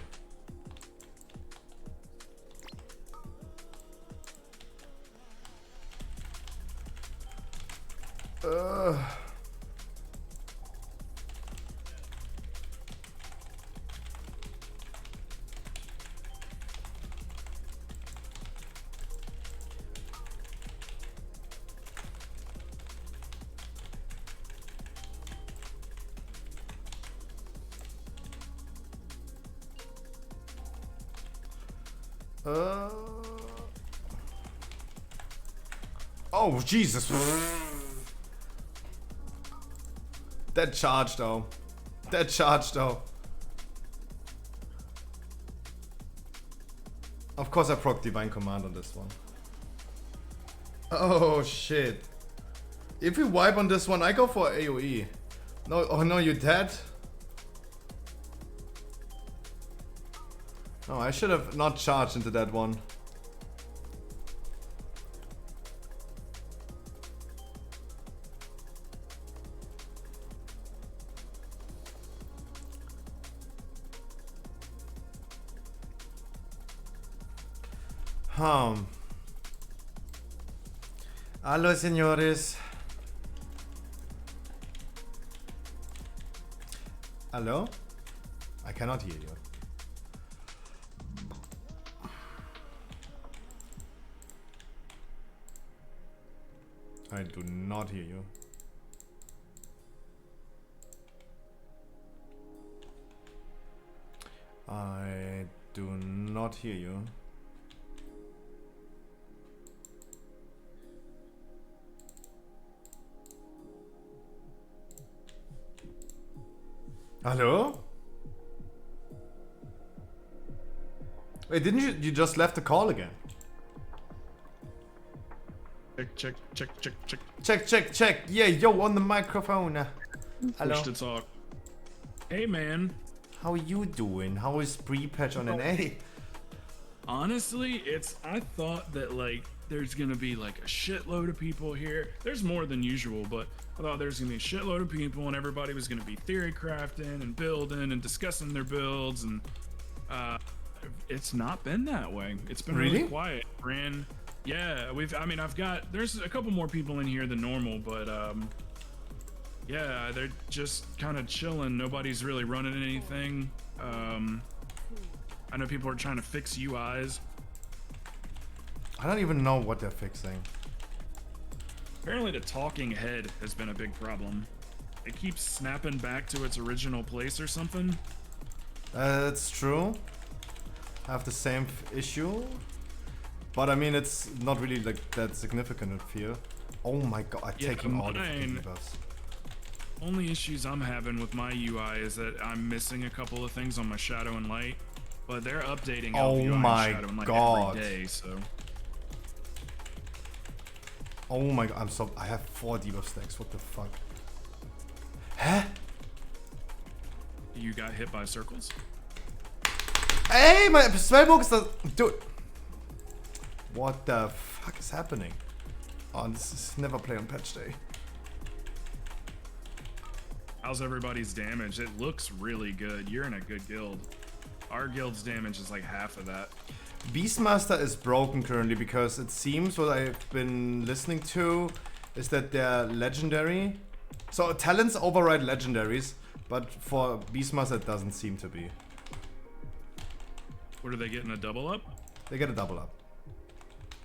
Oh, Jesus. That charge, though. That charge, though. Of course I proc Divine Command on this one. Oh, shit. If we wipe on this one, I go for AoE. No, oh no, you're dead? No, I should have not charged into that one. Aló, señores. Hello? I cannot hear you. I do not hear you. I do not hear you. Hello? Wait, didn't you just left the call again? Check. Check. Yeah, yo, on the microphone. Hello. Push to talk. Hey, man. How are you doing? How is pre-patch on NA? Honestly, I thought that like there's gonna be like a shitload of people here. There's more than usual, but I thought there's gonna be a shitload of people and everybody was gonna be theory crafting and building and discussing their builds, and it's not been that way. It's been really quiet. Yeah, there's a couple more people in here than normal, but yeah, they're just kind of chilling. Nobody's really running anything. I know people are trying to fix UIs. I don't even know what they're fixing. Apparently the talking head has been a big problem. It keeps snapping back to its original place or something. That's true. I have the same issue. But I mean, it's not really like that significant in fear. Oh my god, I'm taking all the debuffs. Only issues I'm having with my UI is that I'm missing a couple of things on my shadow and light. But they're updating LVI and shadow and light every day, so. Oh my god, I have 4 debuff stacks, what the fuck? Huh? You got hit by circles? Hey, my spellbook is the... Dude. What the fuck is happening? Oh, this is never play on patch day. How's everybody's damage? It looks really good. You're in a good guild. Our guild's damage is like half of that. Beastmaster is broken currently because it seems what I've been listening to is that they're legendary. So talents override legendaries, but for Beastmaster it doesn't seem to be. What are they getting, a double up? They get a double up.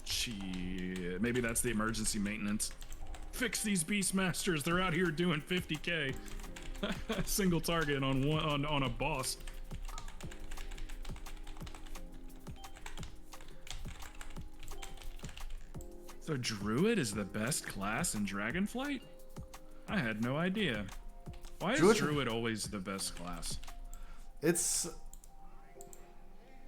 Shit, maybe that's the emergency maintenance. Fix these Beastmasters, they're out here doing 50k. Single target on a boss. So Druid is the best class in Dragonflight? I had no idea. Why is Druid always the best class? It's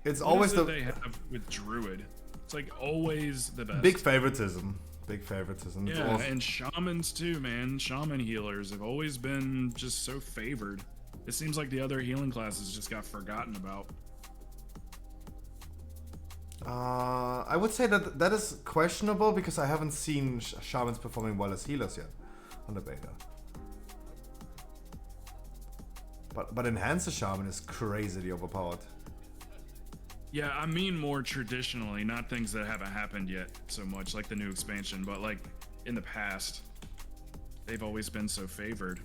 what always is it they have with Druid. It's like always the best. Big favoritism. Big favoritism. It's Yeah, awesome. and shamans too, man. Shaman healers have always been just so favored. It seems like the other healing classes just got forgotten about. I would say that that is questionable because I haven't seen shamans performing well as healers yet on the beta. But Enhancer Shaman is crazily overpowered. Yeah, I mean more traditionally, not things that haven't happened yet so much, like the new expansion, but like in the past, they've always been so favored.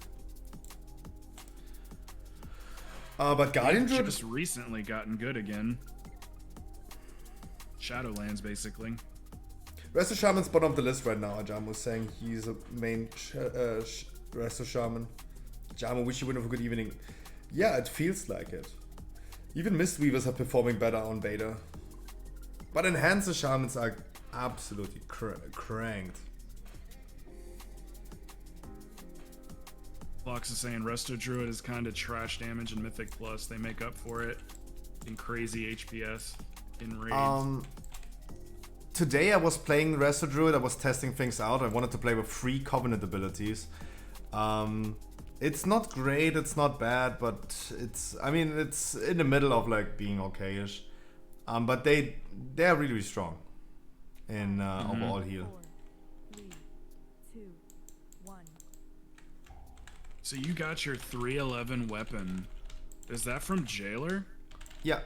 But Guardian They've Druid just recently gotten good again. Shadowlands, basically. Resto Shaman's bottom of the list right now. Ajam was saying he's a main Resto Shaman. Ajam, wish you would have a good evening. Yeah, it feels like it. Even Mistweavers are performing better on beta. But Enhancer Shamans are absolutely cranked. Fox is saying Resto Druid is kind of trash damage in Mythic Plus. They make up for it in crazy HPS in raids. Today I was playing Resto Druid. I was testing things out. I wanted to play with 3 Covenant abilities. It's not great, it's not bad, but it's in the middle of like being okay-ish. But they're really, really strong in overall heal. 4, 3, 2, 1. So you got your 311 weapon. Is that from Jailer? Yeah.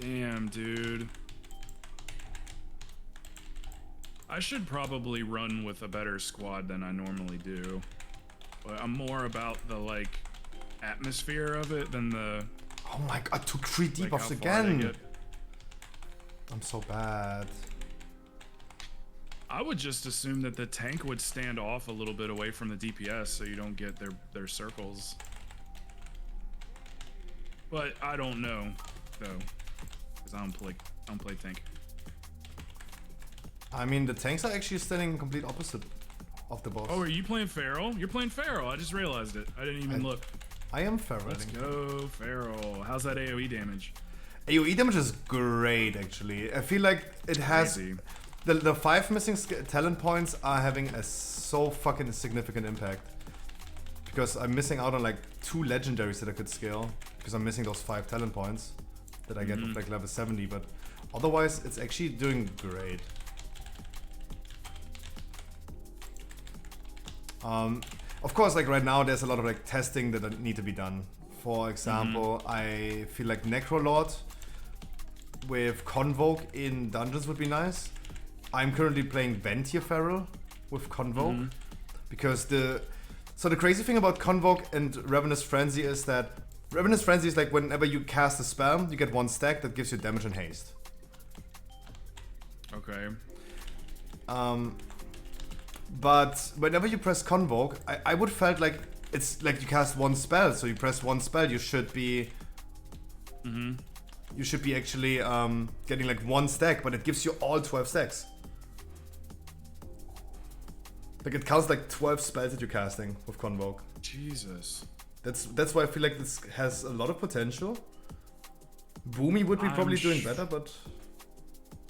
Damn, dude. I should probably run with a better squad than I normally do. But I'm more about the like atmosphere of it than the. Oh my god! I took 3 debuffs again. I'm so bad. I would just assume that the tank would stand off a little bit away from the DPS so you don't get their circles. But I don't know though, because I don't play tank. I mean, the tanks are actually standing complete opposite of the boss. Oh, are you playing Feral? You're playing Feral. I just realized it. I didn't even look. I am Feral. Let's go, Feral. How's that AoE damage? AoE damage is great, actually. I feel like it has... The 5 missing talent points are having a so fucking significant impact. Because I'm missing out on like 2 legendaries that I could scale. Because I'm missing those 5 talent points that I get with like level 70. But otherwise, it's actually doing great. Of course, like right now, there's a lot of like testing that need to be done. For example, I feel like Necrolord with Convoke in dungeons would be nice. I'm currently playing Ventir Feral with Convoke because the crazy thing about Convoke and Ravenous Frenzy is that Ravenous Frenzy is like whenever you cast a spell, you get 1 stack that gives you damage and haste. Okay. But whenever you press Convoke, I would felt like it's like you cast 1 spell, so you press 1 spell, you should be you should be actually getting like 1 stack, but it gives you all 12 stacks. Like it counts like 12 spells that you're casting with Convoke. Jesus. That's why I feel like this has a lot of potential. Boomy would be probably doing better, but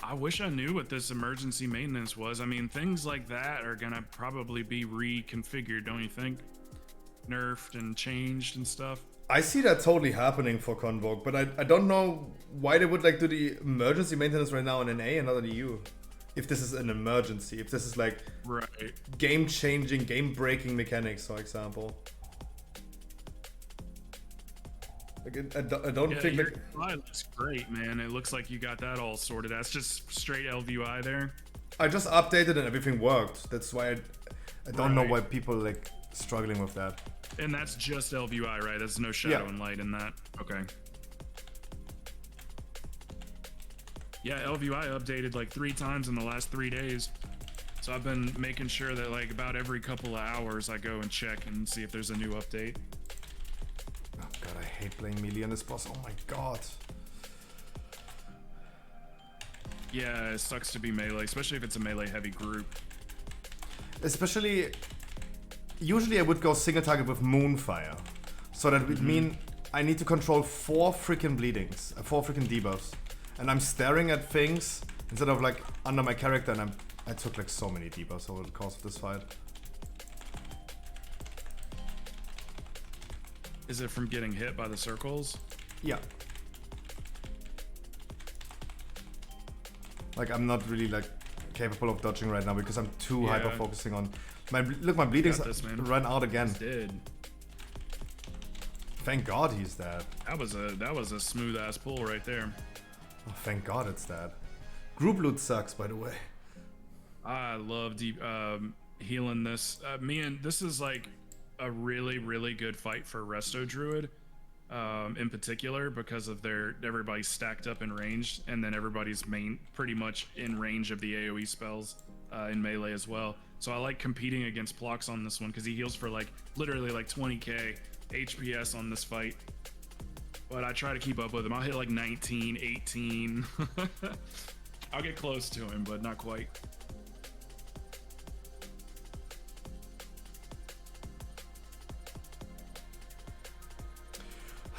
I wish I knew what this emergency maintenance was. I mean, things like that are gonna probably be reconfigured, don't you think? Nerfed and changed and stuff. I see that totally happening for Convoke, but I don't know why they would like do the emergency maintenance right now in NA and not in EU. If this is an emergency, if this is like game-changing, game-breaking mechanics, for example. Like I don't think your UI looks great, man. It looks like you got that all sorted. That's just straight LVUI there. I just updated and everything worked. That's why I don't know why people like struggling with that. And that's just LVUI, right? There's no shadow and light in that. Okay. Yeah, LVUI updated like 3 times in the last 3 days. So I've been making sure that like about every couple of hours I go and check and see if there's a new update. Oh god, I hate playing melee on this boss. Oh my god. Yeah, it sucks to be melee, especially if it's a melee heavy group. Especially, usually I would go single target with Moonfire. So that would mean I need to control 4 freaking bleedings, 4 freaking debuffs. And I'm staring at things instead of like under my character and I'm I took like so many debuffs over the course of this fight. Is it from getting hit by the circles? Yeah. Like I'm not really like capable of dodging right now because I'm too hyper focusing on my bleedings run out again. He's dead. Thank God he's dead. That was a smooth ass pull right there. Oh, thank God it's dead. Group loot sucks, by the way. I love deep healing this. This is like a really good fight for Resto Druid, in particular because of everybody's stacked up in range, and then everybody's pretty much in range of the AoE spells in melee as well. So I like competing against Plox on this one because he heals for like literally like 20k HPS on this fight. But I try to keep up with him. I'll hit like 19, 18. I'll get close to him, but not quite.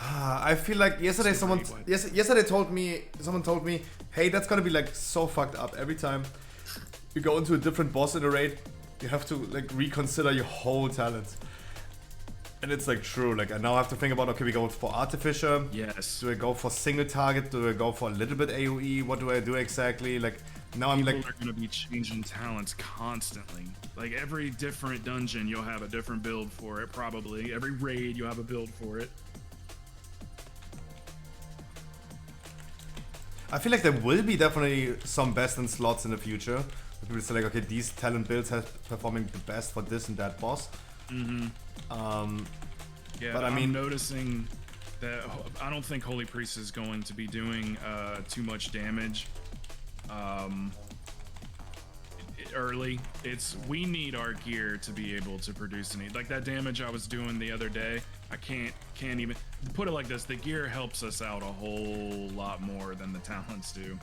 I feel like yesterday someone told me, hey, that's gonna be like so fucked up. Every time you go into a different boss in a raid, you have to like reconsider your whole talents. And it's like true, like I now have to think about, okay, we go for Artificer. Yes. Do I go for single target? Do I go for a little bit AoE? What do I do exactly? Like now I'm like... People are gonna be changing talents constantly. Like every different dungeon, you'll have a different build for it, probably. Every raid, you'll have a build for it. I feel like there will be definitely some best in slots in the future. People say like, okay, these talent builds have performing the best for this and that boss. Mm-hmm. Yeah, but I'm noticing that I don't think Holy Priest is going to be doing too much damage early. We need our gear to be able to produce any, like that damage I was doing the other day. I can't even put it like this. The gear helps us out a whole lot more than the talents do.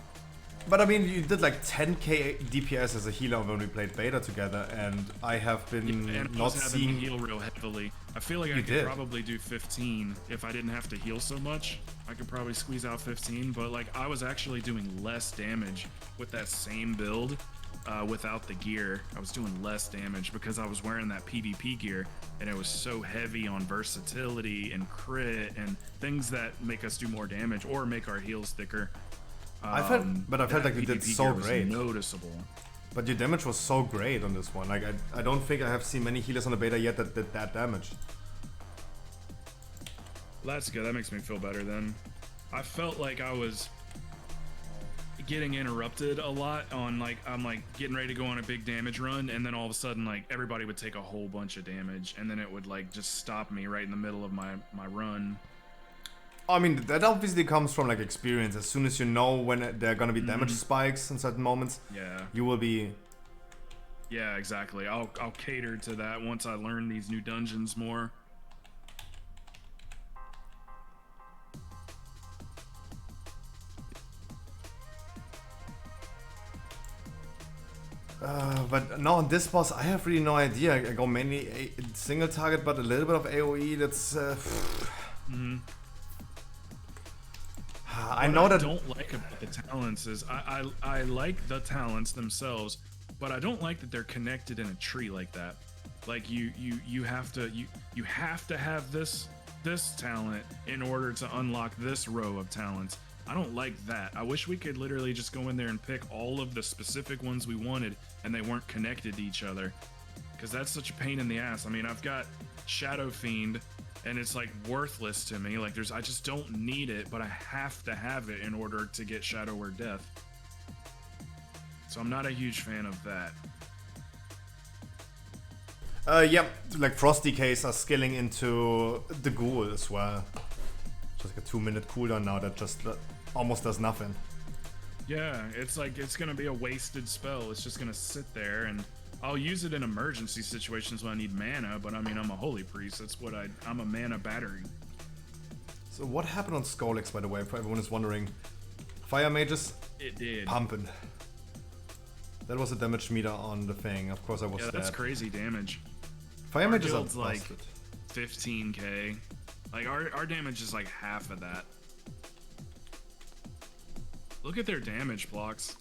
But I mean, you did like 10k DPS as a healer when we played beta together, and I have been not seeing to heal real heavily. I feel like I could probably do 15 if I didn't have to heal so much. I could probably squeeze out 15, but like I was actually doing less damage with that same build without the gear. I was doing less damage because I was wearing that PvP gear, and it was so heavy on versatility and crit and things that make us do more damage or make our heals thicker. I felt like you did so great. Noticeable. But your damage was so great on this one. Like I don't think I have seen many healers on the beta yet that did that damage. That's good. That makes me feel better then. I felt like I was getting interrupted a lot on like I'm like getting ready to go on a big damage run, and then all of a sudden like everybody would take a whole bunch of damage, and then it would like just stop me right in the middle of my run. I mean, that obviously comes from like experience. As soon as you know when there are gonna be damage spikes in certain moments, you will be. Yeah, exactly. I'll cater to that once I learn these new dungeons more. But no, on this boss, I have really no idea. I go mainly a single target, but a little bit of AoE. That's. I know what that. I don't like about the talents is I like the talents themselves, but I don't like that they're connected in a tree like that. Like you have to have this talent in order to unlock this row of talents. I don't like that. I wish we could literally just go in there and pick all of the specific ones we wanted and they weren't connected to each other, because that's such a pain in the ass. I mean, I've got Shadow Fiend and it's like worthless to me. Like I just don't need it, but I have to have it in order to get Shadow or Death. So I'm not a huge fan of that. Yep, like Frost Decays are scaling into the Ghoul as well. Just like a 2-minute cooldown now that just almost does nothing. Yeah, it's like it's gonna be a wasted spell. It's just gonna sit there, and I'll use it in emergency situations when I need mana, but I mean, I'm a Holy Priest. That's what I'm a mana battery. So what happened on Skolix, by the way, for everyone is wondering? Fire Mages? It did. Pumping. That was a damage meter on the thing. Of course I was dead. That's crazy damage. Fire Mages are like busted. 15k. Like our damage is like half of that. Look at their damage blocks.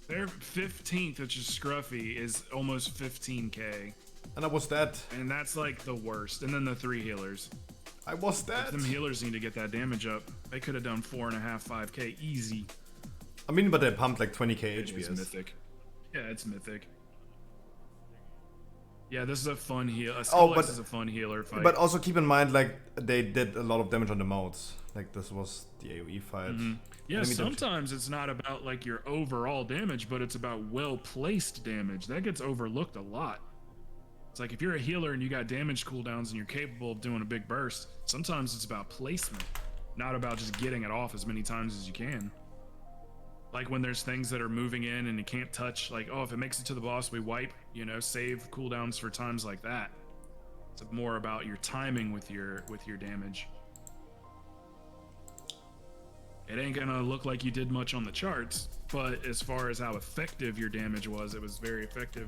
Their 15th, which is Scruffy, is almost 15k. And I was that. And that's like the worst. And then the 3 healers. I was that. Them healers need to get that damage up. They could have done 4.5, 5k easy. I mean, but they pumped like 20k It's HPS. mythic. Yeah, it's mythic. Yeah, this is a fun heal. This is a fun healer fight. But also keep in mind, like, they did a lot of damage on the modes. Like, this was the AoE fight. Yeah, sometimes it's not about like your overall damage, but it's about well-placed damage. That gets overlooked a lot. It's like if you're a healer and you got damage cooldowns and you're capable of doing a big burst, sometimes it's about placement, not about just getting it off as many times as you can. Like when there's things that are moving in and you can't touch, like, oh, if it makes it to the boss, we wipe, you know, save cooldowns for times like that. It's more about your timing with your damage. It ain't gonna look like you did much on the charts, but as far as how effective your damage was, it was very effective.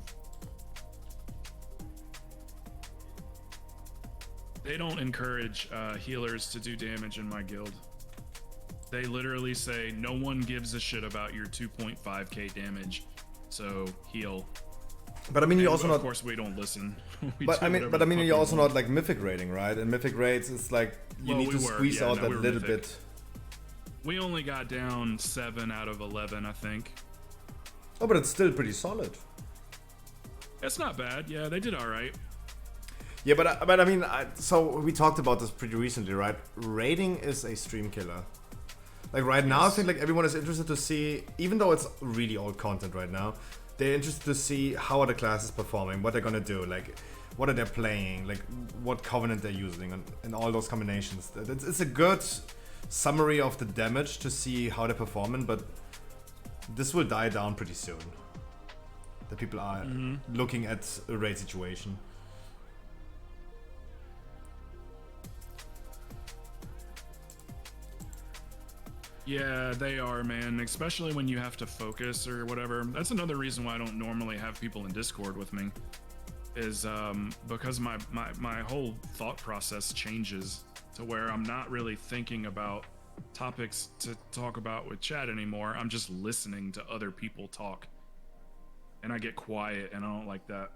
They don't encourage healers to do damage in my guild. They literally say no one gives a shit about your 2.5k damage, so heal. But I mean, you also of not. course, we don't listen. But I mean, you're also not like mythic rating, right? And mythic rates, it's like you need to squeeze out that little bit. We only got down 7 out of 11, I think. Oh, but it's still pretty solid. It's not bad. Yeah, they did all right. Yeah, but I mean, so we talked about this pretty recently, right? Rating is a stream killer. Like right now, I think like everyone is interested to see, even though it's really old content right now, they're interested to see how are the classes performing, what they're gonna do, like what are they playing, like what covenant they're using, and all those combinations. It's a good summary of the damage to see how they're performing, but this will die down pretty soon. The people are looking at a raid situation. Yeah, they are, man. Especially when you have to focus or whatever. That's another reason why I don't normally have people in Discord with me. Is because my whole thought process changes to where I'm not really thinking about topics to talk about with chat anymore. I'm just listening to other people talk. And I get quiet, and I don't like that.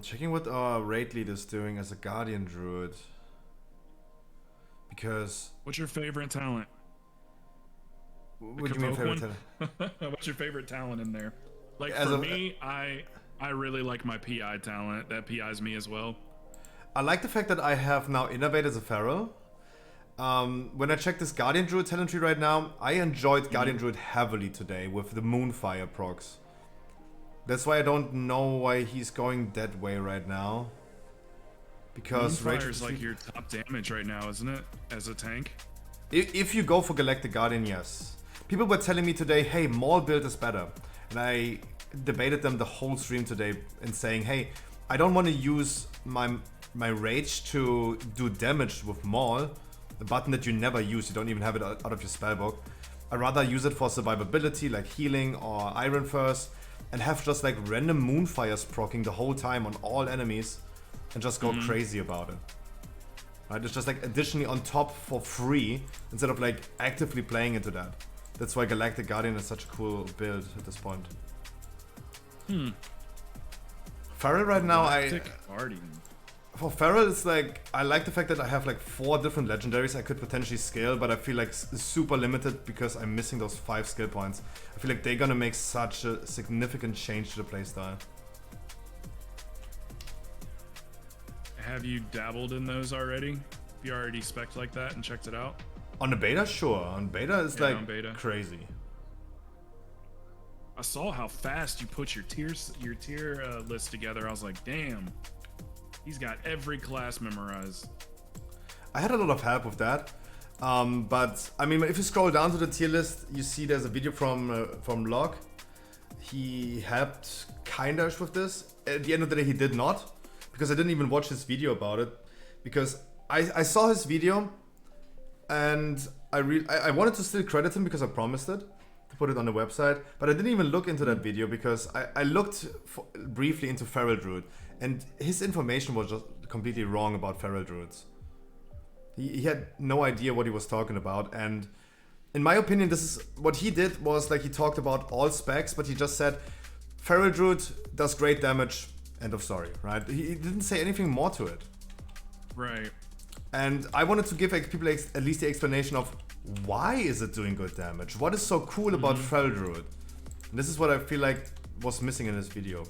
Checking what our raid lead is doing as a Guardian Druid. Because... What's your favorite talent? What do you mean favorite talent? What's your favorite talent in there? Like for me, I really like my PI talent. That PIs me as well. I like the fact that I have now innovated as a Pharaoh. When I check this Guardian Druid talent tree right now, I enjoyed Guardian Druid heavily today with the Moonfire procs. That's why I don't know why he's going that way right now. Because Moonfire's like your top damage right now, isn't it? As a tank? If you go for Galactic Guardian, yes. People were telling me today, hey, Maul build is better. And I debated them the whole stream today and saying, hey, I don't want to use my rage to do damage with Maul. A button that you never use, you don't even have it out of your spellbook. I'd rather use it for survivability, like healing or Iron First. And have just like random Moonfires proccing the whole time on all enemies and just go crazy about it. Right? It's just like additionally on top for free instead of like actively playing into that. That's why Galactic Guardian is such a cool build at this point. Feral right now, for Feral, it's like, I like the fact that I have like 4 different legendaries I could potentially scale, but I feel like it's super limited because I'm missing those 5 skill points. I feel like they're gonna make such a significant change to the playstyle. Have you dabbled in those already? You already spec'd like that and checked it out? On the beta, sure. On beta, it's like crazy. I saw how fast you put your tier list together. I was like, damn. He's got every class memorized. I had a lot of help with that, but I mean, if you scroll down to the tier list, you see there's a video from Log. He helped kinda with this. At the end of the day, he did not, because I didn't even watch his video about it, because I saw his video, and I wanted to still credit him because I promised it to put it on the website, but I didn't even look into that video because I looked briefly into Feral Druid. And his information was just completely wrong about Feral Druids. He had no idea what he was talking about, and in my opinion, this is what he did was like he talked about all specs, but he just said Feral Druid does great damage. End of story, right? He didn't say anything more to it. Right. And I wanted to give people at least the explanation of why is it doing good damage? What is so cool about Feral Druid? And this is what I feel like was missing in this video.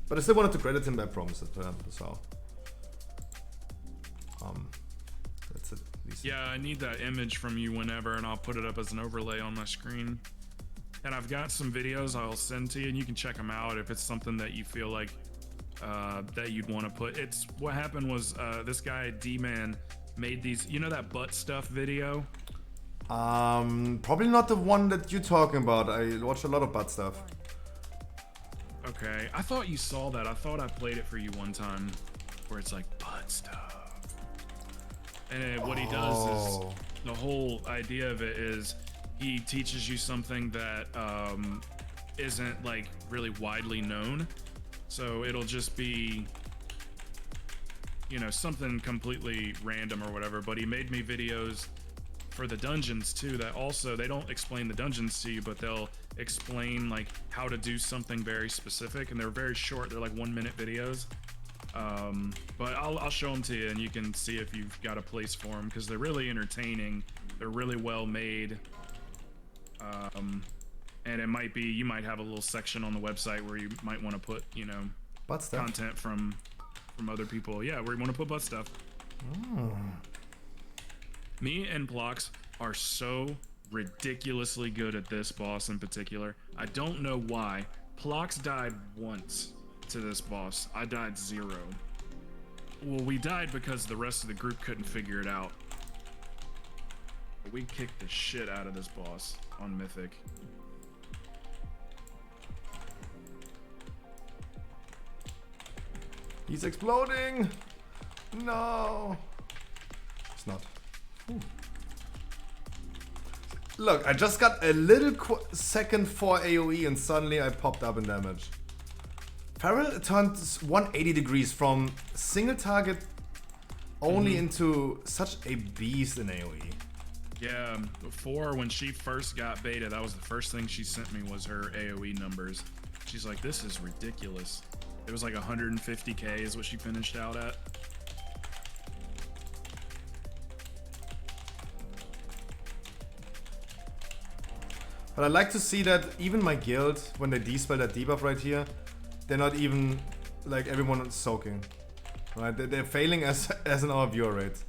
But I still wanted to credit him, I promised it to him, so. That's it. Yeah, I need that image from you whenever, and I'll put it up as an overlay on my screen. And I've got some videos I'll send to you, and you can check them out if it's something that you feel like that you'd want to put. It's what happened was this guy D-Man made these. You know that butt stuff video? Probably not the one that you're talking about. I watched a lot of butt stuff. Okay, I thought you saw that. I thought I played it for you one time, where it's like butt stuff. And what he does is the whole idea of it is he teaches you something that isn't like really widely known. So it'll just be, you know, something completely random or whatever. But he made me videos for the dungeons too that also, they don't explain the dungeons to you, but they'll explain like how to do something very specific, and they're very short. They're like 1 minute videos. But I'll show them to you, and you can see if you've got a place for them, because they're really entertaining. They're really well made. And it might be, you might have a little section on the website where you might want to put, you know, butt stuff. Content from other people. Yeah, where you want to put butt stuff. Me and Plox are so ridiculously good at this boss in particular. I don't know why. Plox died once to this boss. I died 0. Well, we died because the rest of the group couldn't figure it out. But we kicked the shit out of this boss on Mythic. He's exploding! No! It's not. Ooh. Look, I just got a little second for AoE and suddenly I popped up in damage. Feral turned 180 degrees from single target only into such a beast in AoE. Yeah, before when she first got beta, that was the first thing she sent me was her AoE numbers. She's like, this is ridiculous. It was like 150k is what she finished out at. But I like to see that even my guild, when they dispel that debuff right here, they're not even like everyone is soaking. Right? They're failing as in our viewer rate.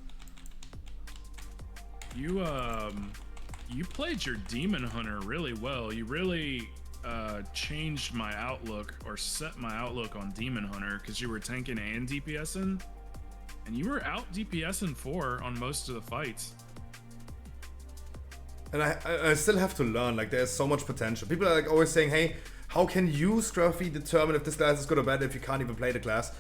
You played your Demon Hunter really well. You really changed my outlook, or set my outlook on Demon Hunter, because you were tanking and DPSing, and you were out DPSing 4 on most of the fights. And I still have to learn. Like, there's so much potential. People are like always saying, hey, how can you, Scruffy, determine if this class is good or bad if you can't even play the class?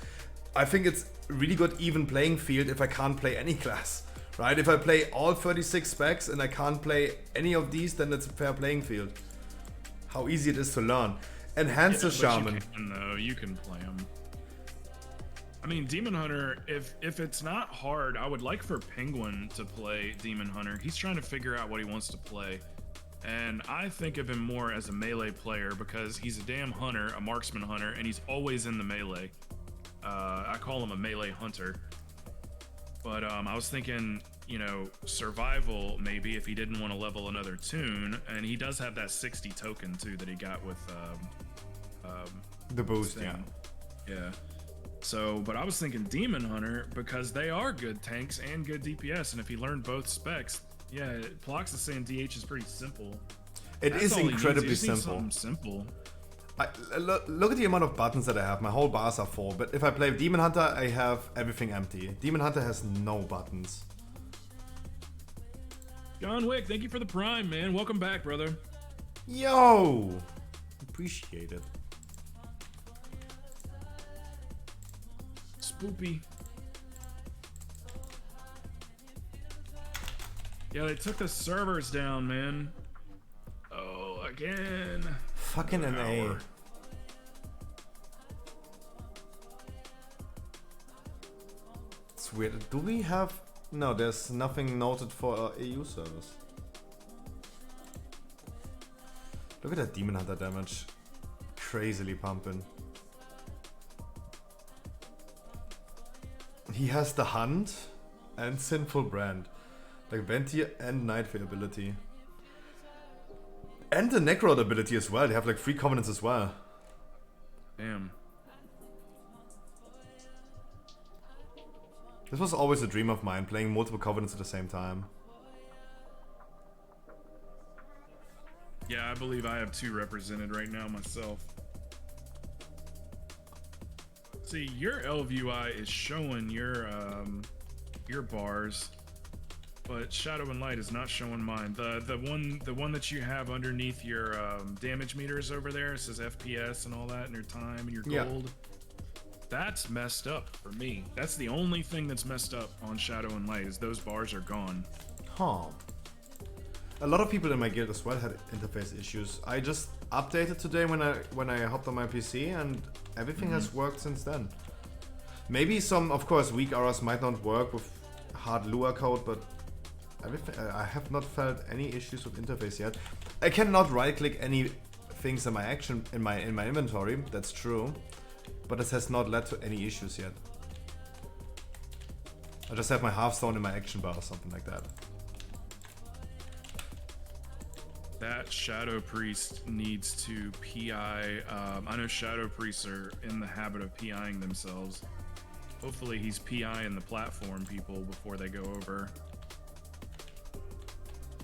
I think it's really good even playing field if I can't play any class. Right? If I play all 36 specs and I can't play any of these, then it's a fair playing field. How easy it is to learn. Enhance the Shaman. No, you can play them. I mean, Demon Hunter, if it's not hard, I would like for Penguin to play Demon Hunter. He's trying to figure out what he wants to play. And I think of him more as a melee player because he's a damn hunter, a marksman hunter, and he's always in the melee. I call him a melee hunter. But I was thinking, you know, survival maybe if he didn't want to level another tune, and he does have that 60 token too that he got with the boost, yeah. Yeah. So, but I was thinking Demon Hunter because they are good tanks and good DPS, and if he learned both specs, yeah, Plox is saying DH is pretty simple. It is incredibly simple. Something simple. Look at the amount of buttons that I have. My whole bars are full. But if I play Demon Hunter, I have everything empty. Demon Hunter has no buttons. John Wick, thank you for the Prime, man. Welcome back, brother. Yo! Appreciate it. Spoopy. Yeah, they took the servers down, man. Oh, again. Fucking NA. It's weird. Do we have No, there's nothing noted for AU service. Look at that Demon Hunter damage. Crazily pumping. He has the Hunt and Sinful Brand. Like Venti and Nightfall ability. And the Necrod ability as well. They have like 3 Covenants as well. Damn. This was always a dream of mine, playing multiple Covenants at the same time. Yeah, I believe I have 2 represented right now myself. See, your LVUI is showing your bars, but Shadow and Light is not showing mine. The one that you have underneath your damage meters over there, it says FPS and all that, and your time and your gold. That's messed up for me. That's the only thing that's messed up on Shadow and Light is those bars are gone. Huh. A lot of people in my guild as well had interface issues. I just updated today when I hopped on my PC, and everything has worked since then. Maybe some, of course, weak auras might not work with hard Lua code, but everything, I have not felt any issues with interface yet. I cannot right-click any things in my action in my inventory. That's true, but this has not led to any issues yet. I just have my Hearthstone in my action bar or something like that. That Shadow Priest needs to PI. I know Shadow Priests are in the habit of PIing themselves. Hopefully he's PIing the platform people before they go over.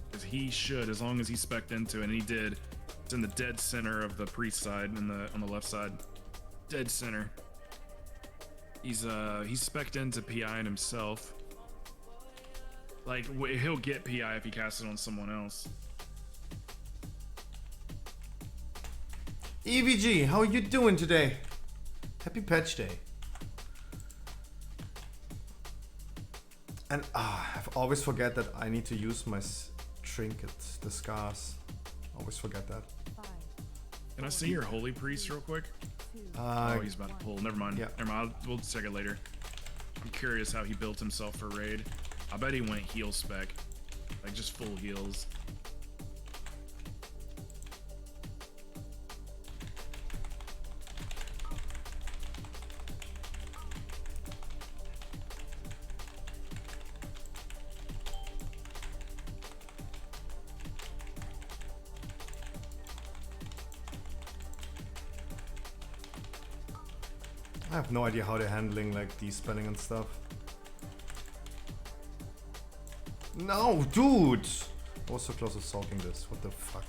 Because he should, as long as he spec'd into it, and he did. It's in the dead center of the priest side, on the left side. Dead center. He's spec'd into PIing himself. Like, he'll get PI if he casts it on someone else. EVG, how are you doing today? Happy patch day. And I always forget that I need to use my trinkets, the scars. Always forget that. Can I see your holy priest real quick? Oh, he's about to pull. Never mind. Yeah. Never mind. We'll check it later. I'm curious how he built himself for raid. I bet he went heal spec, like just full heals. I have no idea how they're handling like de-spelling and stuff. No, dude! I was so close to solving this. What the fuck?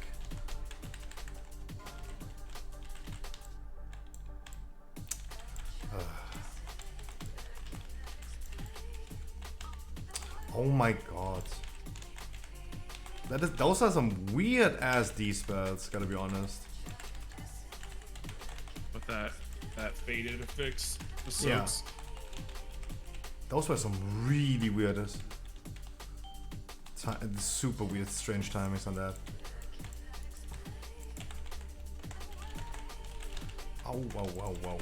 Oh my god. Those are some weird ass D-spells, gotta be honest. With that faded affix. Yeah. Those were some really weird, super weird, strange timings on that. Oh, wow, wow, wow, wow.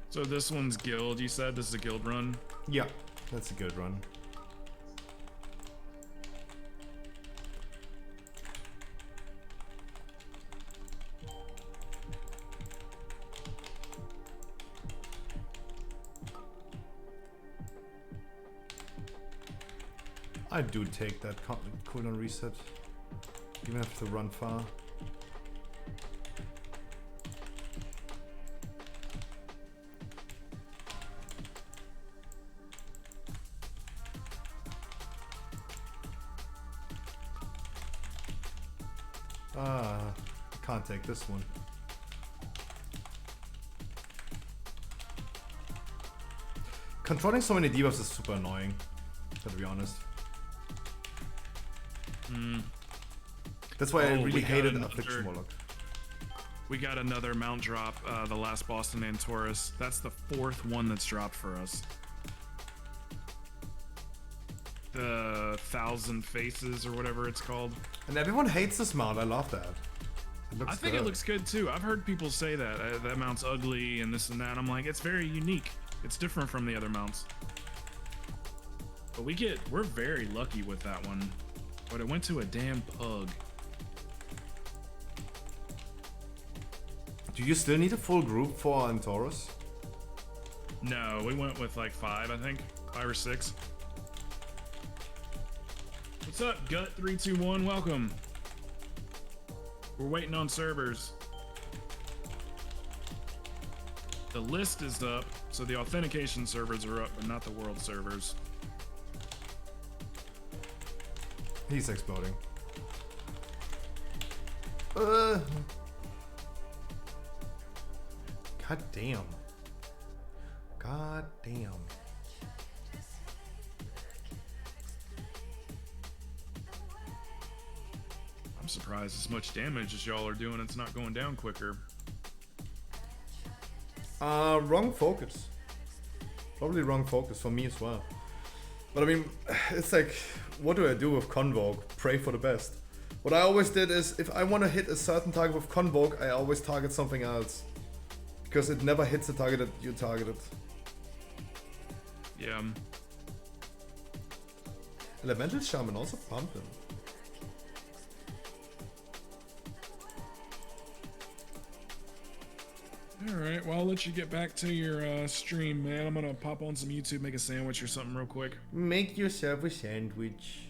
So this one's guild, you said? This is a guild run? Yeah, that's a good run. I do take that cooldown reset, even if I have to run far. Can't take this one. Controlling so many debuffs is super annoying, to be honest. That's why I Oh, we really got hated another- Affliction Warlock. We got another mount drop, the last Boston and Taurus. That's the 4th one that's dropped for us. The 1,000 Faces or whatever it's called. And everyone hates this mount. I love that. I think it looks good too. I've heard people say that that mount's ugly and this and that. I'm like, it's very unique. It's different from the other mounts. But we're very lucky with that one. But it went to a damn pug. Do you still need a full group for Taurus? No, we went with like 5, I think. 5 or 6. What's up, Gut321? Welcome. We're waiting on servers. The list is up, so the authentication servers are up, but not the world servers. He's exploding. God damn. God damn. I'm surprised as much damage as y'all are doing, it's not going down quicker. Wrong focus. Probably wrong focus for me as well. But I mean, it's like, what do I do with Convoke? Pray for the best. What I always did is, if I want to hit a certain target with Convoke, I always target something else. Because it never hits the target that you targeted. Yeah. Elemental Shaman also pumping. Alright, well, I'll let you get back to your stream, man. I'm gonna pop on some YouTube, make a sandwich or something real quick. Make yourself a sandwich.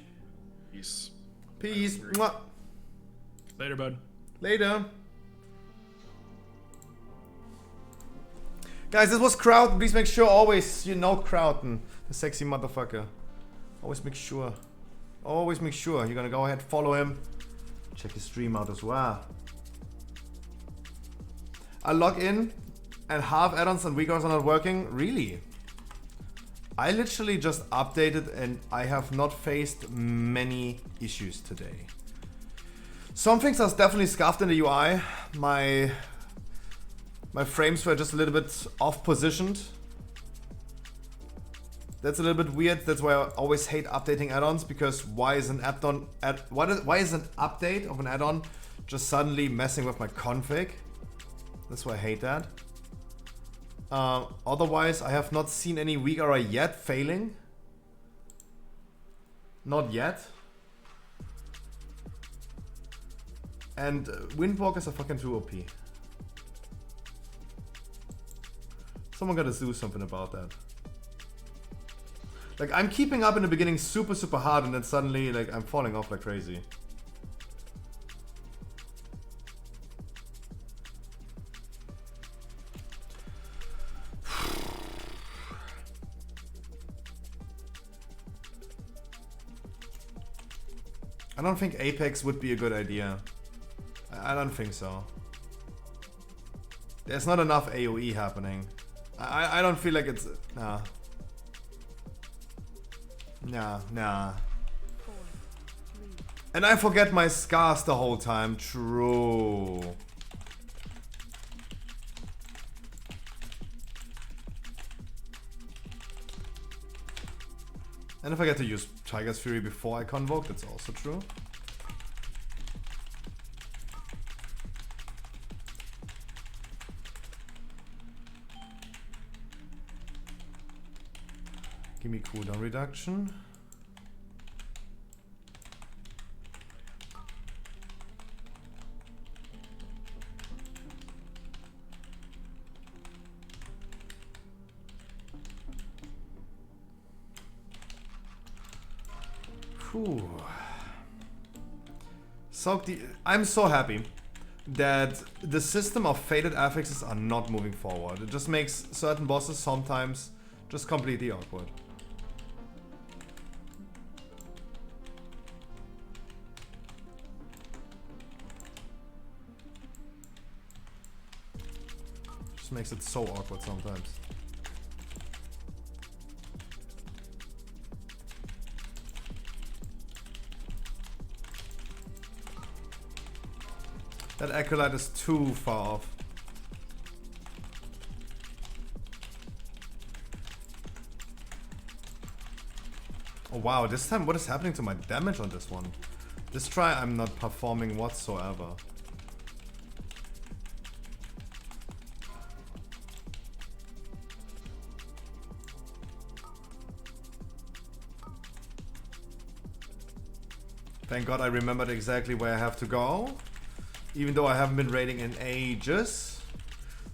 Peace. Peace. Mwah. Later, bud. Later. Guys, this was Crowton. Please make sure always you know Crowton, the sexy motherfucker. Always make sure. Always make sure. You're gonna go ahead, follow him. Check his stream out as well. I log in and half add-ons and weakers are not working. Really? I literally just updated and I have not faced many issues today. Some things are definitely scuffed in the UI. My frames were just a little bit off positioned. That's a little bit weird. That's why I always hate updating add-ons, because why is an why is an update of an add-on just suddenly messing with my config? That's why I hate that. Otherwise, I have not seen any weak array yet failing. Not yet. And Windwalkers are fucking too OP. Someone gotta do something about that. Like, I'm keeping up in the beginning super hard, and then suddenly, like, I'm falling off like crazy. I don't think Apex would be a good idea. I don't think so. There's not enough AoE happening. I don't feel like it's... Nah. Nah. And I forget my scars the whole time. True. And if I get to use Tiger's Fury before I convoke, that's also true. Give me cooldown reduction. Whew. So I'm so happy that the system of fated affixes are not moving forward. It just makes certain bosses sometimes just completely awkward. Just makes it so awkward sometimes. That acolyte is too far off. Oh wow, this time what is happening to my damage on this one? This try I'm not performing whatsoever. Thank God I remembered exactly where I have to go. Even though I haven't been raiding in ages.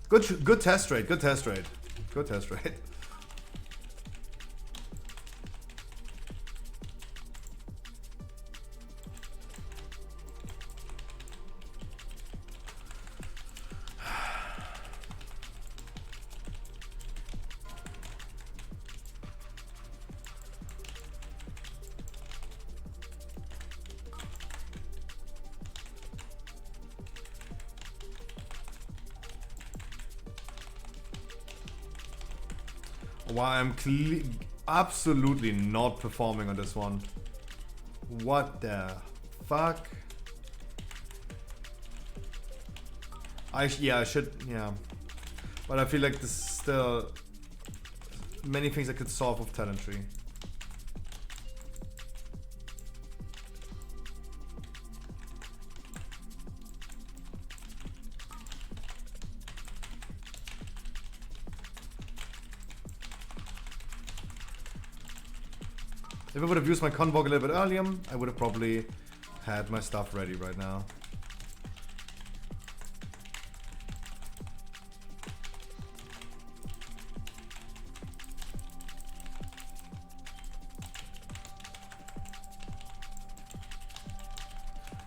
Good test rate, good test rate. Good test rate. Why I'm absolutely not performing on this one. What the fuck? I should, yeah. But I feel like there's still many things I could solve with talent tree. If I would have used my convoke a little bit earlier, I would have probably had my stuff ready right now.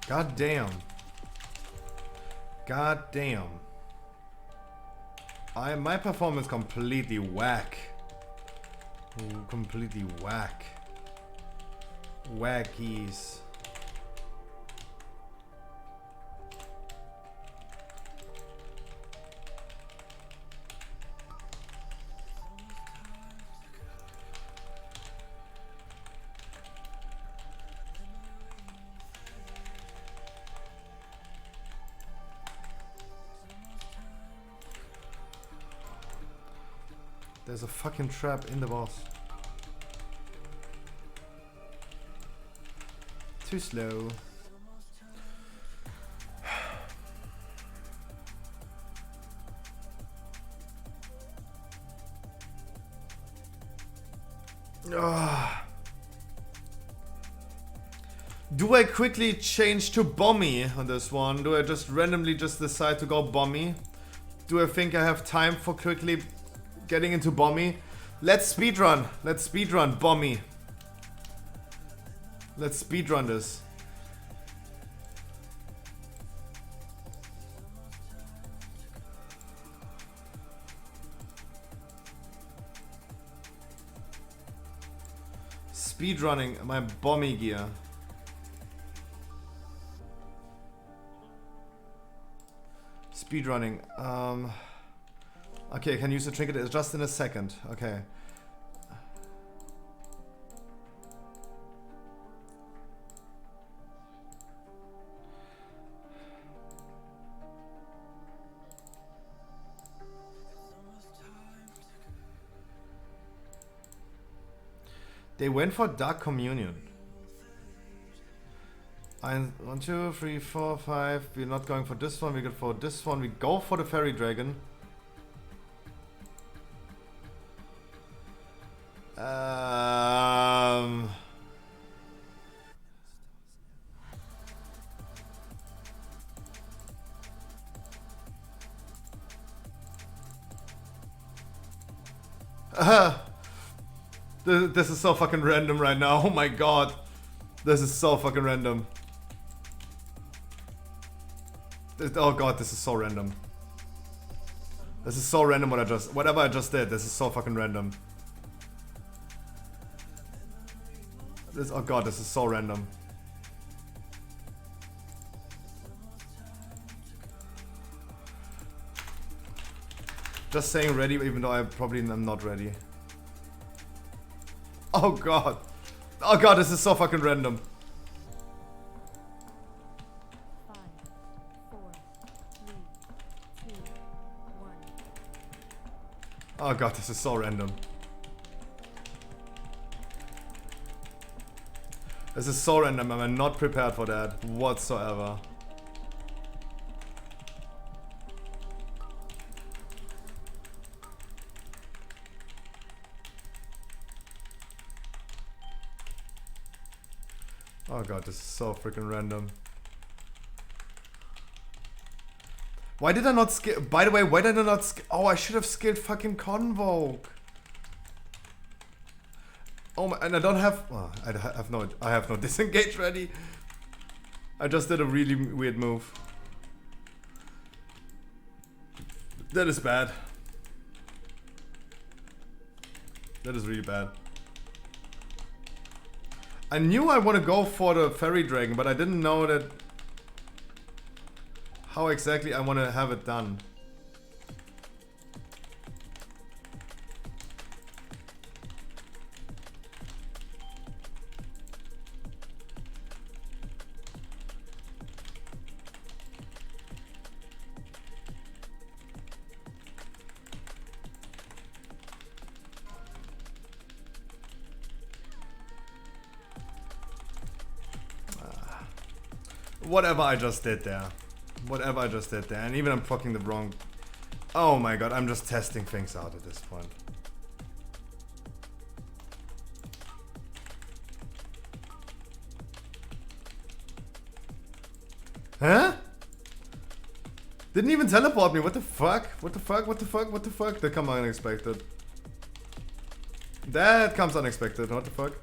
God damn. God damn. My performance completely whack. Ooh, completely whack. Wackies. There's a fucking trap in the boss. Too slow. Do I quickly change to Bommy on this one? Do I just randomly decide to go Bommy? Do I think I have time for quickly getting into Bommy? Let's speedrun. Let's speedrun Bommy. Let's speedrun this. Speedrunning my Bommy gear. Speedrunning. Okay, I can use the trinket just in a second. Okay. They went for Dark Communion. 1, 2, 3, 4, 5. We're not going for this one. We go for this one. We go for the Fairy Dragon. This is so fucking random right now. Oh my god. This is so fucking random. Oh god, this is so random. This is so random whatever I just did. This is so fucking random. Oh god, this is so random. Just saying ready even though I probably am not ready. Oh god. Oh god, this is so fucking random. 5, 4, Oh god, this is so random. This is so random, I'm not prepared for that whatsoever. Oh god, this is so freaking random. Why did I not skill? By the way, why did I not skill? Oh, I should have skilled fucking Convoke. Oh my, and I don't have. Oh, I have no disengage ready. I just did a really weird move. That is bad. That is really bad. I knew I want to go for the Fairy Dragon, but I didn't know that how exactly I want to have it done. Whatever I just did there. Whatever I just did there. And even I'm fucking the wrong... Oh my god, I'm just testing things out at this point. Huh? Didn't even teleport me. What the fuck? What the fuck? What the fuck? What the fuck? That comes unexpected. That comes unexpected. What the fuck?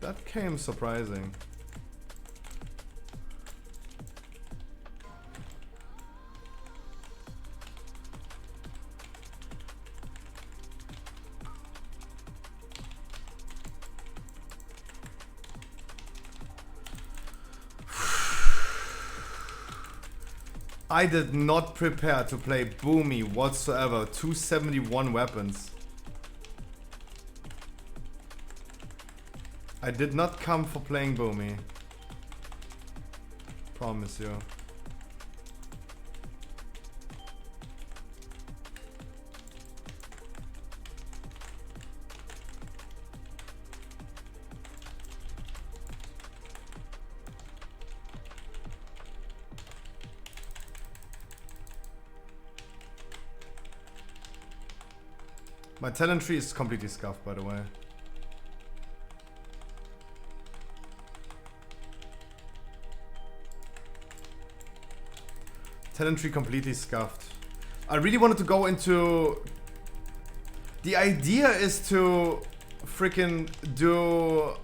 That came surprising. I did not prepare to play Boomy whatsoever. 271 weapons. I did not come for playing Boomy. Promise you. My talent tree is completely scuffed, by the way. Talent tree completely scuffed. I really wanted to go into... The idea is to freaking do...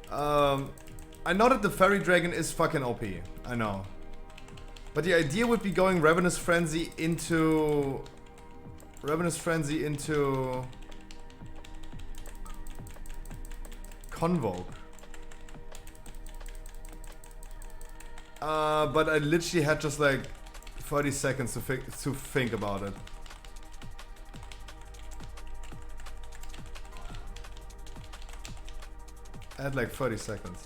I know that the Fairy Dragon is fucking OP. I know. But the idea would be going Ravenous Frenzy into... Convoke. But I literally had just like 30 seconds to think about it. I had like 30 seconds.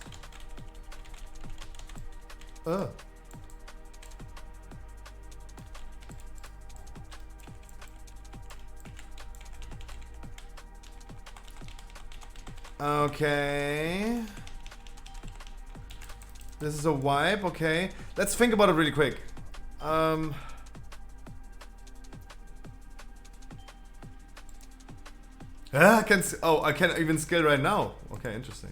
Oh. Okay. This is a wipe, okay. Let's think about it really quick. I can even skill right now. Okay, interesting.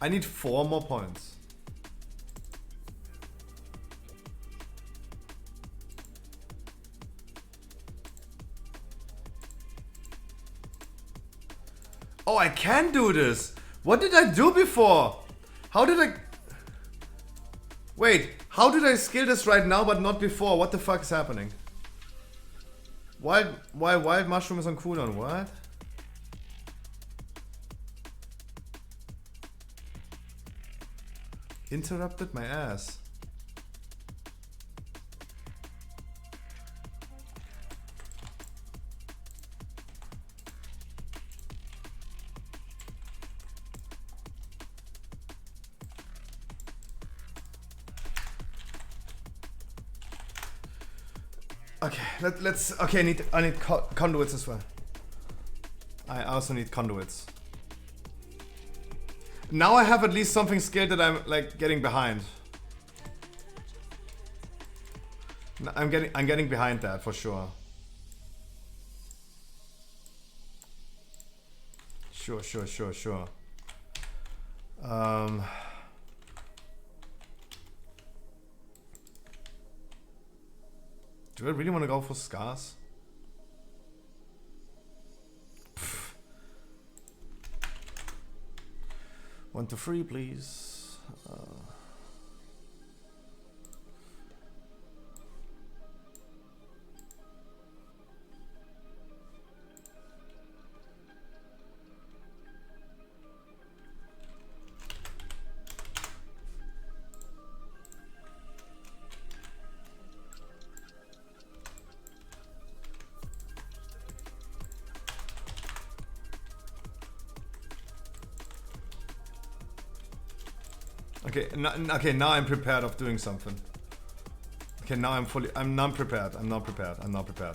I need 4 more points. Oh, I can do this. What did I do before? How did I... Wait, how did I skill this right now but not before? What the fuck is happening? Why wild mushroom is on cooldown? What? Interrupted my ass. Okay, let's. Okay, I need conduits as well. I also need conduits. Now I have at least something skilled that I'm like getting behind. I'm getting behind that for sure. Sure. Do I really want to go for scars? 1, 2, 3, please. Okay, now I'm prepared of doing something. Okay, now I'm not prepared. I'm prepared.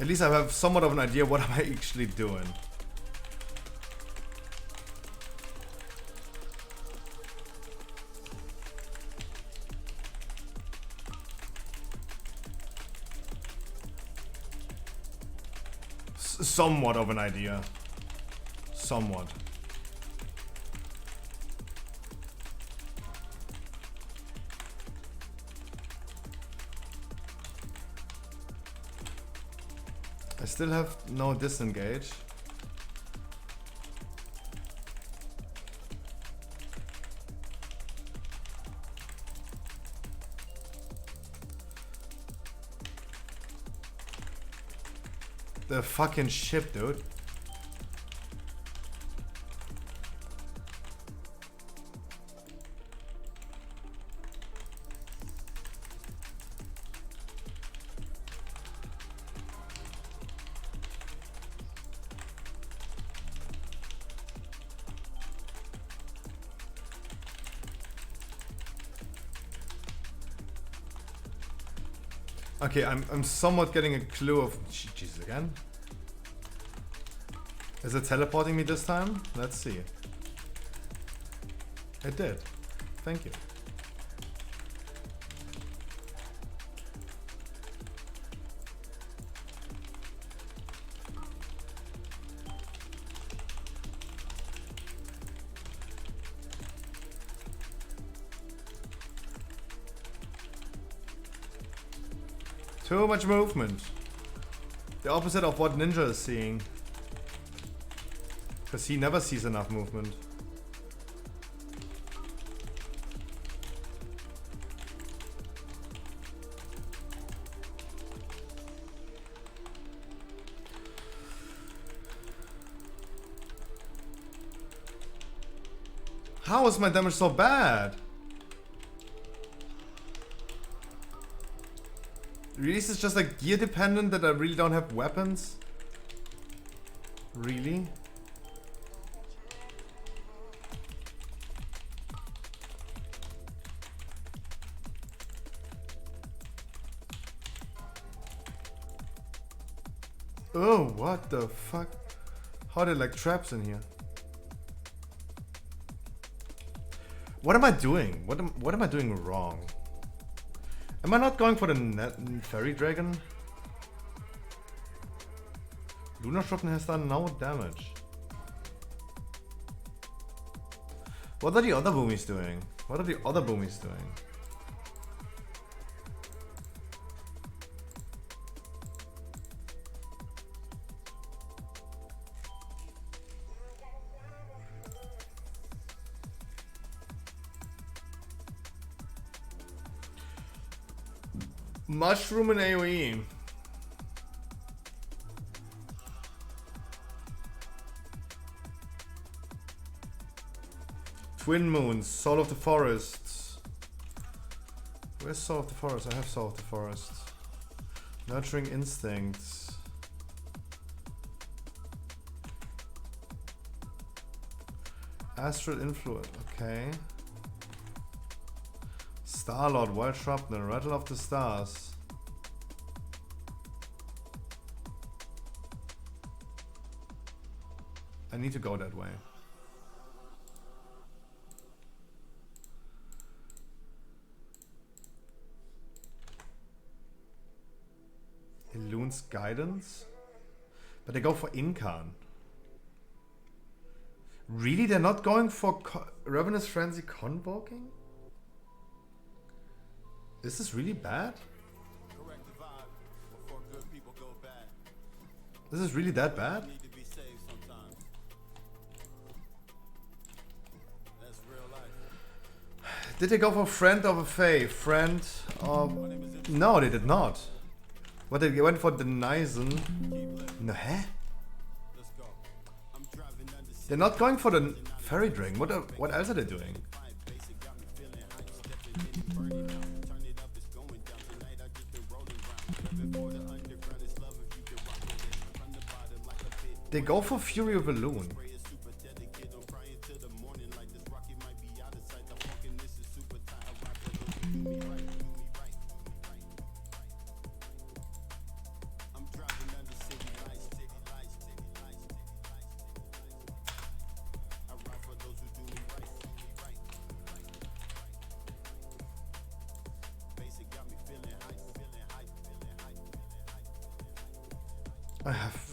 At least I have somewhat of an idea what am I actually doing. Somewhat of an idea. Somewhat. I still have no disengage. The fucking ship, dude. Okay, I'm somewhat getting a clue of... Jesus, again? Is it teleporting me this time? Let's see. It did. Thank you. Too much movement. The opposite of what Ninja is seeing. Because he never sees enough movement. How is my damage so bad? Really, is this just like gear dependent that I really don't have weapons? Really? Oh, what the fuck? How are there like traps in here? What am I doing? What am I doing wrong? Am I not going for the fairy dragon? Lunar Shoppen has done no damage. What are the other boomies doing? What are the other boomies doing? Mushroom and AoE. Twin Moons, Soul of the Forest. Where's Soul of the Forest? I have Soul of the Forest. Nurturing Instincts. Astral Influence, okay. Starlord, Wild Shrapnel, Rattle of the Stars. I need to go that way. Elune's Guidance? But they go for Incan. Really? They're not going for Ravenous Frenzy Convoking? This is really bad? This is really that bad? Did they go for Friend of a Fae? Friend of... No, they did not. What, they went for Denizen? No, huh? They're not going for the Fairy Drink. What else are they doing? They go for Fury of Elune. I have...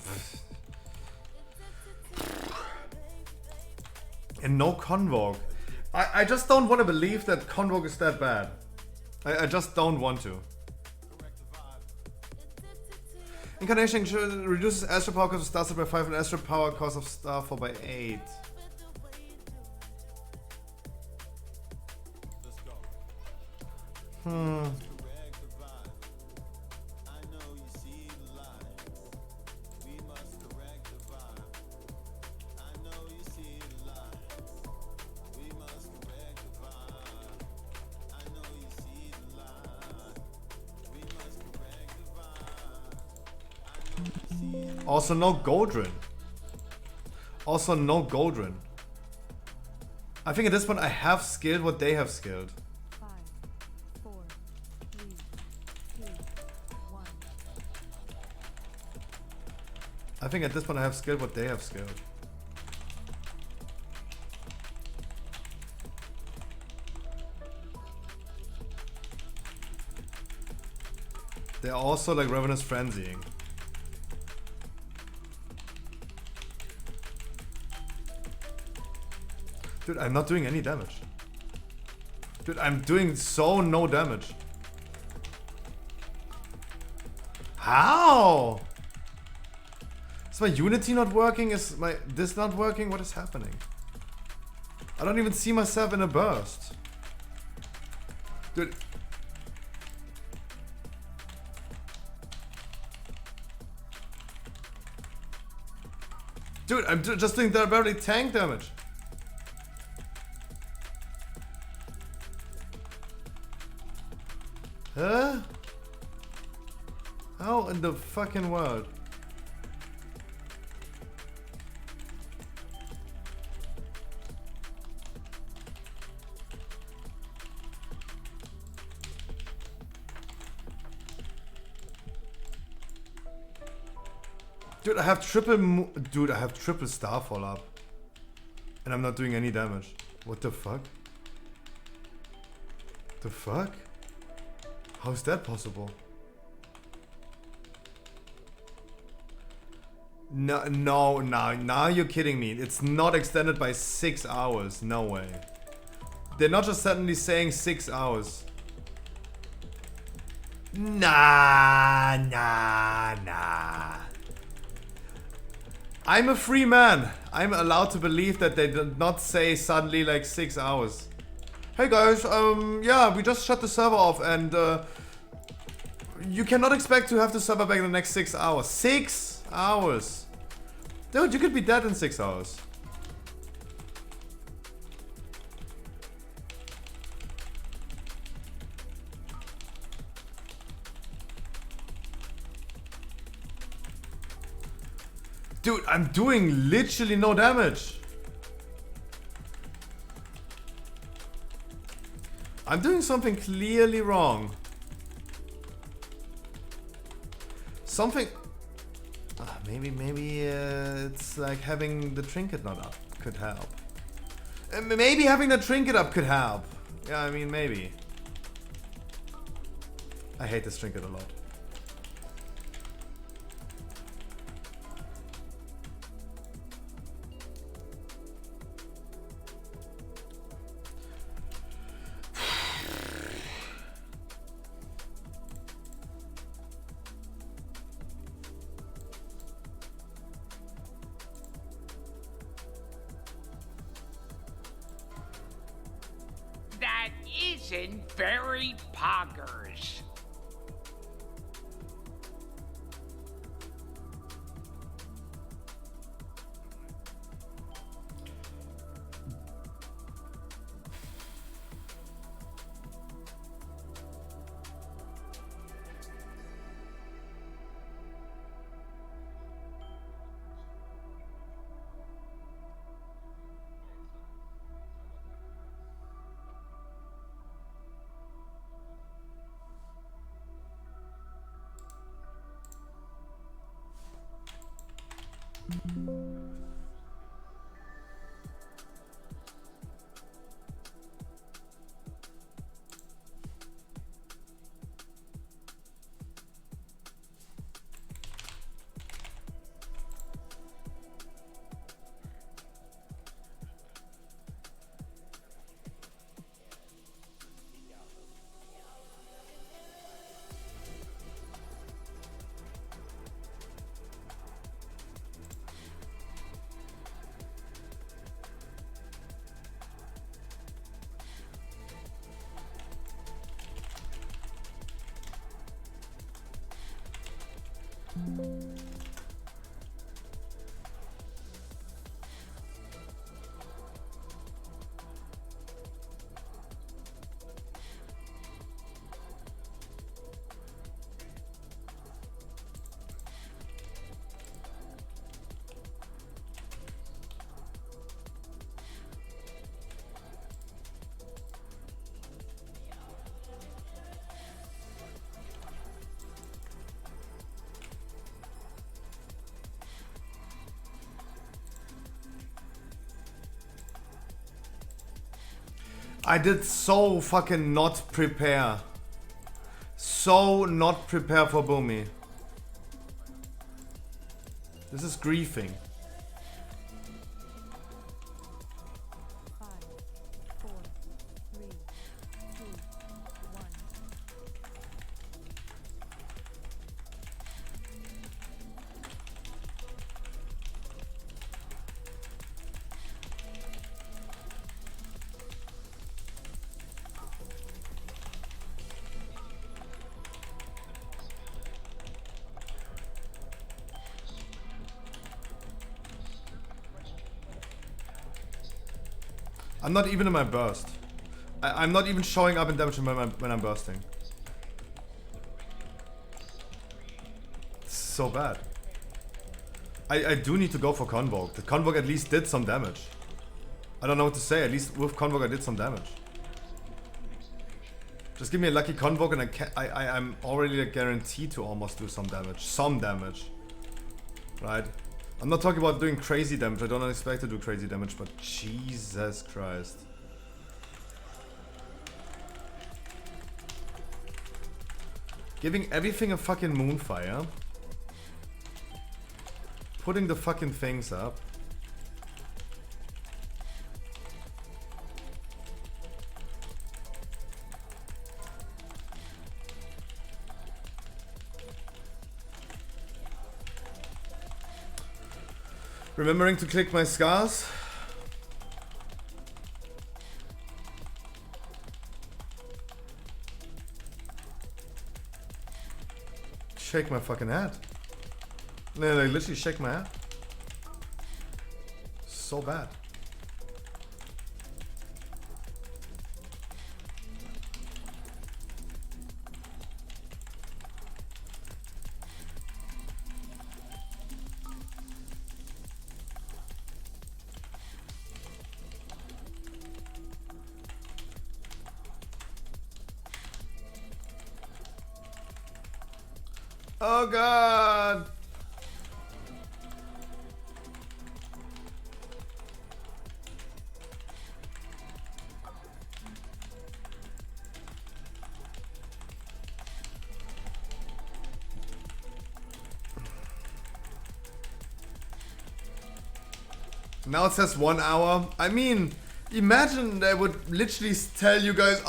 And no Convoke. I just don't want to believe that Convoke is that bad. I just don't want to. Incarnation reduces Astral Power cost of Star Set by 5 and Astral Power cost of Star 4 by 8. Also no Goldrin. Also no Goldrin. I think at this point I have skilled what they have skilled. 5, 4, 3, 2, 1. I think at this point I have skilled what they have skilled. They're also like Ravenous Frenzying. Dude, I'm not doing any damage. Dude, I'm doing so no damage. How? Is my Unity not working? Is my this not working? What is happening? I don't even see myself in a burst. Dude. Dude, I'm just doing barely tank damage. Huh? How in the fucking world? Dude, I have triple Starfall up. And I'm not doing any damage. What the fuck? The fuck? How is that possible? No, now you're kidding me. It's not extended by 6 hours. No way. They're not just suddenly saying 6 hours. Nah. I'm a free man. I'm allowed to believe that they did not say suddenly like 6 hours. Hey guys, yeah, we just shut the server off and you cannot expect to have the server back in the next 6 hours. 6 hours. Dude, you could be dead in 6 hours. Dude, I'm doing literally no damage. I'm doing something clearly wrong. Something... maybe it's like having the trinket not up could help. Maybe having the trinket up could help. Yeah, I mean, maybe. I hate this trinket a lot. That isn't very poggers. I did so fucking not prepare. So not prepare for Boomy. This is griefing. 5, 4, 3, 2, 1. I'm not even in my burst. I'm not even showing up in damage when I'm bursting. It's so bad. I do need to go for Convoke. The Convoke at least did some damage. I don't know what to say. At least with Convoke I did some damage. Just give me a lucky Convoke and I'm already guaranteed to almost do some damage. Some damage. Right? I'm not talking about doing crazy damage. I don't expect to do crazy damage, but Jesus Christ. Giving everything a fucking moonfire. Putting the fucking things up. Remembering to click my scars. Shake my fucking head. No, like literally shake my head. So bad. Oh god! Now it says 1 hour. I mean, imagine they would literally tell you guys,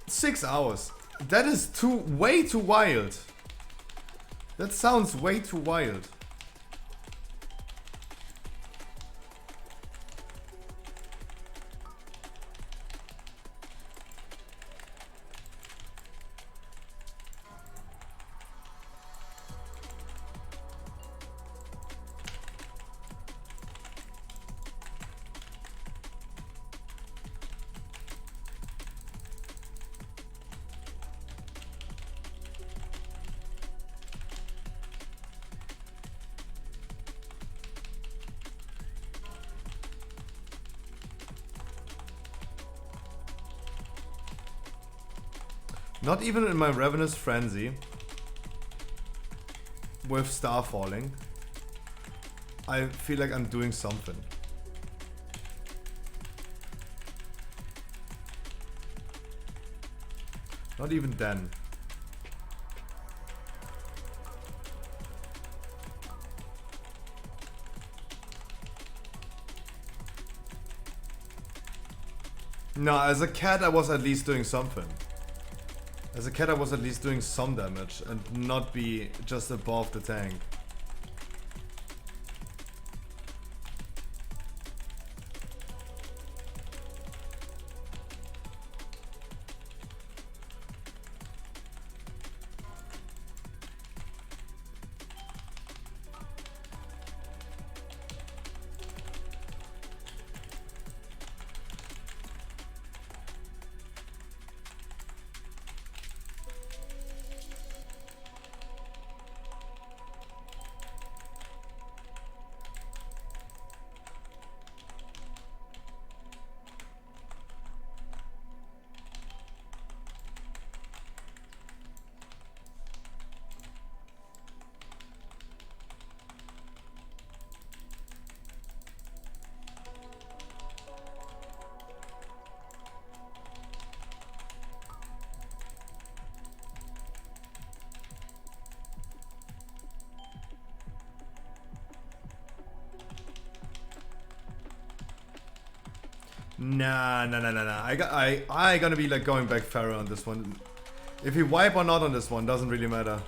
6 hours. That is way too wild. That sounds way too wild. Not even in my Ravenous Frenzy with Star Falling, I feel like I'm doing something. Not even then. No, as a cat I was at least doing something. As a cat I was at least doing some damage and not be just above the tank. Nah. I gonna be like going back Pharaoh on this one. If he wipe or not on this one, doesn't really matter.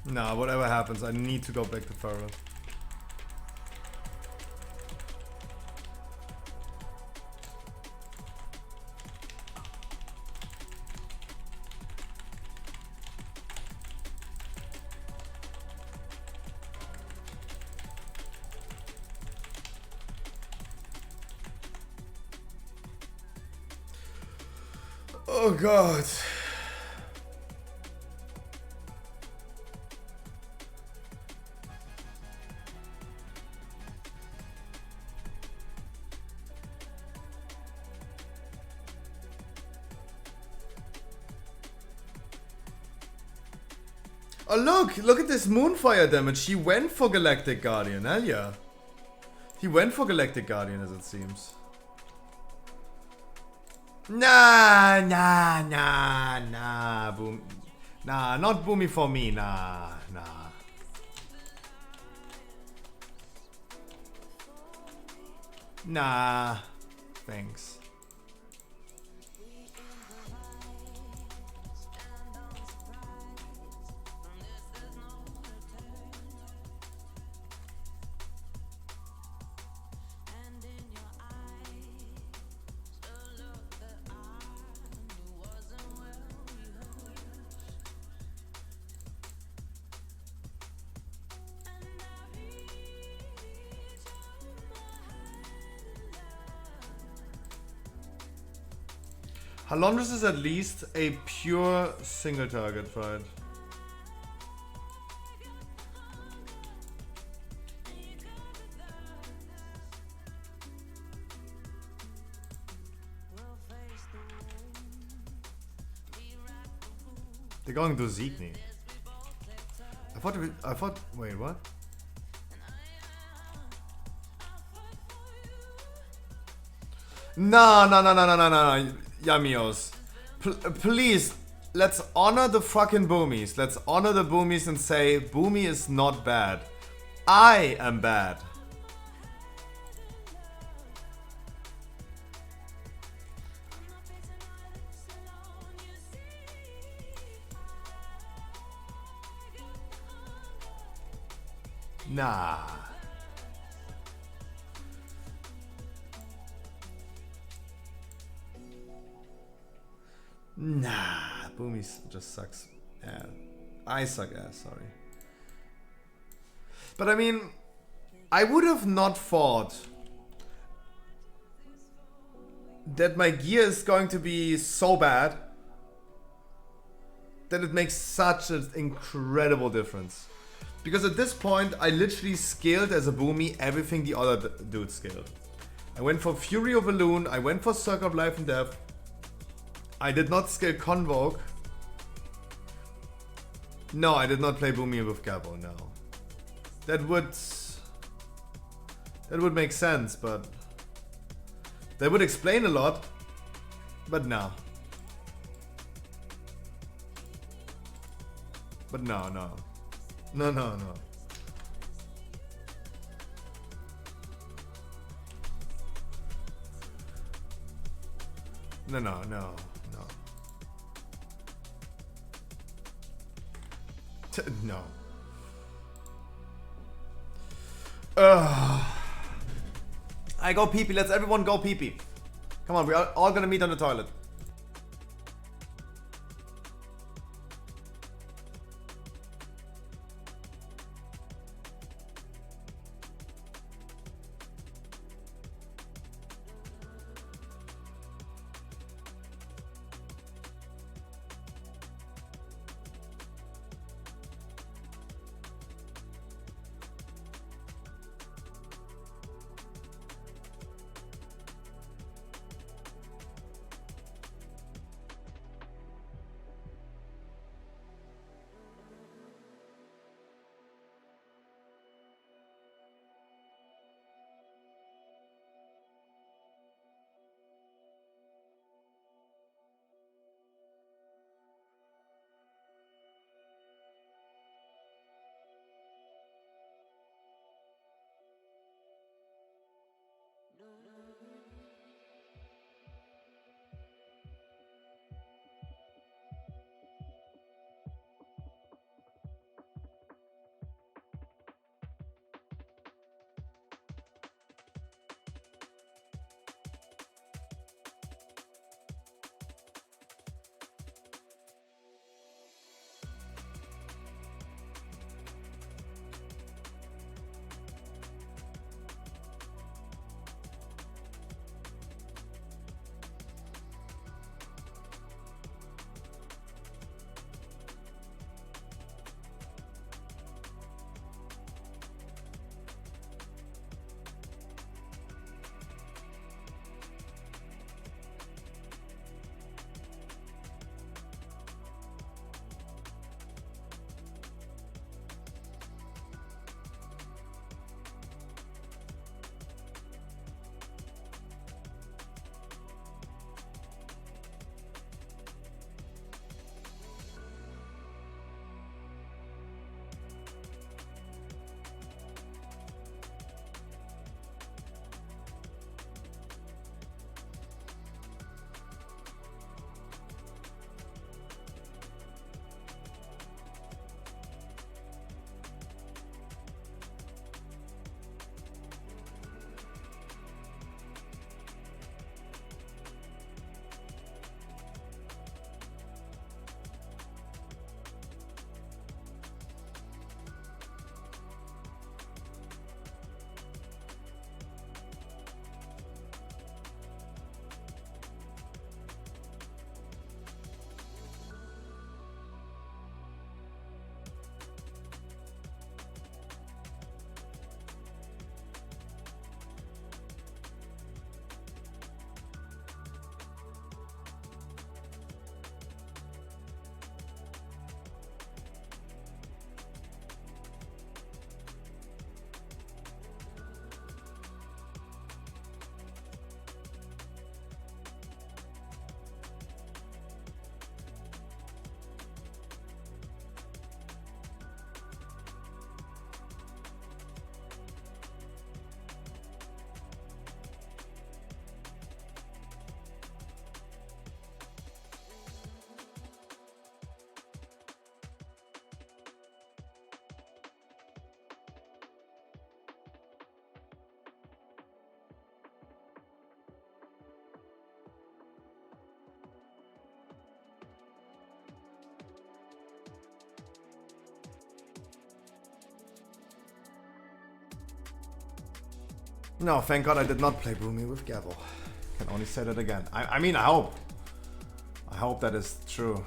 Nah, whatever happens, I need to go back to Pharaoh. Oh god. Oh look at this Moonfire damage. He went for Galactic Guardian, hell yeah. He went for Galactic Guardian as it seems. Nah, Boom. Nah, not Boomy for me, nah. Nah, thanks. Halondrus is at least a pure single target fight. They're going to Zigni. I thought, wait, what? No, Yamios. Please, let's honor the fucking Boomies. Let's honor the Boomies and say, Boomy is not bad. I am bad. Nah. Nah, Boomy just sucks. Yeah, I suck ass, sorry. But I mean, I would have not thought that my gear is going to be so bad that it makes such an incredible difference. Because at this point, I literally scaled as a Boomy everything the other dudes scaled. I went for Fury of Balloon, I went for Circle of Life and Death. I did not scale Convoke. No, I did not play Boomy with Gabo, no. That would make sense, but that would explain a lot, but no. But no. No. No. I go pee-pee. Let's everyone go pee-pee. Come on, we're all gonna meet on the toilet. No, thank God I did not play Boomy with Gavel. Can only say that again. I mean, I hope. I hope that is true.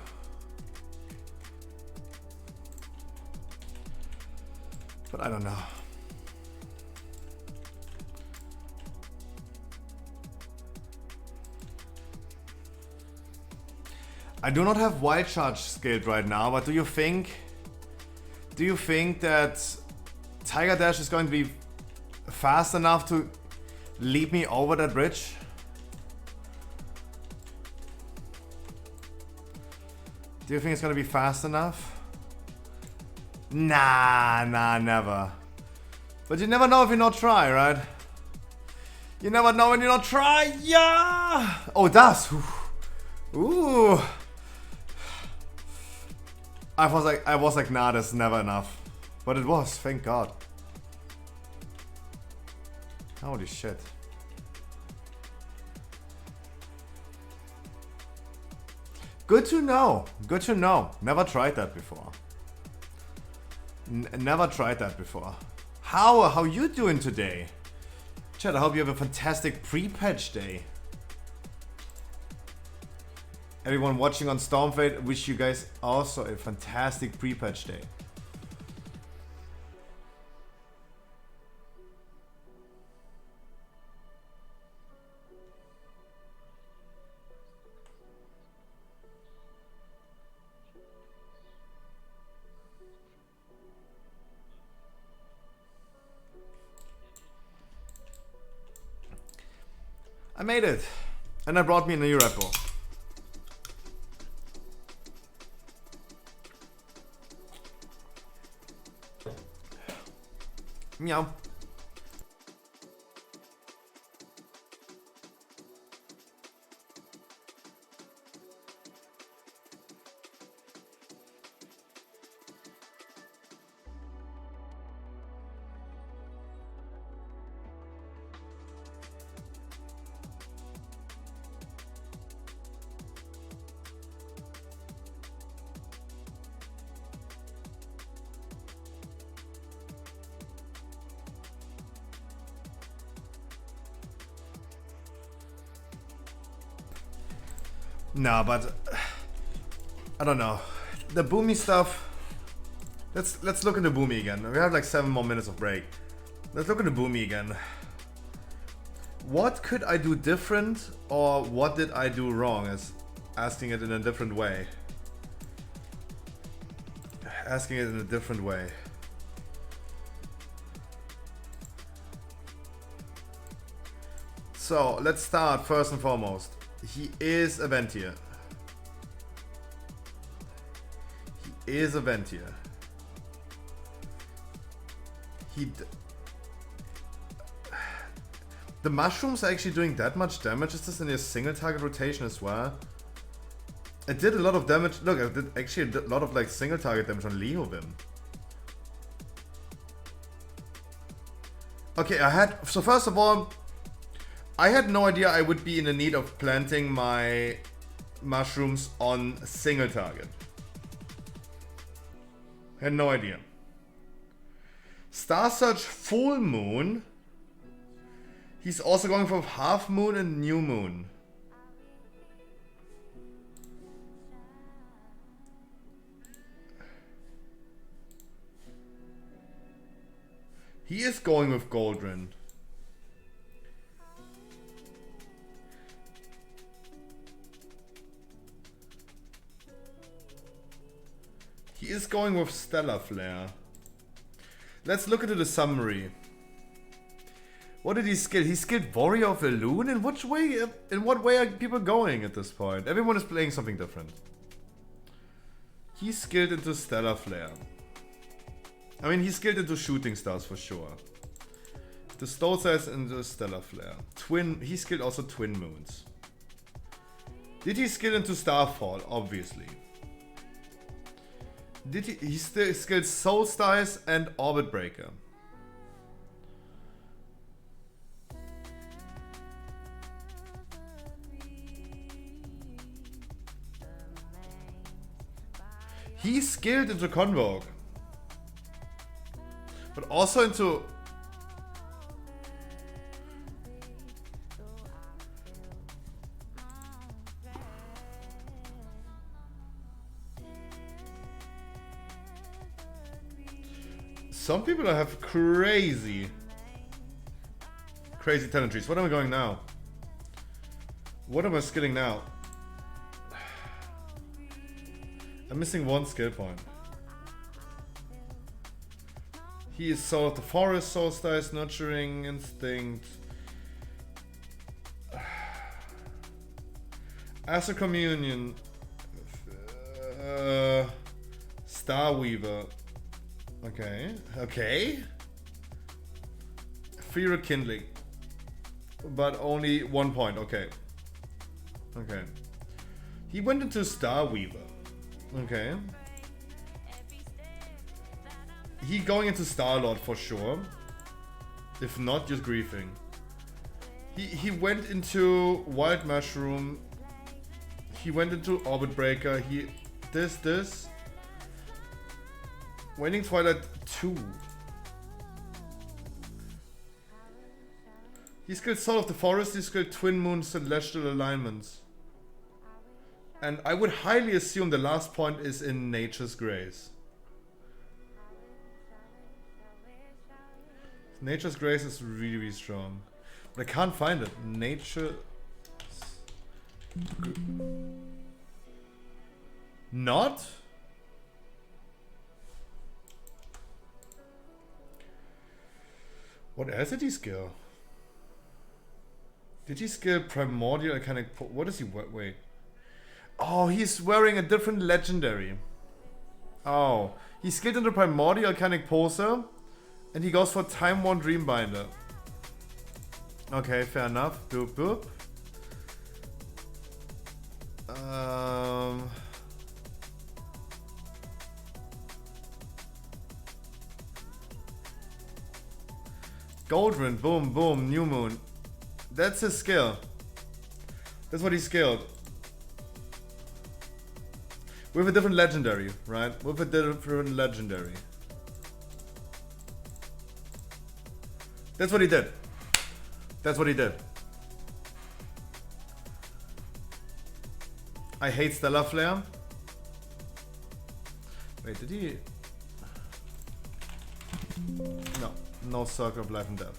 But I don't know. I do not have Wild Charge skilled right now, but do you think that Tiger Dash is going to be fast enough to lead me over that bridge? Do you think it's going to be fast enough? Nah, never. But you never know if you not try, right? You never know when you not try. Yeah! Oh, it does. Ooh. I was like, nah, that's never enough. But it was, thank God. Holy shit. Good to know. Good to know. Never tried that before. Never tried that before. How you doing today? Chat, I hope you have a fantastic pre-patch day. Everyone watching on Stormfade, wish you guys also a fantastic pre-patch day. I made it, and I brought me a new repo. Meow. No, but I don't know. The Boomy stuff. Let's look at the Boomy again. We have like 7 more minutes of break. Let's look at the Boomy again. What could I do different, or what did I do wrong? Is asking it in a different way. Asking it in a different way. So let's start first and foremost. He is a Ventier. He is a Ventier. The mushrooms are actually doing that much damage? Is this in a single target rotation as well? It did a lot of damage. Look, it did actually a lot of like single target damage on Leovim. Okay, so first of all, I had no idea I would be in the need of planting my mushrooms on single target. Had no idea. Star Search Full Moon. He's also going for Half Moon and New Moon. He is going with Goldrin. He is going with Stellar Flare. Let's look into the summary. What did he skill? He skilled Warrior of the Loon? In what way are people going at this point? Everyone is playing something different. He skilled into Stellar Flare. I mean, he skilled into Shooting Stars for sure. The Stone Size into Stellar Flare. He skilled also Twin Moons. Did he skill into Starfall? Obviously. Did he still skilled Soul Stars and Orbit Breaker. He skilled into Convoke. But also into... Some people have crazy talent trees. What am I going now? What am I skilling now? I'm missing one skill point. He is Soul of the Forest, Soul Styles, Nurturing, Instinct. Astral Communion. Star Weaver. Okay. Okay. Fear Kindling. But only 1 point. Okay. Okay. He went into Star Weaver. Okay. He going into Star-Lord for sure. If not, just griefing. He went into Wild Mushroom. He went into Orbit Breaker. He this. Waning Twilight 2. He skilled Soul of the Forest. He skilled Twin Moon Celestial Alignments. And I would highly assume the last point is in Nature's Grace. Nature's Grace is really, really strong. But I can't find it. Nature... Not? What else did he skill? Did he skill Primordial Arcanic... What does he... Wait. Oh, he's wearing a different legendary. Oh. He skilled into Primordial Arcanic Poser. And he goes for Time Worn Dreambinder. Okay, fair enough. Boop boop. Goldrin, boom, boom, New Moon. That's his skill. That's what he skilled. With a different legendary, right? With a different legendary. That's what he did. That's what he did. I hate Stellar Flare. Wait, did he? No. No Circle of Life and Death.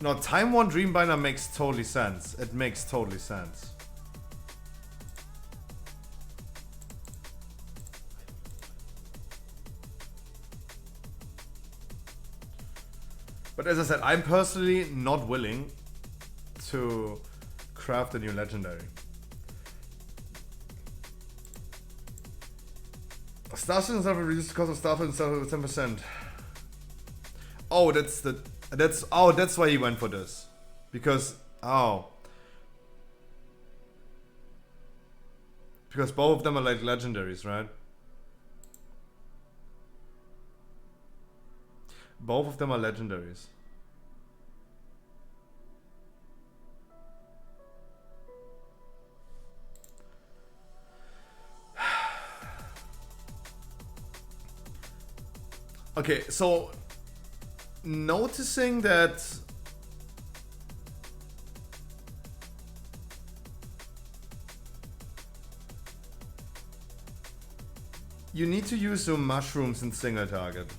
No, Time Worn Dreambinder makes totally sense. It makes totally sense. But as I said, I'm personally not willing to craft a new legendary. Starfield itself reduced the cost of Starfield itself with 10%. Oh, that's why he went for this. Because because both of them are like legendaries, right? Both of them are legendaries. Okay, so noticing that you need to use some mushrooms in single target.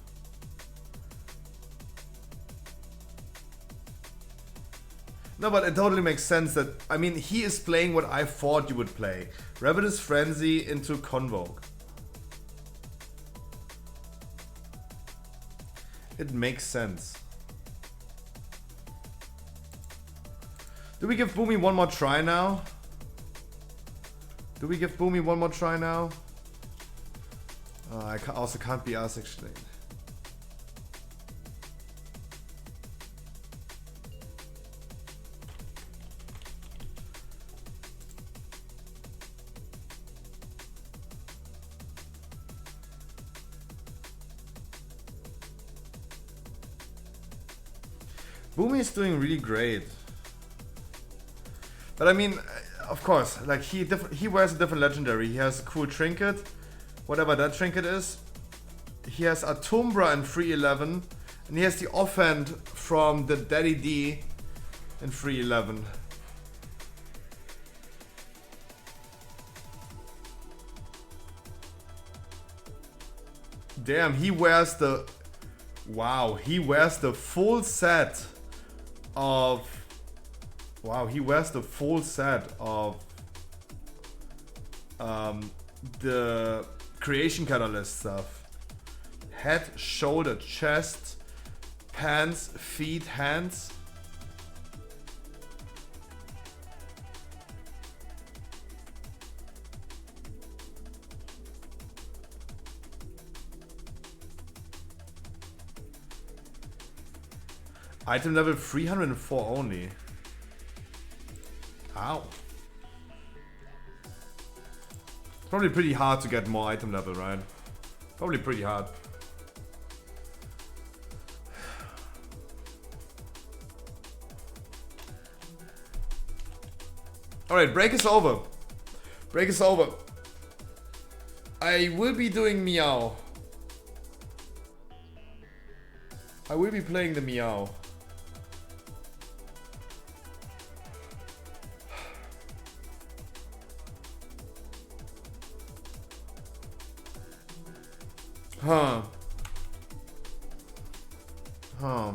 No, but it totally makes sense that, I mean, he is playing what I thought you would play. Ravenous Frenzy into Convoke. It makes sense. Do we give Boomy one more try now? Do we give Boomy one more try now? I also can't be asked actually. Boomy is doing really great. But I mean, of course, like he wears a different legendary. He has a cool trinket, whatever that trinket is. He has a Tumbra in 311, and he has the offhand from the Daddy D in 311. Damn, he wears the... Wow, he wears the full set of... Wow, he wears the full set of the Creation Catalyst stuff. Head, shoulder, chest, pants, feet, hands. Item level 304 only. Ow. Probably pretty hard to get more item level, right? Probably pretty hard. Alright, break is over. Break is over. I will be doing Meow. I will be playing the Meow. Huh. Huh.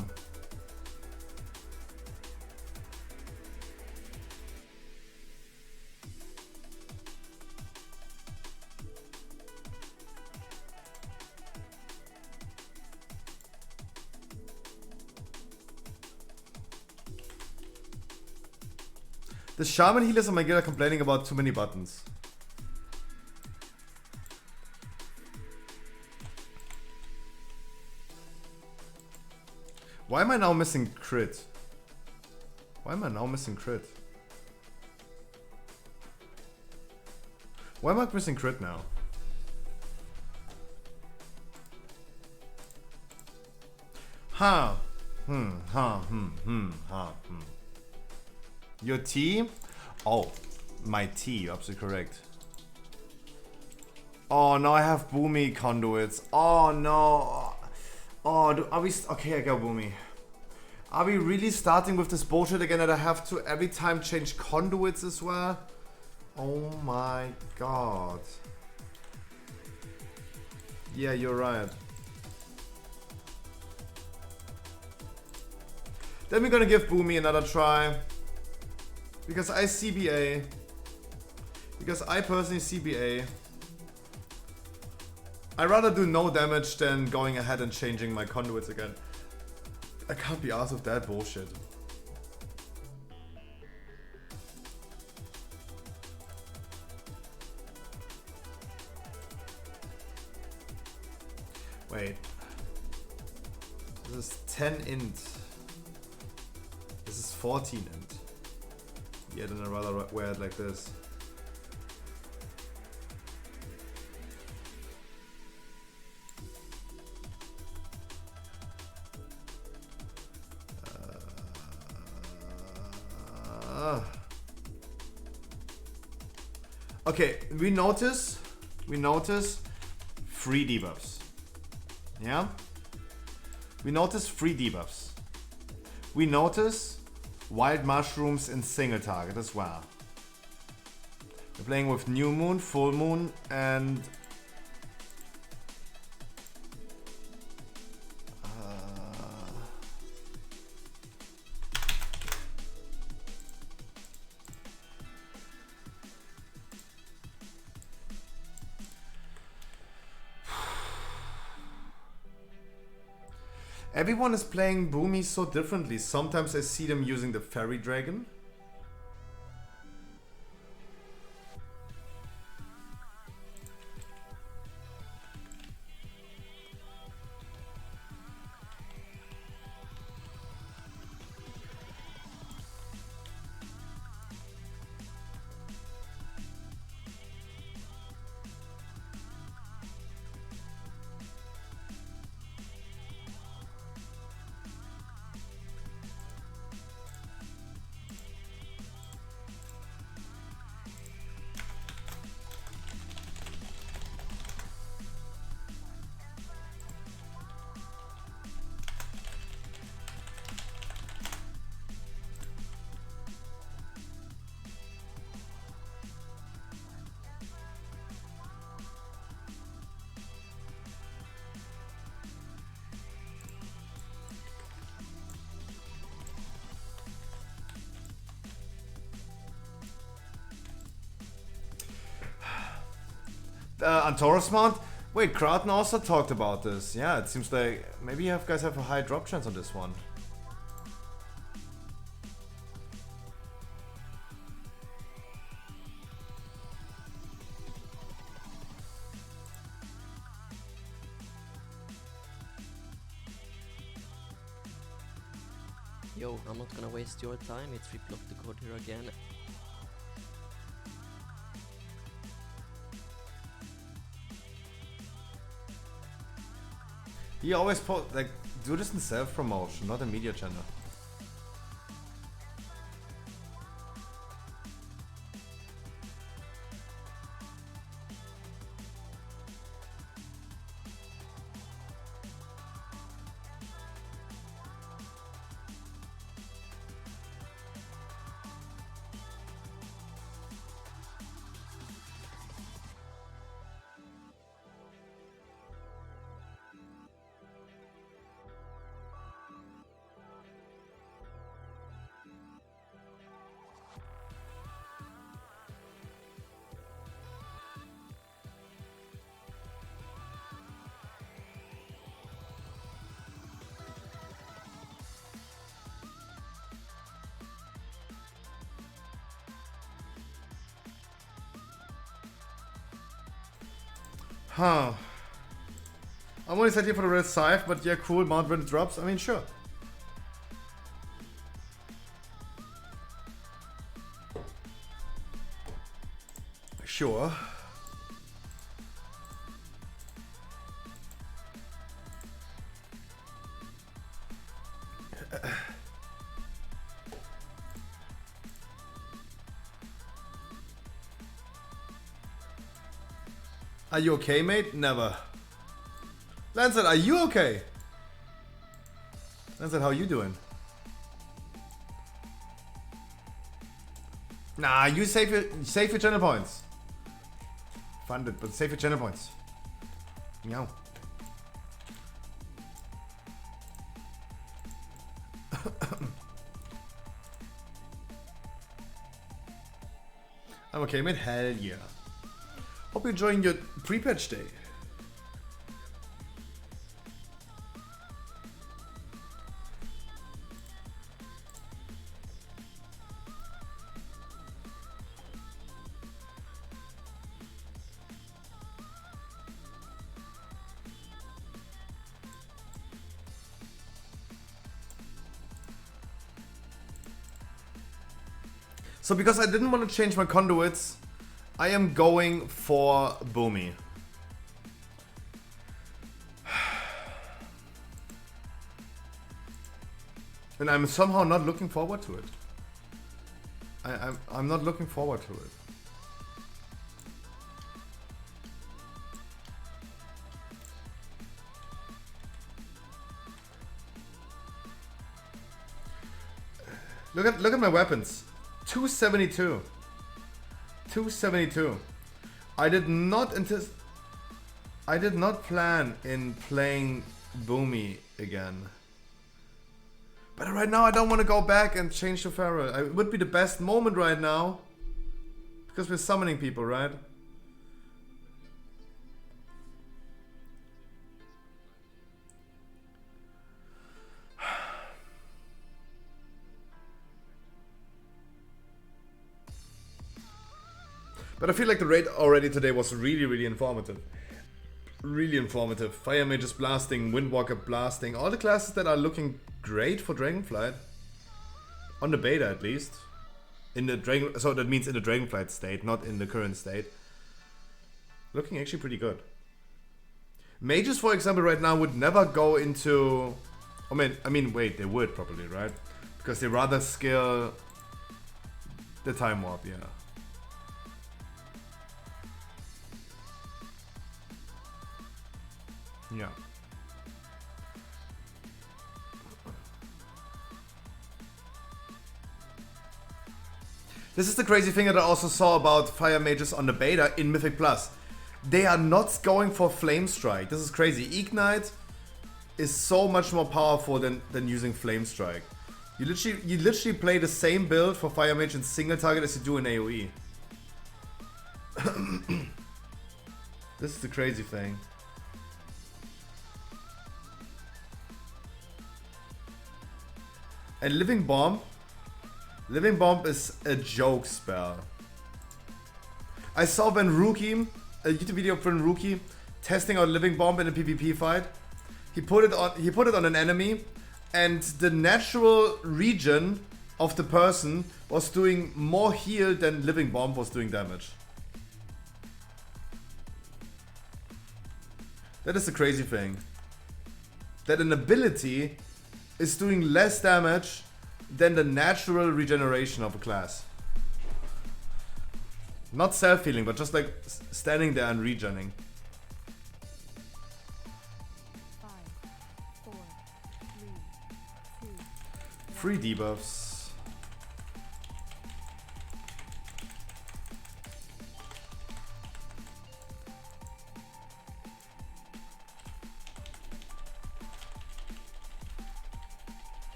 The shaman healers on my guild are complaining about too many buttons. Why am I now missing crit? Why am I now missing crit? Why am I missing crit now? Huh. Your T? Oh, my T, you're absolutely correct. Oh, now I have Boomy conduits. Oh, no. Oh, are we... Okay, I got Boomy. Are we really starting with this bullshit again that I have to every time change conduits as well? Oh my god. Yeah, you're right. Then we're gonna give Boomy another try. Because I CBA. Because I personally CBA. I'd rather do no damage than going ahead and changing my conduits again. I can't be arsed with that bullshit. Wait. This is 10 int. This is 14 int. Yeah, then I'd rather wear it like this. Okay, we notice free debuffs. Yeah? We notice free debuffs. We notice wild mushrooms in single target as well. We're playing with new moon, full moon, and everyone is playing Boomy so differently. Sometimes I see them using the fairy dragon. Antaurus mount? Wait, Kraten also talked about this. Yeah, it seems like maybe you guys have a high drop chance on this one. Yo, I'm not gonna waste your time. It's Flip the code here again. He always like do this in self-promotion, not a media channel. Huh. I'm only set here for the red scythe, but yeah, cool, mount when it drops. I mean, sure. Sure. Are you okay, mate? Never. Lancet, are you okay? Lancet, how you doing? Nah, you save your channel points. Funded, but save your channel points. Meow. I'm okay, mate. Hell yeah. Hope you're enjoying your pre-patch day. So because I didn't want to change my conduits, I am going for Boomy. And I'm somehow not looking forward to it. I'm not looking forward to it. Look at my weapons. 272. 272. I did not plan in playing Boomy again. But right now I don't want to go back and change to Pharaoh. It would be the best moment right now. Because we're summoning people, right? But I feel like the raid already today was really informative. Really informative. Fire Mages blasting, Windwalker blasting, all the classes that are looking great for Dragonflight. On the beta at least. In the Dragon, so that means in the Dragonflight state, not in the current state. Looking actually pretty good. Mages, for example, right now would never go into... I mean, wait, they would probably, right? Because they rather skill the Time Warp, yeah. Yeah. This is the crazy thing that I also saw about Fire Mages on the beta in Mythic Plus. They are not going for Flame Strike. This is crazy. Ignite is so much more powerful than using Flame Strike. You literally play the same build for Fire Mage in single target as you do in AoE. This is the crazy thing. And Living Bomb is a joke spell. I saw when Rookie, a YouTube video from Rookie, testing out Living Bomb in a PvP fight. He put it on an enemy, and the natural regen of the person was doing more heal than Living Bomb was doing damage. That is the crazy thing. That an ability is doing less damage than the natural regeneration of a class. Not self-healing, but just like standing there and regening. 5, 4, 3, 2. Free debuffs.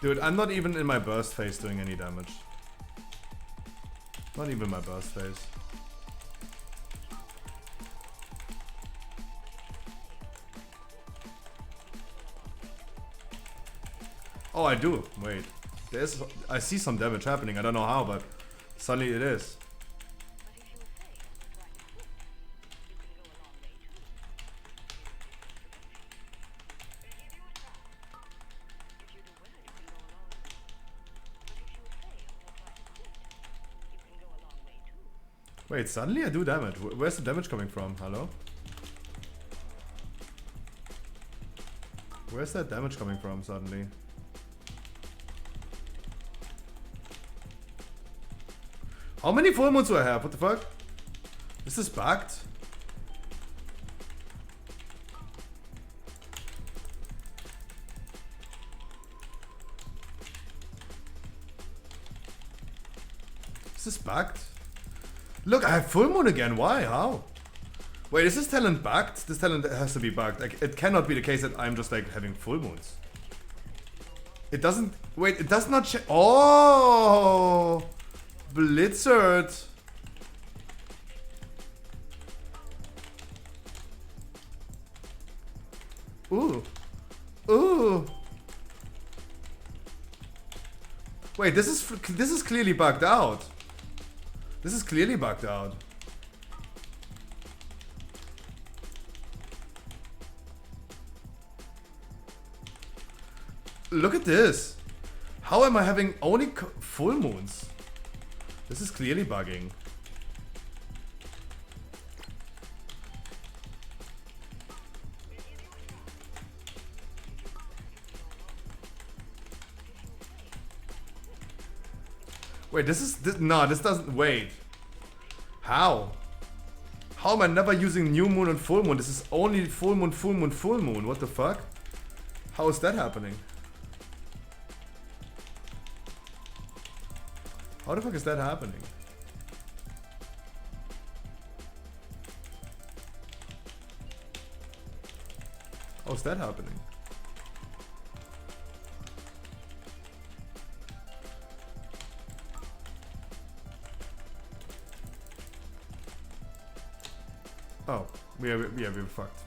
Dude, I'm not even in my burst phase doing any damage. Not even my burst phase. Oh, I do. Wait. I see some damage happening. I don't know how, but suddenly it is. Wait, suddenly I do damage. Where's the damage coming from? Hello? Where's that damage coming from suddenly? How many full moons do I have? What the fuck? Is this bugged? Is this bugged? Look, I have full moon again. Why? How? Wait, is this talent bugged? This talent has to be bugged. Like, it cannot be the case that I'm just like having full moons. It doesn't. Wait, it does not. Oh, Blizzard. Ooh, ooh. Wait, this is clearly bugged out. This is clearly bugged out. Look at this. How am I having only full moons? This is clearly bugging. Wait, this doesn't, wait. How? How am I never using new moon and full moon? This is only full moon, full moon, full moon. What the fuck? How is that happening? How the fuck is that happening? How is that happening? Oh, we're fucked.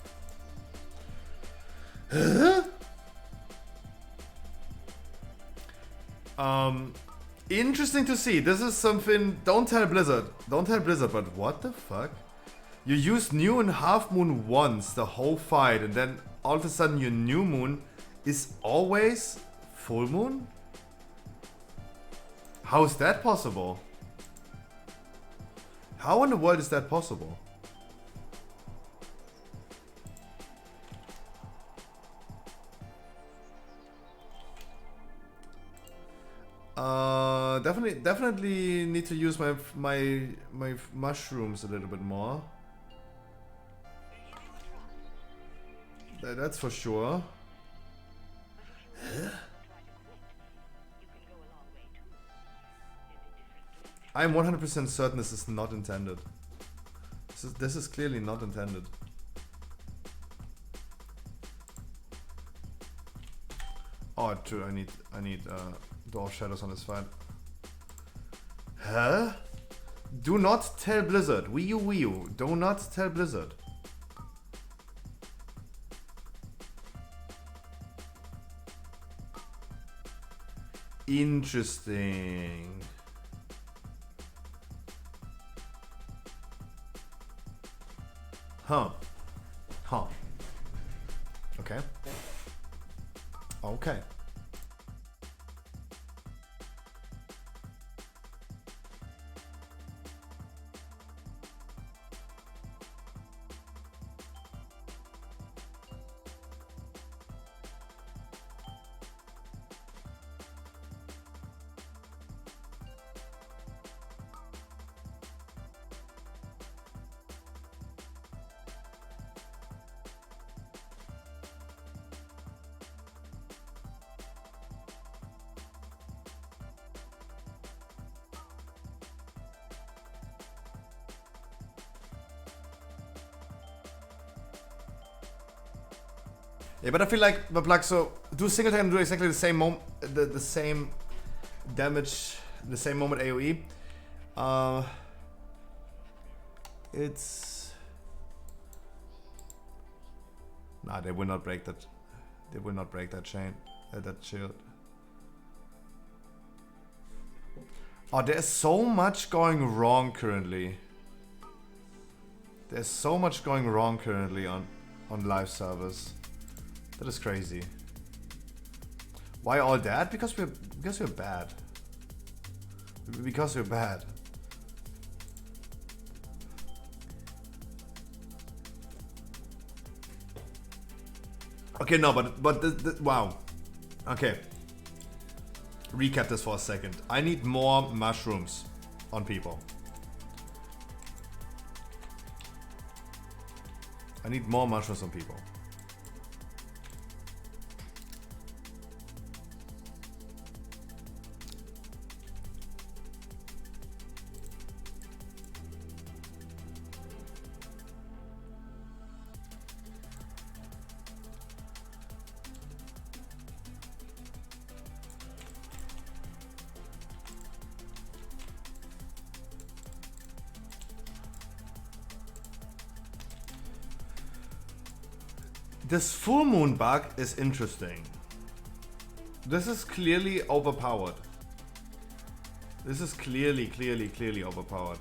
Interesting to see. This is something. Don't tell Blizzard. Don't tell Blizzard. But what the fuck? You use new and half moon once the whole fight, and then all of a sudden your new moon is always full moon. How is that possible? How in the world is that possible? Definitely need to use my mushrooms a little bit more. That's for sure. I'm 100% certain this is not intended. This is clearly not intended. Oh, true. I need Dwarf Shadows on this fight. Huh? Do not tell Blizzard. Wii U. Do not tell Blizzard. Interesting. Huh. Okay. Okay. Yeah, but I feel like the plug, so do single attack and do exactly the same the same damage, the same moment AoE. It's nah, they will not break that. They will not break that chain, that shield. Oh, there's so much going wrong currently. There's so much going wrong currently on live servers. That is crazy. Why all that? Because we're bad. Because we're bad. Okay, no, but wow. Okay. Recap this for a second. I need more mushrooms on people. I need more mushrooms on people. This full moon bug is interesting. This is clearly overpowered. This is clearly overpowered.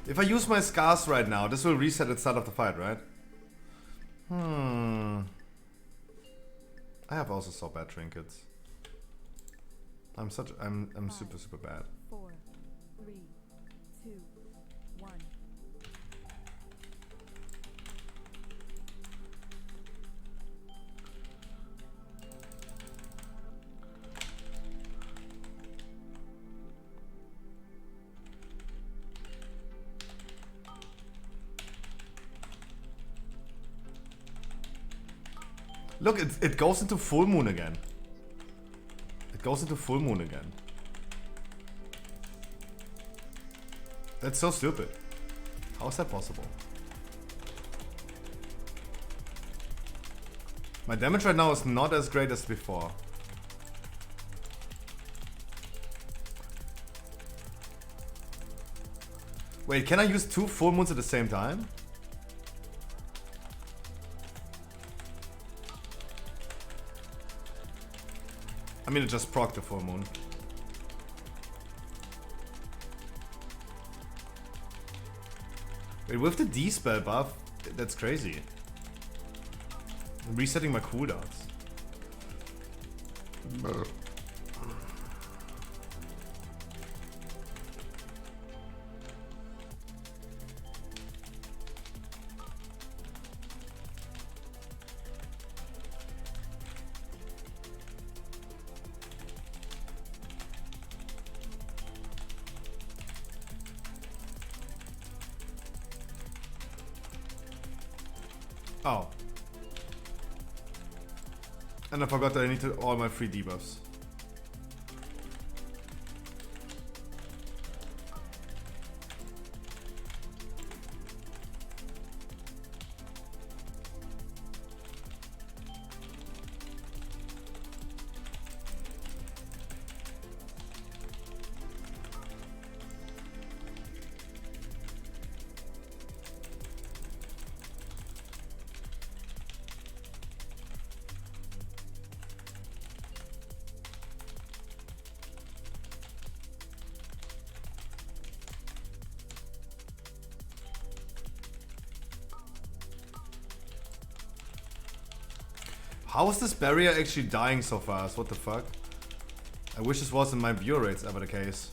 If I use my scars right now, this will reset at the start of the fight, right? I have also so bad trinkets. I'm super bad. 4, 3, 2, 1. Look, it goes into full moon again. It goes into full moon again. That's so stupid. How is that possible? My damage right now is not as great as before. Wait, can I use 2 full moons at the same time? I mean, it just procced the full moon. Wait, with the D-spell buff, that's crazy. I'm resetting my cooldowns. Oh. And I forgot that I need all my free debuffs. How is this barrier actually dying so fast? What the fuck? I wish this wasn't my viewer rates ever the case.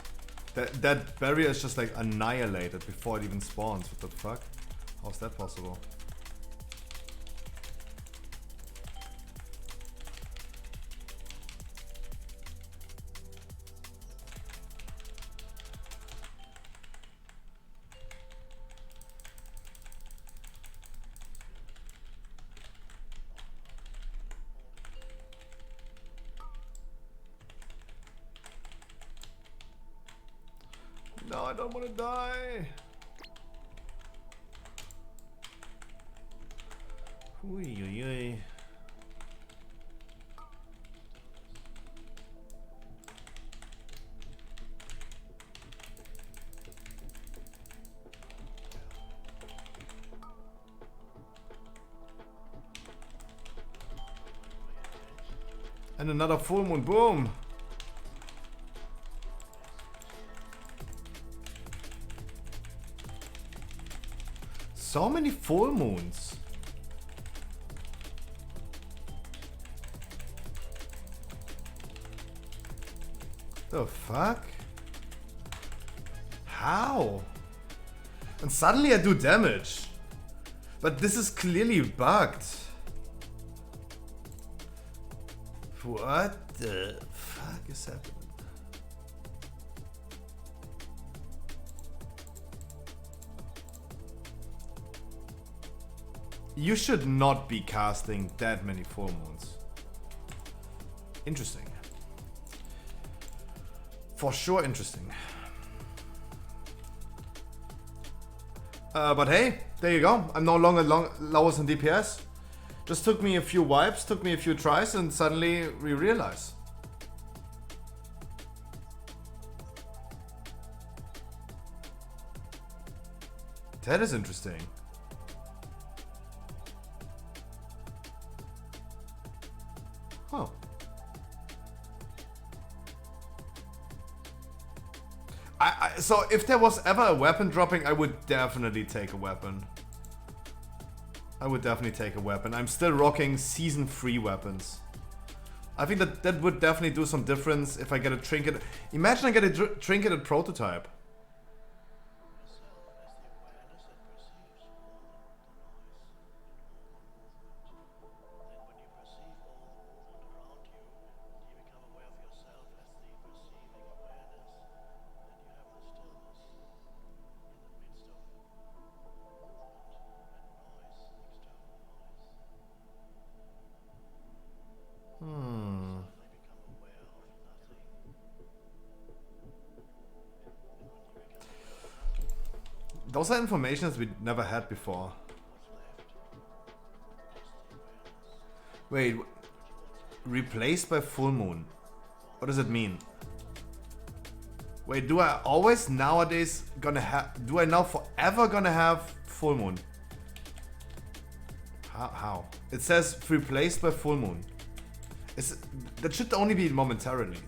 That barrier is just like annihilated before it even spawns. What the fuck? How's that possible? No, I don't want to die. Ui. And another full moon, boom! So many full moons. The fuck? How? And suddenly I do damage. But this is clearly bugged. What the fuck is happening? You should not be casting that many full moons. Interesting. For sure interesting. But hey, there you go. I'm no longer lowest in DPS. Just took me a few wipes, took me a few tries, and suddenly we realize. That is interesting. Huh. So if there was ever a weapon dropping, I would definitely take a weapon. I'm still rocking season 3 weapons. I think that would definitely do some difference if I get a trinket. Imagine I get a trinketed prototype. Those are informations we never had before. Wait, replaced by full moon. What does it mean? Wait, do I always nowadays gonna have? Do I now forever gonna have full moon? How? It says replaced by full moon. That should only be momentarily.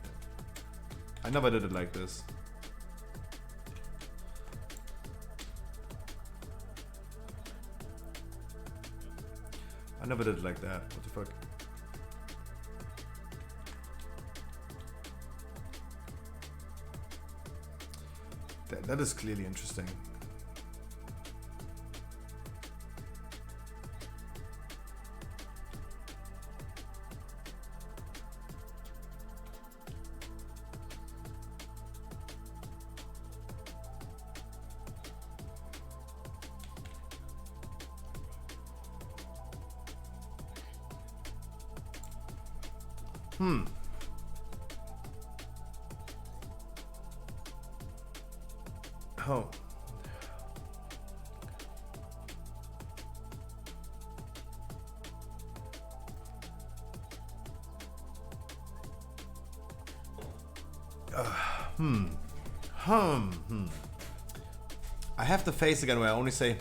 I never did it like this. I never did it like that. What the fuck? That is clearly interesting. Oh. I have the face again where I only say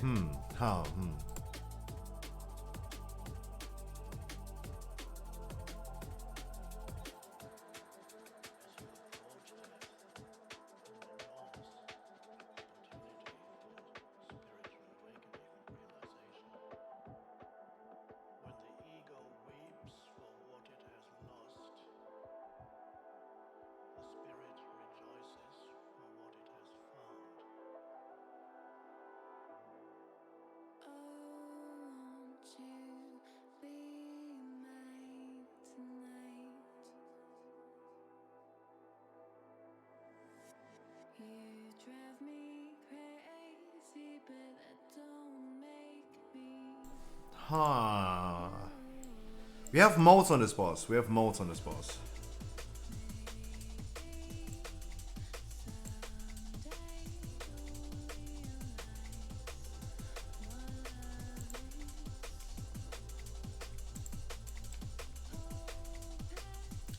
Huh. We have modes on this boss. We have modes on this boss.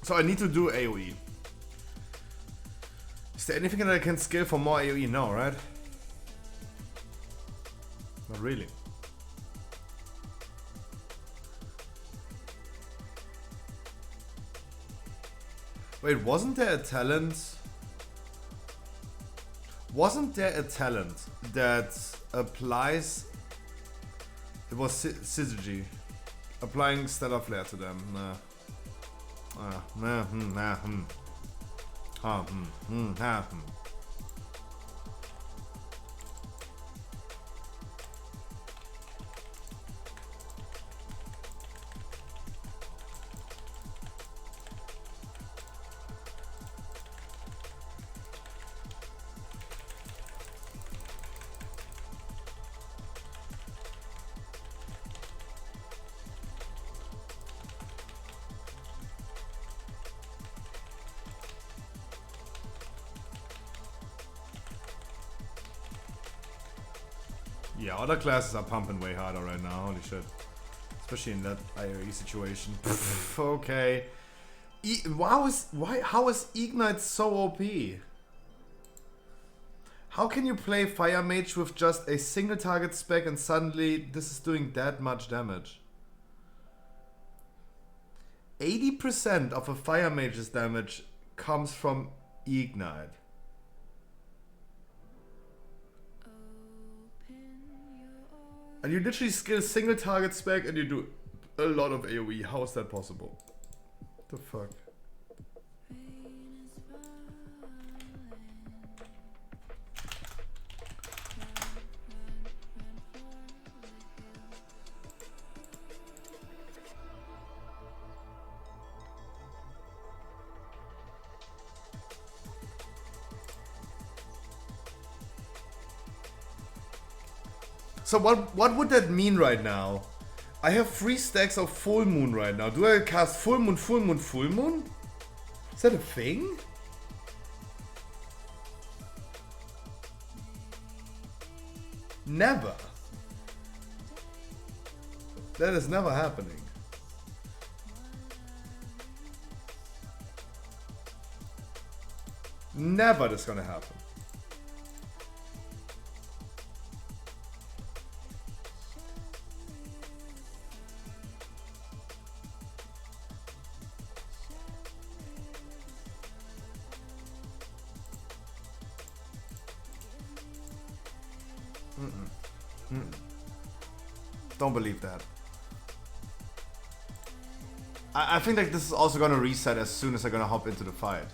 So I need to do AoE. Is there anything that I can skill for more AoE? No, right? Not really. Wait, wasn't there a talent? Wasn't there a talent that applies... It was Syzygy. Applying Stellar Flare to them. Nah. Yeah, other classes are pumping way harder right now, holy shit. Especially in that IRE situation. Okay. How is Ignite so OP? How can you play Fire Mage with just a single target spec and suddenly this is doing that much damage? 80% of a Fire Mage's damage comes from Ignite. And you literally skill single target spec and you do a lot of AoE. How is that possible? What the fuck? So what would that mean right now? I have 3 stacks of Full Moon right now. Do I cast Full Moon, Full Moon, Full Moon? Is that a thing? Never. That is never happening. Never that's gonna happen. Don't believe that. I think like this is also gonna reset as soon as I'm gonna hop into the fight.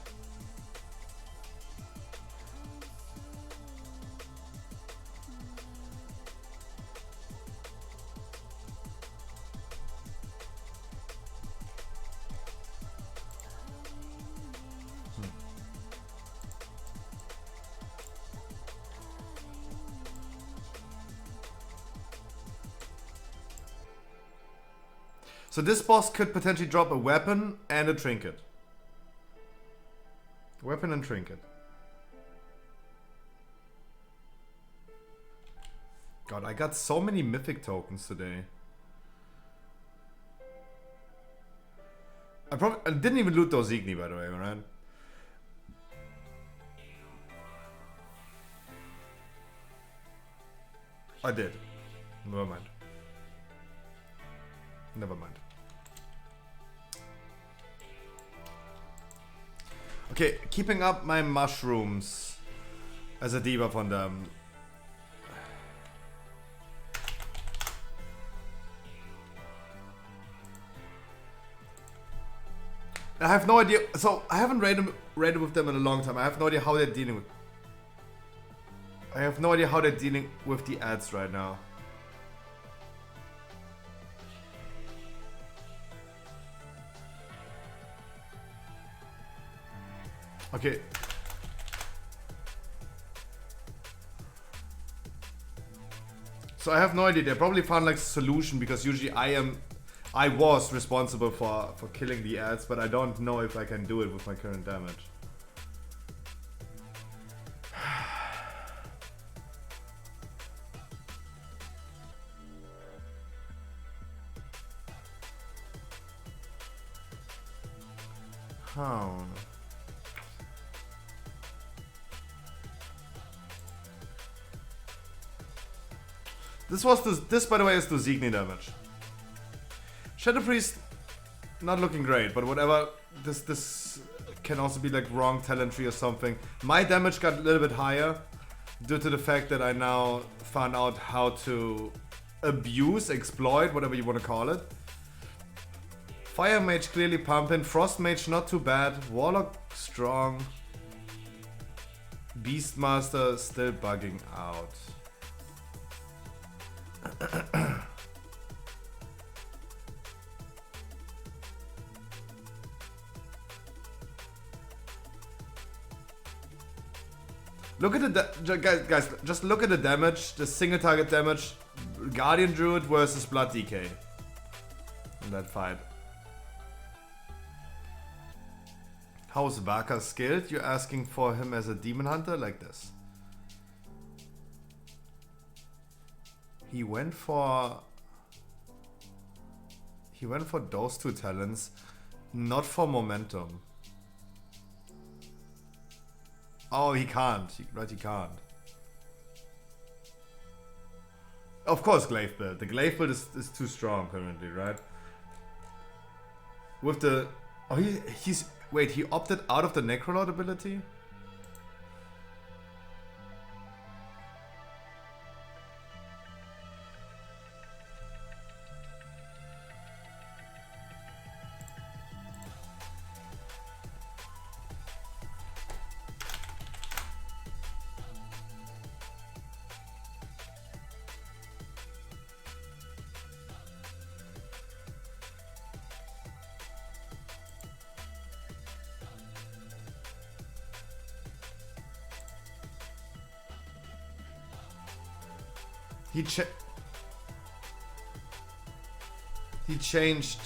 So this boss could potentially drop a weapon and a trinket. Weapon and trinket. God, I got so many mythic tokens today. I didn't even loot those Igni, by the way, right? I did. Never mind. Never mind. Okay, keeping up my mushrooms as a debuff on them. I have no idea. So I haven't raided with them in a long time. I have no idea how they're dealing with. I have no idea how they're dealing with the ads right now. Okay. So I have no idea. They probably found like a solution because usually I was responsible for killing the ads, but I don't know if I can do it with my current damage. Huh. This by the way is to Zigni damage. Shadow Priest not looking great, but whatever. This can also be like wrong talent tree or something. My damage got a little bit higher due to the fact that I now found out how to abuse, exploit, whatever you want to call it. Fire Mage clearly pumping, Frost Mage not too bad, Warlock strong, Beastmaster still bugging out. Look at the guys, just look at the damage, the single target damage, Guardian Druid versus Blood DK in that fight. How is Vaka skilled? You're asking for him as a demon hunter like this. He went for those two talents, not for momentum. Oh, he can't. Right, he can't. Of course, Glaive build. The Glaive build is too strong currently, right? With the... Oh, he's... Wait, he opted out of the Necrolord ability? He changed.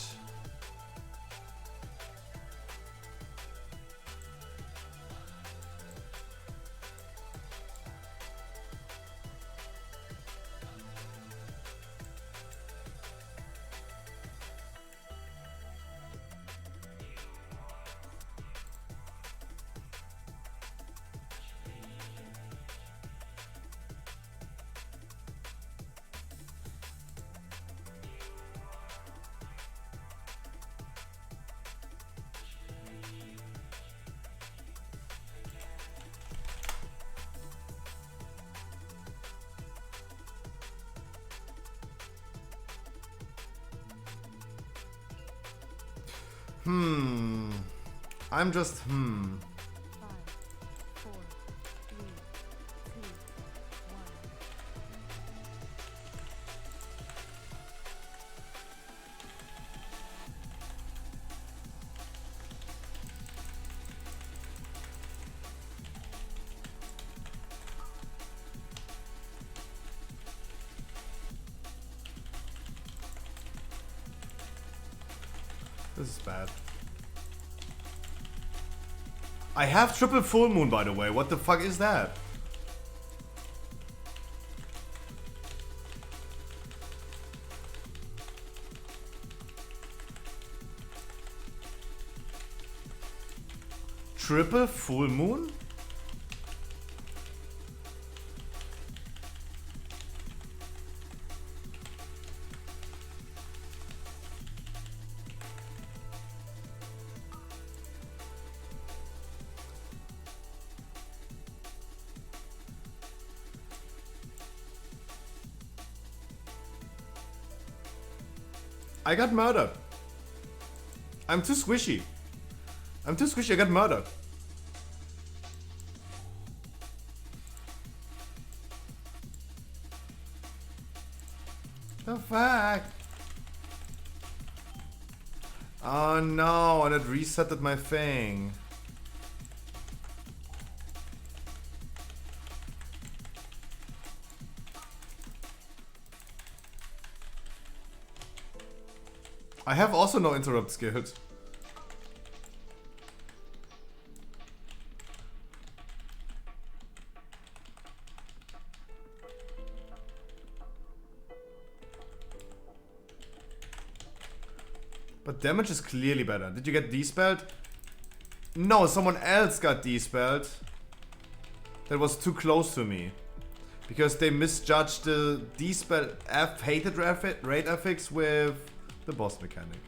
I'm just, 5, 4, 3, 2, 1. This is bad. I have triple full moon, by the way. What the fuck is that? Triple full moon? I got murdered. I'm too squishy. I'm too squishy, I got murdered. The fuck? Oh no, and it resetted my thing. I have also no interrupt skills. But damage is clearly better. Did you get despelled? No, someone else got despelled. That was too close to me. Because they misjudged the dispel hated rate affix with the boss mechanic.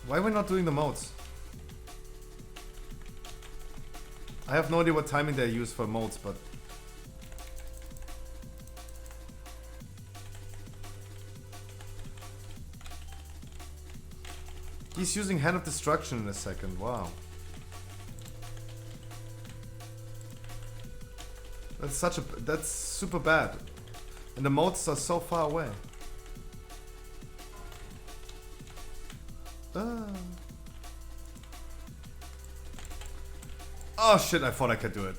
Why are we not doing the modes? I have no idea what timing they use for modes, but... He's using Hand of Destruction in a second, wow. That's super bad. And the modes are so far away. Oh shit, I thought I could do it.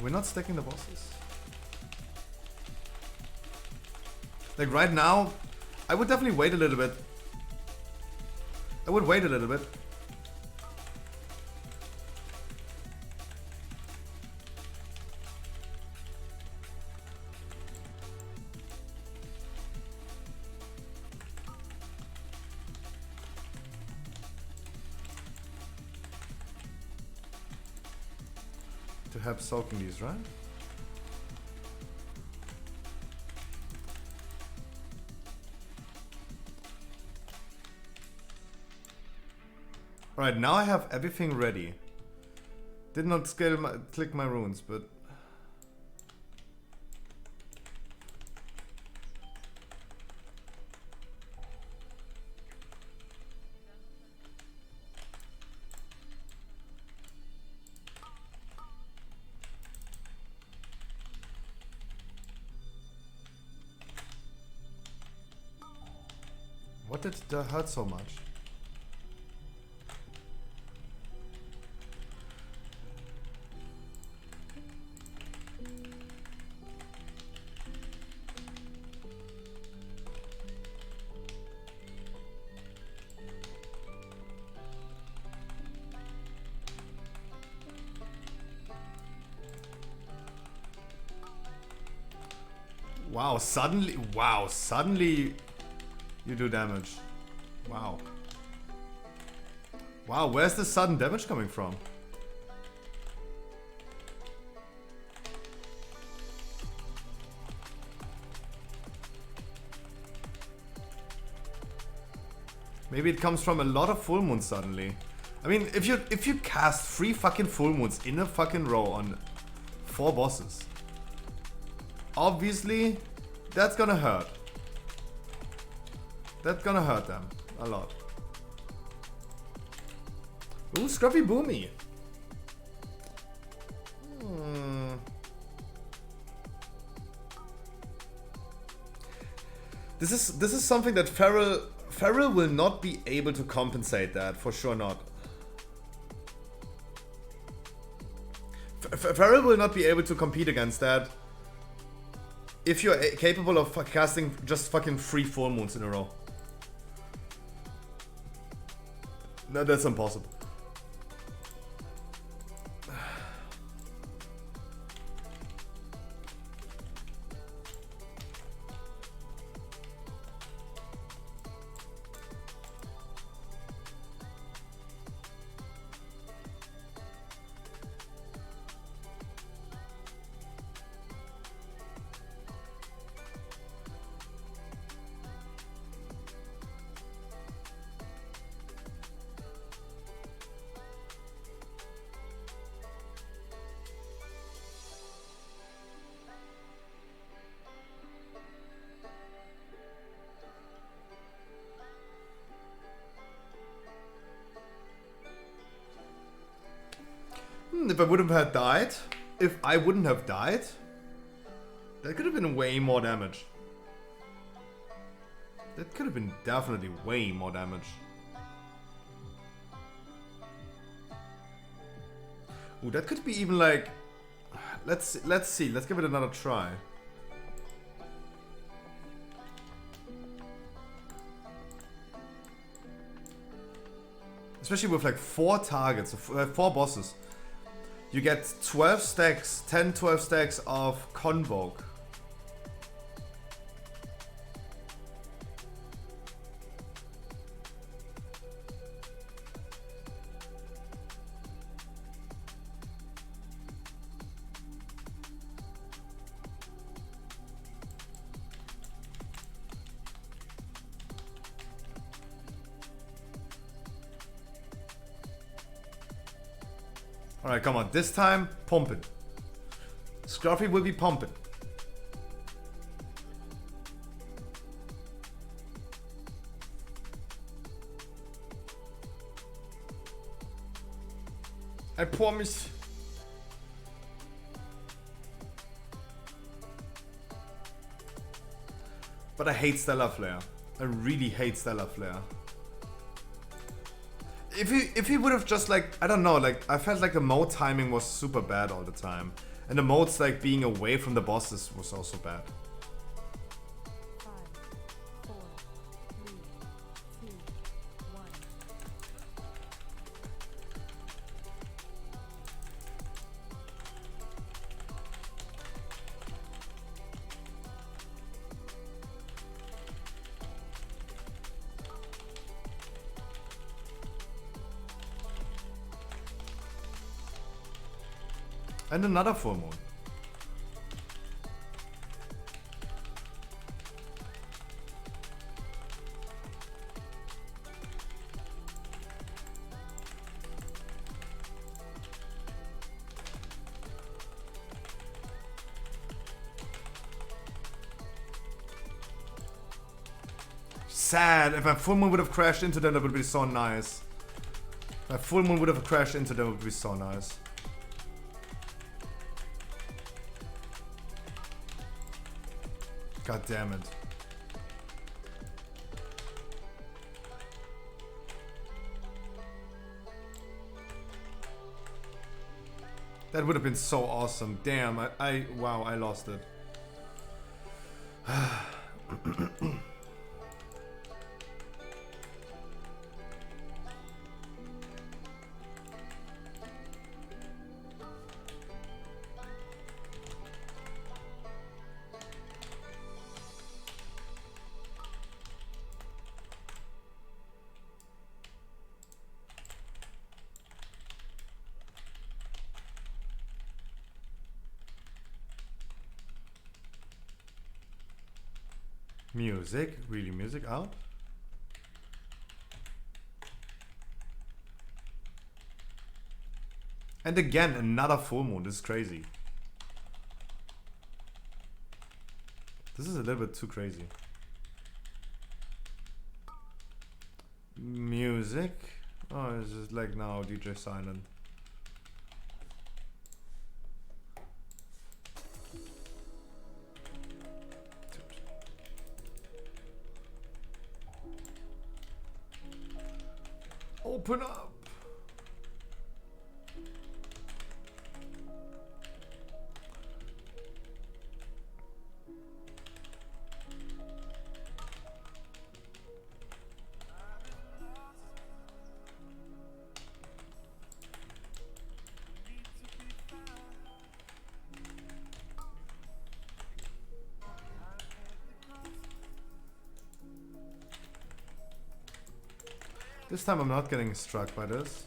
We're not stacking the bosses. Like right now, I would definitely wait a little bit. I would wait a little bit. To help soaking these, right? Alright, now I have everything ready. Did not click my runes, but... What did that hurt so much? Wow, suddenly you do damage. Wow. Wow, where's the sudden damage coming from? Maybe it comes from a lot of full moons suddenly. I mean, if you cast 3 fucking full moons in a fucking row on 4 bosses, obviously that's gonna hurt. That's gonna hurt them a lot. Ooh, Scruffy Boomy. This is something that Feral will not be able to compensate that, for sure not. Feral will not be able to compete against that if you're capable of casting just fucking 3 full moons in a row. No, that's impossible. If I wouldn't have died, if I wouldn't have died, that could have been way more damage. That could have been definitely way more damage. Ooh, that could be even like... Let's see. Let's give it another try. Especially with like 4 targets, 4 bosses. You get 12 stacks, 12 stacks of Convoke. Alright, come on. This time, pump it. Scruffy will be pumping. I promise. But I hate Stellar Flare. I really hate Stellar Flare. If he would have just like, I don't know, like I felt like the mode timing was super bad all the time. And the modes like being away from the bosses was also bad. 5, 4, 3, 2, 1. And another full moon. Sad. If my full moon would have crashed into them, that would be so nice. If my full moon would have crashed into them, it would be so nice. God damn it. That would have been so awesome. Damn, wow, I lost it. Music? Really music out? And again, another full moon. This is crazy. This is a little bit too crazy. Music? Oh, it's just like now DJ silent. Open up. This time I'm not getting struck by this.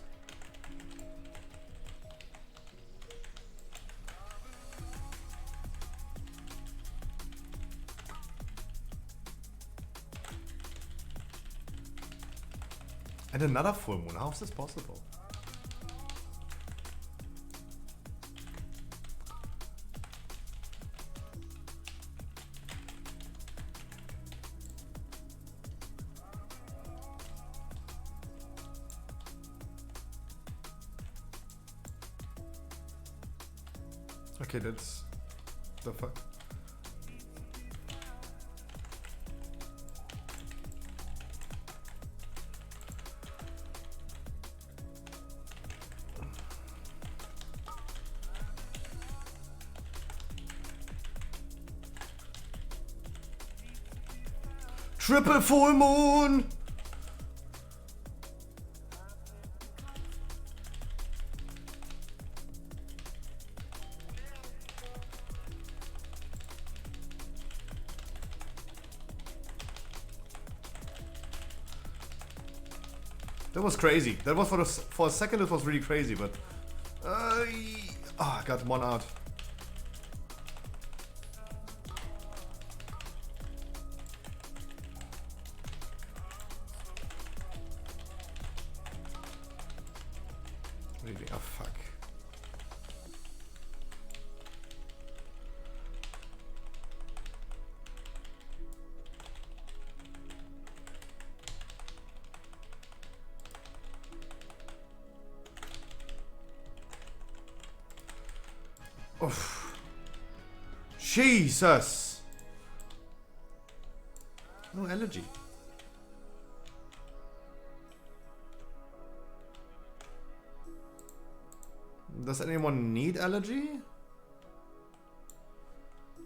And another full moon. How is this possible? Okay, that's the fuck. Triple full moon. That was crazy. That was for a second. It was really crazy, but I got one out. Really? Oh fuck. Oof. Jesus. No allergy. Does anyone need allergy?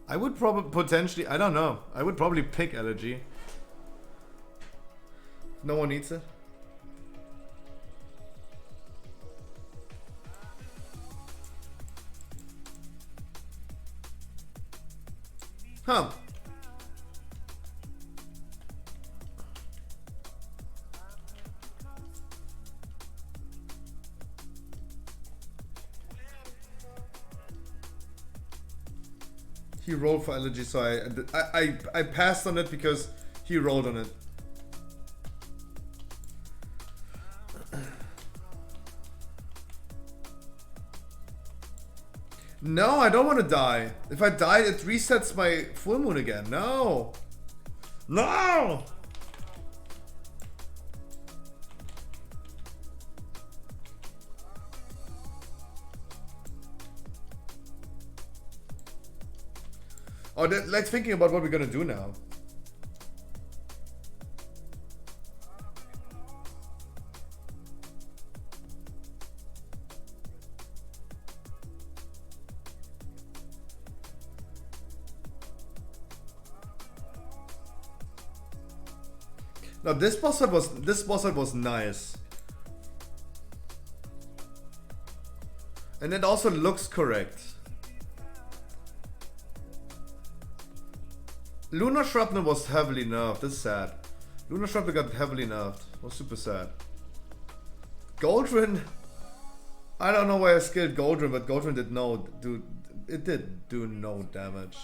I would probably potentially, I don't know. I would probably pick allergy. No one needs it. Huh. He rolled for allergy, so I passed on it because he rolled on it. No, I don't want to die. If I die, it resets my full moon again. No. No! Oh, let's thinking about what we're gonna do now. Now this boss fight was nice. And it also looks correct. Lunar Shrapnel was heavily nerfed. That's sad. Lunar Shrapnel got heavily nerfed. Was super sad. Goldrin. I don't know why I skilled Goldrin, but Goldrin did it did do no damage.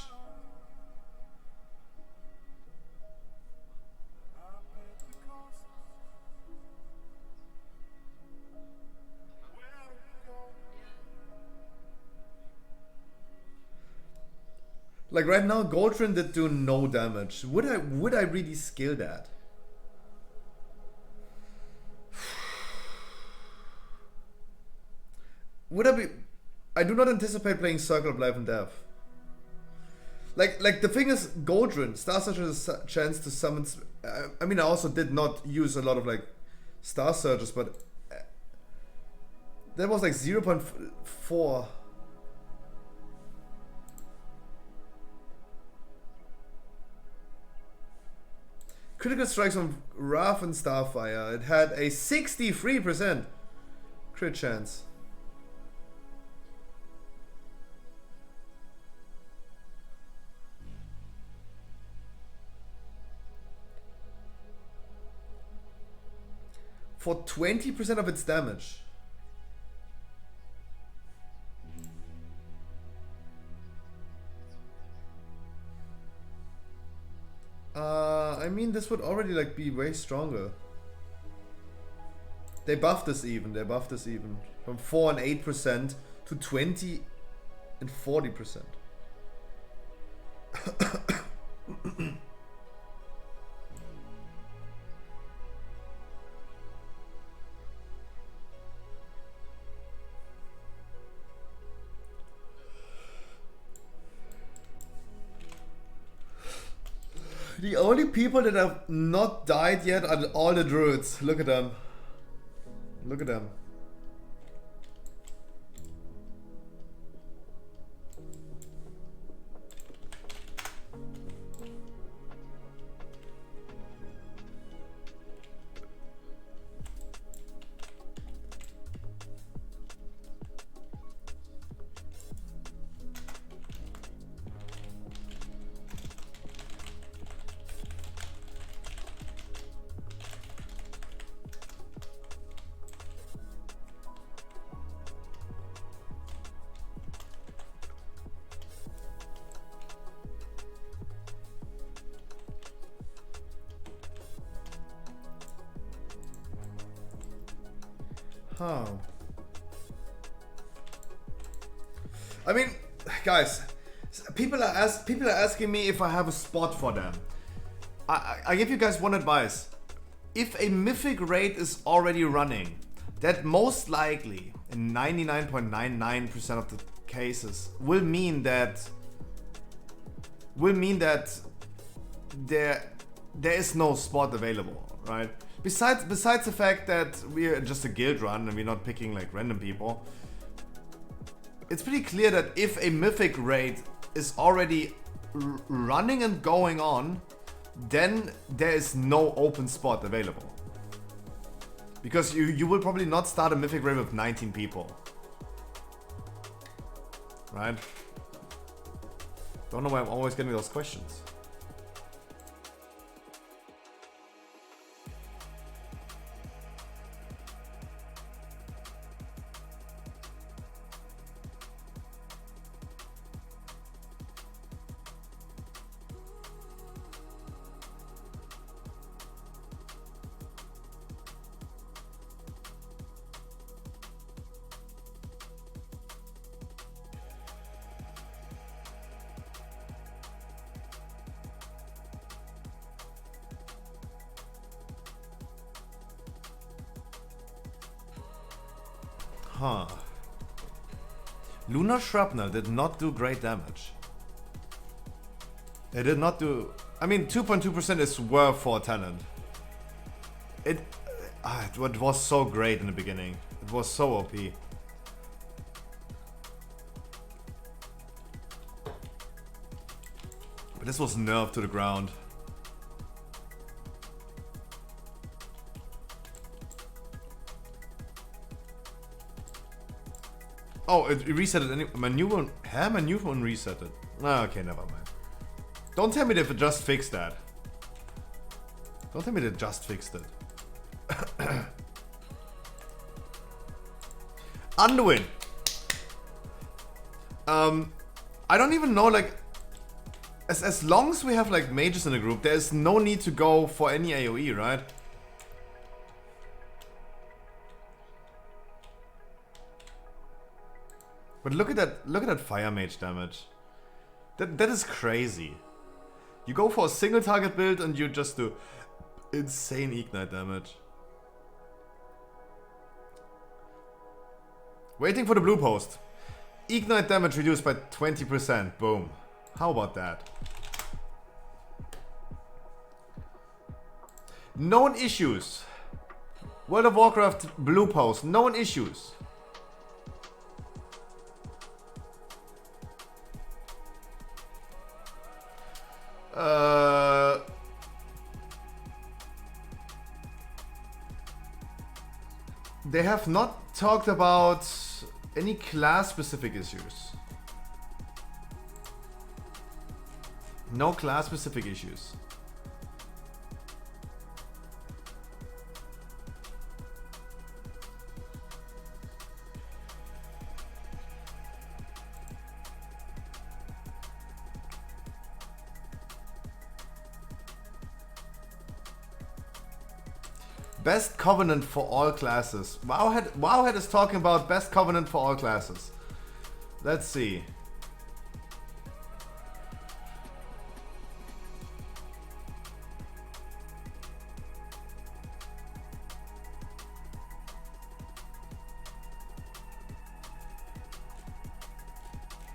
Like right now, Goldrin did do no damage. Would I really skill that? Would I be? I do not anticipate playing Circle of Life and Death. Like the thing is, Goldrin, Star Searcher has a chance to summon. I mean, I also did not use a lot of like Star Searchers, but that was like 0.4. Critical strikes on Wrath and Starfire. It had a 63% crit chance. For 20% of its damage. I mean, this would already like be way stronger. They buffed this even. They buffed this even from 4 and 8% to 20 and 40%. The only people that have not died yet are all the druids. Look at them. Look at them. Huh. I mean, guys, people are asking me if I have a spot for them. I give you guys one advice. If a mythic raid is already running, that most likely, in 99.99% of the cases, will mean that there is no spot available, right? Besides the fact that we're just a guild run and we're not picking like random people, it's pretty clear that if a mythic raid is already running and going on, then there is no open spot available. Because you will probably not start a mythic raid with 19 people. Right? Don't know why I'm always getting those questions. Huh. Lunar Shrapnel did not do great damage. It did not do... I mean, 2.2% is worth for talent. It was so great in the beginning. It was so OP. But this was nerfed to the ground. Oh, it reset it. My new one. Huh? My new one reset it. Ah, okay, never mind. Don't tell me they've just fixed that. Don't tell me they just fixed it. Underwin. I don't even know, like, as long as we have like mages in the group, there's no need to go for any AoE, right? But look at that fire mage damage. That is crazy. You go for a single target build and you just do insane ignite damage. Waiting for the blue post. Ignite damage reduced by 20%. Boom. How about that? Known issues. World of Warcraft blue post. Known issues. They have not talked about any class-specific issues. No class-specific issues. Best covenant for all classes. Wowhead is talking about best covenant for all classes. Let's see.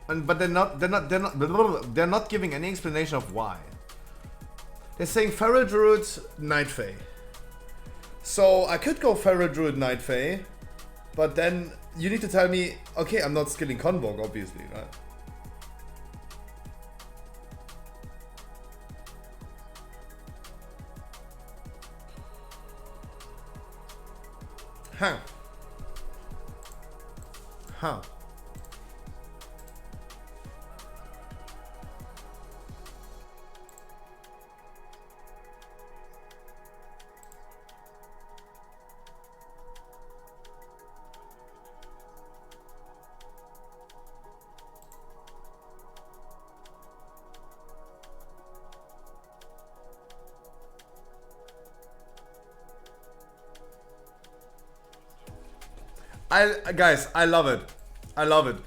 But they're not giving any explanation of why. They're saying Feral Druid, Night Fae. So I could go Feral Druid, Night Fae, but then you need to tell me, okay, I'm not skilling Convoke, obviously, right? Huh. Huh. Guys, I love it. I love it.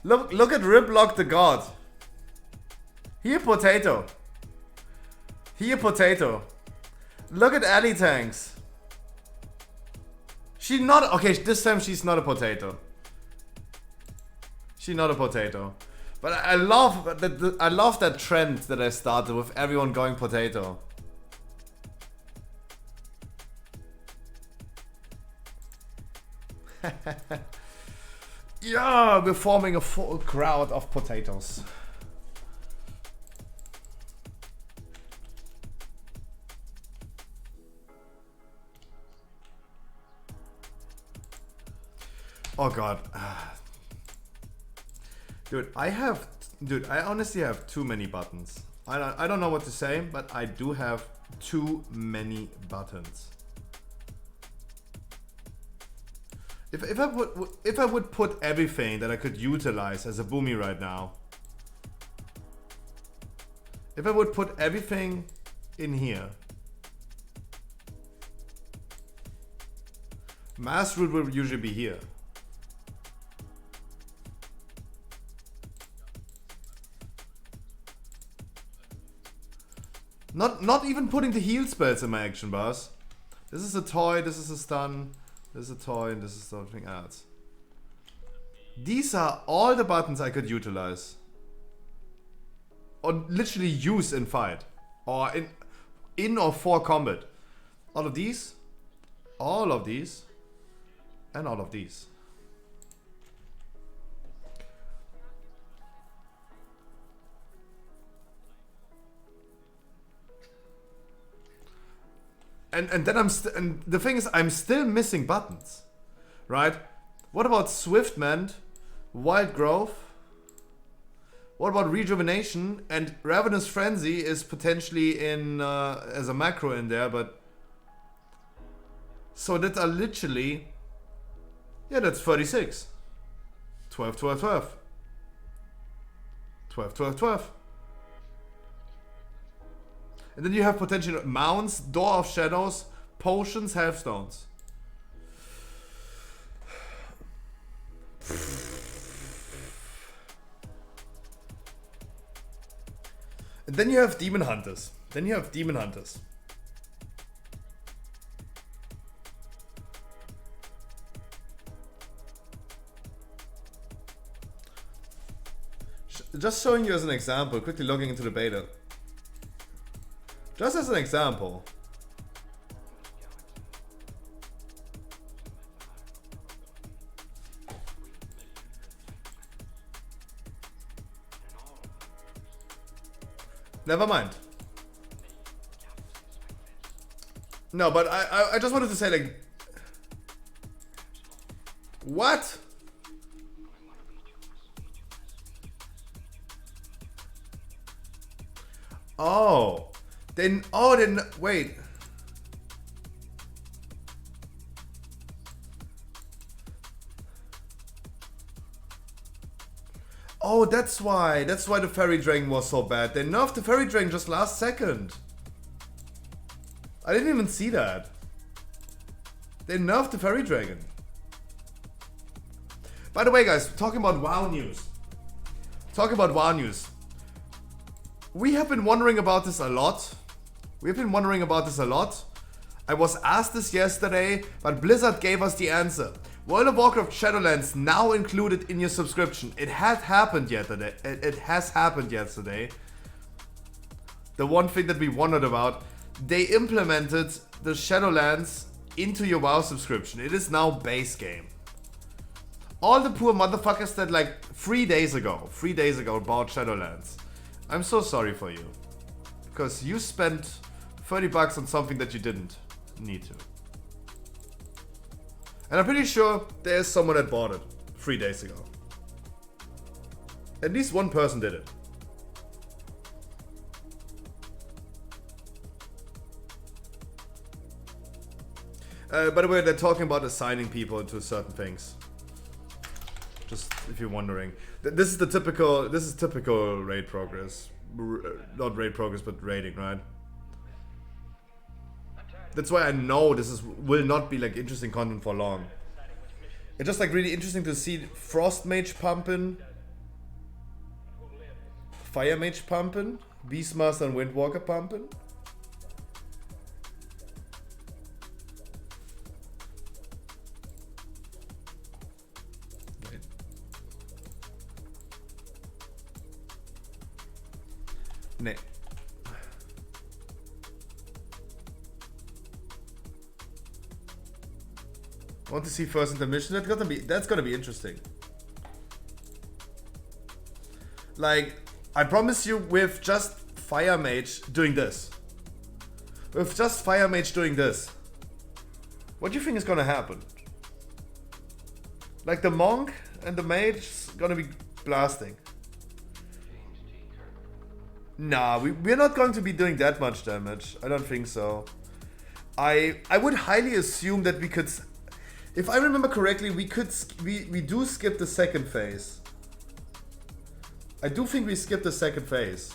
Look at Riplock the God. Here potato. Here potato. Look at Alley Tanks. She not okay, this time she's not a potato. She's not a potato. But I love that trend that I started with everyone going potato. Yeah, we're forming a full crowd of potatoes. Oh god. Dude, I honestly have too many buttons. I don't know what to say, but I do have too many buttons. If I would put everything that I could utilize as a boomy right now, if I would put everything in here, Mass Root would usually be here. Not even putting the heal spells in my action bars. This is a toy, this is a stun. This is a toy and this is something else. These are all the buttons I could utilize. Or literally use in fight. Or in or for combat. All of these. All of these. And all of these. And then and the thing is, I'm still missing buttons, right? What about Swiftmend, Wild Growth? What about Rejuvenation? And Ravenous Frenzy is potentially in as a macro in there, but so that are literally, yeah, that's 36. 12, 12, 12. 12, 12, 12. And then you have potential mounts, Door of Shadows, potions, Healthstones. And then you have Demon Hunters. Just showing you as an example, quickly logging into the beta. Just as an example. Never mind. No, but I just wanted to say, like, what? Oh. Then wait. Oh, that's why the Fairy Dragon was so bad. They nerfed the Fairy Dragon just last second. I didn't even see that. They nerfed the Fairy Dragon. By the way, guys, talking about WoW news. We have been wondering about this a lot. I was asked this yesterday, but Blizzard gave us the answer. World of Warcraft Shadowlands now included in your subscription. It has happened yesterday. the one thing that we wondered about, they implemented the Shadowlands into your WoW subscription. It is now base game. All the poor motherfuckers that like 3 days ago bought Shadowlands. I'm so sorry for you. Because you spent $30 on something that you didn't need to. And I'm pretty sure there's someone that bought it 3 days ago. At least one person did it. By the way, they're talking about assigning people to certain things. Just if you're wondering, this is typical raid progress, not raid progress, but raiding, right? That's why I know this will not be like interesting content for long. It's just like really interesting to see Frost Mage pumping, Fire Mage pumping, Beastmaster and Windwalker pumping. Nee. I want to see first intermission. That's gonna be interesting. Like, I promise you, with just Fire Mage doing this. With just Fire Mage doing this. What do you think is gonna happen? Like the Monk and the Mage gonna be blasting. Nah, we're not going to be doing that much damage. I don't think so. I would highly assume that we could, if I remember correctly, we do skip the second phase. I do think we skip the second phase.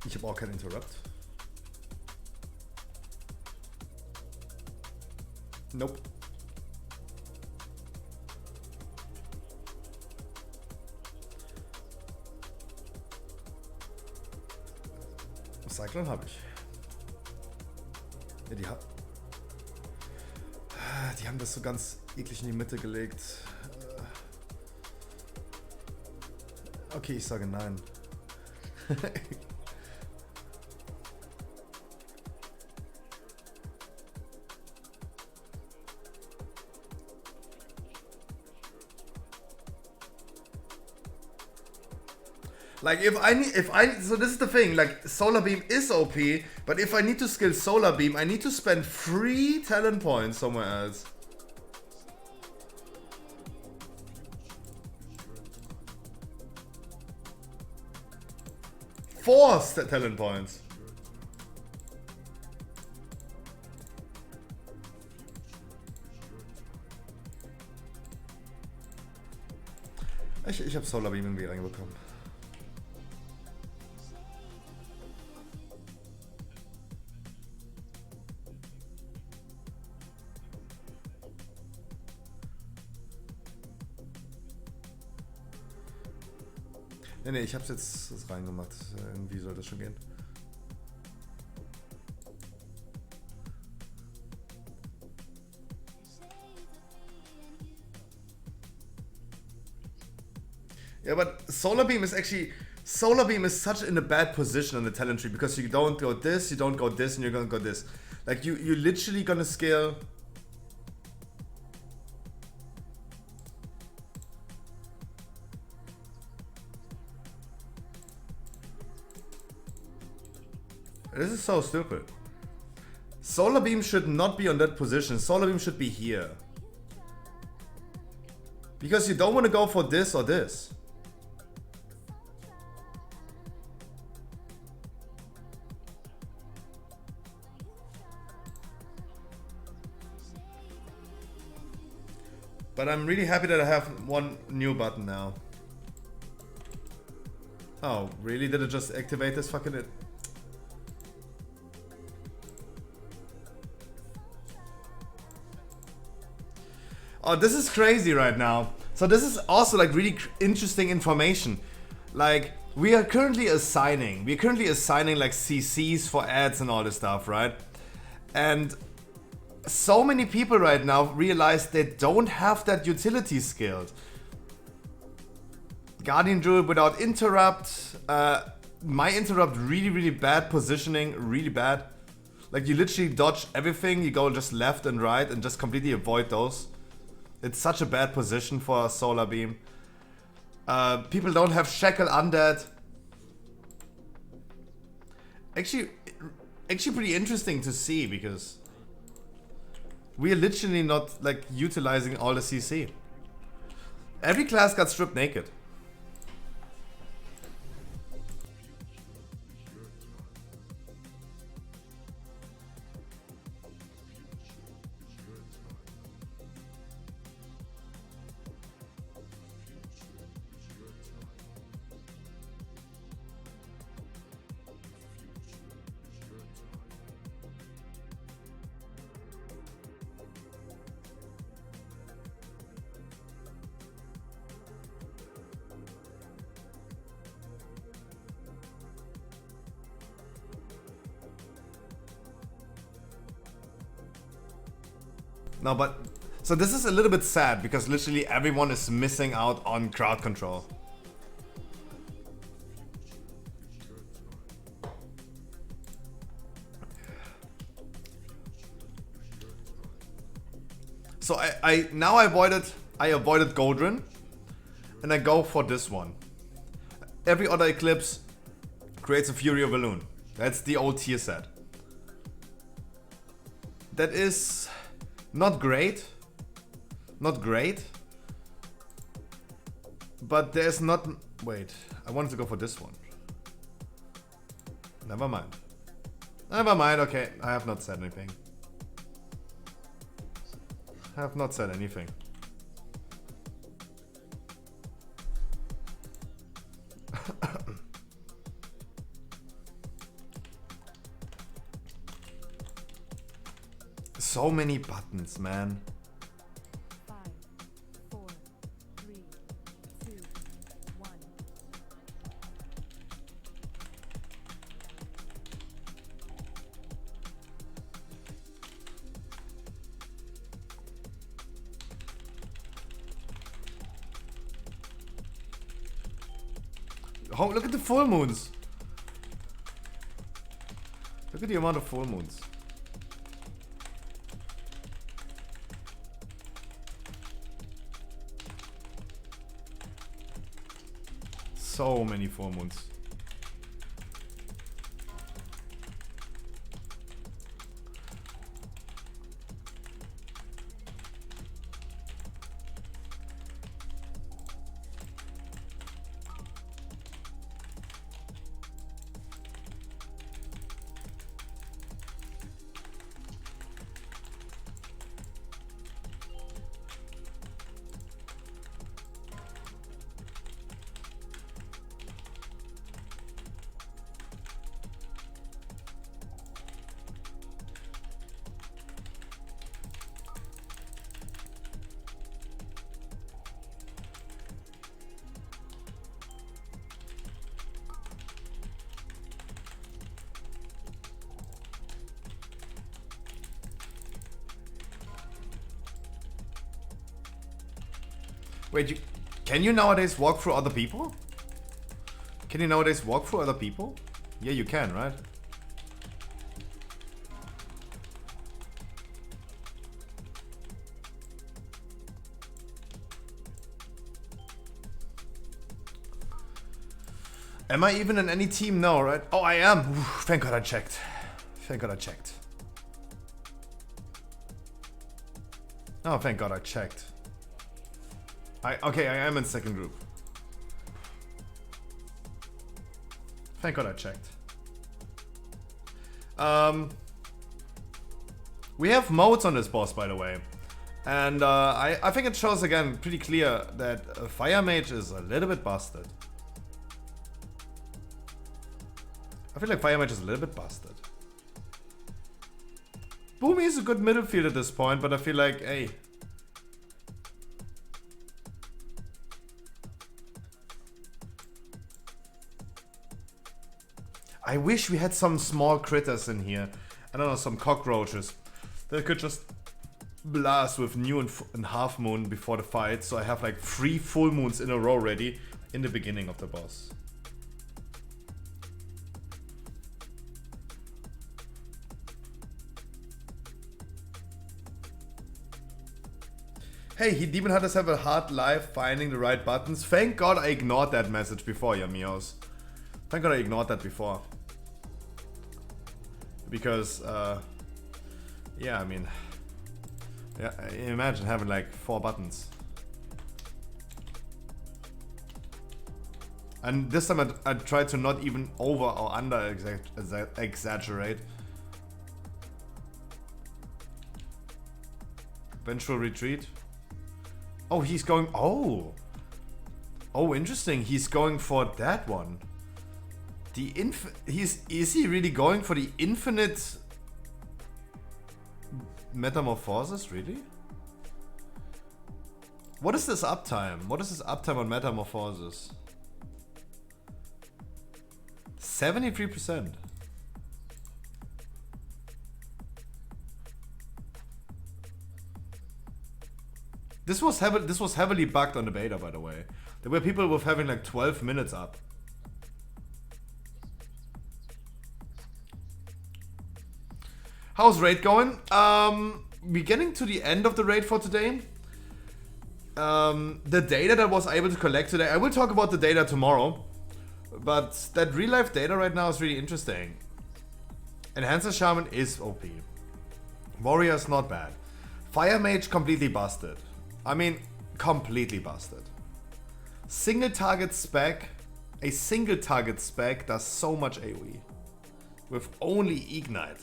Ich hab auch kein Interrupt. Nope. Cyclone habe ich. Ja, die haben das so ganz eklig in die Mitte gelegt. Okay, ich sage nein. Like so this is the thing, like Solar Beam is OP, but if I need to skill Solar Beam, I need to spend 3 talent points somewhere else. Four talent points. Ich hab Solar Beam irgendwie reingebekommen. Nee, ich hab's jetzt reingemacht. Irgendwie soll das schon gehen. Yeah, but Solar Beam is such in a bad position on the talent tree because you don't go this, you don't go this, and you're gonna go this. Like you're literally gonna scale. This is so stupid. Solar Beam should not be on that position. Solar Beam should be here. Because you don't want to go for this or this. But I'm really happy that I have one new button now. Oh, really? Did it just activate this fucking it? Oh, this is crazy right now. So this is also like really interesting information. Like, we're currently assigning like CCs for ads and all this stuff, right? And so many people right now realize they don't have that utility skilled. Guardian Druid without interrupt. My interrupt really bad positioning, really bad. Like, you literally dodge everything, you go just left and right and just completely avoid those. It's such a bad position for a Solar Beam. People don't have Shackle Undead. Actually pretty interesting to see, because we are literally not like utilizing all the CC. Every class got stripped naked. No, but so this is a little bit sad because literally everyone is missing out on crowd control. So I avoided Goldrin and I go for this one. Every other Eclipse creates a Fury of Balloon. That's the old tier set. That is not great, but there's not. Wait, I wanted to go for this one. Never mind. Okay, I have not said anything. So many buttons, man. 5, 4, 3, 2, 1. Oh, look at the full moons. Look at the amount of full moons. So many full moons. Wait, can you nowadays walk through other people? Can you nowadays walk through other people? Yeah, you can, right? Am I even in any team? No, right? Oh, I am. Oof, thank God I checked. Oh, thank God I checked. Okay, I am in second group. Thank God I checked. We have modes on this boss, by the way. And I think it shows again pretty clear that Fire Mage is a little bit busted. I feel like Fire Mage is a little bit busted. Boomy is a good middle field at this point, but I feel like, hey. I wish we had some small critters in here. I don't know, some cockroaches that could just blast with new and half moon before the fight, so I have like 3 full moons in a row ready in the beginning of the boss. Hey, he Demon Hunters have a hard life finding the right buttons. Thank God I ignored that message before, Yamios. Thank God I ignored that before. Because, yeah, I mean, yeah, imagine having like 4 buttons. And this time I tried to not even over or under exaggerate. Vengeful Retreat. Oh, he's going, oh, interesting. He's going for that one. The is he really going for the infinite metamorphosis, really? What is this uptime? What is this uptime on metamorphosis? 73%. This was heavily bugged on the beta, by the way. There were people with having like 12 minutes up. How's raid going? We're getting to the end of the raid for today. The data that I was able to collect today, I will talk about the data tomorrow. But that real life data right now is really interesting. Enhancer Shaman is OP. Warrior is not bad. Fire Mage completely busted. I mean, completely busted. Single target spec. A single target spec does so much AoE. With only Ignite.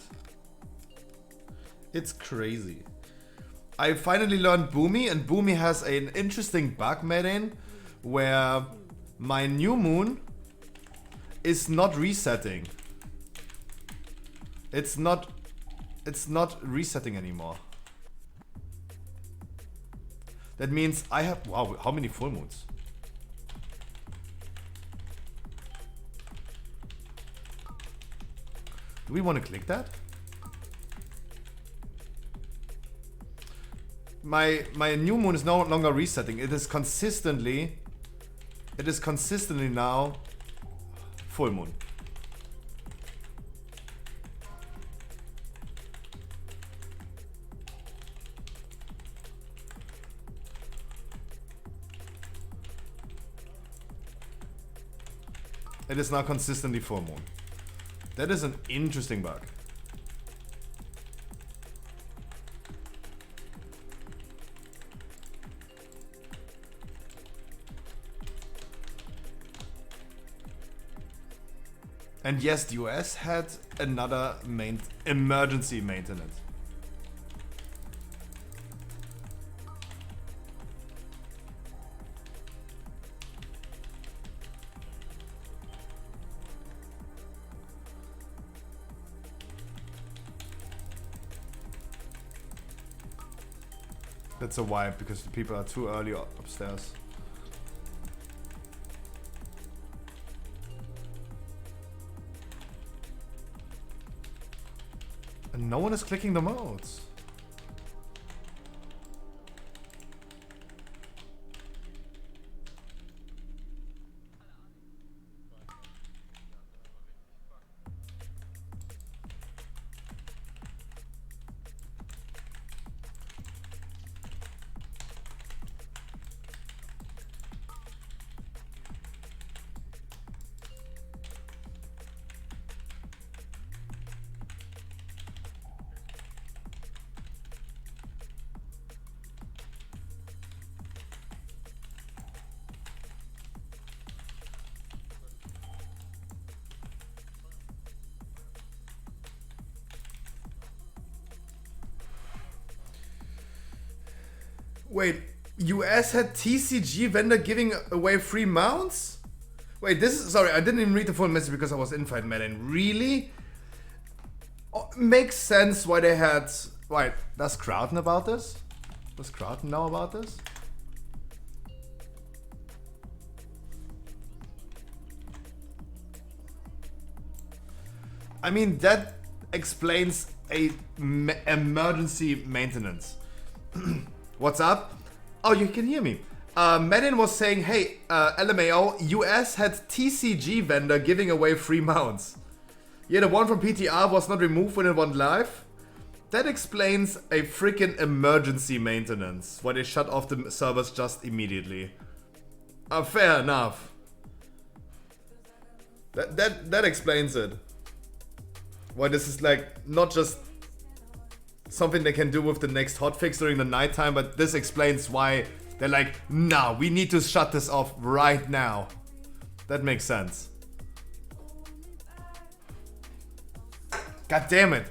It's crazy. I finally learned Boomy, and Boomy has an interesting bug made where my new moon is not resetting. It's not resetting anymore. That means I have, wow, how many full moons? Do we want to click that? My new moon is no longer resetting. It is consistently now full moon. It is now consistently full moon. That is an interesting bug. And yes, the US had another emergency maintenance. That's a vibe because the people are too early upstairs. And no one is clicking the modes. Wait, US had TCG vendor giving away free mounts? Wait, this is... Sorry, I didn't even read the full message because I was in fight Madden. Really? Oh, makes sense why they had... Right, does Crowd know about this? Does Crowd know about this? I mean, that explains a emergency maintenance. What's up? Oh, you can hear me. Madden was saying, hey, LMAO, US had TCG vendor giving away free mounts. Yeah, the one from PTR was not removed when it went live. That explains a freaking emergency maintenance, why they shut off the servers just immediately. Fair enough. That explains it. Why this is like not just something they can do with the next hotfix during the nighttime, but this explains why they're like, nah, we need to shut this off right now. That makes sense. God damn it.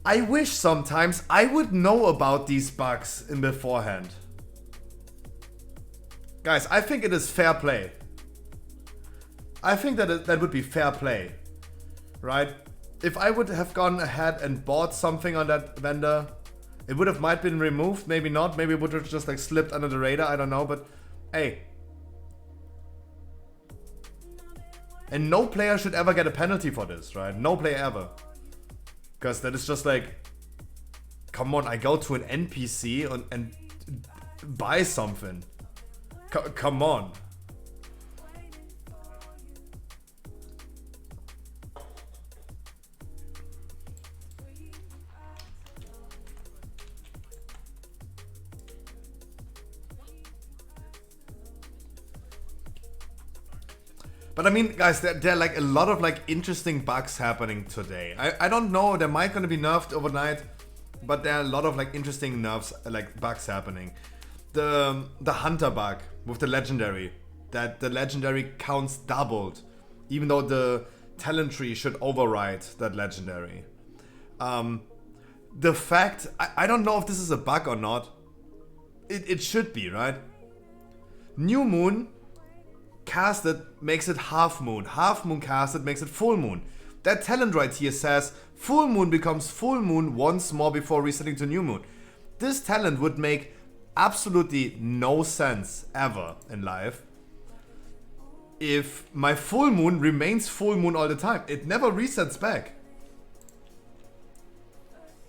I wish sometimes I would know about these bugs in beforehand. Guys, I think it is fair play. I think that that would be fair play. Right? If I would have gone ahead and bought something on that vendor, it would have might been removed, maybe not, maybe it would have just like slipped under the radar, I don't know, but hey. And no player should ever get a penalty for this, right? No player ever. Because that is just like, come on, I go to an NPC and buy something. Come on. But I mean, guys, there are like a lot of like interesting bugs happening today. I don't know, they might gonna be nerfed overnight, but there are a lot of like interesting nerfs, like bugs happening. The hunter bug with the legendary, that the legendary counts doubled, even though the talent tree should override that legendary. The fact, I don't know if this is a bug or not. It should be, right? New moon casted makes it half moon. Half moon casted makes it full moon. That talent right here says full moon becomes full moon once more before resetting to new moon. This talent would make absolutely no sense ever in life if my full moon remains full moon all the time. It never resets back.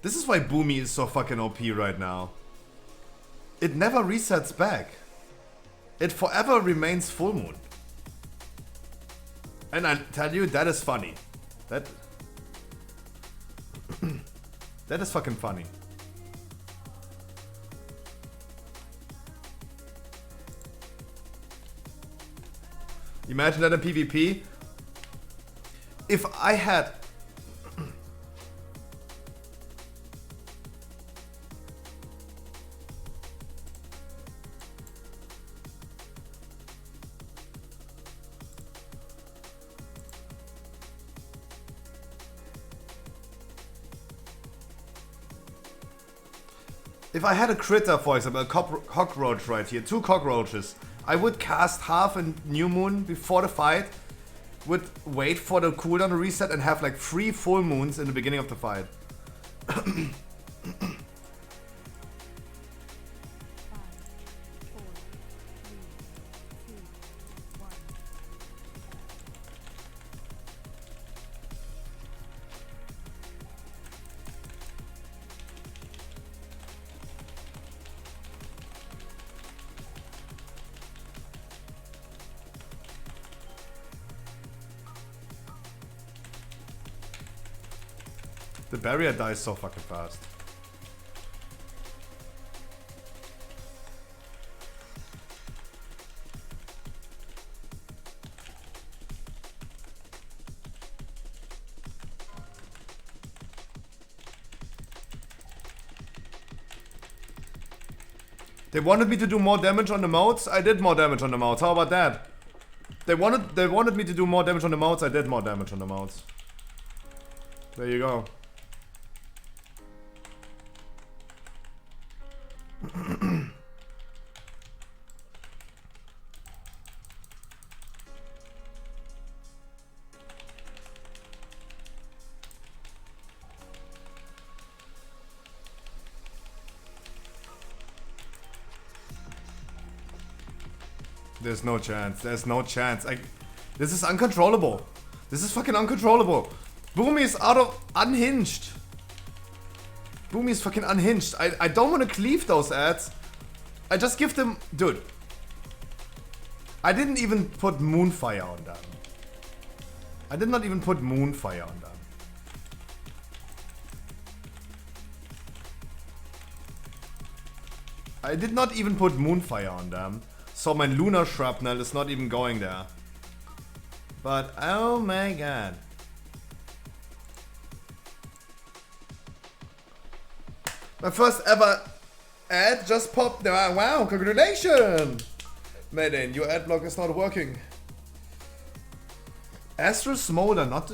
This is why Boomy is so fucking OP right now. It never resets back. It forever remains full moon. And I tell you, that is funny. That is fucking funny. Imagine that in PvP. If I had... If I had a critter, for example, a cockroach right here, 2 cockroaches, I would cast half a new moon before the fight, would wait for the cooldown to reset and have like 3 full moons in the beginning of the fight. The barrier dies so fucking fast. They wanted me to do more damage on the modes. I did more damage on the modes. How about that? They wanted me to do more damage on the modes. I did more damage on the modes. There you go. There's no chance. There's no chance. This is uncontrollable. This is fucking uncontrollable. Boomy is unhinged. Boomy is fucking unhinged. I don't want to cleave those ads. I just give them... Dude. I didn't even put Moonfire on them. I did not even put Moonfire on them. I did not even put Moonfire on them. So my Lunar Shrapnel is not even going there. But, oh my god. My first ever ad just popped. Wow, congratulations! Mayday, your ad block is not working. Astral Smolder not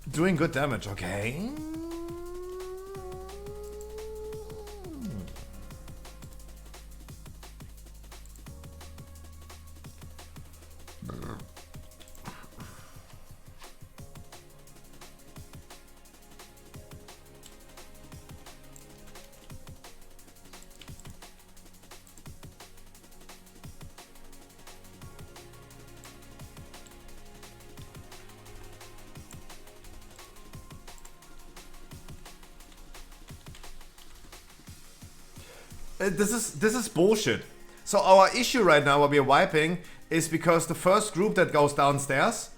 doing good damage, okay. This is bullshit. So our issue right now, what we are wiping, is because the first group that goes downstairs,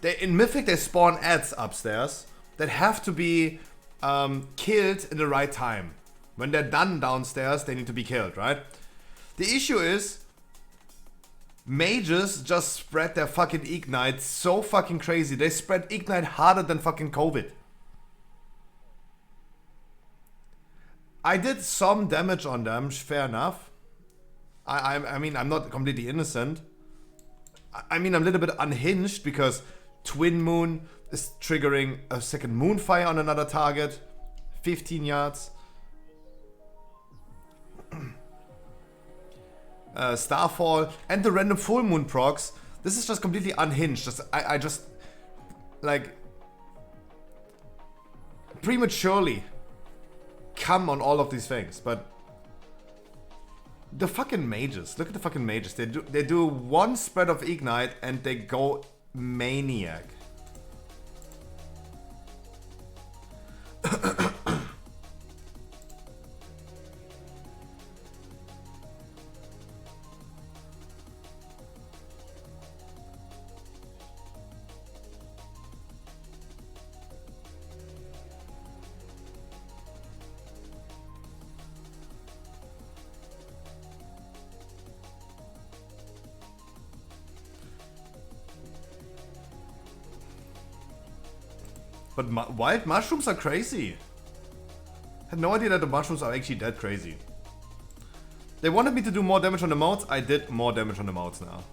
in Mythic they spawn ads upstairs that have to be killed in the right time. When they're done downstairs, they need to be killed, right? The issue is, mages just spread their fucking Ignite so fucking crazy. They spread Ignite harder than fucking COVID. I did some damage on them, fair enough. I mean, I'm not completely innocent. I mean, I'm a little bit unhinged because Twin Moon is triggering a second Moonfire on another target. 15 yards. Starfall and the random full moon procs. This is just completely unhinged. I just like prematurely come on all of these things, but the fucking mages, look at the fucking mages. They do one spread of Ignite and they go maniac. But wild mushrooms are crazy. Had no idea that the mushrooms are actually that crazy. They wanted me to do more damage on the mounts. I did more damage on the mounts now.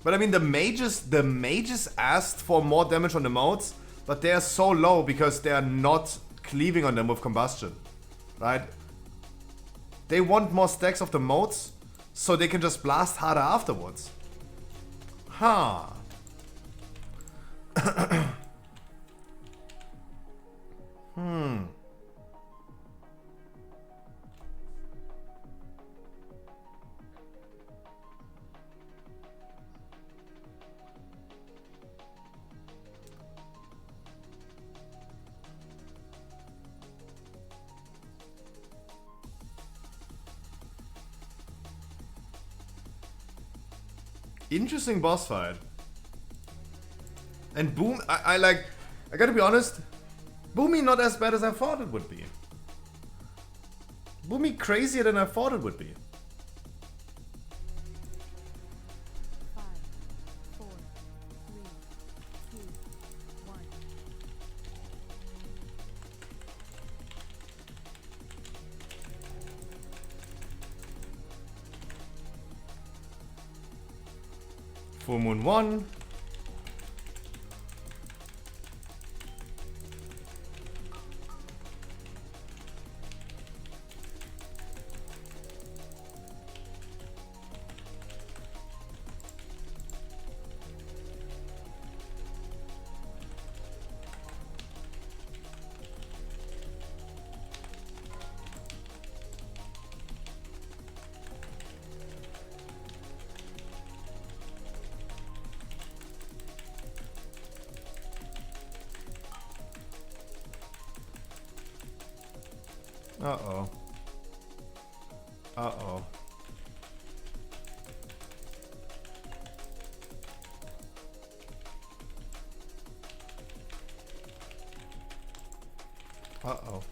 But I mean, the mages asked for more damage on the mounts, but they are so low because they are not cleaving on them with combustion, right? They want more stacks of the moats, so they can just blast harder afterwards. Huh. Interesting boss fight. And Boom, I gotta be honest, Boomy not as bad as I thought it would be. Boomy crazier than I thought it would be. 5, 4, 3, 2, 1. Full Moon 1. Uh-oh. Uh-oh. Uh-oh.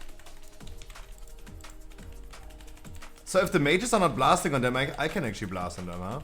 So if the mages are not blasting on them, I can actually blast on them, huh?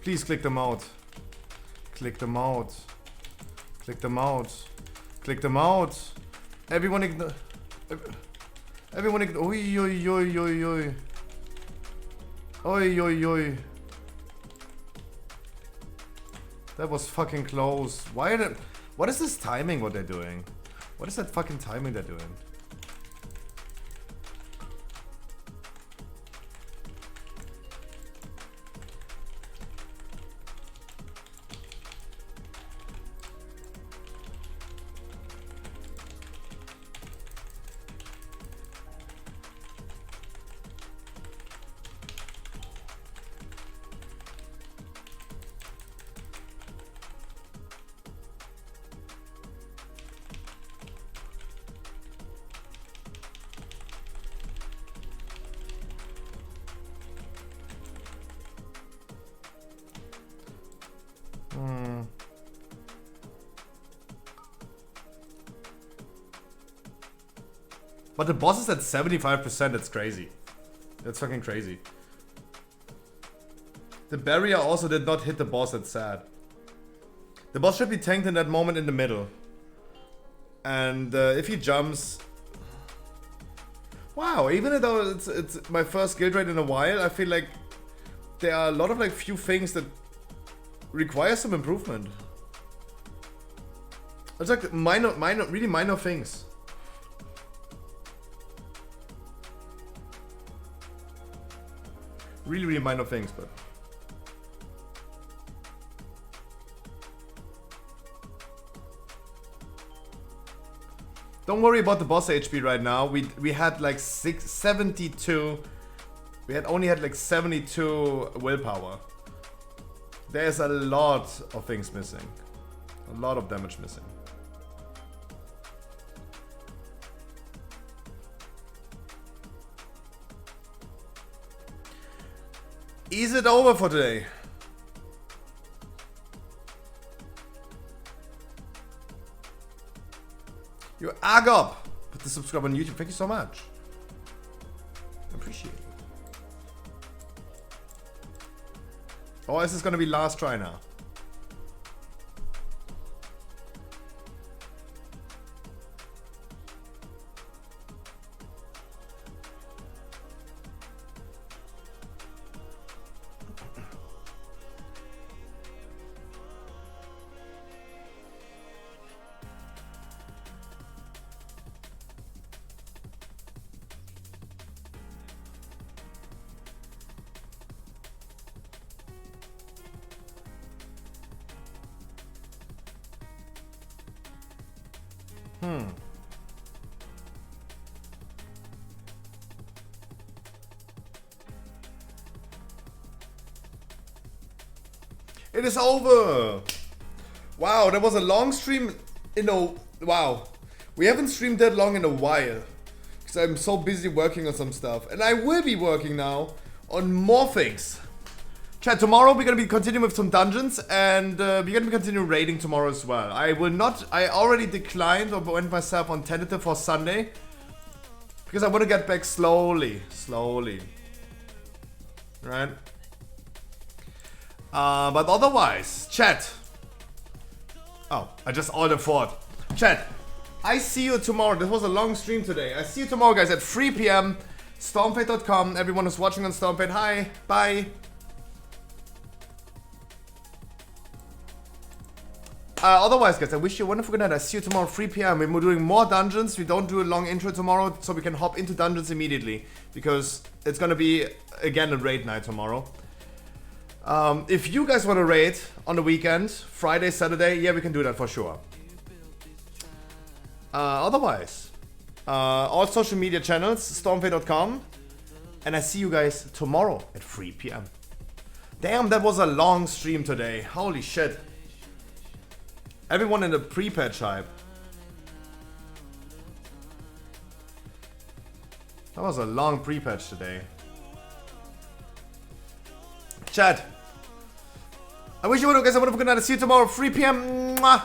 Please click them out. Click them out. Click them out. Click them out. Everyone ignore. Everyone ignore. Oi, oi, oi, oi, oi. Oi, oi, oi. That was fucking close. Why are they... What is this timing what they're doing? What is that fucking timing they're doing? But the boss is at 75%, that's crazy. That's fucking crazy. The barrier also did not hit the boss, that's sad. The boss should be tanked in that moment in the middle. And if he jumps... Wow, even though it's my first guild raid in a while, I feel like there are a lot of like few things that require some improvement. It's like really minor things. Really minor things, but... Don't worry about the boss HP right now. We had like 72. We only had like 72 willpower. There's a lot of things missing. A lot of damage missing. Is it over for today? You Agop! Put the subscribe on YouTube. Thank you so much. I appreciate it. Or is this gonna be last try now? It is over! Wow, that was a long stream in a... Wow. We haven't streamed that long in a while. Because I'm so busy working on some stuff. And I will be working now on more things. Chat, tomorrow we're gonna be continuing with some dungeons. And we're gonna be continuing raiding tomorrow as well. I will not... I already declined or went myself on tentative for Sunday. Because I want to get back slowly. Slowly. Right? But otherwise, chat. Oh, I just ordered Ford. Chat, I see you tomorrow. This was a long stream today. I see you tomorrow, guys, at 3 p.m. Stormfate.com. Everyone who's watching on Stormfate, hi. Bye. Otherwise, guys, I wish you a wonderful good night. I see you tomorrow at 3 p.m. We're doing more dungeons. We don't do a long intro tomorrow, so we can hop into dungeons immediately. Because it's gonna be, again, a raid night tomorrow. If you guys want to raid on the weekend, Friday, Saturday, yeah, we can do that for sure. Otherwise, all social media channels, stormfade.com, and I see you guys tomorrow at 3 p.m. Damn, that was a long stream today. Holy shit. Everyone in the pre-patch hype. That was a long pre-patch today. Chat. I wish you would have guys have a good night. See you tomorrow, 3 p.m. Mwah.